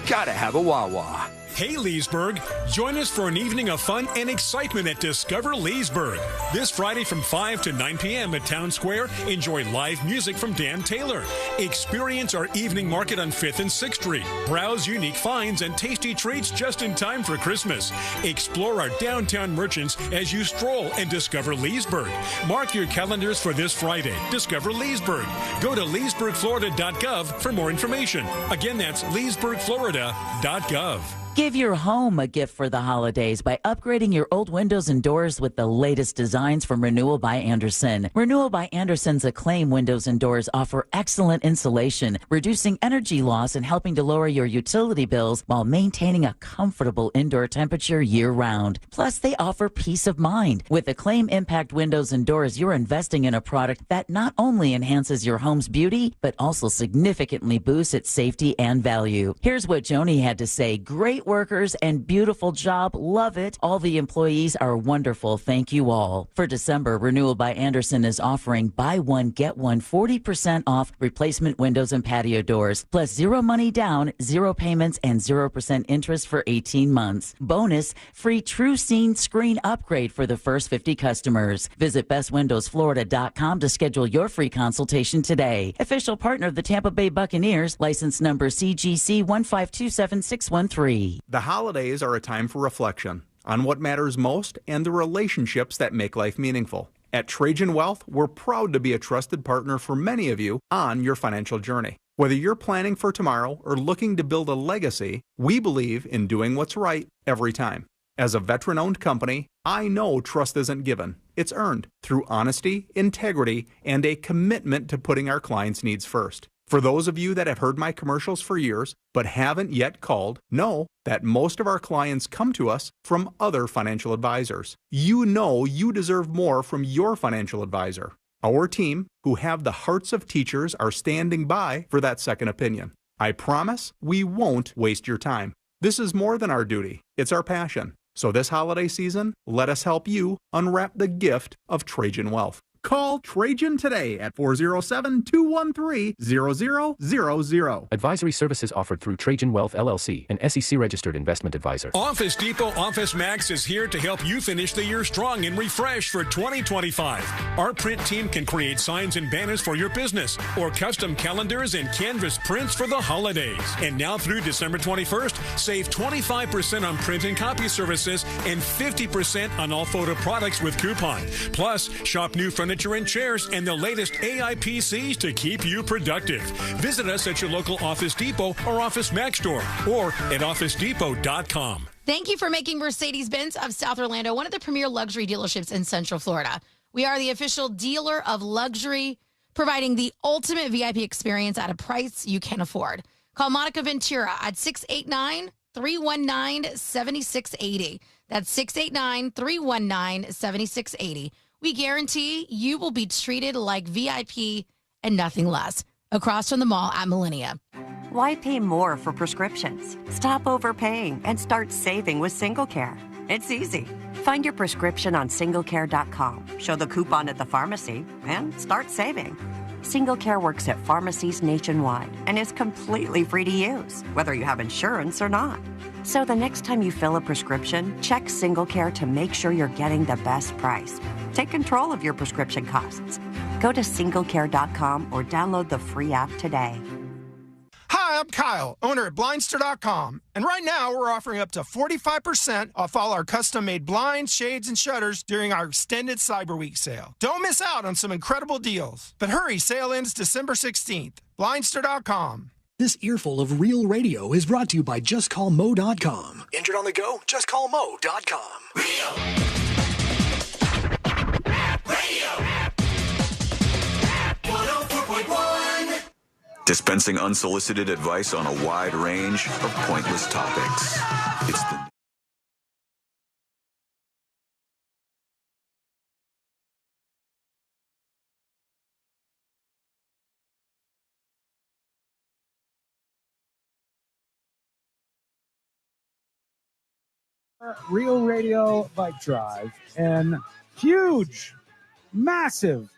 Gotta have a Wawa. Hey, Leesburg. Join us for an evening of fun and excitement at Discover Leesburg. This Friday from 5 to 9 p.m. at Town Square, enjoy live music from Dan Taylor. Experience our evening market on 5th and 6th Street. Browse unique finds and tasty treats just in time for Christmas. Explore our downtown merchants as you stroll and discover Leesburg. Mark your calendars for this Friday. Discover Leesburg. Go to leesburgflorida.gov for more information. Again, that's leesburgflorida.gov. Give your home a gift for the holidays by upgrading your old windows and doors with the latest designs from Renewal by Andersen. Renewal by Andersen's Acclaim windows and doors offer excellent insulation, reducing energy loss and helping to lower your utility bills while maintaining a comfortable indoor temperature year-round. Plus, they offer peace of mind. With Acclaim Impact windows and doors, you're investing in a product that not only enhances your home's beauty, but also significantly boosts its safety and value. Here's what Joni had to say. Great workers and beautiful job. Love it. All the employees are wonderful. Thank you all. For December, Renewal by Andersen is offering buy one, get one 40% off replacement windows and patio doors, plus zero money down, zero payments, and 0% interest for 18 months. Bonus, free True Scene screen upgrade for the first 50 customers. Visit bestwindowsflorida.com to schedule your free consultation today. Official partner of the Tampa Bay Buccaneers, license number CGC 1527613. The holidays are a time for reflection on what matters most and the relationships that make life meaningful. At Trajan Wealth, we're proud to be a trusted partner for many of you on your financial journey. Whether you're planning for tomorrow or looking to build a legacy, we believe in doing what's right every time. As a veteran-owned company, I know trust isn't given. It's earned through honesty, integrity, and a commitment to putting our clients' needs first. For those of you that have heard my commercials for years but haven't yet called, know that most of our clients come to us from other financial advisors. You know you deserve more from your financial advisor. Our team, who have the hearts of teachers, are standing by for that second opinion. I promise we won't waste your time. This is more than our duty. It's our passion. So this holiday season, let us help you unwrap the gift of Trajan Wealth. Call Trajan today at 407-213-0000. Advisory services offered through Trajan Wealth LLC, an SEC-registered investment advisor. Office Depot Office Max is here to help you finish the year strong and refreshed for 2025. Our print team can create signs and banners for your business or custom calendars and canvas prints for the holidays. And now through December 21st, save 25% on print and copy services and 50% on all photo products with coupon. Plus, shop new furniture and chairs and the latest AI PCs to keep you productive. Visit us at your local Office Depot or Office Max store or at OfficeDepot.com. Thank you for making Mercedes-Benz of South Orlando one of the premier luxury dealerships in Central Florida. We are the official dealer of luxury, providing the ultimate VIP experience at a price you can afford. Call Monica Ventura at 689-319-7680. That's 689-319-7680. We guarantee you will be treated like VIP and nothing less. Across from the mall at Millennia. Why pay more for prescriptions? Stop overpaying and start saving with SingleCare. It's easy. Find your prescription on singlecare.com, show the coupon at the pharmacy, and start saving. SingleCare works at pharmacies nationwide and is completely free to use, whether you have insurance or not. So the next time you fill a prescription, check SingleCare to make sure you're getting the best price. Take control of your prescription costs. Go to singlecare.com or download the free app today. Hi, I'm Kyle, owner at Blindster.com. And right now, we're offering up to 45% off all our custom-made blinds, shades, and shutters during our extended Cyber Week sale. Don't miss out on some incredible deals. But hurry, sale ends December 16th. Blindster.com. This earful of real radio is brought to you by JustCallMo.com. Injured on the go? JustCallMo.com. Radio. Dispensing unsolicited advice on a wide range of pointless topics. It's the Real Radio Bike Drive. And huge, massive,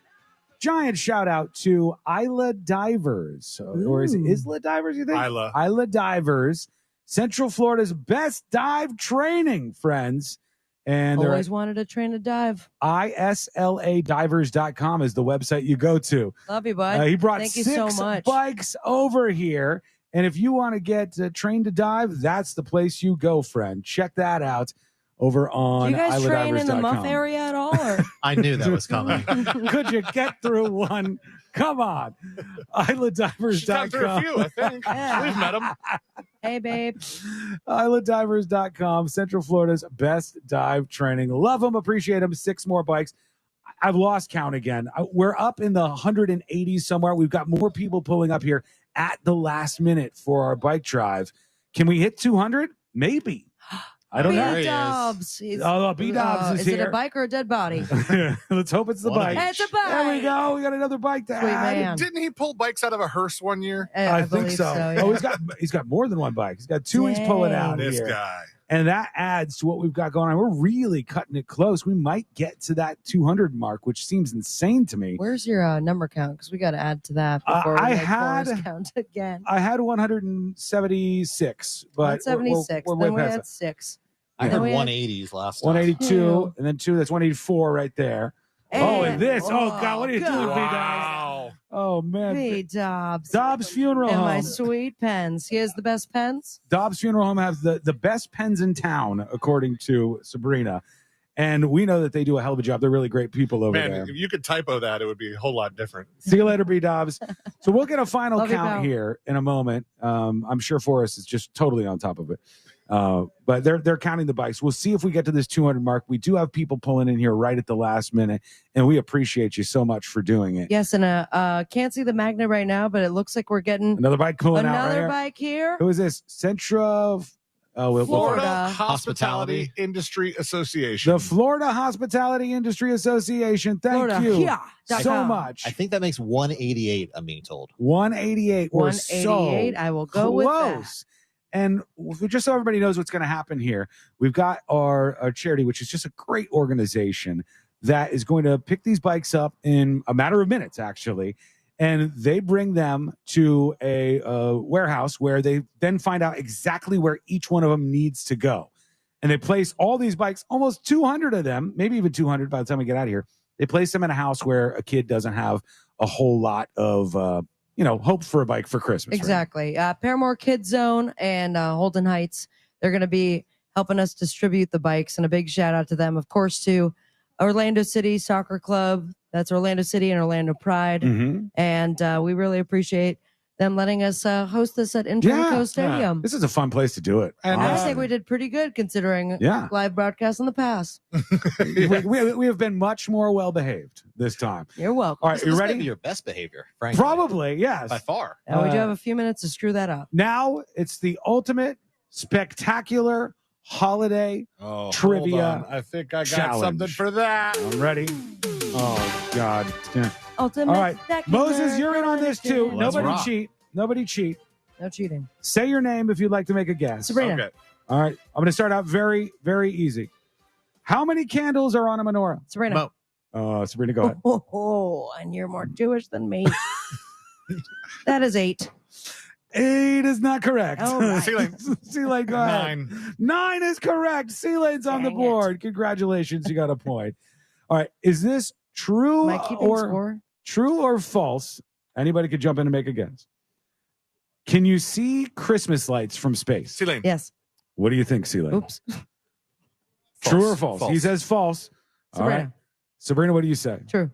giant shout out to Isla Divers. Or is it Isla Divers, you think? Isla Divers. Central Florida's best dive training, friends. And they're Always wanted to train to dive. ISLAdivers.com is the website you go to. Love you, bud. He brought Thank you 6 so much. bikes over here. And if you want to get trained to dive, that's the place you go, friend. Check that out over on Do you guys train in the isladivers.com. muff area at all? Or? I knew that was coming. Could you get through one? Come on. isladivers.com. She's gone through a few, I think. Yeah. We've met them. Hey, babe. isladivers.com, Central Florida's best dive training. Love them, appreciate them. 6 more bikes. I've lost count again. We're up in the 180s somewhere. We've got more people pulling up here at the last minute for our bike drive. Can we hit 200? Maybe. I don't know. B-Dubs. B-Dubs is Is here. it a bike or a dead body? Let's hope it's the bike. It's a bike. There we go. We got another bike to Sweet add. man. Didn't he pull bikes out of a hearse one year? I think believe so. yeah. Oh, he's got more than one bike. He's got 2 he's pulling out This here. guy. And that adds to what we've got going on. We're really cutting it close. We might get to that 200 mark, which seems insane to me. Where's your number count? Because we got to add to that before I we had Forrest count again. I had 176, but 176. we're Then way we past had it. 6. I Then heard we had 180s last time. 182, and then 2. That's 184 right there. And this. Oh, God. What are you doing, God. B-Dubs? Oh, man. Hey, Dobbs. Dobbs Funeral And Home. my sweet pens. He has the best pens? Dobbs Funeral Home has the best pens in town, according to Sabrina. And we know that they do a hell of a job. They're really great people over Man, there. if you could typo that, it would be a whole lot different. See you later, B-Dubs. So we'll get a final Love you, count pal. here in a moment. I'm sure Forrest is just totally on top of it. But they're counting the bikes. We'll see if we get to this 200 mark. We do have people pulling in here right at the last minute, and we appreciate you so much for doing it. Yes, and can't see the magnet right now, but it looks like we're getting Another bike pulling out right another here. bike here. Who is this? Centra. Florida Hospitality Industry Association. The Florida Hospitality Industry Association. Thank Florida, you yeah, so much. I think that makes 188, I'm being told. 188. We're 188. so I will go with that. close. And just so everybody knows what's going to happen here, we've got our charity, which is just a great organization that is going to pick these bikes up in a matter of minutes, actually. And they bring them to a warehouse where they then find out exactly where each one of them needs to go. And they place all these bikes, almost 200 of them, maybe even 200 by the time we get out of here. They place them in a house where a kid doesn't have a whole lot of, hope for a bike for Christmas. right? Exactly. Paramore Kids Zone and Holden Heights. They're going to be helping us distribute the bikes. And a big shout out to them, of course, to Orlando City Soccer Club. That's Orlando City and Orlando Pride. Mhm. And we really appreciate them letting us host this at Interco Stadium. This is a fun place to do it. And, I think we did pretty good considering Yeah. live broadcasts in the past. we have been much more well behaved this time. You're welcome. All right, you This may ready? be your best behavior, frankly. Probably, yes. By far. Now we do have a few minutes to screw that up. Now it's the ultimate spectacular holiday Oh, trivia. hold on. I think I got challenge. something for that. I'm ready. Oh God! Yeah. Ultimate All right, spectacular Moses, you're in on this too. Let's Nobody rock. cheat. Nobody cheat. No cheating. Say your name if you'd like to make a guess. Sabrina. Okay. All right, I'm going to start out very, very easy. How many candles are on a menorah? Sabrina. Mo. Sabrina, go ahead. Oh, and you're more Jewish than me. That is 8. 8 is not correct. All right. C-Lane, go ahead. 9 is correct. C-Lane's on the Dang it. board. Congratulations, you got a point. All right, is this true Am I keeping score? true or false? Anybody could jump in and make a guess. Can you see Christmas lights from space? C-Lane. Yes. What do you think, C-Lane? Oops. True or false? He says false. All Sabrina. right. Sabrina, what do you say? True.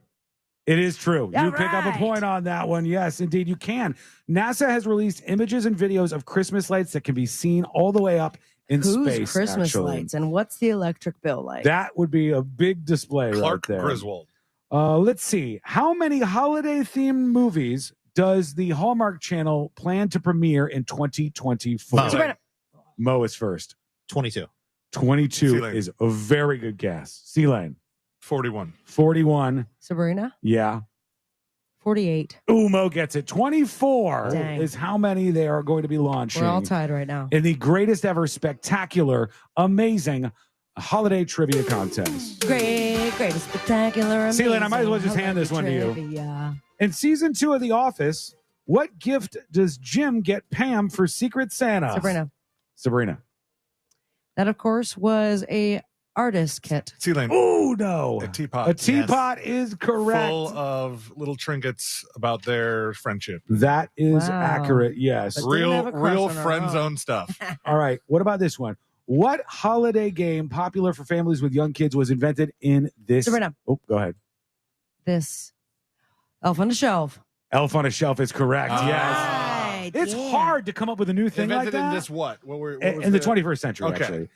It is true. All You pick up a right. point on that one. Yes, indeed, you can. NASA has released images and videos of Christmas lights that can be seen all the way up in Whose space. Christmas actually. lights and what's the electric bill like? That would be a big display Clark right there. Griswold. Let's see. How many holiday-themed movies does the Hallmark Channel plan to premiere in 2024? Mo. Sabrina. Mo is first. 22. 22 C-Lane. is a very good guess. C-Lane. 41. 41. Sabrina. Yeah. 48. Ooh, Mo gets it. 24 Dang. is how many they are going to be launching. We're all tied right now. In the greatest ever spectacular, amazing holiday trivia contest. Greatest spectacular. Sealand, I might as well just hand this one to you. In season 2 of The Office, what gift does Jim get Pam for Secret Santa? Sabrina. That, of course, was a artist kit. Sealand. Oh, no. A teapot. A teapot is correct. Full of little trinkets about their friendship. That is accurate, yes. Real friend zone stuff. All right. What about this one? What holiday game popular for families with young kids was invented in this? Sabrina. Oh, go ahead. This Elf on the Shelf. Elf on a Shelf is correct. Yes. Right, It's hard to come up with a new thing Invented like that. in this what? What was in the 21st century, Okay. actually.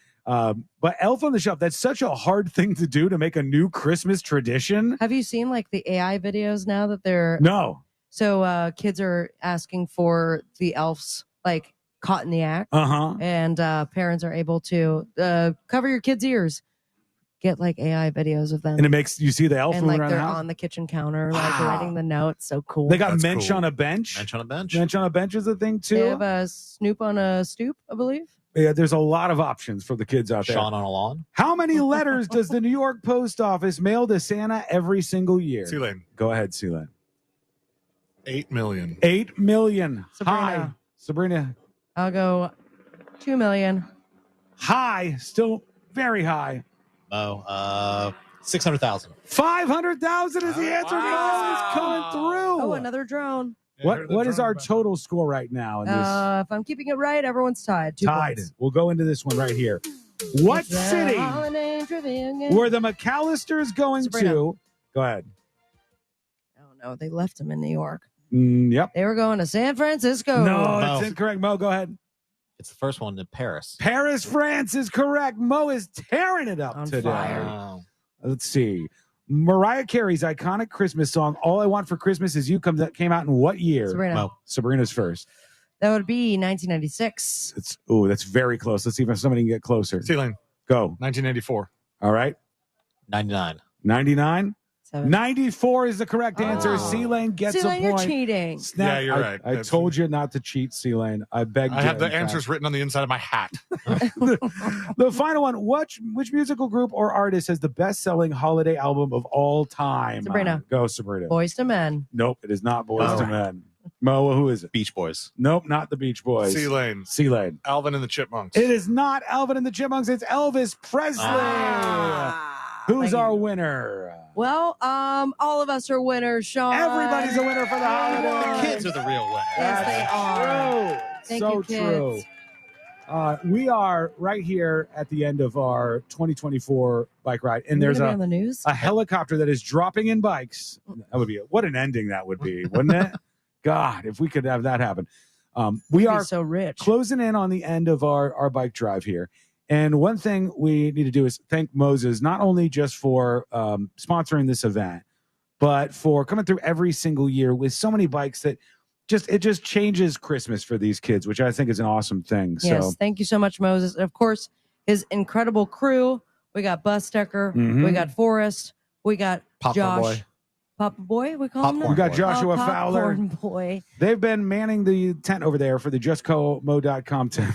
But Elf on the Shelf, that's such a hard thing to do to make a new Christmas tradition. Have you seen like the AI videos now that they're No. So kids are asking for the elves like caught in the act. And parents are able to cover your kids' ears. Get like AI videos of them. And it makes you see the elf and moving like around they're the house. on the kitchen counter, like writing the notes. So cool. They got Mensch on a bench. Mensch on a bench. Mensch on a bench is a thing too. They have a Snoop on a stoop, I believe. Yeah, there's a lot of options for the kids out there. Sean on a lawn. How many letters does the New York Post Office mail to Santa every single year? Sealand. Go ahead, Sealand. 8 million. 8 million. Sabrina. High. Sabrina. I'll go 2 million. High. Still very high. Oh, 600,000. 500,000 is the answer. Mo is coming through. Oh, another drone. What is our total score right now? In this? If I'm keeping it right, everyone's tied. 2 Tied. points. We'll go into this one right here. What It's a city holiday trivia game. were the McAllisters going Sabrina. to? Go ahead. Oh no, they left him in New York. Yep. They were going to San Francisco. No, that's incorrect. Mo, go ahead. It's the first one in Paris. Paris, France is correct. Mo is tearing it up On today. fire. Wow. Let's see. Mariah Carey's iconic Christmas song, All I Want for Christmas Is You, came out in what year? Sabrina. Mo. Sabrina's first. That would be 1996. That's very close. Let's see if somebody can get closer. Sealand. Go. 1984. All right. 99. 99. 7. 94 is the correct answer. C-Lane gets C-Lane, a you're point. cheating. Snap. Yeah, you're right. I told you not to cheat, C-Lane. I begged you. I have the in fact. answers written on the inside of my hat. The final one. Which musical group or artist has the best-selling holiday album of all time? Sabrina. Go, Sabrina. Boys to Men. Nope, it is not Boys to Men. Mo, who is it? Beach Boys. Nope, not the Beach Boys. C-Lane. C-Lane. Alvin and the Chipmunks. It is not Alvin and the Chipmunks. It's Elvis Presley. Who's our winner? Well, all of us are winners, Sean. Everybody's a winner for the holiday. Kids are the real winners. Yes, they are. True. Thank so you, kids. true. We are right here at the end of our 2024 bike ride, and there's on the news? a helicopter that is dropping in bikes. That would be what an ending that would be, wouldn't it? God, if we could have that happen. We We'd be are so rich. closing in on the end of our bike drive here. And one thing we need to do is thank Moses, not only just for sponsoring this event, but for coming through every single year with so many bikes that it just changes Christmas for these kids, which I think is an awesome thing. Yes, So thank you so much, Moses. And of course, his incredible crew. We got Bus Decker. Mhm. We got Forrest. We got Popcorn Josh. Boy. Papa Boy, we call him now? we got Joshua Fowler. Popcorn Boy. They've been manning the tent over there for the JustCoMo.com tent.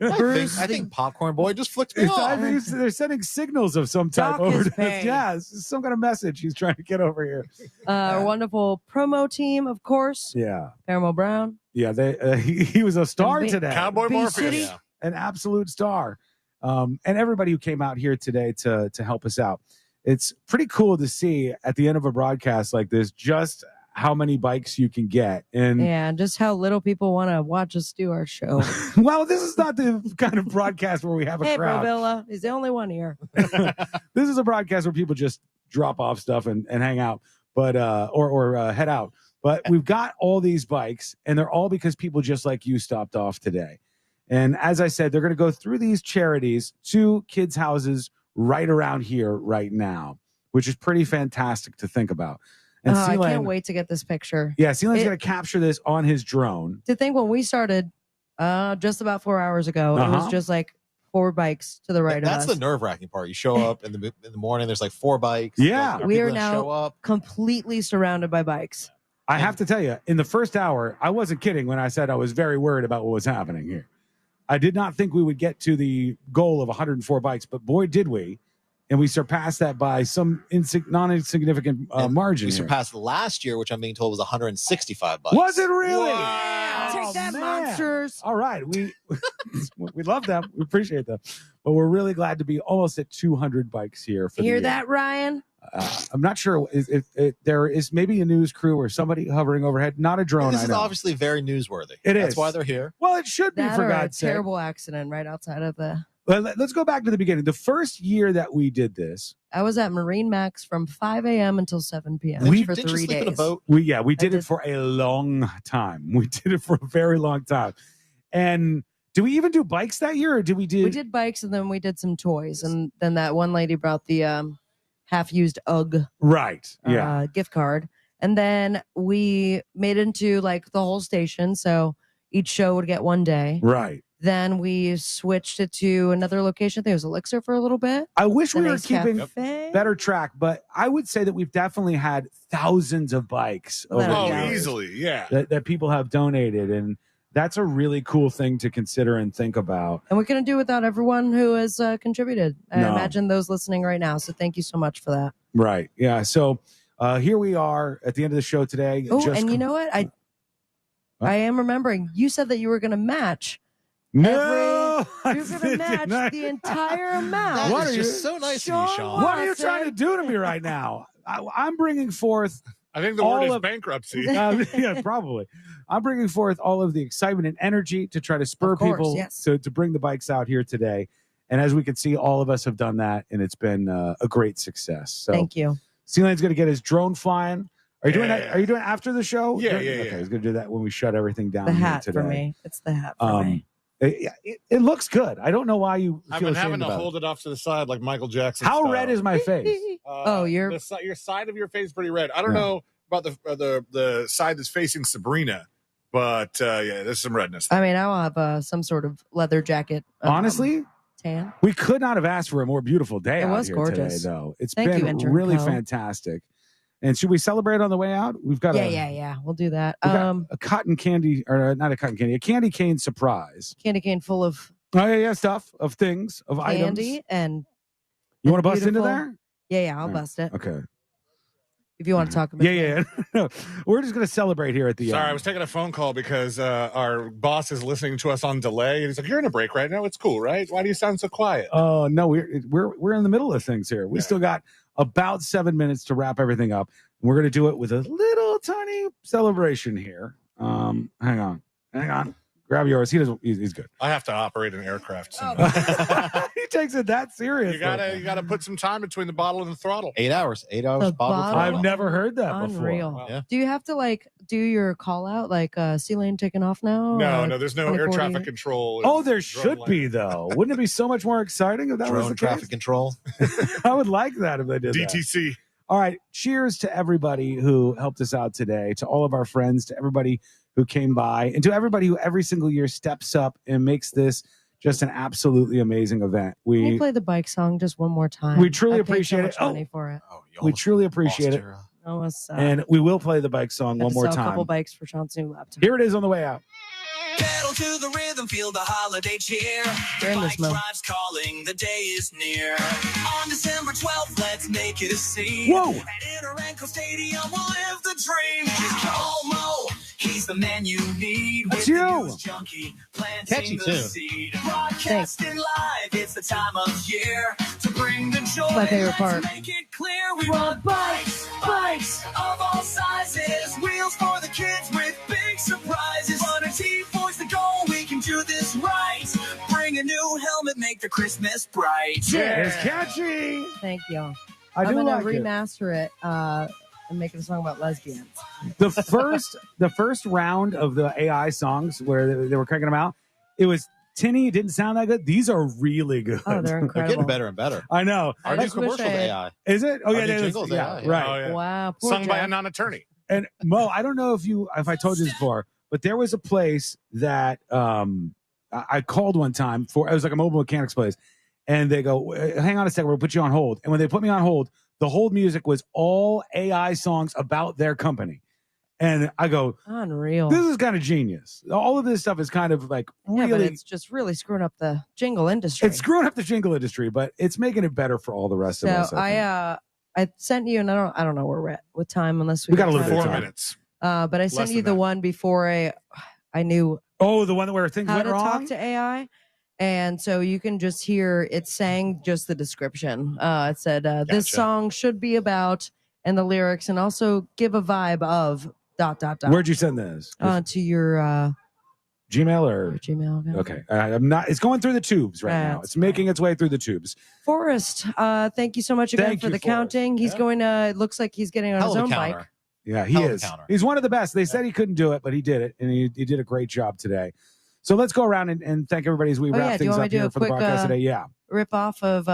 I think Popcorn Boy just flicked me off. They're sending signals of some type Doc over is to this. paid. Yeah, it's some kind of message he's trying to get over here. Our wonderful promo team, of course. Yeah. Paramount Brown. Yeah, he was a star And today. Cowboy Bee Morpheus. City. Yeah. An absolute star. And everybody who came out here today to help us out. It's pretty cool to see at the end of a broadcast like this just how many bikes you can get. And Yeah, just how little people want to watch us do our show. well, this is not the kind of broadcast where we have a Hey, crowd. Brovilla. He's the only one here. This is a broadcast where people just drop off stuff and hang out, but or head out. But we've got all these bikes, and they're all because people just like you stopped off today. And as I said, they're going to go through these charities to kids' houses right around here right now, which is pretty fantastic to think about. And I C-Lane- can't wait to get this picture. Yeah, C-Lane's It- going to capture this on his drone. To think when we started just about 4 hours ago, it was Uh-huh. just like 4 bikes to the right of us. That's the nerve-wracking part. You show up in the morning, there's like 4 bikes. Yeah. We are show now up? completely surrounded by bikes. I have to tell you, in the first hour, I wasn't kidding when I said I was very worried about what was happening here. I did not think we would get to the goal of 104 bikes, but boy, did we. And we surpassed that by some non-insignificant margin. We here. surpassed last year, which I'm being told was 165 bikes. Was it really? Take that, monsters. All right. We love them. We appreciate them. But we're really glad to be almost at 200 bikes here. For Hear the that, Ryan? I'm not sure if there is maybe a news crew or somebody hovering overhead, not a drone. This is obviously very newsworthy. That's That's why they're here. Well, it should be, That for or a God's sake. terrible accident right outside of the... Well, let's go back to the beginning. The first year that we did this, I was at Marine Max from 5 a.m. until 7 p.m. for 3 days. We did it for a long time. We did it for a very long time. And do we even do bikes that year, or did we do? We did bikes, and then we did some toys, and then that one lady brought the half-used UGG gift card, and then we made it into like the whole station, so each show would get 1 day. Right. Then we switched it to another location. I think it was Elixir for a little bit. I wish we Then were Ace keeping Cafe. better track, but I would say that we've definitely had thousands of bikes over the years easily, yeah. that people have donated, and that's a really cool thing to consider and think about. And we couldn't do without everyone who has contributed. I No. imagine those listening right now. So thank you so much for that. Right. Yeah. So here we are at the end of the show today. Oh, and you know what? I am remembering. You said that you were going to match. No, you're going to match the entire amount. That is just so nice of you, Sean. What are you trying to do to me right now? I'm bringing forth. I think the word is bankruptcy. Yeah, probably. I'm bringing forth all of the excitement and energy to try to spur Of course, people yes. to bring the bikes out here today. And as we can see, all of us have done that, and it's been a great success. So Thank you. C-Lane's going to get his drone flying. Are you doing that? Are you doing it after the show? Yeah, Okay, he's going to do that when we shut everything down. The here hat today. for me. It's the hat for me. It looks good. I don't know why you I've feel been having ashamed to about hold it off to the side like Michael Jackson. How style. red is my face? Your your side of your face is pretty red. I don't know about the side that's facing Sabrina, but yeah, there's some redness. I mean, I will have some sort of leather jacket. Honestly, tan. we could not have asked for a more beautiful day. It out was here gorgeous. today, though. It's Thank you, been Intern really Co. fantastic. And should we celebrate on the way out? We've got Yeah. We'll do that. we've got a cotton candy, or not a cotton candy, a candy cane surprise. Candy cane full of Oh yeah, stuff of things of candy items. and You want to bust into beautiful- there? Yeah, I'll All right. bust it. Okay. If you want to talk about Yeah. No, we're just gonna celebrate here at the Sorry, I end. was taking a phone call because our boss is listening to us on delay. He's like, "You're in a break right now. It's cool, right? Why do you sound so quiet?" Oh no, we're in the middle of things here. We still got about 7 minutes to wrap everything up. We're gonna do it with a little tiny celebration here. Hang on. Grab yours. He's good. I have to operate an aircraft soon. He takes it that serious. You gotta put some time between the bottle and the throttle. 8 hours. 8 hours. The bottle bottle? I've never heard that Unreal. before. Yeah. Do you have to like do your call out like C-Lane taking off now? No, there's no air 2040? traffic control. Oh, there should be though. Wouldn't it be so much more exciting if that was Drone the traffic case? control. I would like that if they did that. DTC. All right. Cheers to everybody who helped us out today, to all of our friends, to everybody who came by, and to everybody who every single year steps up and makes this just an absolutely amazing event. Can you We play the bike song just one more time? We truly I paid so appreciate much it. money for it. we truly appreciate it. Almost, And we will play the bike song had one to more sell a couple time. bikes for Sean's new laptop. Here it is on the way out. Pedal to the rhythm, feel the holiday cheer. You're in this Bike mode. drive's calling, the day is near. On December 12th, let's make it a scene. Whoa. At Interenco Stadium, we'll live the dream. Just call Mo, he's the man you need. That's With the you. news junkie, planting Catchy the tune. seed. Broadcasting live, it's the time of year to bring the joy. My favorite Let's part. make it clear we run bikes of all sizes. Wheels for the kids with big surprises. Run a team towards the goal, we can do this right. Bring a new helmet, make the Christmas bright. It's catchy. Thank you. I I'm do gonna like it. remaster it and make it a song about lesbians. The first round of the AI songs where they were cranking them out, it was tinny. It didn't sound that good. These are really good. Oh, they're They're incredible. getting better and better. I know. I Our new just wish commercial's I- AI. Is it? Oh Our yeah, new it is. jingle's Yeah, AI. right. Oh, yeah. Wow. Poor Sung by a Jack. non-attorney. And Mo, I don't know if I told you this before, but there was a place that I called one time it was like a mobile mechanics place, and they go, hang on a second, we'll put you on hold. And when they put me on hold, the hold music was all AI songs about their company. And I go, unreal. This is kind of genius. All of this stuff is kind of like really. But it's just really screwing up the jingle industry. It's screwing up the jingle industry, but it's making it better for all the rest of us. So I sent you, and I don't know where we're at with time, unless we got a little bit of 4 time. minutes. But I sent you the one before I knew. Oh, the one where things how went to wrong? talk to AI. And so you can just hear it saying just the description. It said, this song should be about, and the lyrics, and also give a vibe of ... Where'd you send this? To your Gmail or Gmail account. Okay, I'm not. It's going through the tubes right now. It's making its way through the tubes. Forrest, thank you so much again for the counting. He's going to. It looks like he's getting on his own bike. Yeah, he is. He's one of the best. They said he couldn't do it, but he did it, and he did a great job today. So let's go around and thank everybody as we wrap things up here for the broadcast today. Yeah, rip off of,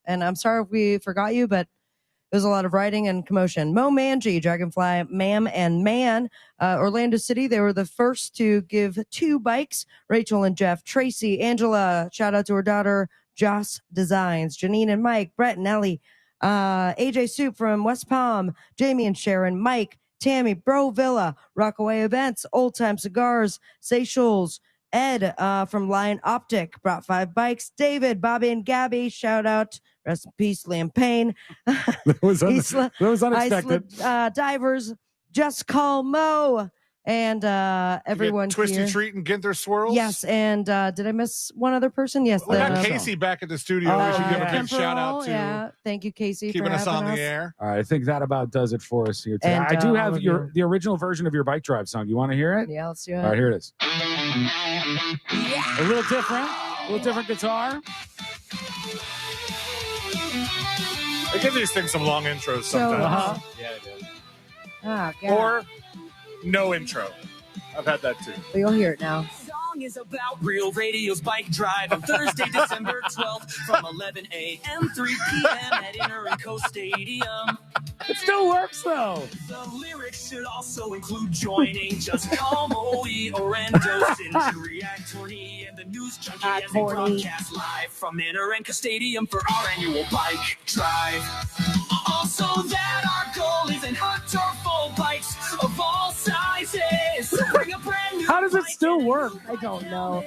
and I'm sorry if we forgot you, but there's a lot of writing and commotion. Mo Manji, Dragonfly, Ma'am and Man, Orlando City. They were the first to give 2 bikes. Rachel and Jeff, Tracy, Angela. Shout out to her daughter, Joss Designs, Janine and Mike, Brett and Ellie, AJ Soup from West Palm, Jamie and Sharon, Mike, Tammy, Bro Villa, Rockaway Events, Old Time Cigars, Seychelles, Ed from Lion Optic brought 5 bikes. David, Bobby, and Gabby. Shout out. Rest in peace, Liam Payne. That was unexpected. Divers. Just call Mo. And everyone Twisty here. Treat and Ginther Swirls. Yes, and did I miss one other person? Yes. We got Casey back at the studio. We should give a big shout out to. Yeah, thank you, Casey, keeping for us on having the air. All right, I think that about does it for us here today. And, I do have all of the original version of your bike drive song. You want to hear it? Yeah, let's do it. All right, here it is. A little different guitar. They give these things some long intros sometimes. So, Yeah, they do. Ah, God. Or no intro. I've had that too. Well, you'll hear it now. Song is about Real Radio's bike drive on Thursday, December 12th from 11 a.m. 3 p.m. at Inter and Co Stadium. It still works though. The lyrics should also include joining Just Call Moe or Endosin to React Torney and the News Junkie as they broadcast live from Inter and Co Stadium for our annual bike drive. Also that our goal is in hot or full bikes of all sizes. Bring a brand new How does it still work? I don't know.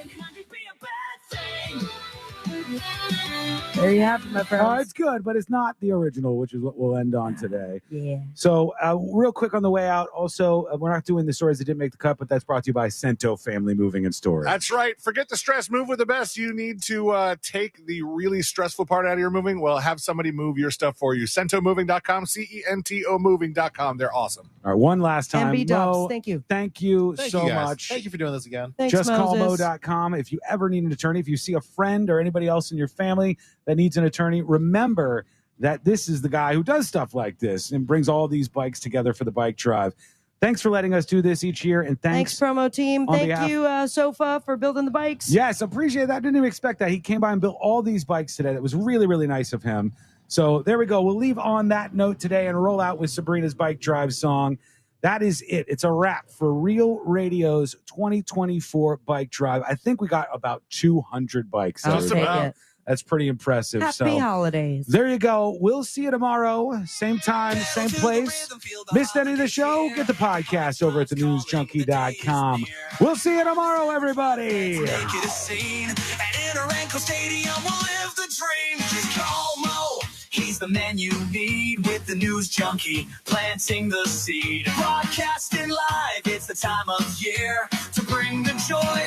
There you have it, my friends. Oh, it's good, but it's not the original, which is what we'll end on today. Yeah. So, real quick on the way out, also, we're not doing the stories that didn't make the cut, but that's brought to you by Cento Family Moving and Storage. That's right. Forget the stress. Move with the best. You need to take the really stressful part out of your moving. Well, have somebody move your stuff for you. CentoMoving.com, CENTO Moving.com. They're awesome. All right, one last time. MB Dubs, Mo, thank you. Thank you Thank so you guys. much. Thank you for doing this again. Thanks, JustCallMo.com. If you ever need an attorney, if you see a friend or anybody else in your family that needs an attorney, remember that this is the guy who does stuff like this and brings all these bikes together for the bike drive. Thanks for letting us do this each year, and Thanks promo team. on Thank behalf- you, Sofa, for building the bikes. Yes, appreciate that. Didn't even expect that. He came by and built all these bikes today. That was really, really nice of him. So there we go. We'll leave on that note today and roll out with Sabrina's bike drive song. That is it. It's a wrap for Real Radio's 2024 bike drive. I think we got about 200 bikes. I'll take it. That's pretty impressive. Happy holidays. There you go. We'll see you tomorrow. Same time, same place. Missed any of the show? Get the podcast over at thenewsjunkie.com. We'll see you tomorrow, everybody. Make it a scene at Inter and Co Stadium. We'll live the dream. Just call Mo. He's the man you need with the News Junkie, planting the seed. Broadcasting live, it's the time of year to bring the joy.